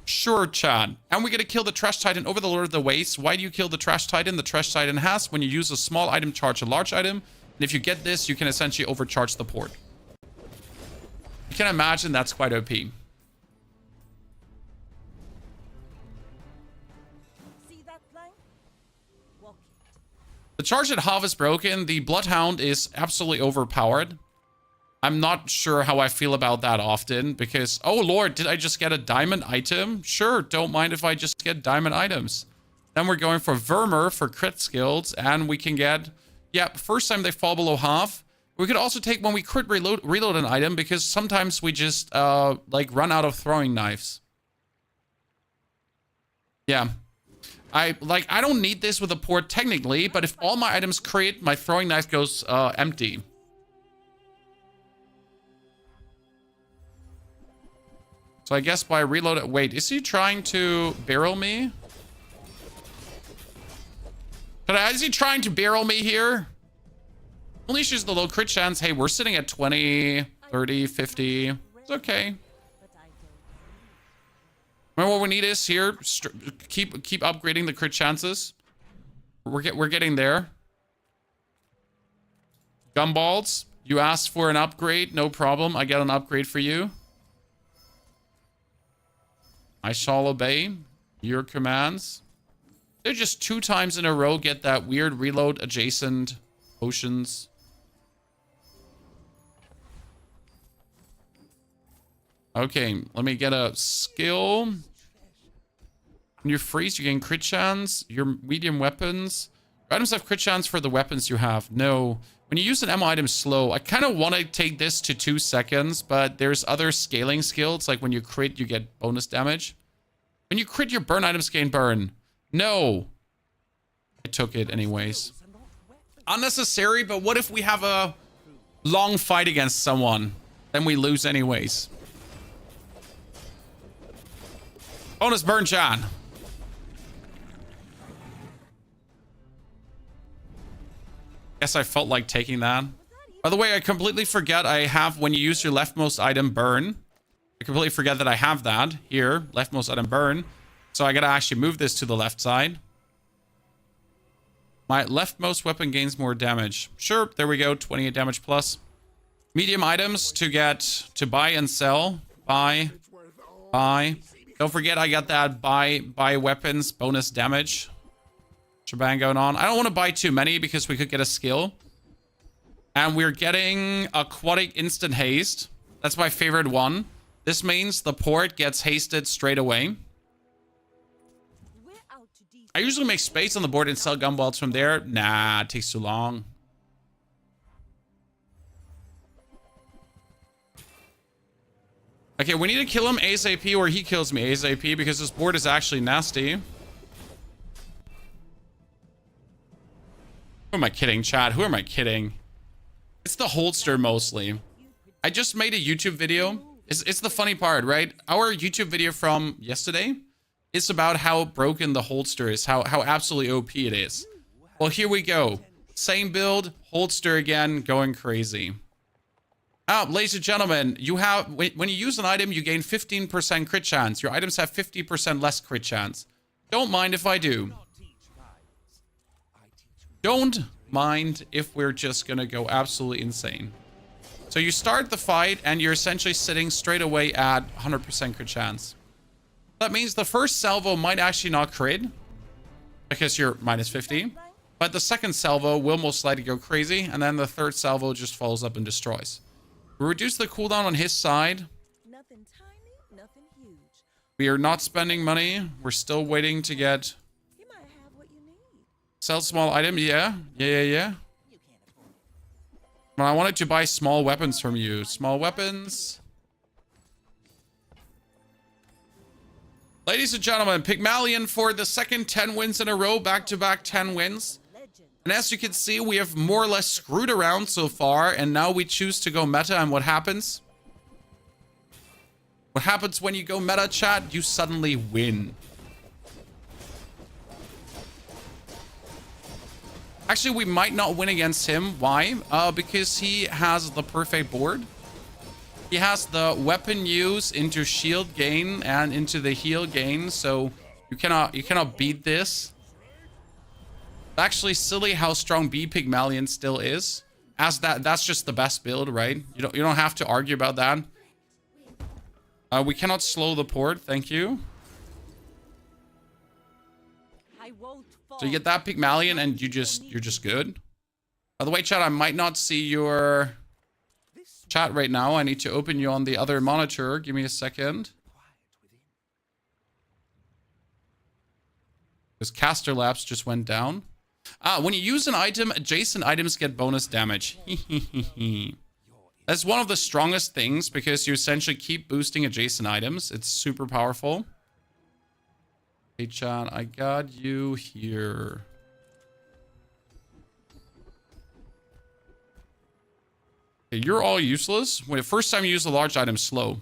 Sure, Chad. And we get to kill the Trash Titan over the Lord of the Waste. Why do you kill the Trash Titan? The Trash Titan has, when you use a small item, charge a large item. And if you get this, you can essentially overcharge the port. You can imagine that's quite OP. The charge at half is broken. The Bloodhound is absolutely overpowered. I'm not sure how I feel about that often because, oh Lord, did I just get a diamond item? Sure, don't mind if I just get diamond items. Then we're going for Vermeer for crit skills, and we can get, yeah, first time they fall below half. We could also take when we crit reload an item, because sometimes we just like run out of throwing knives. Yeah. I don't need this with a port technically, but if all my items crit, my throwing knife goes empty. So I guess by reload it. Wait, is he trying to barrel me? Is he trying to barrel me here? Only issues the low crit chance. Hey, we're sitting at 20, 30, 50. It's okay. Remember what we need is here. Keep upgrading the crit chances. We're getting there. Gumballs, you asked for an upgrade. No problem. I get an upgrade for you. I shall obey your commands. They're just 2 times in a row get that weird reload adjacent potions. Okay, let me get a skill. When you freeze, you gain crit chance. Your medium weapons. Your items have crit chance for the weapons you have. No. When you use an ammo item slow, I kind of want to take this to 2 seconds, but there's other scaling skills. Like when you crit, you get bonus damage. When you crit, your burn items gain burn. No. I took it anyways. Unnecessary, but what if we have a long fight against someone? Then we lose anyways. Bonus burn, John. Guess I felt like taking that. By the way, I completely forget I have, when you use your leftmost item, burn. I completely forget that I have that here. Leftmost item, burn. So I gotta actually move this to the left side. My leftmost weapon gains more damage. Sure, there we go. 28 damage plus. Medium items to get to buy and sell. Buy. Don't forget I got that buy weapons bonus damage shebang going on. I don't want to buy too many because we could get a skill. And we're getting aquatic instant haste. That's my favorite one. This means the port gets hasted straight away. I usually make space on the board and sell gumballs from there. Nah, it takes too long. Okay, we need to kill him ASAP or he kills me ASAP because this board is actually nasty. Who am I kidding, chat? Who am I kidding? It's the holster mostly. I just made a YouTube video. It's the funny part, right? Our YouTube video from yesterday is about how broken the holster is, how absolutely OP it is. Well, here we go. Same build, holster again, going crazy. Ladies and gentlemen, you have, when you use an item, you gain 15% crit chance. Your items have 50% less crit chance. Don't mind if I do. Don't mind if we're just gonna go absolutely insane. So you start the fight and you're essentially sitting straight away at 100% crit chance. That means the first salvo might actually not crit because you're minus 50. But the second salvo will most likely go crazy. And then the third salvo just follows up and destroys. We reduce the cooldown on his side. Nothing tiny, nothing huge. We are not spending money. We're still waiting to get... You might have what you need. Sell small item. Yeah. Well, I wanted to buy small weapons from you. Small weapons. Ladies and gentlemen, Pigmalion for the second 10 wins in a row. Back-to-back 10 wins. And as you can see, we have more or less screwed around so far. And now we choose to go meta. And what happens? What happens when you go meta, chat? You suddenly win. Actually, we might not win against him. Why? Because he has the perfect board. He has the weapon use into shield gain and into the heal gain. So you cannot beat this. It's actually silly how strong B Pigmalion still is. As that's just the best build, right? You don't have to argue about that. We cannot slow the port. Thank you. I won't fall. So you get that Pigmalion and you're just good. By the way, chat, I might not see your chat right now. I need to open you on the other monitor. Give me a second. Because Caster Labs just went down. When you use an item, adjacent items get bonus damage. That's one of the strongest things because you essentially keep boosting adjacent items. It's super powerful. Hey, chat, I got you here. Okay, you're all useless. When the first time you use a large item, slow.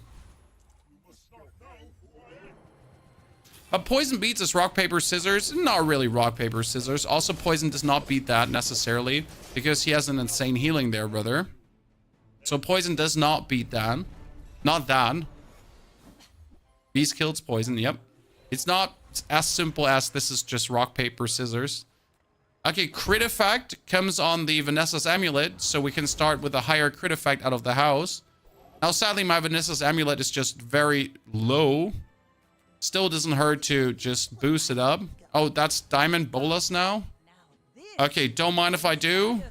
Poison beats us rock, paper, scissors. Not really rock, paper, scissors. Also, poison does not beat that necessarily because he has an insane healing there, brother. So poison does not beat that. Not that. Beast kills poison, yep. It's not as simple as this is just rock, paper, scissors. Okay, crit effect comes on the Vanessa's amulet, so we can start with a higher crit effect out of the house. Now, sadly, my Vanessa's amulet is just very low. Still doesn't hurt to just boost it up. Oh, that's Diamond Bolas now? Okay, don't mind if I do.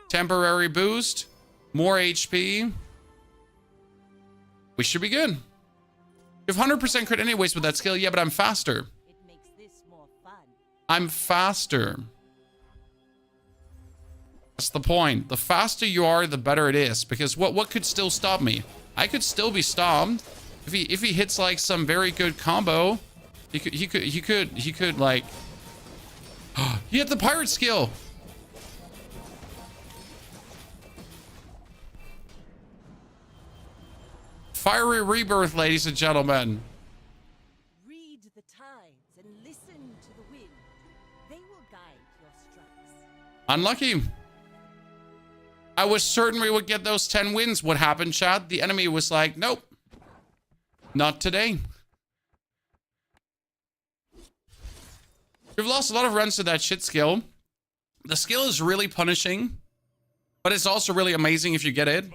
Temporary boost. More HP. We should be good. You have 100% crit anyways with that skill. Yeah, but I'm faster. It makes this more fun. I'm faster. That's the point. The faster you are, the better it is. Because what could still stop me? I could still be stopped. If he hits like some very good combo, he could like he hit the pirate skill. Fiery rebirth, ladies and gentlemen. Read the tides and listen to the wind. They will guide your strikes. Unlucky. I was certain we would get those 10 wins. What happened, Chad? The enemy was like, nope. Not today. We've lost a lot of runs to that shit skill. The skill is really punishing, but it's also really amazing if you get it.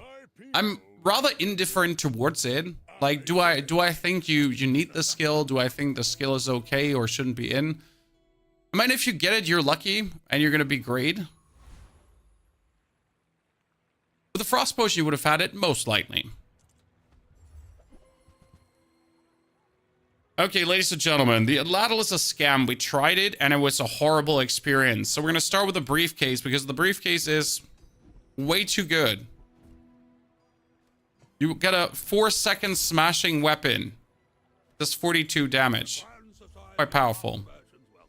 I'm rather indifferent towards it. Like, do I think you need the skill? Do I think the skill is okay or shouldn't be in? I mean, if you get it, you're lucky and you're gonna be great. With the frost potion, you would have had it most likely. Okay, ladies and gentlemen, the Ladle is a scam. We tried it, and it was a horrible experience. So we're going to start with the briefcase, because the briefcase is way too good. You get a 4-second smashing weapon. Does 42 damage. Quite powerful.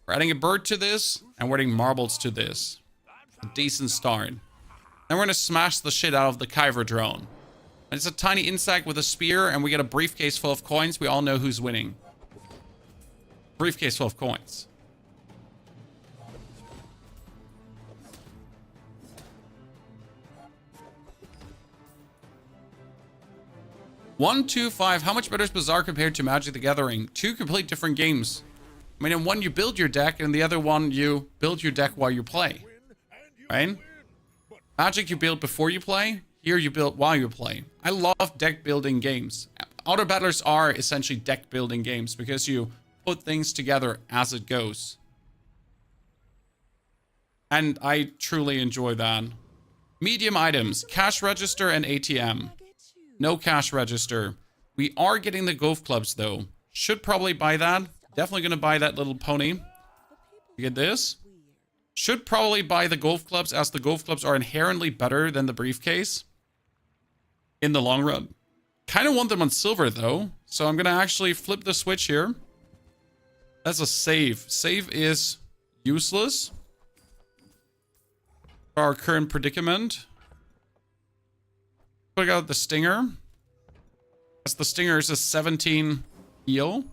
We're adding a bird to this, and we're adding marbles to this. A decent start. Then we're going to smash the shit out of the Kyver drone. And it's a tiny insect with a spear, and we get a briefcase full of coins. We all know who's winning. Briefcase full of coins. One, two, five. How much better is Bazaar compared to Magic the Gathering? Two complete different games. I mean, in one you build your deck, and the other one you build your deck while you play. Right? Magic you build before you play. Here you build while you play. I love deck building games. Auto battlers are essentially deck building games because you put things together as it goes. And I truly enjoy that. Medium items, cash register and ATM. No cash register. We are getting the golf clubs though. Should probably buy that. Definitely gonna buy that little pony. You get this? Should probably buy the golf clubs as the golf clubs are inherently better than the briefcase. In the long run. Kind of want them on silver though. So I'm gonna actually flip the switch here. That's a save. Save is useless. For our current predicament. Put out the stinger. As the stinger is a 17 heal.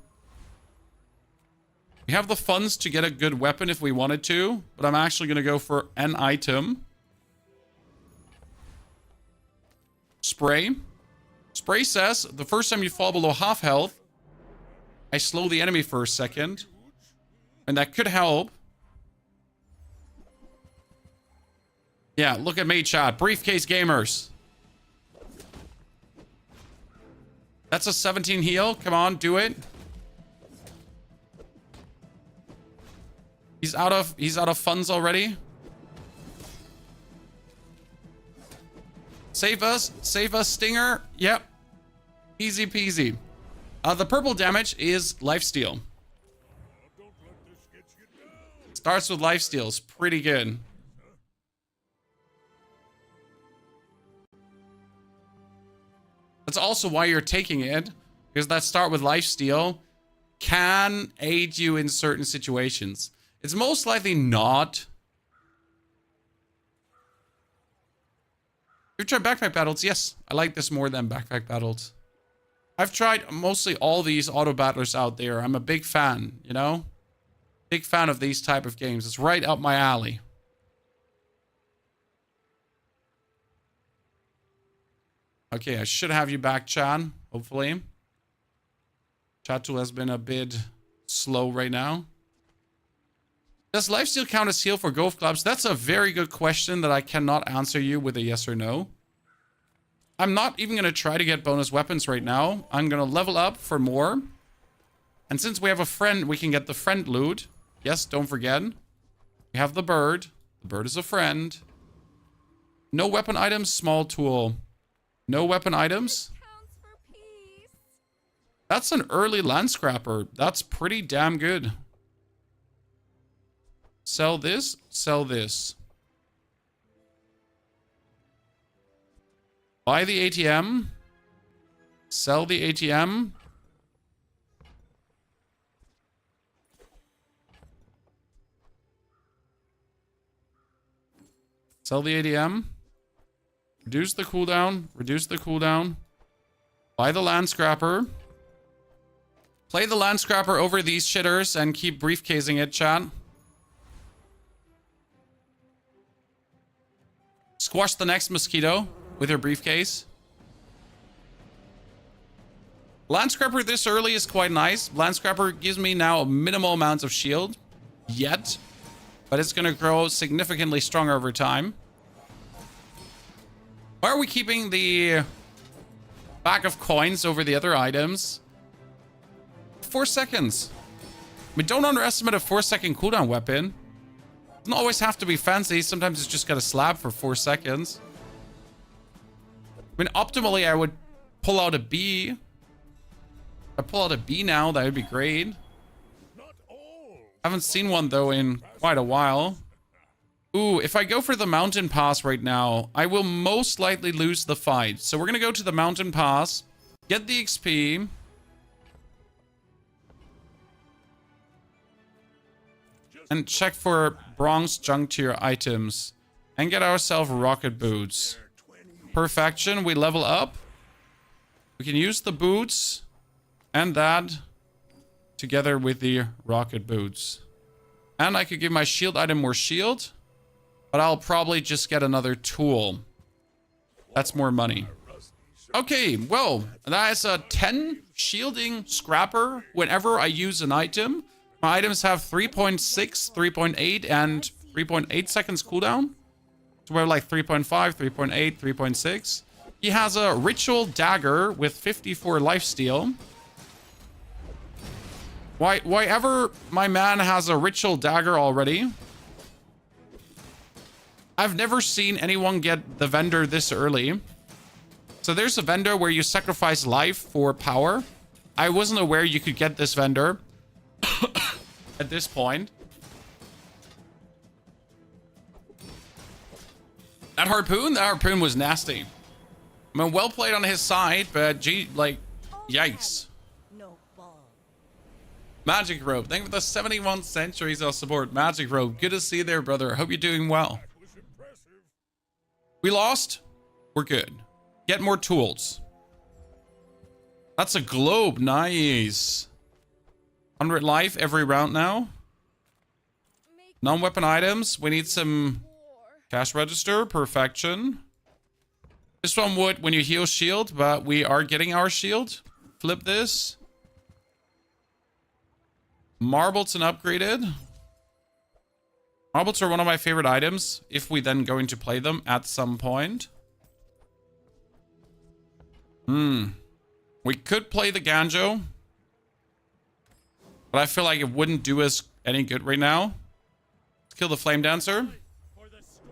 We have the funds to get a good weapon if we wanted to, but I'm actually going to go for an item. Spray. Spray says, the first time you fall below half health, I slow the enemy for a second. And that could help. Yeah, look at me, chat. Briefcase gamers. That's a 17 heal. Come on, do it. He's out of funds already. Save us, Stinger. Yep. Easy peasy. The purple damage is lifesteal. Starts with lifesteals. Pretty good. That's also why you're taking it. Because that start with lifesteal can aid you in certain situations. It's most likely not. You've tried backpack battles? Yes. I like this more than backpack battles. I've tried mostly all these auto battlers out there. I'm a big fan, you know? Big fan of these type of games. It's right up my alley. Okay, I should have you back, Chan. Hopefully. Chat tool has been a bit slow right now. Does lifesteal count as heal for golf clubs? That's a very good question that I cannot answer you with a yes or no. I'm not even going to try to get bonus weapons right now. I'm going to level up for more. And since we have a friend, we can get the friend loot. Yes, don't forget. We have the bird. The bird is a friend. No weapon items, small tool. No weapon items. That's an early land scrapper. That's pretty damn good. Sell this, sell this. Buy the ATM. Sell the ATM. Sell the ATM. Reduce the cooldown. Reduce the cooldown. Buy the land scrapper. Play the land scrapper over these shitters and keep briefcasing it, chat. Squash the next mosquito with your briefcase. Land scrapper this early is quite nice. Land scrapper gives me now minimal amounts of shield. Yet. But it's going to grow significantly stronger over time. Why are we keeping the bag of coins over the other items? 4 seconds. I mean, don't underestimate a 4-second cooldown weapon. Doesn't always have to be fancy. Sometimes it's just got a slab for 4 seconds. I mean, optimally, I would pull out a B. If I pull out a B now, that would be great. Haven't seen one, though, in quite a while. Ooh, if I go for the mountain pass right now, I will most likely lose the fight. So we're going to go to the mountain pass, get the XP. And check for bronze junk tier items. And get ourselves rocket boots. Perfection, we level up. We can use the boots and that together with the rocket boots. And I could give my shield item more shield. But I'll probably just get another tool. That's more money. Okay, well, that is a 10 shielding scrapper whenever I use an item. My items have 3.6, 3.8, and 3.8 seconds cooldown. So we're like 3.5, 3.8, 3.6. He has a ritual dagger with 54 lifesteal. Why ever my man has a ritual dagger already? I've never seen anyone get the vendor this early. So there's a vendor where you sacrifice life for power. I wasn't aware you could get this vendor at this point. That harpoon was nasty. I mean, well played on his side, but gee, like, yikes. No ball. Magic Robe, thank you for the 71 centuries of support. Magic Robe, good to see you there, brother. Hope you're doing well. We lost. We're good. Get more tools. That's a globe. Nice. 100 life every round now. Non-weapon items. We need some cash register. Perfection. This one would when you heal shield, but we are getting our shield. Flip this. Marbles and upgraded. Marbles are one of my favorite items, if we then going to play them at some point. We could play the Ganjo. But I feel like it wouldn't do us any good right now. Let's kill the Flame Dancer.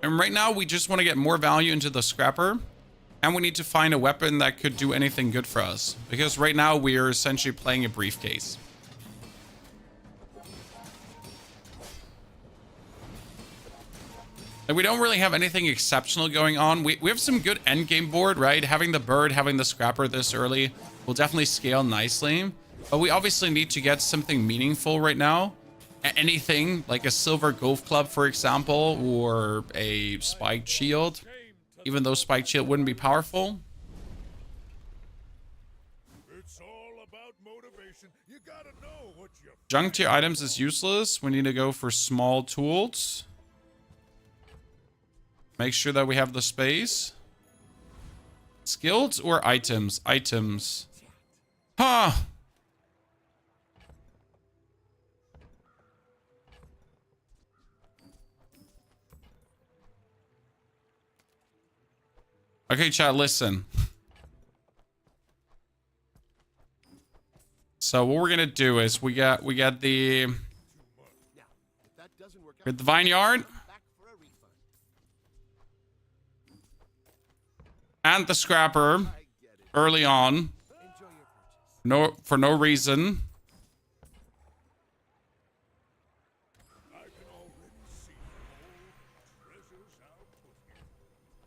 And right now, we just want to get more value into the Scrapper. And we need to find a weapon that could do anything good for us. Because right now, we are essentially playing a briefcase. And we don't really have anything exceptional going on. We have some good endgame board, right? Having the bird, having the scrapper this early will definitely scale nicely. But we obviously need to get something meaningful right now. Anything like a silver golf club, for example, or a spiked shield. Even though spiked shield wouldn't be powerful. It's all about motivation. You gotta know what you Junk tier items is useless. We need to go for small tools. Make sure that we have the space. Skills or items? Items. Huh. Okay, chat, listen. So what we're gonna do is we got the vineyard and the scrapper early on. For no reason.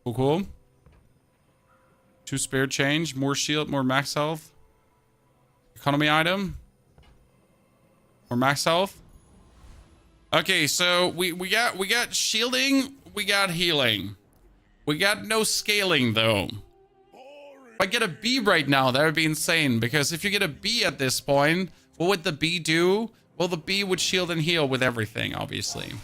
Cool. 2 spare change, more shield, more max health. Economy item. More max health. Okay, so we got shielding, we got healing. We got no scaling though. If I get a B right now, that would be insane, because if you get a B at this point, what would the B do? Well, the B would shield and heal with everything, obviously.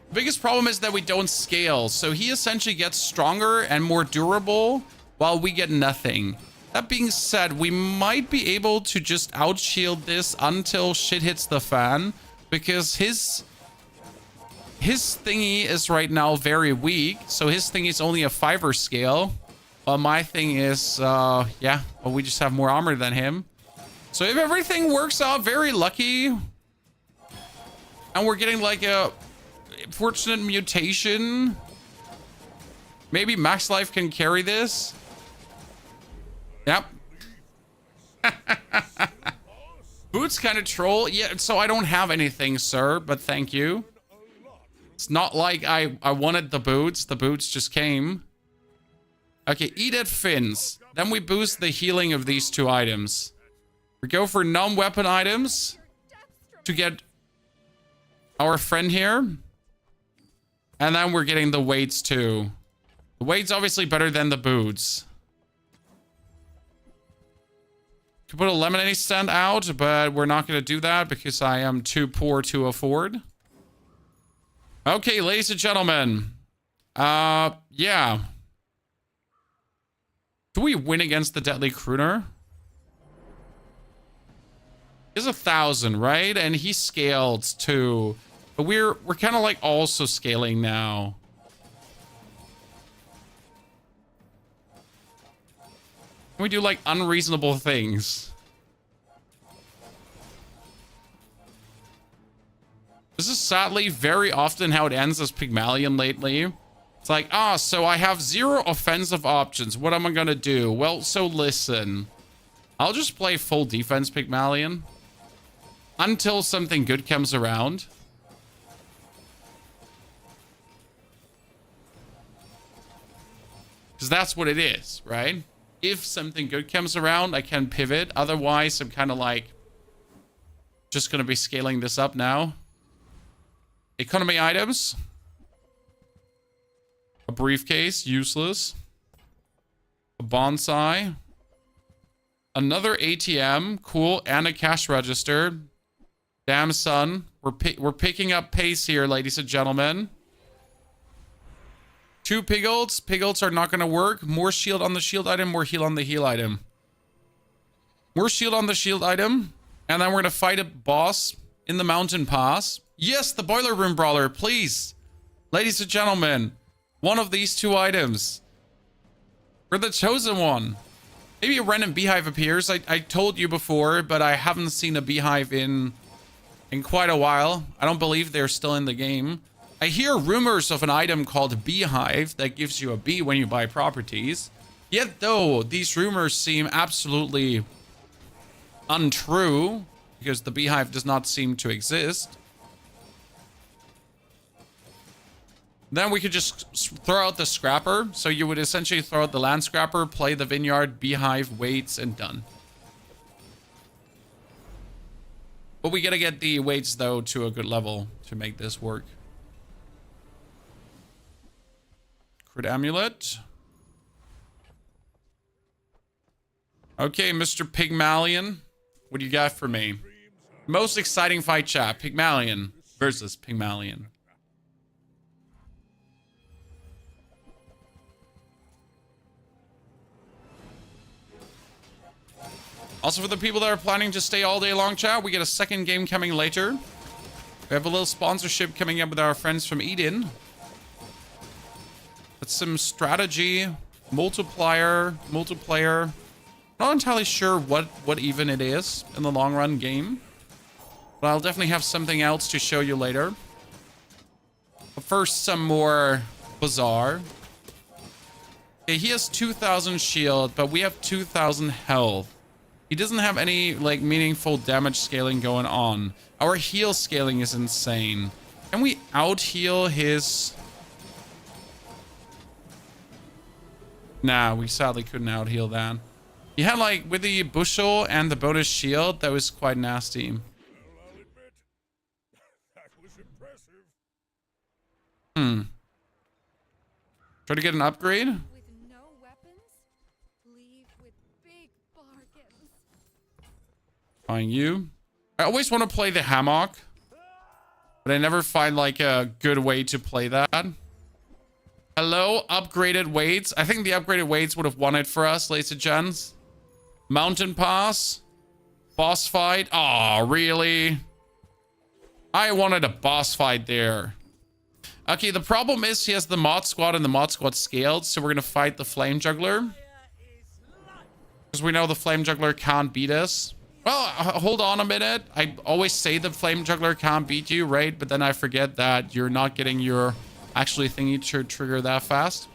The biggest problem is that we don't scale, so he essentially gets stronger and more durable while we get nothing. That being said, we might be able to just outshield this until shit hits the fan, because his thingy is right now very weak, so his thing is only a 5er scale, while my thing is, yeah, well, we just have more armor than him. So if everything works out, very lucky, and we're getting like a fortunate mutation, maybe Max Life can carry this. Yep. Boots kind of troll. Yeah, so I don't have anything, sir, but thank you. It's not like I wanted the boots. The boots just came. Okay, eat at fins. Then we boost the healing of these 2 items. We go for non-weapon items to get our friend here. And then we're getting the weights too. The weight's obviously better than the boots. Could put a lemonade stand out, but we're not going to do that because I am too poor to afford. Okay, ladies and gentlemen. Yeah. Do we win against the Deadly Crooner? He's 1,000, right? And he scaled too. But we're kind of like also scaling now. We do like unreasonable things. This is sadly very often how it ends as Pigmalion lately. It's like, so I have 0 offensive options. What am I gonna do? Well, so listen. I'll just play full defense Pigmalion until something good comes around. Because that's what it is, right? If something good comes around, I can pivot. Otherwise, I'm kind of like just going to be scaling this up now. Economy items. A briefcase, useless. A bonsai. Another ATM, cool, and a cash register. Damn, son. We're picking up pace here, ladies and gentlemen. 2 pigolts. Pigolts are not going to work. More shield on the shield item, more heal on the heal item. More shield on the shield item. And then we're going to fight a boss in the mountain pass. Yes, the boiler room brawler, please. Ladies and gentlemen, one of these 2 items. We're the chosen one. Maybe a random beehive appears. I told you before, but I haven't seen a beehive in quite a while. I don't believe they're still in the game. I hear rumors of an item called Beehive that gives you a bee when you buy properties. Yet though, these rumors seem absolutely untrue because the Beehive does not seem to exist. Then we could just throw out the scrapper. So you would essentially throw out the land scrapper, play the vineyard, beehive, weights, and done. But we gotta get the weights, though, to a good level to make this work. Crit amulet. Okay, Mr. Pigmalion. What do you got for me? Most exciting fight chat. Pigmalion versus Pigmalion. Also, for the people that are planning to stay all day long, chat, we get a second game coming later. We have a little sponsorship coming up with our friends from Eden. That's some strategy, multiplayer. Not entirely sure what even it is in the long run game. But I'll definitely have something else to show you later. But first, some more Bazaar. Okay, he has 2,000 shield, but we have 2,000 health. He doesn't have any, like, meaningful damage scaling going on. Our heal scaling is insane. Can we out-heal his... Nah, we sadly couldn't out-heal that. He had, like, with the bushel and the bonus shield, that was quite nasty. Well, I'll admit, that was impressive. Try to get an upgrade? With no weapons, leave with big bargains. Find you. I always want to play the hammock, but I never find like a good way to play that. Hello, upgraded weights. I think the upgraded weights would have won it for us, ladies and gents. Mountain pass. Boss fight. Oh, really? I wanted a boss fight there. Okay, the problem is he has the mod squad and the mod squad scaled, so we're going to fight the flame juggler. Because we know the flame juggler can't beat us. Well, hold on a minute. I always say the flame juggler can't beat you, right? But then I forget that you're not getting your actually thingy to trigger that fast.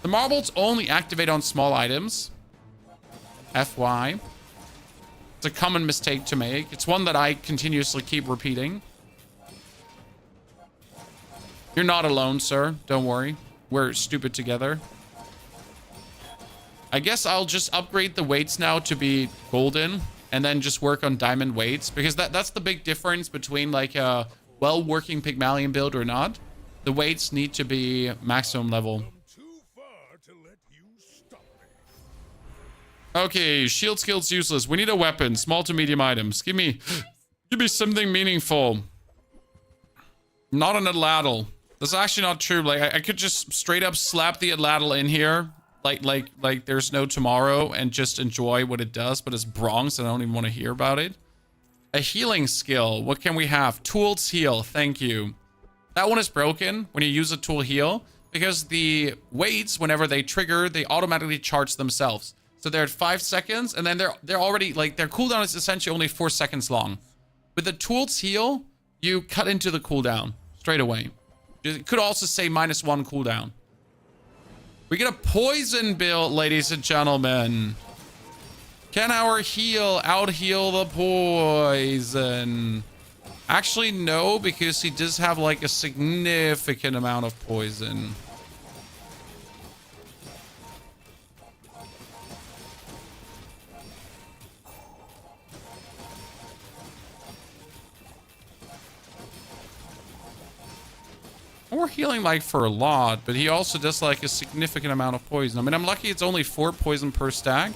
The marbles only activate on small items. FY. It's a common mistake to make. It's one that I continuously keep repeating. You're not alone, sir. Don't worry. We're stupid together. I guess I'll just upgrade the weights now to be golden and then just work on diamond weights, because that's the big difference between like a well-working Pygmalion build or not. The weights need to be maximum level. Too far to let you stop me. Okay, shield skill's useless. We need a weapon. Small to medium items. Give me something meaningful. Not an Atlatl. That's actually not true. Like I could just straight up slap the Atlatl in here. Like there's no tomorrow and just enjoy what it does, but it's bronze and I don't even want to hear about it. A healing skill. What can we have? Tools heal. Thank you. That one is broken when you use a tool heal, because the weights, whenever they trigger, they automatically charge themselves. So they're at 5 seconds, and then they're already, like, their cooldown is essentially only 4 seconds long. With the tools heal, you cut into the cooldown straight away. It could also say -1 cooldown. We get a poison build, ladies and gentlemen. Can our heal out-heal the poison? Actually, no, because he does have, like, a significant amount of poison. We're healing, like, for a lot, but he also does, like, a significant amount of poison. I mean, I'm lucky it's only 4 poison per stack.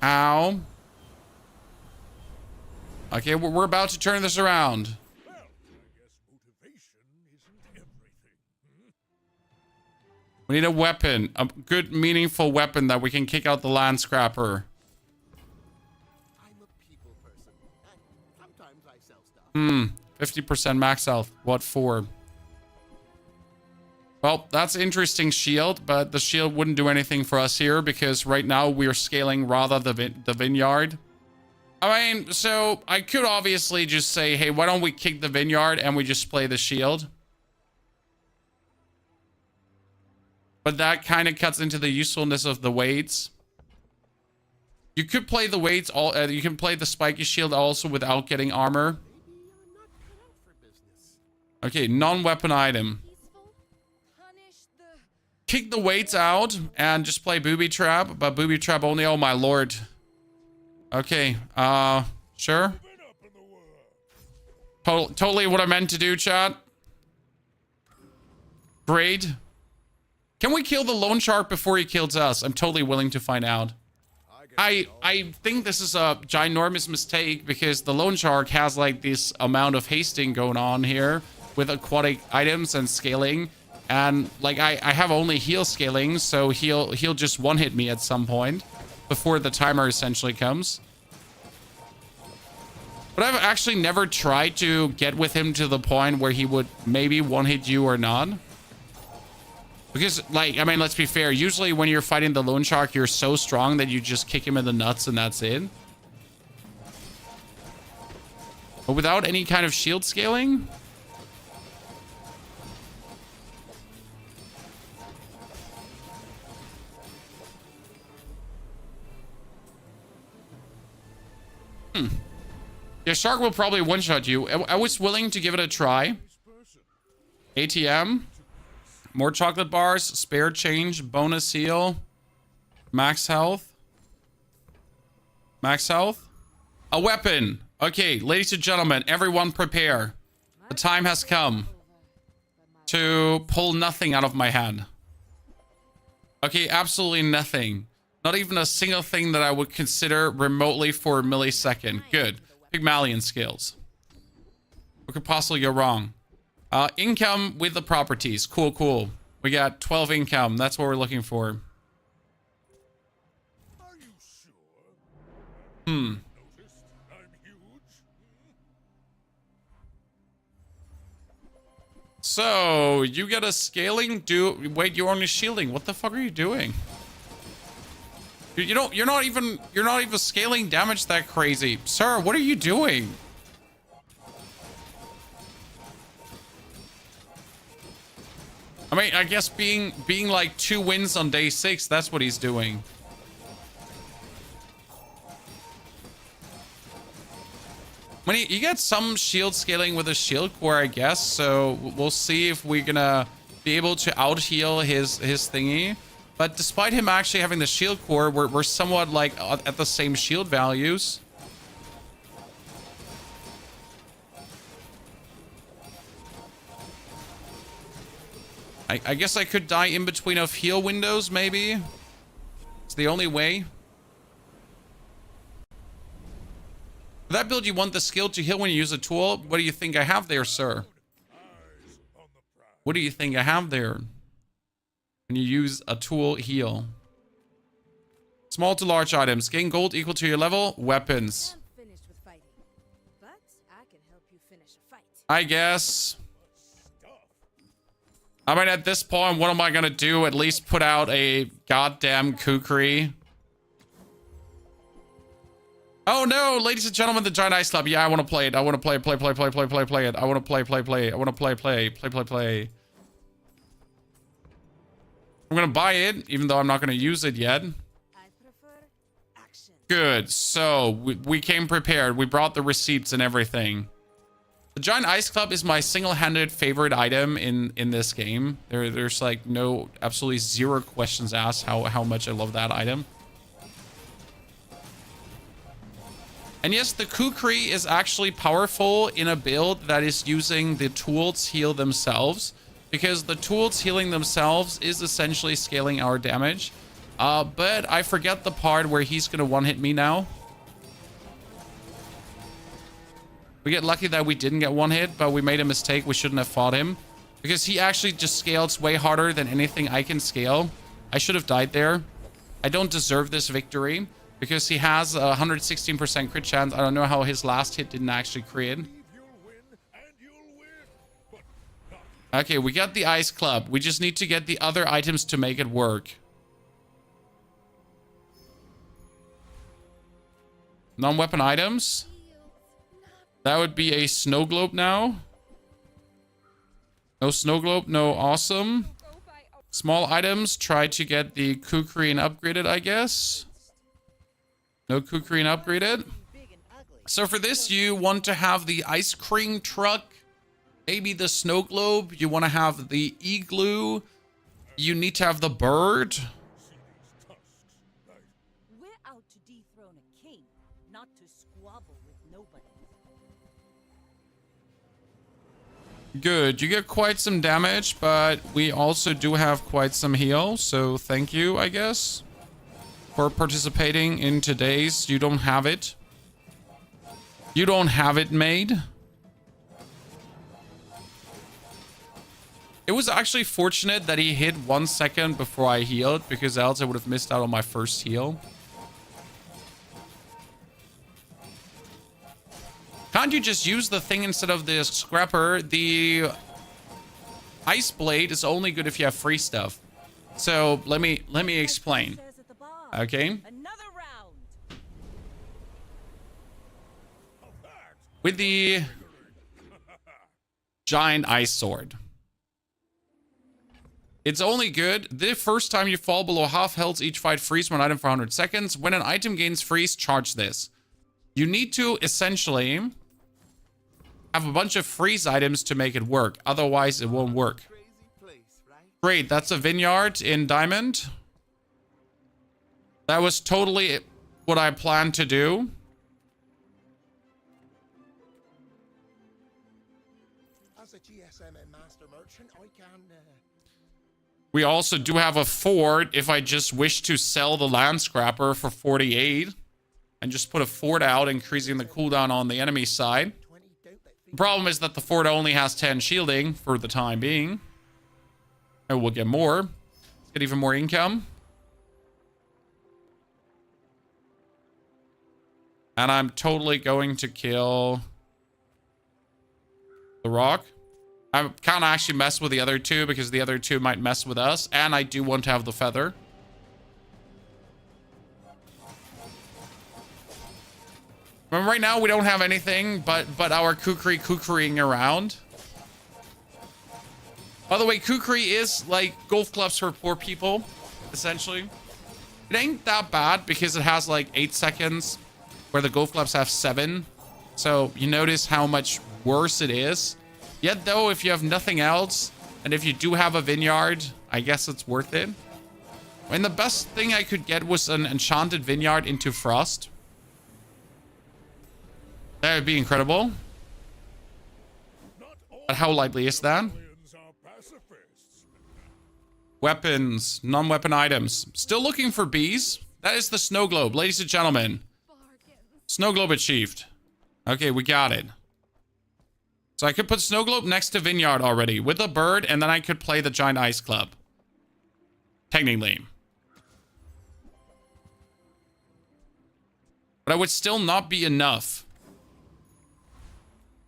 Ow. Okay, we're about to turn this around. Well, I guess motivation isn't everything. We need a weapon. A good, meaningful weapon that we can kick out the land scrapper. I'm a people person, and sometimes I sell stuff. 50% max health. What for? Well, that's interesting shield, but the shield wouldn't do anything for us here because right now we're scaling rather the vineyard. I mean, so I could obviously just say, hey, why don't we kick the vineyard and we just play the shield? But that kind of cuts into the usefulness of the weights. You could play the weights all. You can play the spiky shield also without getting armor. Okay, non-weapon item. Peaceful. Punish the Kick the weights out and just play booby trap, but booby trap only. Oh my lord. Okay, sure. Totally what I meant to do, chat. Great. Can we kill the loan shark before he kills us? I'm totally willing to find out. I think this is a ginormous mistake because the loan shark has like this amount of hasting going on here with aquatic items and scaling. And like I have only heal scaling, so he'll just one-hit me at some point before the timer essentially comes. But I've actually never tried to get with him to the point where he would maybe one-hit you or not. Because, like, I mean, let's be fair. Usually when you're fighting the loan shark, you're so strong that you just kick him in the nuts and that's it. But without any kind of shield scaling? Yeah, shark will probably one-shot you. I was willing to give it a try. ATM. More chocolate bars, spare change, bonus heal, max health. Max health. A weapon. Okay, ladies and gentlemen, everyone prepare. The time has come to pull nothing out of my hand. Okay, absolutely nothing. Not even a single thing that I would consider remotely for a millisecond. Good. Pigmalion skills. What could possibly go wrong? Income with the properties. Cool, cool. We got 12 income. That's what we're looking for. Are you sure? Noticed I'm huge? So, you get a scaling? Wait, you're only shielding. What the fuck are you doing? You're not even scaling damage that crazy. Sir, what are you doing? I mean, I guess being like 2 wins on day 6, that's what he's doing. I mean, you get some shield scaling with a shield core, I guess. So we'll see if we're gonna be able to out heal his thingy. But despite him actually having the shield core, we're somewhat like at the same shield values. I guess I could die in between of heal windows, maybe. It's the only way. For that build, you want the skill to heal when you use a tool. What do you think I have there, sir? What do you think I have there? When you use a tool, heal. Small to large items. Gain gold equal to your level. Weapons. I'm finished with fighting, but I can help you finish a fight. I guess. I mean, at this point, what am I gonna do? At least put out a goddamn kukri. Oh no, ladies and gentlemen, the Giant Ice Club. Yeah, I want to play it. I want to play it. I want to play it. I want to play. I'm gonna buy it, even though I'm not gonna use it yet. I prefer action. Good. So we came prepared. We brought the receipts and everything. The Giant Ice Club is my single-handed favorite item in this game. There's like absolutely zero questions asked how much I love that item. And yes, the kukri is actually powerful in a build that is using the tools heal themselves, because the tools healing themselves is essentially scaling our damage. But I forget the part where he's gonna one-hit me now. We get lucky that we didn't get one hit, but we made a mistake. We shouldn't have fought him, because he actually just scales way harder than anything I can scale. I should have died there. I don't deserve this victory, because he has a 116% crit chance. I don't know how his last hit didn't actually crit. Okay, we got the Ice Club. We just need to get the other items to make it work. Non-weapon items. That would be a snow globe now. No snow globe, no awesome. Small items, try to get the Kukrine upgraded, I guess. No Kukrine upgraded. So for this, you want to have the ice cream truck, maybe the snow globe. You want to have the igloo. You need to have the bird. We're out to dethrone a king, not to squabble with nobody. Good. You get quite some damage, but we also do have quite some heal. So thank you, I guess, for participating in today's You Don't Have It. You don't have it made. It was actually fortunate that he hit 1 second before I healed, because else I would have missed out on my first heal. Can't you just use the thing instead of the scrapper? The ice blade is only good if you have free stuff. So let me explain. Says at the bar. Okay. Another round. With the giant ice sword. It's only good the first time you fall below half health, each fight freeze one item for 100 seconds. When an item gains freeze, charge this. You need to essentially have a bunch of freeze items to make it work. Otherwise, it won't work. Crazy place, right? Great, that's a vineyard in Diamond. That was totally what I planned to do. As a GSM and master merchant, I can. We also do have a fort if I just wish to sell the land scrapper for 48 and just put a fort out, increasing the cooldown on the enemy side. The problem is that the fort only has 10 shielding for the time being. And we'll get more. Let's get even more income. And I'm totally going to kill the rock. I can't actually mess with the other two because the other two might mess with us. And I do want to have the feather. But right now we don't have anything but our kukri around. By the way, kukri is like golf clubs for poor people, essentially. It ain't that bad because it has like 8 seconds where the golf clubs have 7. So you notice how much worse it is. Yet though, if you have nothing else, and if you do have a vineyard, I guess it's worth it. I mean, the best thing I could get was an enchanted vineyard into frost. That would be incredible. But how likely is that? Weapons, non-weapon items. Still looking for bees. That is the snow globe, ladies and gentlemen. Snow globe achieved. Okay, we got it. So I could put snow globe next to vineyard already with a bird, and then I could play the giant ice club. Technically. But it would still not be enough.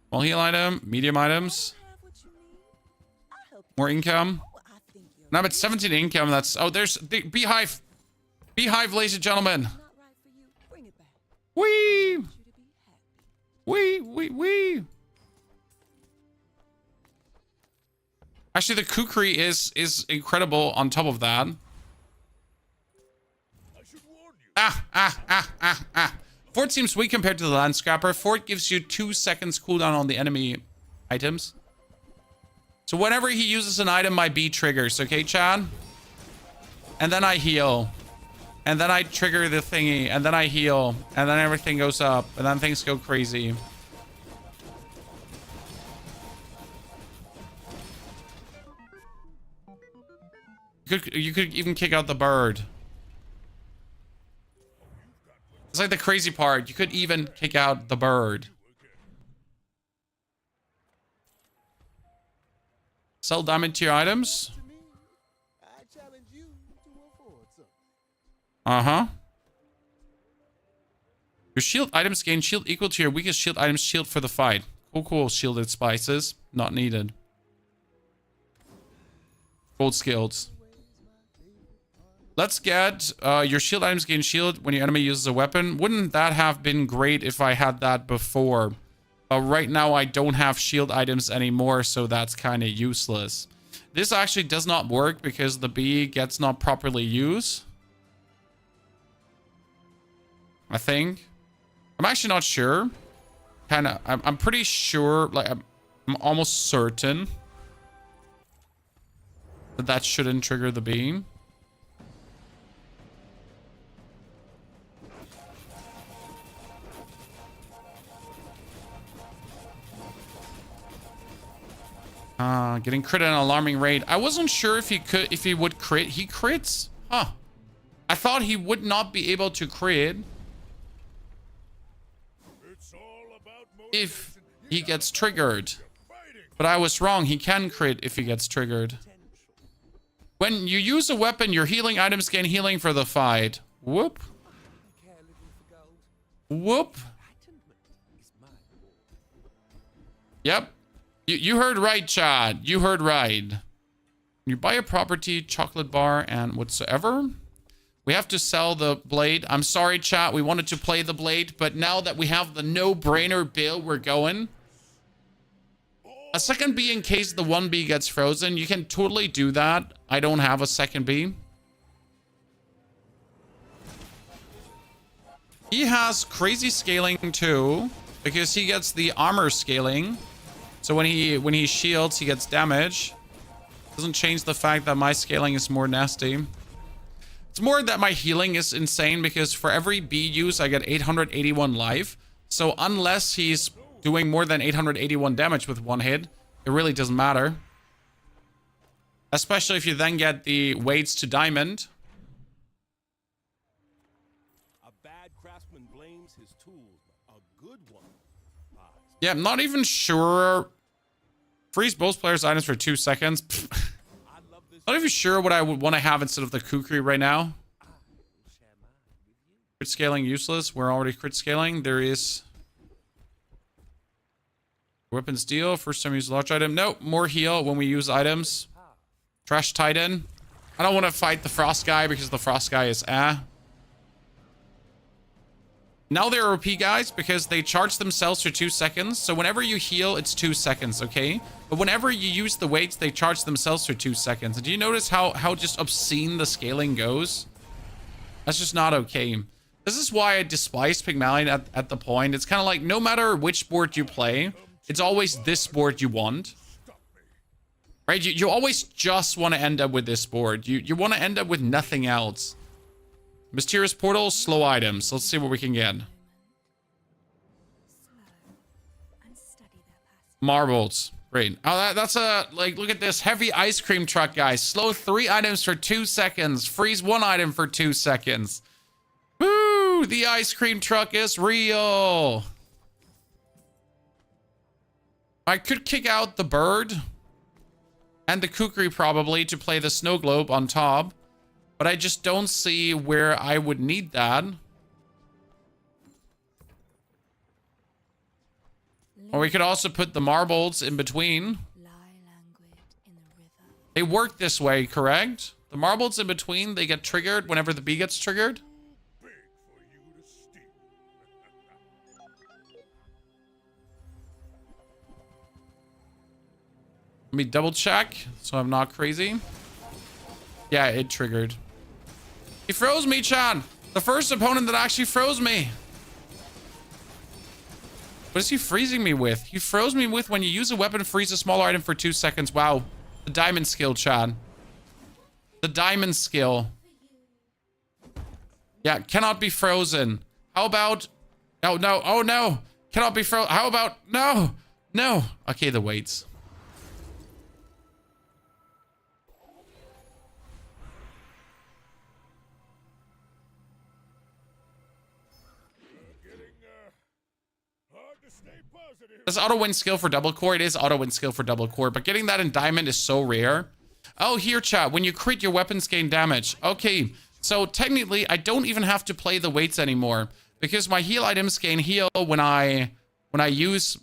Small heal item, medium items. More income. Now I'm at 17 income. That's... Oh, there's the beehive. Beehive, ladies and gentlemen. Wee. Wee. Actually, the kukri is incredible on top of that. Fort seems weak compared to the land scrapper. Fort gives you 2 seconds cooldown on the enemy items. So whenever he uses an item, my bee triggers. Okay, Chad? And then I heal. And then I trigger the thingy. And then I heal. And then everything goes up. And then things go crazy. You could even kick out the bird. It's like the crazy part. You could even kick out the bird. Sell diamond tier items. Uh-huh. Your shield items gain shield equal to your weakest shield items shield for the fight. Cool. Shielded spices. Not needed. Gold skills. Let's get your shield items gain shield when your enemy uses a weapon. Wouldn't that have been great if I had that before? Right now I don't have shield items anymore, so that's kind of useless. This actually does not work because the B gets not properly used. I think. I'm actually not sure. I'm pretty sure, like, I'm almost certain that that shouldn't trigger the beam. Getting crit at an alarming rate. I wasn't sure if he would crit. He crits? Huh. I thought he would not be able to crit It's all about if he gets triggered. But I was wrong. He can crit if he gets triggered. When you use a weapon, your healing items gain healing for the fight. Whoop. Whoop. Yep. You heard right, Chad. You heard right. You buy a property, chocolate bar, and whatsoever. We have to sell the blade. I'm sorry, chat. We wanted to play the blade, but now that we have the no-brainer build, we're going. A second B in case the 1B gets frozen. You can totally do that. I don't have a second B. He has crazy scaling too, because he gets the armor scaling. So when he shields, he gets damage. Doesn't change the fact that my scaling is more nasty. It's more that my healing is insane because for every B use, I get 881 life. So unless he's doing more than 881 damage with one hit, it really doesn't matter. Especially if you then get the weights to diamond. A bad craftsman blames his tools, but a good one. Yeah, I'm not even sure. Freeze both players' items for 2 seconds. Not even sure what I would want to have instead of the kukri right now. Crit scaling useless. We're already crit scaling. There is weapons deal. First time use large item. Nope. More heal when we use items. Trash Titan. I don't want to fight the frost guy because the frost guy is Now they're OP guys because they charge themselves for 2 seconds. So whenever you heal, it's 2 seconds, okay? But whenever you use the weights, they charge themselves for 2 seconds. And do you notice how just obscene the scaling goes? That's just not okay. This is why I despise Pigmalion at the point. It's kind of like no matter which board you play, it's always this board you want. Right? You always just want to end up with this board. You want to end up with nothing else. Mysterious portals, slow items. Let's see what we can get. Marbles. Great. Oh, that's a, like, look at this heavy ice cream truck, guys. Slow 3 items for 2 seconds. Freeze 1 item for 2 seconds. Woo! The ice cream truck is real. I could kick out the bird and the kukri probably to play the snow globe on top. But I just don't see where I would need that. Or we could also put the marbles in between. They work this way, correct? The marbles in between, they get triggered whenever the bee gets triggered. big for you to steal. Let me double check so I'm not crazy. Yeah, it triggered. He froze me, Chan. The first opponent that actually froze me. What is he freezing me with? He froze me with when you use a weapon, freeze a small item for 2 seconds. Wow. The diamond skill, Chan. The diamond skill. Yeah, cannot be frozen. How about... Oh, no. Oh, no. Cannot be frozen. How about... No. No. Okay, the weights. Does auto win skill for double core? It is auto win skill for double core, but getting that in diamond is so rare. Oh, here, chat. When you crit, your weapons gain damage. Okay, so technically, I don't even have to play the weights anymore because my heal items gain heal when I use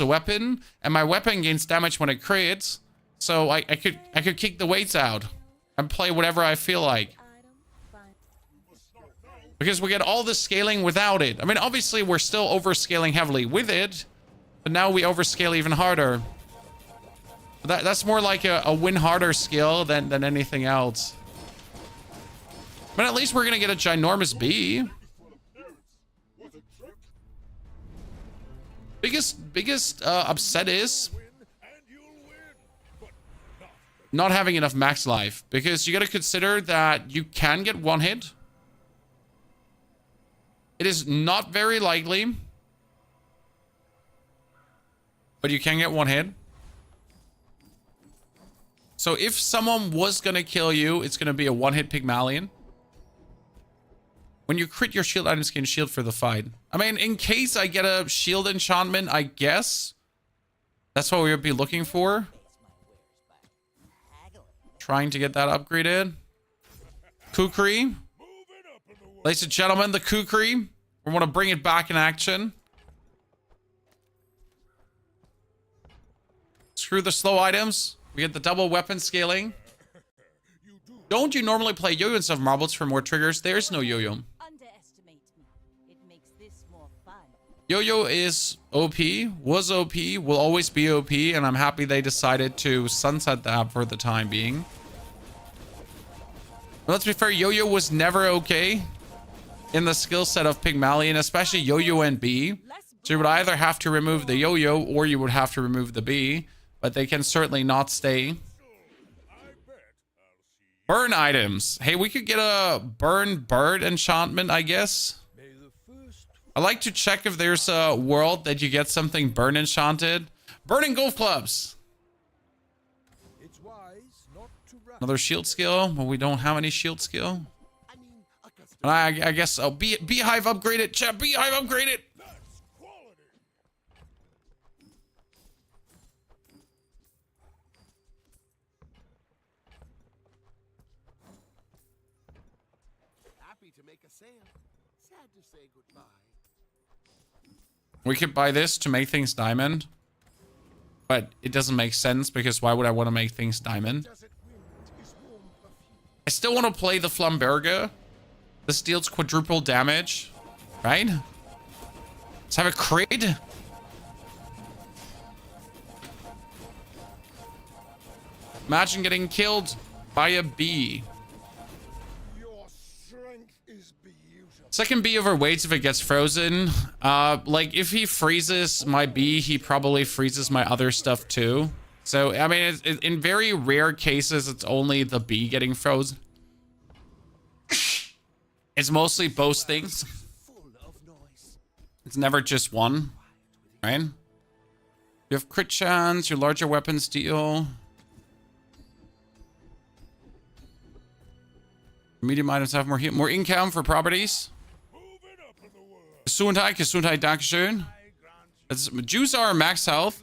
a weapon, and my weapon gains damage when it crits. So I could kick the weights out and play whatever I feel like. Because we get all the scaling without it. I mean, obviously, we're still overscaling heavily with it. But now we overscale even harder. That's more like a win harder skill than anything else. But at least we're gonna get a ginormous bee. Biggest upset is not having enough max life, because you got to consider that you can get one hit. It is not very likely, but you can get one hit. So if someone was gonna kill you, it's gonna be a one-hit Pigmalion. When you crit, your shield items can shield for the fight. I mean, in case I get a shield enchantment, I guess that's what we would be looking for. Trying to get that upgraded. Kukri. Ladies and gentlemen, the Kukri. We want to bring it back in action. Screw the slow items. We get the double weapon scaling. Don't you normally play yo-yo and stuff marbles for more triggers? There's no yo-yo. Underestimate me. It makes this more fun. Yo-yo is OP, was OP, will always be OP, and I'm happy they decided to sunset that for the time being. But let's be fair, yo-yo was never okay in the skill set of Pigmalion, especially yo-yo and bee. So you would either have to remove the yo-yo or you would have to remove the bee, but they can certainly not stay. Burn items. Hey, we could get a burn bird enchantment, I guess. I like to check if there's a world that you get something burn enchanted. Burning golf clubs. Another shield skill. Well, we don't have any shield skill. And I guess I'll beehive upgrade it. Chat, beehive upgrade it. Sad to say goodbye. We could buy this to make things diamond. But it doesn't make sense, because why would I want to make things diamond? I still want to play the Flamberger. This deals quadruple damage. Right? Let's have a crit. Imagine getting killed by a bee. Second bee overweights if it gets frozen. Like, if he freezes my bee, he probably freezes my other stuff too. So, I mean, in very rare cases, it's only the bee getting frozen. It's mostly both things. It's never just one, right? You have crit chance, your larger weapons deal. Medium items have more income for properties. Gesundheit, Dankeschön. Jews are max health.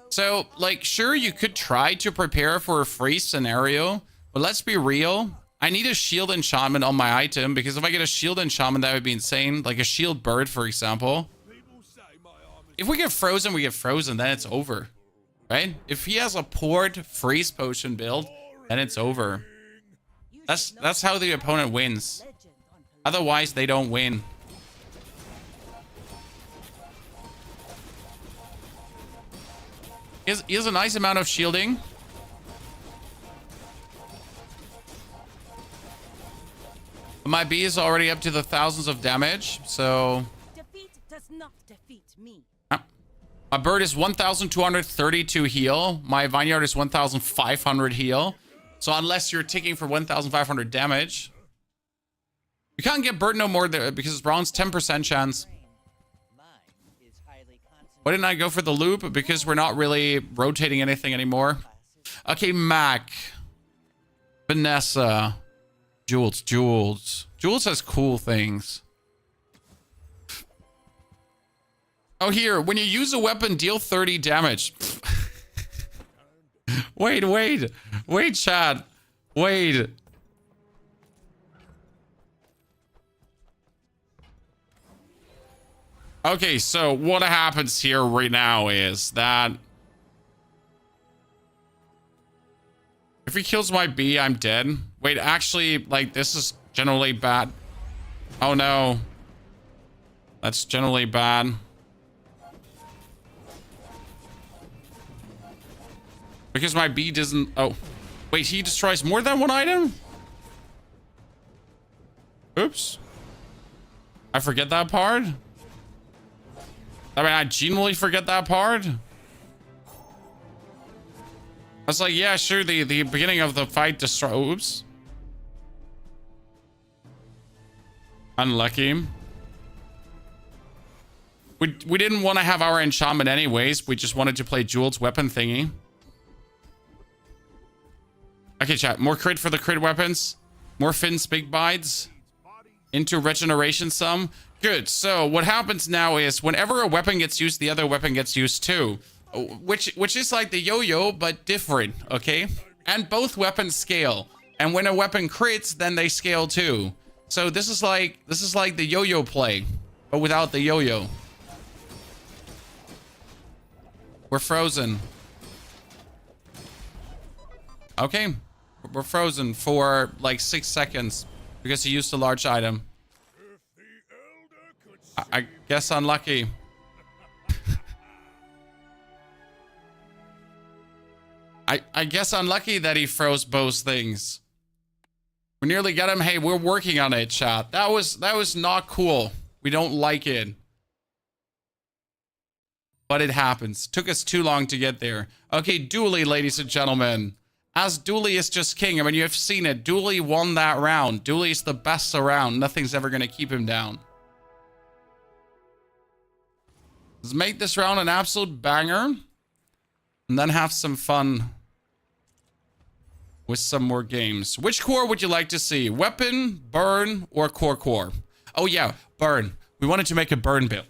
So, like, sure, you could try to prepare for a freeze scenario, but let's be real. I need a shield enchantment on my item, because if I get a shield enchantment, that would be insane. Like a shield bird, for example. If we get frozen, we get frozen, then it's over. Right? If he has a poured freeze potion build, then it's over. That's how the opponent wins. Otherwise, they don't win. He has a nice amount of shielding. My bee is already up to the thousands of damage, so... Defeat does not defeat me. My bird is 1,232 heal. My vineyard is 1,500 heal. So unless you're ticking for 1,500 damage... You can't get bird no more there because it's bronze 10% chance. Why didn't I go for the loop? Because we're not really rotating anything anymore. Okay, Mac. Vanessa. Jules. Jules has cool things. Oh, here. When you use a weapon, deal 30 damage. Wait, chat. Wait. Okay, so what happens here right now is that if he kills my bee, I'm dead. Wait, actually, like, this is generally bad. Oh, no. That's generally bad. Because my B doesn't... Oh. Wait, he destroys more than one item? Oops. I forget that part? I mean, I genuinely forget that part? I was like, yeah, sure, the beginning of the fight destroy... Oops. Unlucky. We didn't want to have our enchantment anyways. We just wanted to play Jewel's weapon thingy. Okay, chat. More crit for the crit weapons. More Finn's big bites. Into regeneration some. Good. So what happens now is whenever a weapon gets used, the other weapon gets used too. Which is like the yo-yo, but different, okay? And both weapons scale. And when a weapon crits, then they scale too. So this is like the yo-yo play, but without the yo-yo. We're frozen. Okay. We're frozen for like 6 seconds because he used a large item. I guess unlucky. I guess unlucky that he froze both things. We nearly got him. Hey, we're working on it, chat. That was not cool. We don't like it. But it happens. Took us too long to get there. Okay, Dueling, ladies and gentlemen. As Dueling is just king. I mean, you have seen it. Dueling won that round. Dueling is the best around. Nothing's ever going to keep him down. Let's make this round an absolute banger. And then have some fun with some more games. Which core would you like to see? Weapon, burn, or core? Oh yeah, burn. We wanted to make a burn build.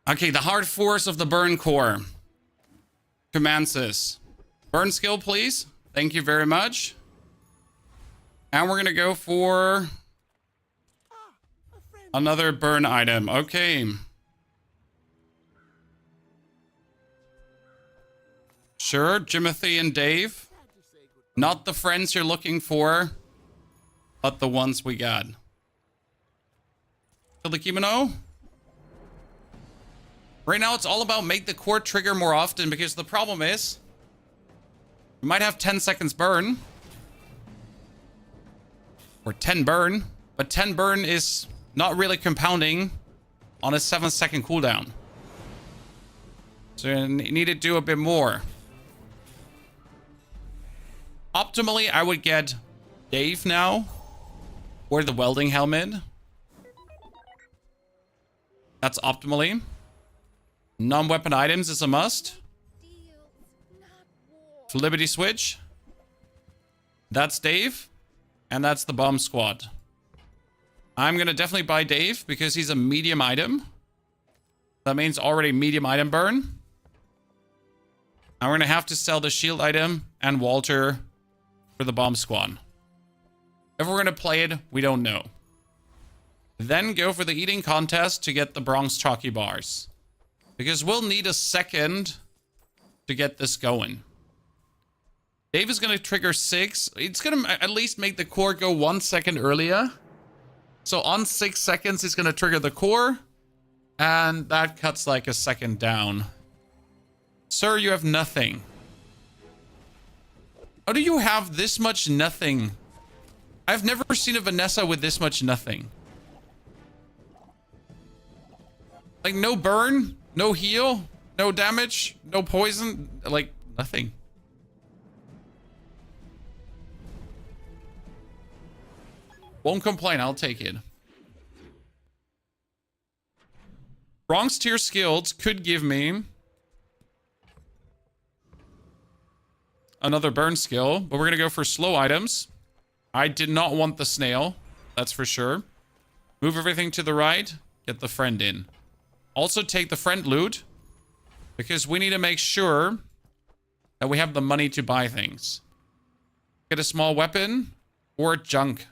Okay, the hard force of the burn core commences. Burn skill, please. Thank you very much. And we're gonna go for another burn item. Okay. Sure, Jimothy and Dave. Not the friends you're looking for, but the ones we got. Kill the kimono. Right now, it's all about make the core trigger more often because the problem is we might have 10 seconds burn or 10 burn, but 10 burn is not really compounding on a 7-second cooldown. So you need to do a bit more. Optimally, I would get Dave now or the welding helmet. That's optimally. Non-weapon items is a must. Liberty switch. That's Dave. And that's the bomb squad. I'm gonna definitely buy Dave because he's a medium item. That means already medium item burn. And we're gonna have to sell the shield item and Walter for the bomb squad. If we're gonna play it, we don't know. Then go for the eating contest to get the bronze chalky bars. Because we'll need a second to get this going. Dave is going to trigger 6. It's going to at least make the core go 1 second earlier. So on 6 seconds, he's going to trigger the core. And that cuts like a second down. Sir, you have nothing. How do you have this much nothing? I've never seen a Vanessa with this much nothing. Like no burn? No heal, no damage, no poison, like nothing. Won't complain, I'll take it. Bronze tier skills could give me another burn skill, but we're going to go for slow items. I did not want the snail. That's for sure. Move everything to the right. Get the friend in. Also take the friend loot, because we need to make sure that we have the money to buy things. Get a small weapon or junk.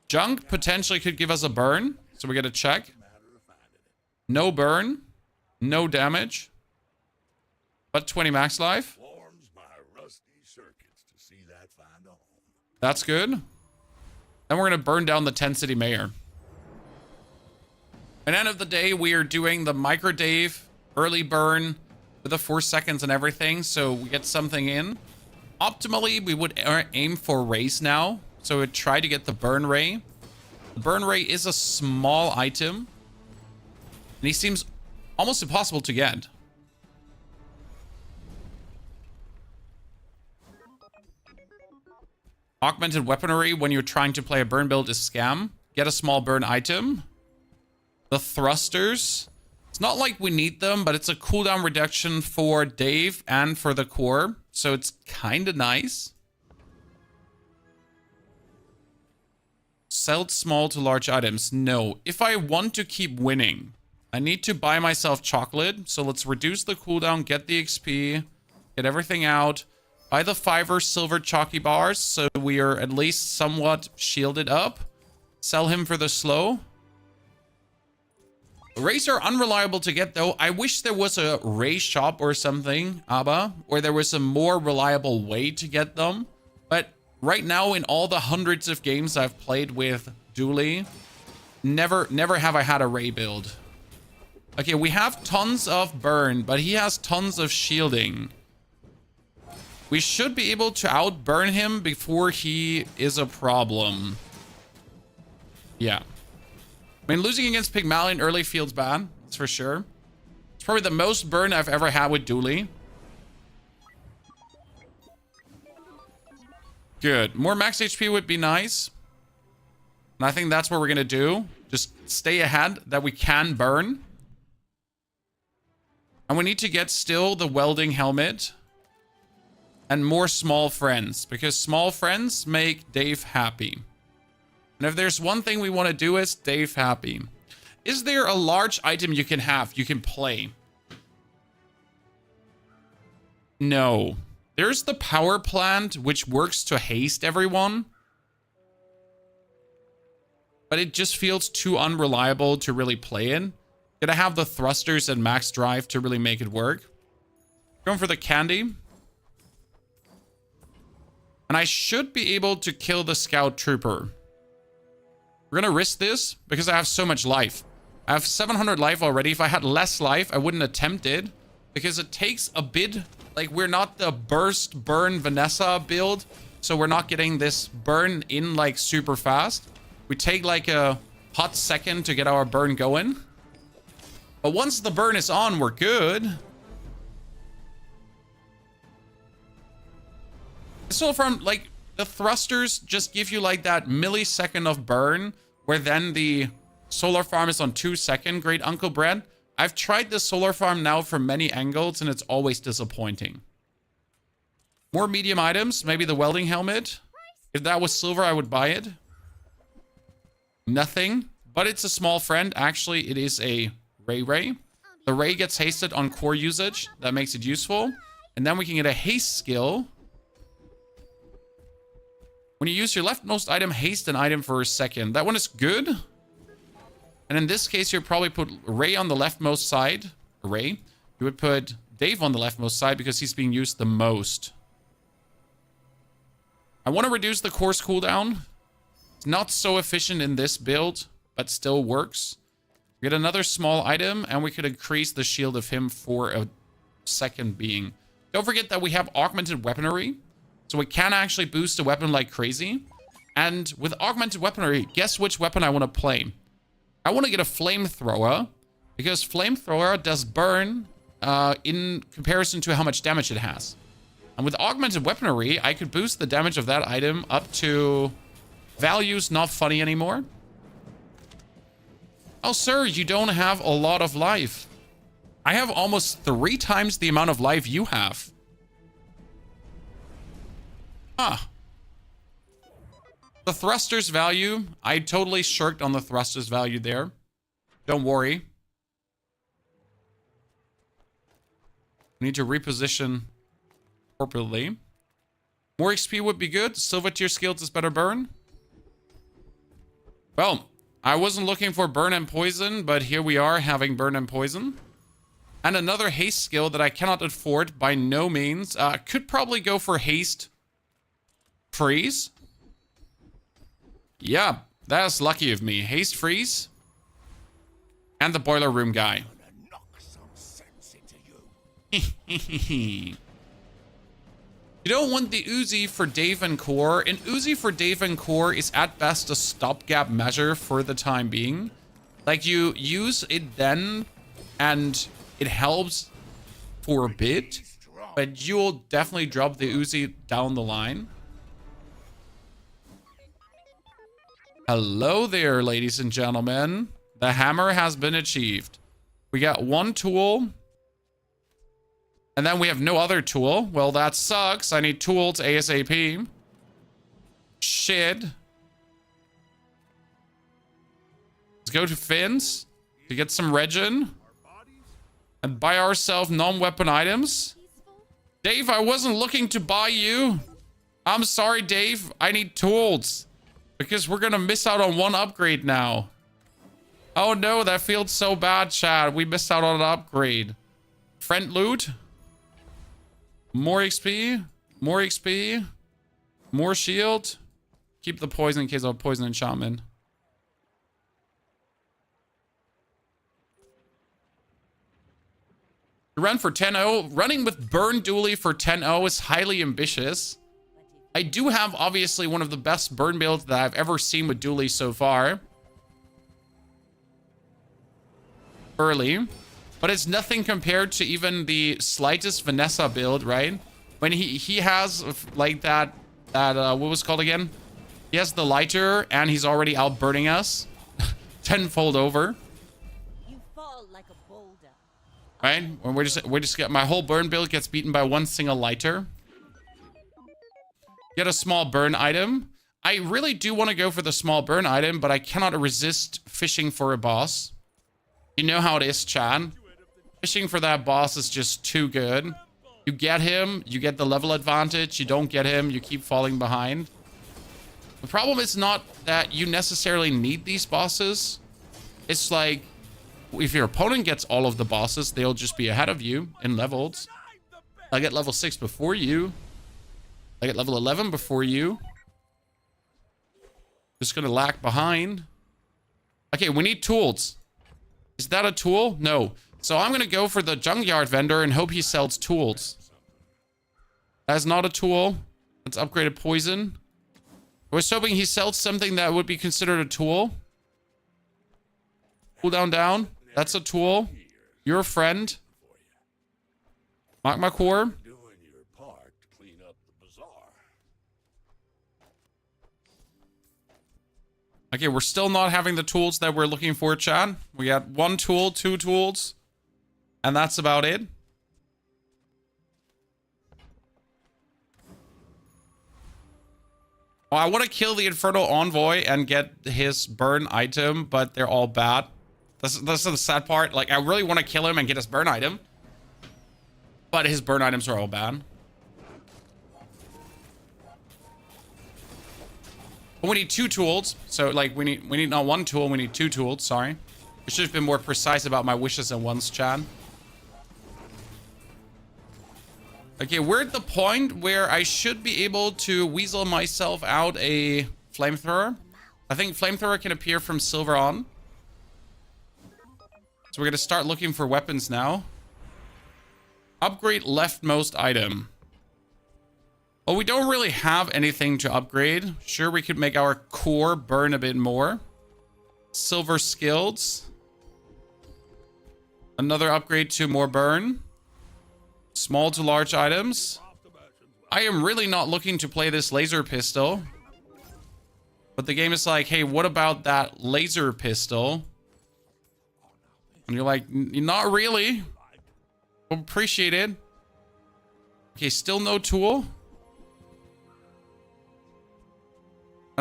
Junk potentially could give us a burn, so we got to check. No burn, no damage, but 20 max life. Warms my rusty circuits to see that find a home. That's good. Then we're going to burn down the 10 city mayor. At the end of the day, we are doing the micro Dave early burn with the 4 seconds and everything, so we get something in. Optimally, we would aim for rays now, so we'd try to get the burn ray. The burn ray is a small item, and he seems almost impossible to get. Augmented weaponry when you're trying to play a burn build is scam. Get a small burn item. The thrusters. It's not like we need them, but it's a cooldown reduction for Dave and for the core. So it's kind of nice. Sell small to large items. No. If I want to keep winning, I need to buy myself chocolate. So let's reduce the cooldown, get the XP, get everything out. Buy the 5 silver chalky bars so we are at least somewhat shielded up. Sell him for the slow. Rays are unreliable to get though. I wish there was a ray shop or something, Abba, or there was a more reliable way to get them. But right now in all the hundreds of games I've played with Dueling, never have I had a ray build. Okay, we have tons of burn, but he has tons of shielding. We should be able to outburn him before he is a problem. Yeah. I mean, losing against Pigmalion early feels bad. That's for sure. It's probably the most burn I've ever had with Dueling. Good. More max HP would be nice. And I think that's what we're going to do. Just stay ahead that we can burn. And we need to get still the welding helmet. And more small friends. Because small friends make Dave happy. And if there's one thing we want to do is Dave happy. Is there a large item you can have, you can play? No. There's the power plant, which works to haste everyone. But it just feels too unreliable to really play in. Gotta have the thrusters and max drive to really make it work. Going for the candy. And I should be able to kill the scout trooper. We're gonna risk this because I have so much life. I have 700 life already. If I had less life, I wouldn't attempt it. Because it takes a bit... Like, we're not the burst burn Vanessa build. So we're not getting this burn in, like, super fast. We take, like, a hot second to get our burn going. But once the burn is on, we're good. So from, like... The thrusters just give you like that millisecond of burn, where then the solar farm is on 2 seconds, great Uncle Brad. I've tried the solar farm now from many angles, and it's always disappointing. More medium items, maybe the welding helmet. If that was silver, I would buy it. Nothing, but it's a small friend. Actually, it is a ray. The ray gets hasted on core usage. That makes it useful. And then we can get a haste skill. When you use your leftmost item, haste an item for a second. That one is good. And in this case, you'd probably put Ray on the leftmost side. Ray. You would put Dave on the leftmost side because he's being used the most. I want to reduce the course cooldown. It's not so efficient in this build, but still works. Get another small item, and we could increase the shield of him for a second being. Don't forget that we have augmented weaponry. So we can actually boost a weapon like crazy. And with augmented weaponry, guess which weapon I want to play? I want to get a flamethrower. Because flamethrower does burn in comparison to how much damage it has. And with augmented weaponry, I could boost the damage of that item up to values not funny anymore. Oh, sir, you don't have a lot of life. I have almost 3 times the amount of life you have. Huh. The thrusters value, I totally shirked on the thrusters value there. Don't worry. We need to reposition appropriately. More XP would be good. Silver tier skills is better burn. Well, I wasn't looking for burn and poison, but here we are having burn and poison. And another haste skill that I cannot afford by no means. Could probably go for haste. Freeze. Yeah, that's lucky of me. Haste freeze. And the boiler room guy. You don't want the Uzi for Dave and Core. An Uzi for Dave and Core is at best a stopgap measure for the time being. Like, you use it then and it helps for a bit, but you'll definitely drop the Uzi down the line. Hello there, ladies and gentlemen. The hammer has been achieved. We got one tool. And then we have no other tool. Well, that sucks. I need tools ASAP. Shit. Let's go to Finn's to get some regen. And buy ourselves non-weapon items. Dave, I wasn't looking to buy you. I'm sorry, Dave. I need tools. Because we're going to miss out on one upgrade now. Oh no, that feels so bad, Chad. We missed out on an upgrade. Friend loot. More XP. More XP. More shield. Keep the poison in case of poison enchantment. Run for 10-0. Running with Burn Dueling for 10-0 is highly ambitious. I do have, obviously, one of the best burn builds that I've ever seen with Dueling so far. Early. But it's nothing compared to even the slightest Vanessa build, right? When he has, like, that what was it called again? He has the lighter, and he's already out burning us. Tenfold over. You fall like a boulder. Right? We're just get my whole burn build gets beaten by one single lighter. Get a small burn item. I really do want to go for the small burn item, but I cannot resist fishing for a boss. You know how it is, Chad. Fishing for that boss is just too good. You get him, you get the level advantage. You don't get him, you keep falling behind. The problem is not that you necessarily need these bosses. It's like, if your opponent gets all of the bosses, they'll just be ahead of you in levels. I get level 6 before you. I get level 11 before you. Just gonna lag behind. Okay, we need tools. Is that a tool? No. So I'm gonna go for the junkyard vendor and hope he sells tools. That's not a tool. Let's upgrade a poison. I was hoping he sells something that would be considered a tool. Cooldown down. That's a tool. You're a friend. Mark my core. Doing your part to clean up the bazaar. Okay, we're still not having the tools that we're looking for, Chad. We got one tool, 2 tools, and that's about it. Oh, I want to kill the Infernal Envoy and get his burn item, but they're all bad. That's the sad part. Like, I really want to kill him and get his burn item, but his burn items are all bad. But we need 2 tools. So, like, we need not 1 tool, we need 2 tools. Sorry. I should have been more precise about my wishes and wants, Chad. Okay, we're at the point where I should be able to weasel myself out a flamethrower. I think flamethrower can appear from silver on. So we're going to start looking for weapons now. Upgrade leftmost item. Well, we don't really have anything to upgrade. Sure, we could make our core burn a bit more. Silver skills. Another upgrade to more burn. Small to large items. I am really not looking to play this laser pistol. But the game is like, hey, what about that laser pistol? And you're like, not really. Appreciate it. Okay, still no tool.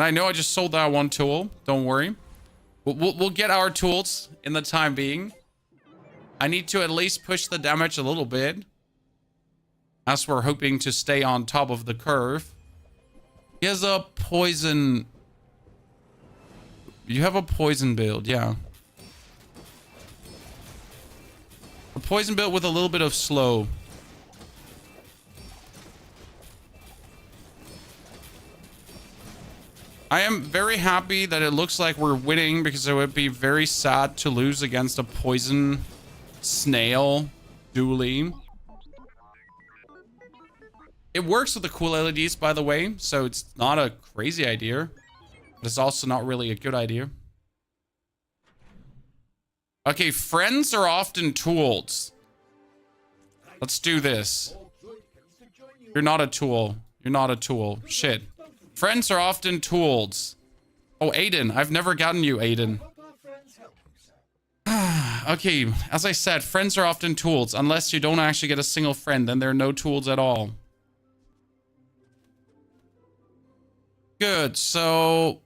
And I know I just sold that one tool. Don't worry. We'll get our tools in the time being. I need to at least push the damage a little bit, as we're hoping to stay on top of the curve. He has a poison... You have a poison build, yeah. A poison build with a little bit of slow. I am very happy that it looks like we're winning, because it would be very sad to lose against a poison snail dueling. It works with the cool LEDs, by the way, so it's not a crazy idea. But it's also not really a good idea. Okay, friends are often tools. Let's do this. You're not a tool. You're not a tool. Shit. Friends are often tools. Oh, Aiden. I've never gotten you, Aiden. Okay, as I said, friends are often tools. Unless you don't actually get a single friend, then they're no tools at all. Good, so...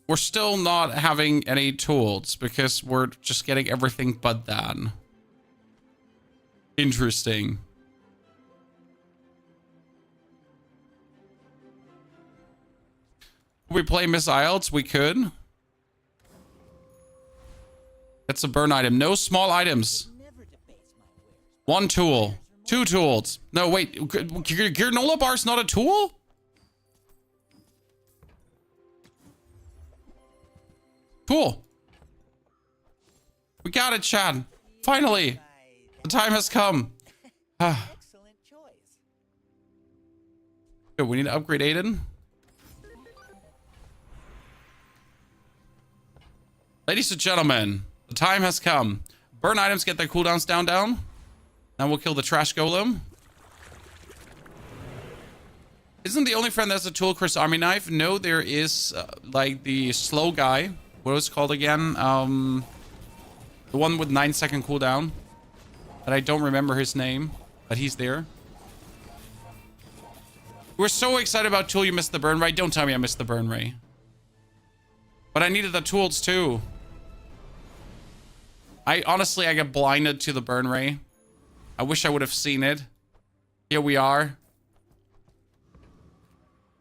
We're still not having any tools, because we're just getting everything but that. Interesting. Could we play Miss IELTS? We could. That's a burn item. No small items. One tool. Two tools. No, wait. Granola bar's not a tool? Cool. We got it, Chad. Finally. The time has come. Excellent choice. Good, we need to upgrade Aiden. Ladies and gentlemen, the time has come. Burn items get their cooldowns down. Now we'll kill the trash golem. Isn't the only friend that's a tool Chris Army Knife? No, there is like the slow guy. What was it called again? The one with 9-second cooldown. But I don't remember his name. But he's there. We're so excited about tool you missed the burn ray. Don't tell me I missed the burn ray. But I needed the tools too. Honestly, I got blinded to the burn ray. I wish I would have seen it. Here we are.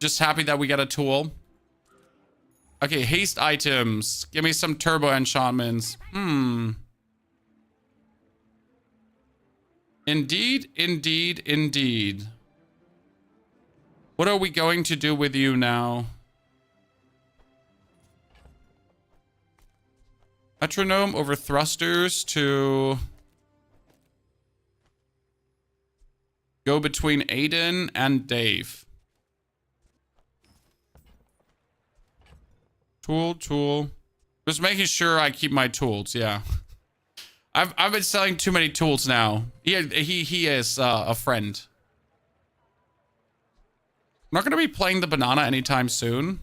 Just happy that we got a tool. Okay, haste items. Give me some turbo enchantments. Indeed, indeed, indeed. What are we going to do with you now? Metronome over thrusters to go between Aiden and Dave. Tool. Just making sure I keep my tools, yeah. I've been selling too many tools now. He is a friend. I'm not gonna be playing the banana anytime soon.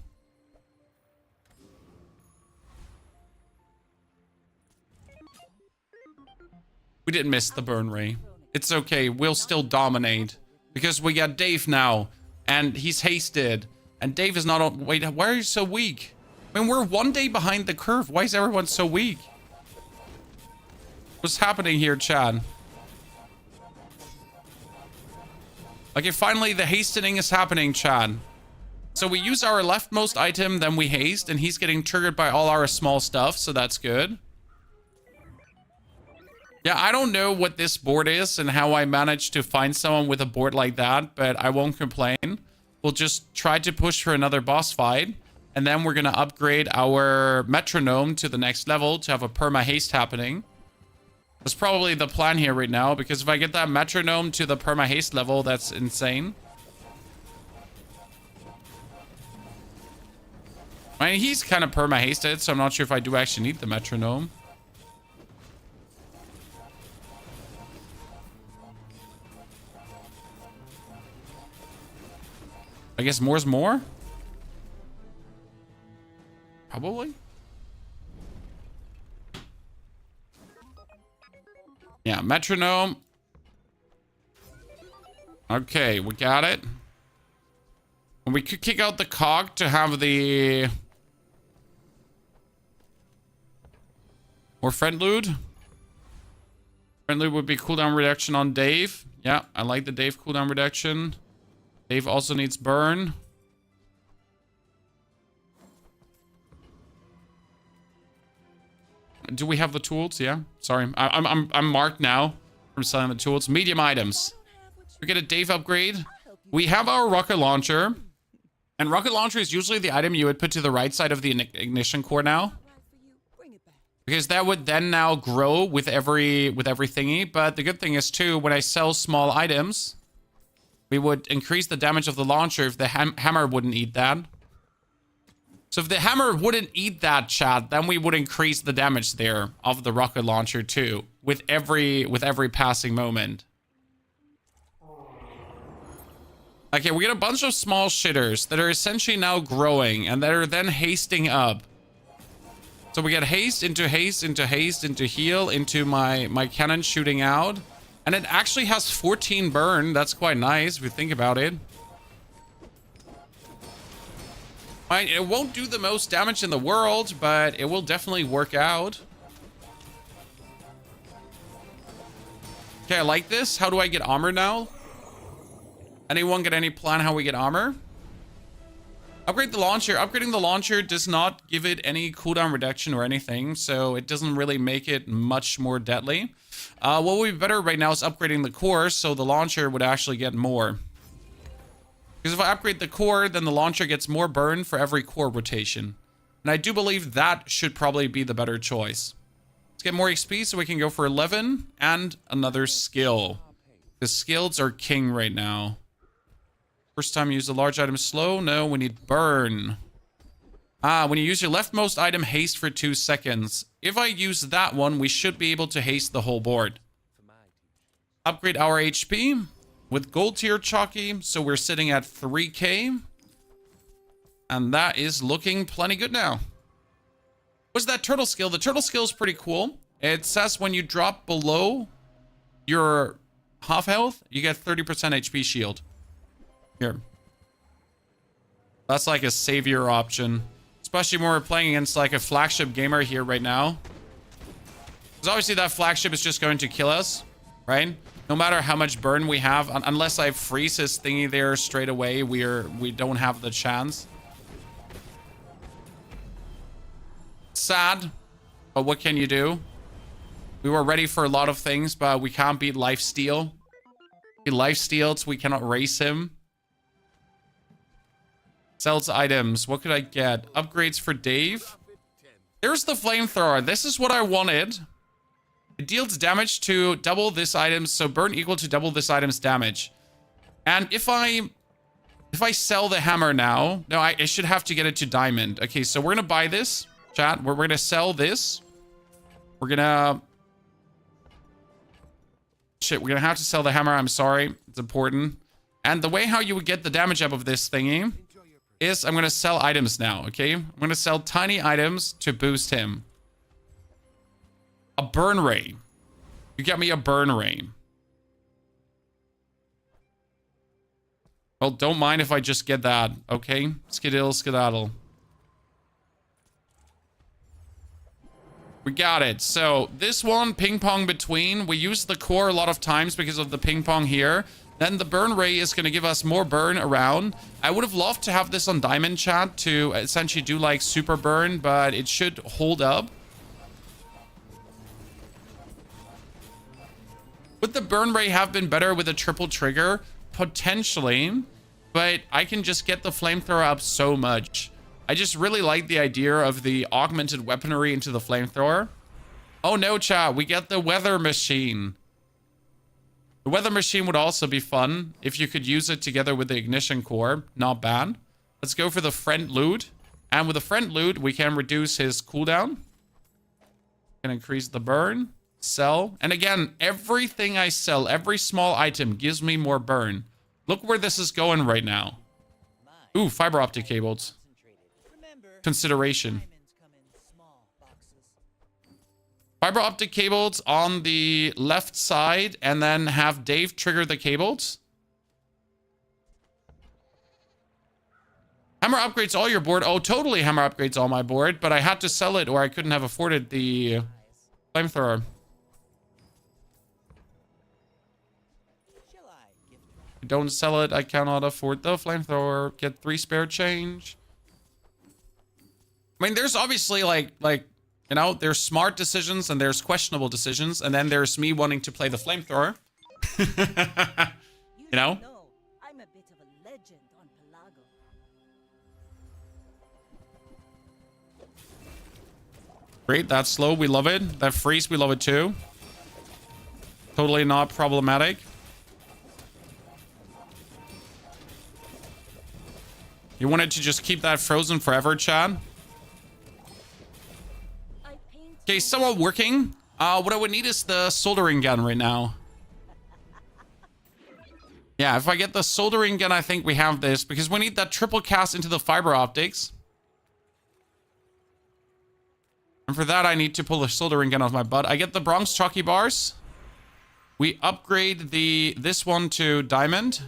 We didn't miss the burn ray. It's okay, we'll still dominate. Because we got Dave now. And he's hasted. And Dave is not on... Wait, why are you so weak? I mean, we're one day behind the curve. Why is everyone so weak? What's happening here, Chad? Okay, finally the hastening is happening, Chad. So we use our leftmost item, then we haste, and he's getting triggered by all our small stuff, so that's good. Yeah, I don't know what this board is and how I managed to find someone with a board like that, but I won't complain. We'll just try to push for another boss fight, and then we're gonna upgrade our metronome to the next level to have a perma haste happening. That's probably the plan here right now, because if I get that metronome to the perma haste level, that's insane. I mean, he's kind of perma hasted, so I'm not sure if I do actually need the metronome. I guess more's more? Probably. Yeah, metronome. Okay, we got it. And we could kick out the cog to have the... More friend loot. Friend loot would be cooldown reduction on Dave. Yeah, I like the Dave cooldown reduction. Dave also needs burn. Do we have the tools? Yeah. Sorry, I'm marked now from selling the tools. Medium items. We get a Dave upgrade. We have our rocket launcher, and rocket launcher is usually the item you would put to the right side of the ignition core now, because that would then now grow with every thingy. But the good thing is too, when I sell small items, we would increase the damage of the launcher if the hammer wouldn't eat that. So if the hammer wouldn't eat that, chat, then we would increase the damage there of the rocket launcher too, with every passing moment. Okay, we get a bunch of small shitters that are essentially now growing and that are then hasting up. So we get haste into haste into haste into heal into my cannon shooting out. And it actually has 14 burn. That's quite nice if you think about it. It won't do the most damage in the world, but it will definitely work out. Okay, I like this. How do I get armor now? Anyone get any plan how we get armor? Upgrade the launcher. Upgrading the launcher does not give it any cooldown reduction or anything, so it doesn't really make it much more deadly. What would be better right now is upgrading the core, so the launcher would actually get more. Because if I upgrade the core, then the launcher gets more burn for every core rotation. And I do believe that should probably be the better choice. Let's get more XP so we can go for 11 and another skill. The skills are king right now. First time you use a large item slow? No, we need burn. When you use your leftmost item, haste for 2 seconds. If I use that one, we should be able to haste the whole board. Upgrade our HP with gold tier chalky, so we're sitting at 3k. And that is looking plenty good now. What's that turtle skill? The turtle skill is pretty cool. It says when you drop below your half health, you get 30% HP shield. Here. That's like a savior option. Especially when we're playing against like a flagship gamer here right now. Because obviously that flagship is just going to kill us, right? No matter how much burn we have, unless I freeze his thingy there straight away, we don't have the chance. Sad, but what can you do? We were ready for a lot of things, but we can't beat lifesteal. He lifesteals, we cannot race him. Sells items. What could I get? Upgrades for Dave. There's the flamethrower. This is what I wanted. It deals damage to double this item, so burn equal to double this item's damage. And if I sell the hammer now, no, I should have to get it to diamond. Okay, so we're gonna buy this, chat. We're gonna sell this. We're gonna... Shit, we're gonna have to sell the hammer. I'm sorry. It's important. And the way how you would get the damage up of this thingy is I'm going to sell items now, okay? I'm going to sell tiny items to boost him. A burn ray. You get me a burn ray. Well, don't mind if I just get that, okay? Skididdle, skedaddle. We got it. So this one, ping pong between. We use the core a lot of times because of the ping pong here. Then the burn ray is going to give us more burn around. I would have loved to have this on diamond, chat, to essentially do like super burn, but it should hold up. Would the burn ray have been better with a triple trigger? Potentially, but I can just get the flamethrower up so much. I just really like the idea of the augmented weaponry into the flamethrower. Oh no, chat, we get the weather machine. The weather machine would also be fun if you could use it together with the ignition core. Not bad. Let's go for the friend loot. And with the friend loot, we can reduce his cooldown. Can increase the burn. Sell. And again, everything I sell, every small item gives me more burn. Look where this is going right now. Ooh, fiber optic cables. Consideration. Fiber optic cables on the left side, and then have Dave trigger the cables. Hammer upgrades all your board. Oh, totally hammer upgrades all my board, but I had to sell it or I couldn't have afforded the flamethrower. Shall I gift If I don't sell it, I cannot afford the flamethrower. Get 3 spare change. I mean, there's obviously like, you know, there's smart decisions and there's questionable decisions. And then there's me wanting to play the flamethrower. You know? No, I'm a bit of a legend on Pelago. Great, that's slow. We love it. That freeze, we love it too. Totally not problematic. You wanted to just keep that frozen forever, Chad? Okay, somewhat working. What I would need is the soldering gun right now. Yeah, if I get the soldering gun, I think we have this. Because we need that triple cast into the fiber optics. And for that, I need to pull the soldering gun off my butt. I get the bronze chalky bars. We upgrade this one to diamond.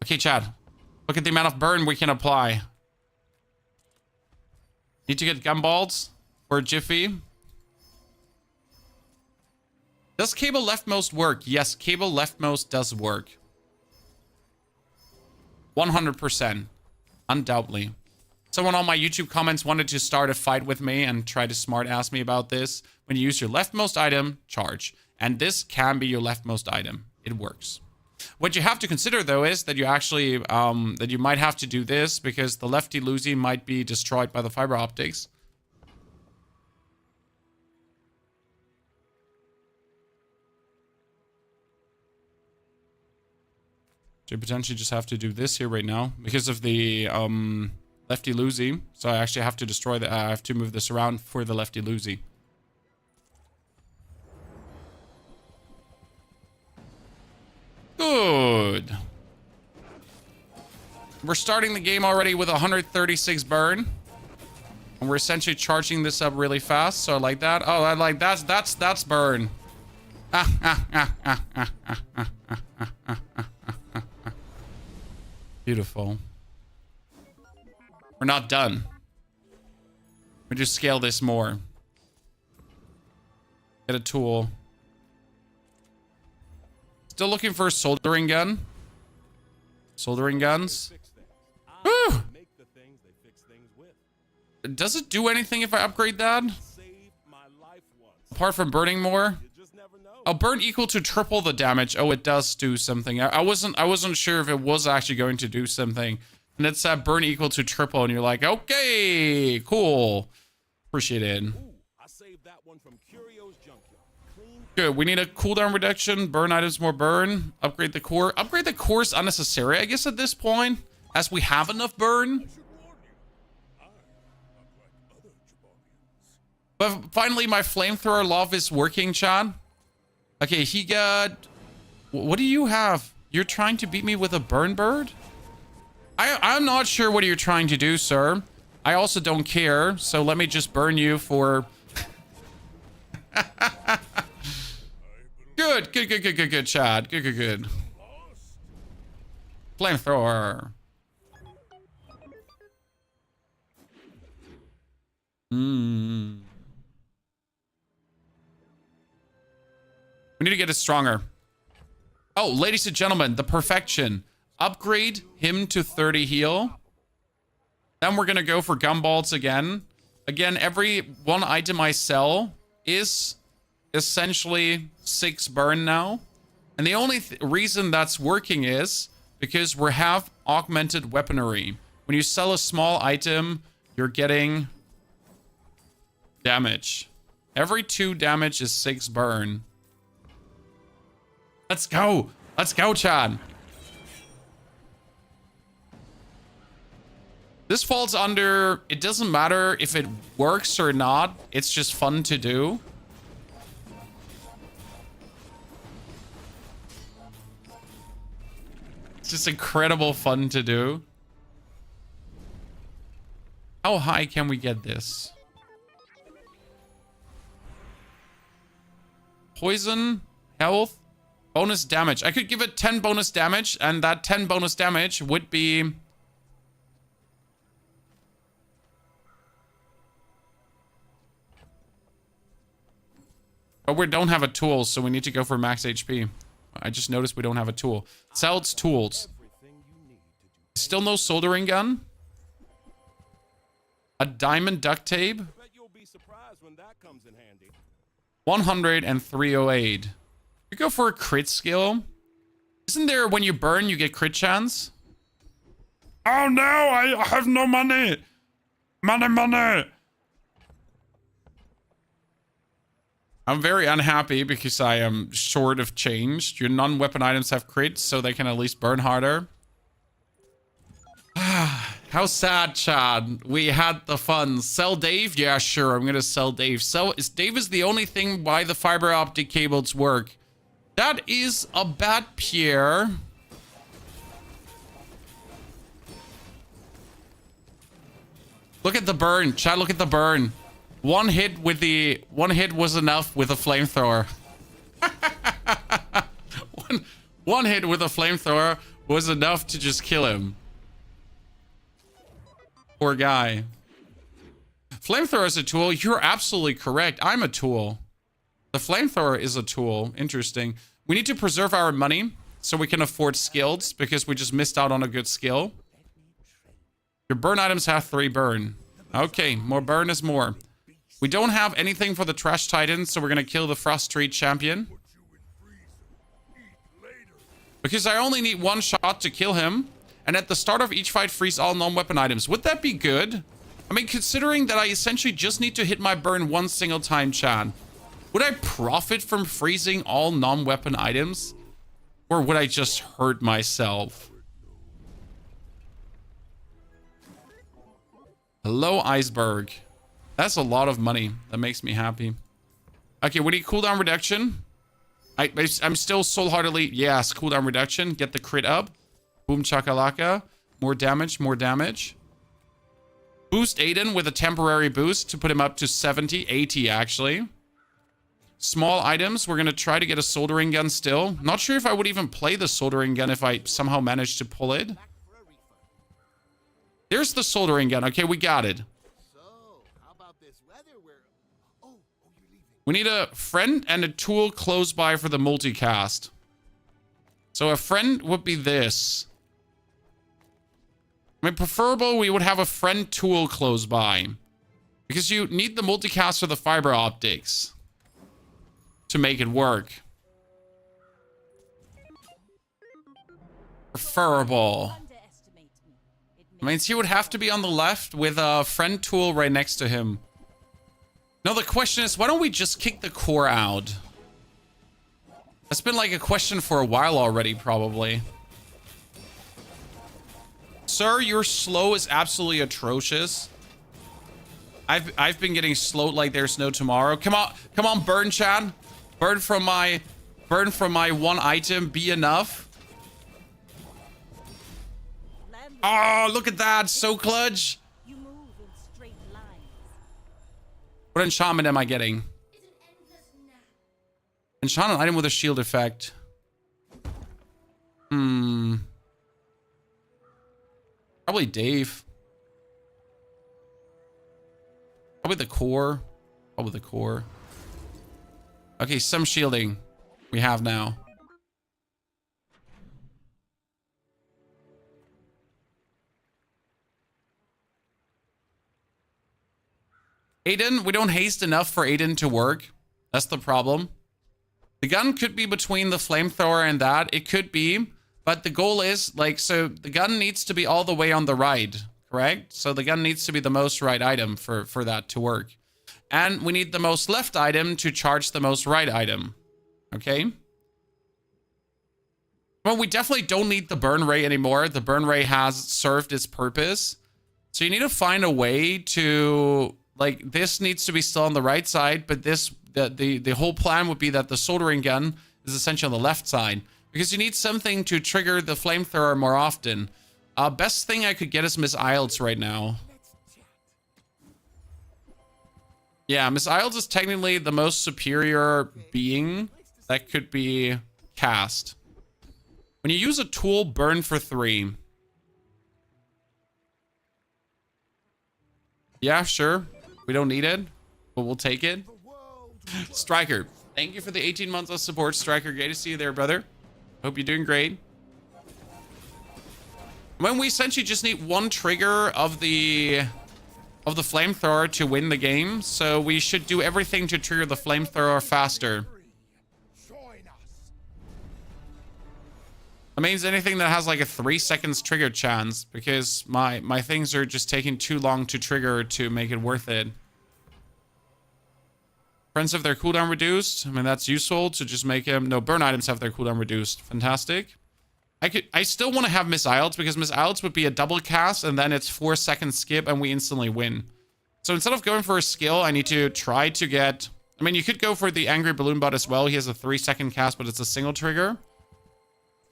Okay, Chad. Look at the amount of burn we can apply. Need to get gumballs for Jiffy. Does cable leftmost work? Yes, cable leftmost does work. 100%. Undoubtedly. Someone on my YouTube comments wanted to start a fight with me and try to smart ass me about this. When you use your leftmost item, charge. And this can be your leftmost item. It works. What you have to consider, though, is that you actually, that you might have to do this because the lefty-loosey might be destroyed by the fiber optics. So you potentially just have to do this here right now because of the lefty-loosey. So I actually have to destroy the, I have to move this around for the lefty-loosey. Good. We're starting the game already with 136 burn. And we're essentially charging this up really fast. So I like that. Oh, I like that's burn. Beautiful. We're not done. We just scale this more. Get a tool. Still looking for a soldering gun. Soldering guns. Woo! Does it do anything if I upgrade that? Apart from burning more? Oh, burn equal to triple the damage. Oh, it does do something. I wasn't sure if it was actually going to do something. And it's burn equal to triple, and you're like, okay, cool. Appreciate it. Good. We need a cooldown reduction. Burn items more burn. Upgrade the core. Upgrade the core is unnecessary, I guess, at this point, as we have enough burn. But finally, my flamethrower love is working, Chad. Okay, he got... What do you have? You're trying to beat me with a burn bird? I'm not sure what you're trying to do, sir. I also don't care, so let me just burn you for... Good, Chad. Good. Flamethrower. We need to get it stronger. Oh, ladies and gentlemen, the perfection. Upgrade him to 30 heal. Then we're going to go for gumballs again. Again, every one item I sell is essentially 6 burn now. And the only reason that's working is because we have augmented weaponry. When you sell a small item, you're getting damage. Every 2 damage is 6 burn. Let's go. Let's go, Chad. This falls under... It doesn't matter if it works or not. It's just fun to do. It's just incredible fun to do. How high can we get this? Poison, health, Bonus damage. I could give it 10 bonus damage, and that 10 bonus damage would be... But we don't have a tool, so we need to go for max HP. I just noticed we don't have a tool. Sells tools. Still no soldering gun. A diamond duct tape. Bet you'll be surprised when that comes in handy. 100 and 308. We go for a crit skill. Isn't there when you burn, you get crit chance? Oh no, I have no money. Money. I'm very unhappy because I am short of change. Your non-weapon items have crits, so they can at least burn harder. How sad, Chad. We had the fun. Sell Dave? Yeah, sure. I'm gonna sell Dave. Dave is the only thing why the fiber optic cables work. That is a bad Pierre. Look at the burn. Chad, look at the burn. One hit was enough with a flamethrower. one hit with a flamethrower was enough to just kill him. Poor guy. Flamethrower is a tool. You're absolutely correct. I'm a tool. The flamethrower is a tool. Interesting. We need to preserve our money so we can afford skills because we just missed out on a good skill. Your burn items have 3 burn. Okay, more burn is more. We don't have anything for the Trash Titan, so we're going to kill the Frost Street Champion. Because I only need 1 shot to kill him. And at the start of each fight, freeze all non-weapon items. Would that be good? I mean, considering that I essentially just need to hit my burn 1 single time, Chad. Would I profit from freezing all non-weapon items? Or would I just hurt myself? Hello, Iceberg. That's a lot of money. That makes me happy. Okay, we need cooldown reduction. I'm still soul-heartedly... Yes, cooldown reduction. Get the crit up. Boom chakalaka. More damage, more damage. Boost Aiden with a temporary boost to put him up to 70, 80 actually. Small items. We're going to try to get a soldering gun still. Not sure if I would even play the soldering gun if I somehow managed to pull it. There's the soldering gun. Okay, we got it. We need a friend and a tool close by for the multicast. So a friend would be this. I mean, preferable we would have a friend tool close by. Because you need the multicast for the fiber optics. To make it work. Preferable. I mean, he would have to be on the left with a friend tool right next to him. No, the question is, why don't we just kick the core out? That's been like a question for a while already, probably. Sir, your slow is absolutely atrocious. I've been getting slowed like there's no tomorrow. Come on, burn, Chad. Burn from my 1 item. Be enough. Oh, look at that. So clutch. You move in straight lines. What enchantment am I getting? Enchant an item with a shield effect. Probably Dave. Probably the core. Probably the core. Okay, some shielding we have now. Aiden, we don't haste enough for Aiden to work. That's the problem. The gun could be between the flamethrower and that. It could be. But the goal is, like, so the gun needs to be all the way on the right, correct? So the gun needs to be the most right item for that to work. And we need the most left item to charge the most right item. Okay? Well, we definitely don't need the burn ray anymore. The burn ray has served its purpose. So you need to find a way to... Like, this needs to be still on the right side, but this... The whole plan would be that the soldering gun is essentially on the left side. Because you need something to trigger the flamethrower more often. Best thing I could get is Miss Isles right now. Yeah, Miss Isles is technically the most superior being that could be cast. When you use a tool, burn for 3. Yeah, sure. We don't need it, but we'll take it. Striker, thank you for the 18 months of support, Striker. Great to see you there, brother. Hope you're doing great. When we essentially just need 1 trigger of the flamethrower to win the game, so we should do everything to trigger the flamethrower faster. That means anything that has like a 3 seconds trigger chance, because my things are just taking too long to trigger to make it worth it. Friends have their cooldown reduced. I mean, that's useful to just make them... No, burn items have their cooldown reduced. Fantastic. I still want to have Miss Isles, because Miss Isles would be a double cast, and then it's 4 seconds skip, and we instantly win. So instead of going for a skill, I need to try to get... I mean, you could go for the Angry Balloon Bot as well. He has a 3-second cast, but it's a single trigger.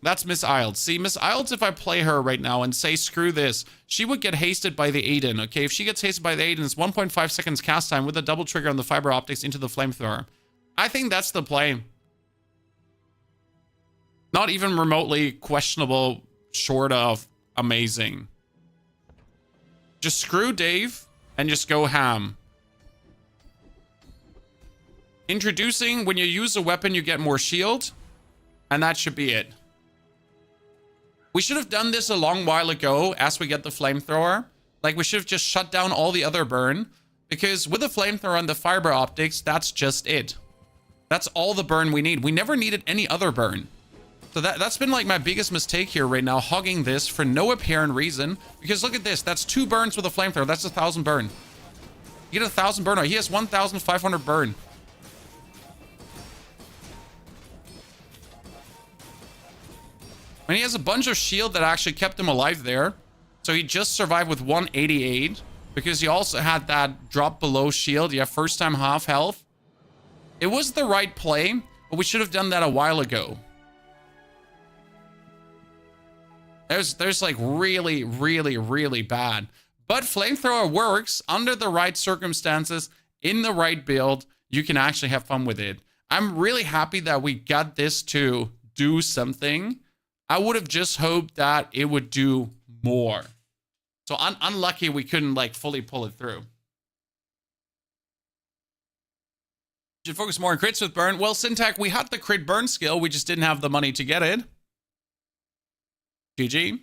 That's Miss Isles. See, Miss Isles, if I play her right now and say, screw this, she would get hasted by the Aiden, okay? If she gets hasted by the Aiden, it's 1.5 seconds cast time with a double trigger on the fiber optics into the flamethrower. I think that's the play. Not even remotely questionable, short of amazing. Just screw Dave and just go ham. Introducing, when you use a weapon, you get more shield. And that should be it. We should have done this a long while ago as we get the flamethrower. Like, we should have just shut down all the other burn. Because with the flamethrower and the fiber optics, that's just it. That's all the burn we need. We never needed any other burn. So that's been like my biggest mistake here right now, hogging this for no apparent reason. Because look at this, that's 2 burns with a flamethrower. That's 1,000 burn. You get 1,000 burn. Oh, he has 1,500 burn. And he has a bunch of shield that actually kept him alive there. So he just survived with 188. Because he also had that drop below shield. You have first time half health. It was the right play, but we should have done that a while ago. There's like really, really, really bad. But flamethrower works under the right circumstances, in the right build. You can actually have fun with it. I'm really happy that we got this to do something. I would have just hoped that it would do more. So unlucky we couldn't like fully pull it through. Should focus more on crits with burn. Well, Syntac, we had the crit burn skill. We just didn't have the money to get it. GG.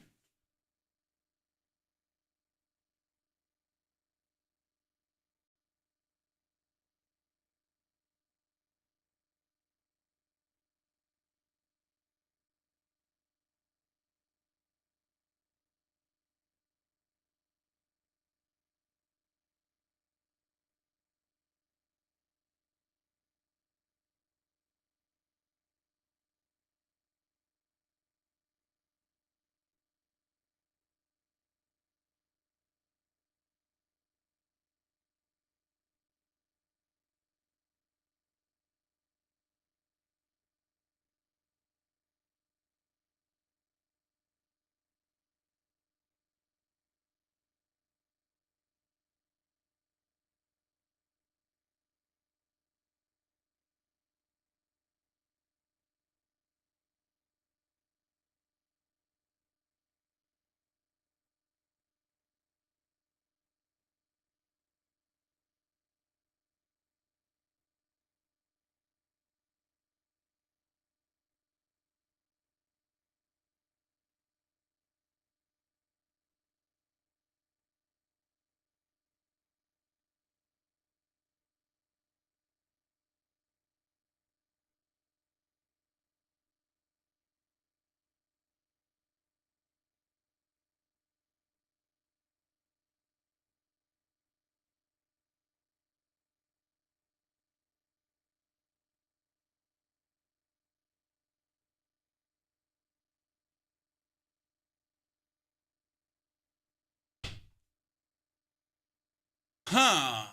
Huh.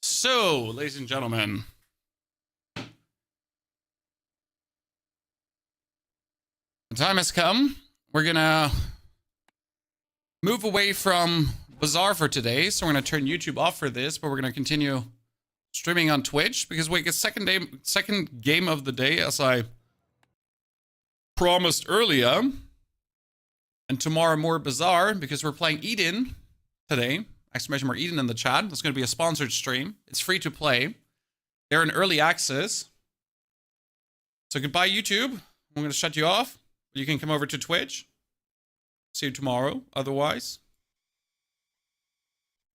So, ladies and gentlemen. The time has come. We're gonna move away from Bazaar for today. So we're gonna turn YouTube off for this, but we're gonna continue streaming on Twitch because we get second game of the day as I promised earlier. And tomorrow more Bazaar, because we're playing Eden today. Exclamation mark Eden in the chat. That's going to be a sponsored stream. It's free to play. They're in early access. So goodbye, YouTube. I'm going to shut you off. You can come over to Twitch. See you tomorrow, otherwise.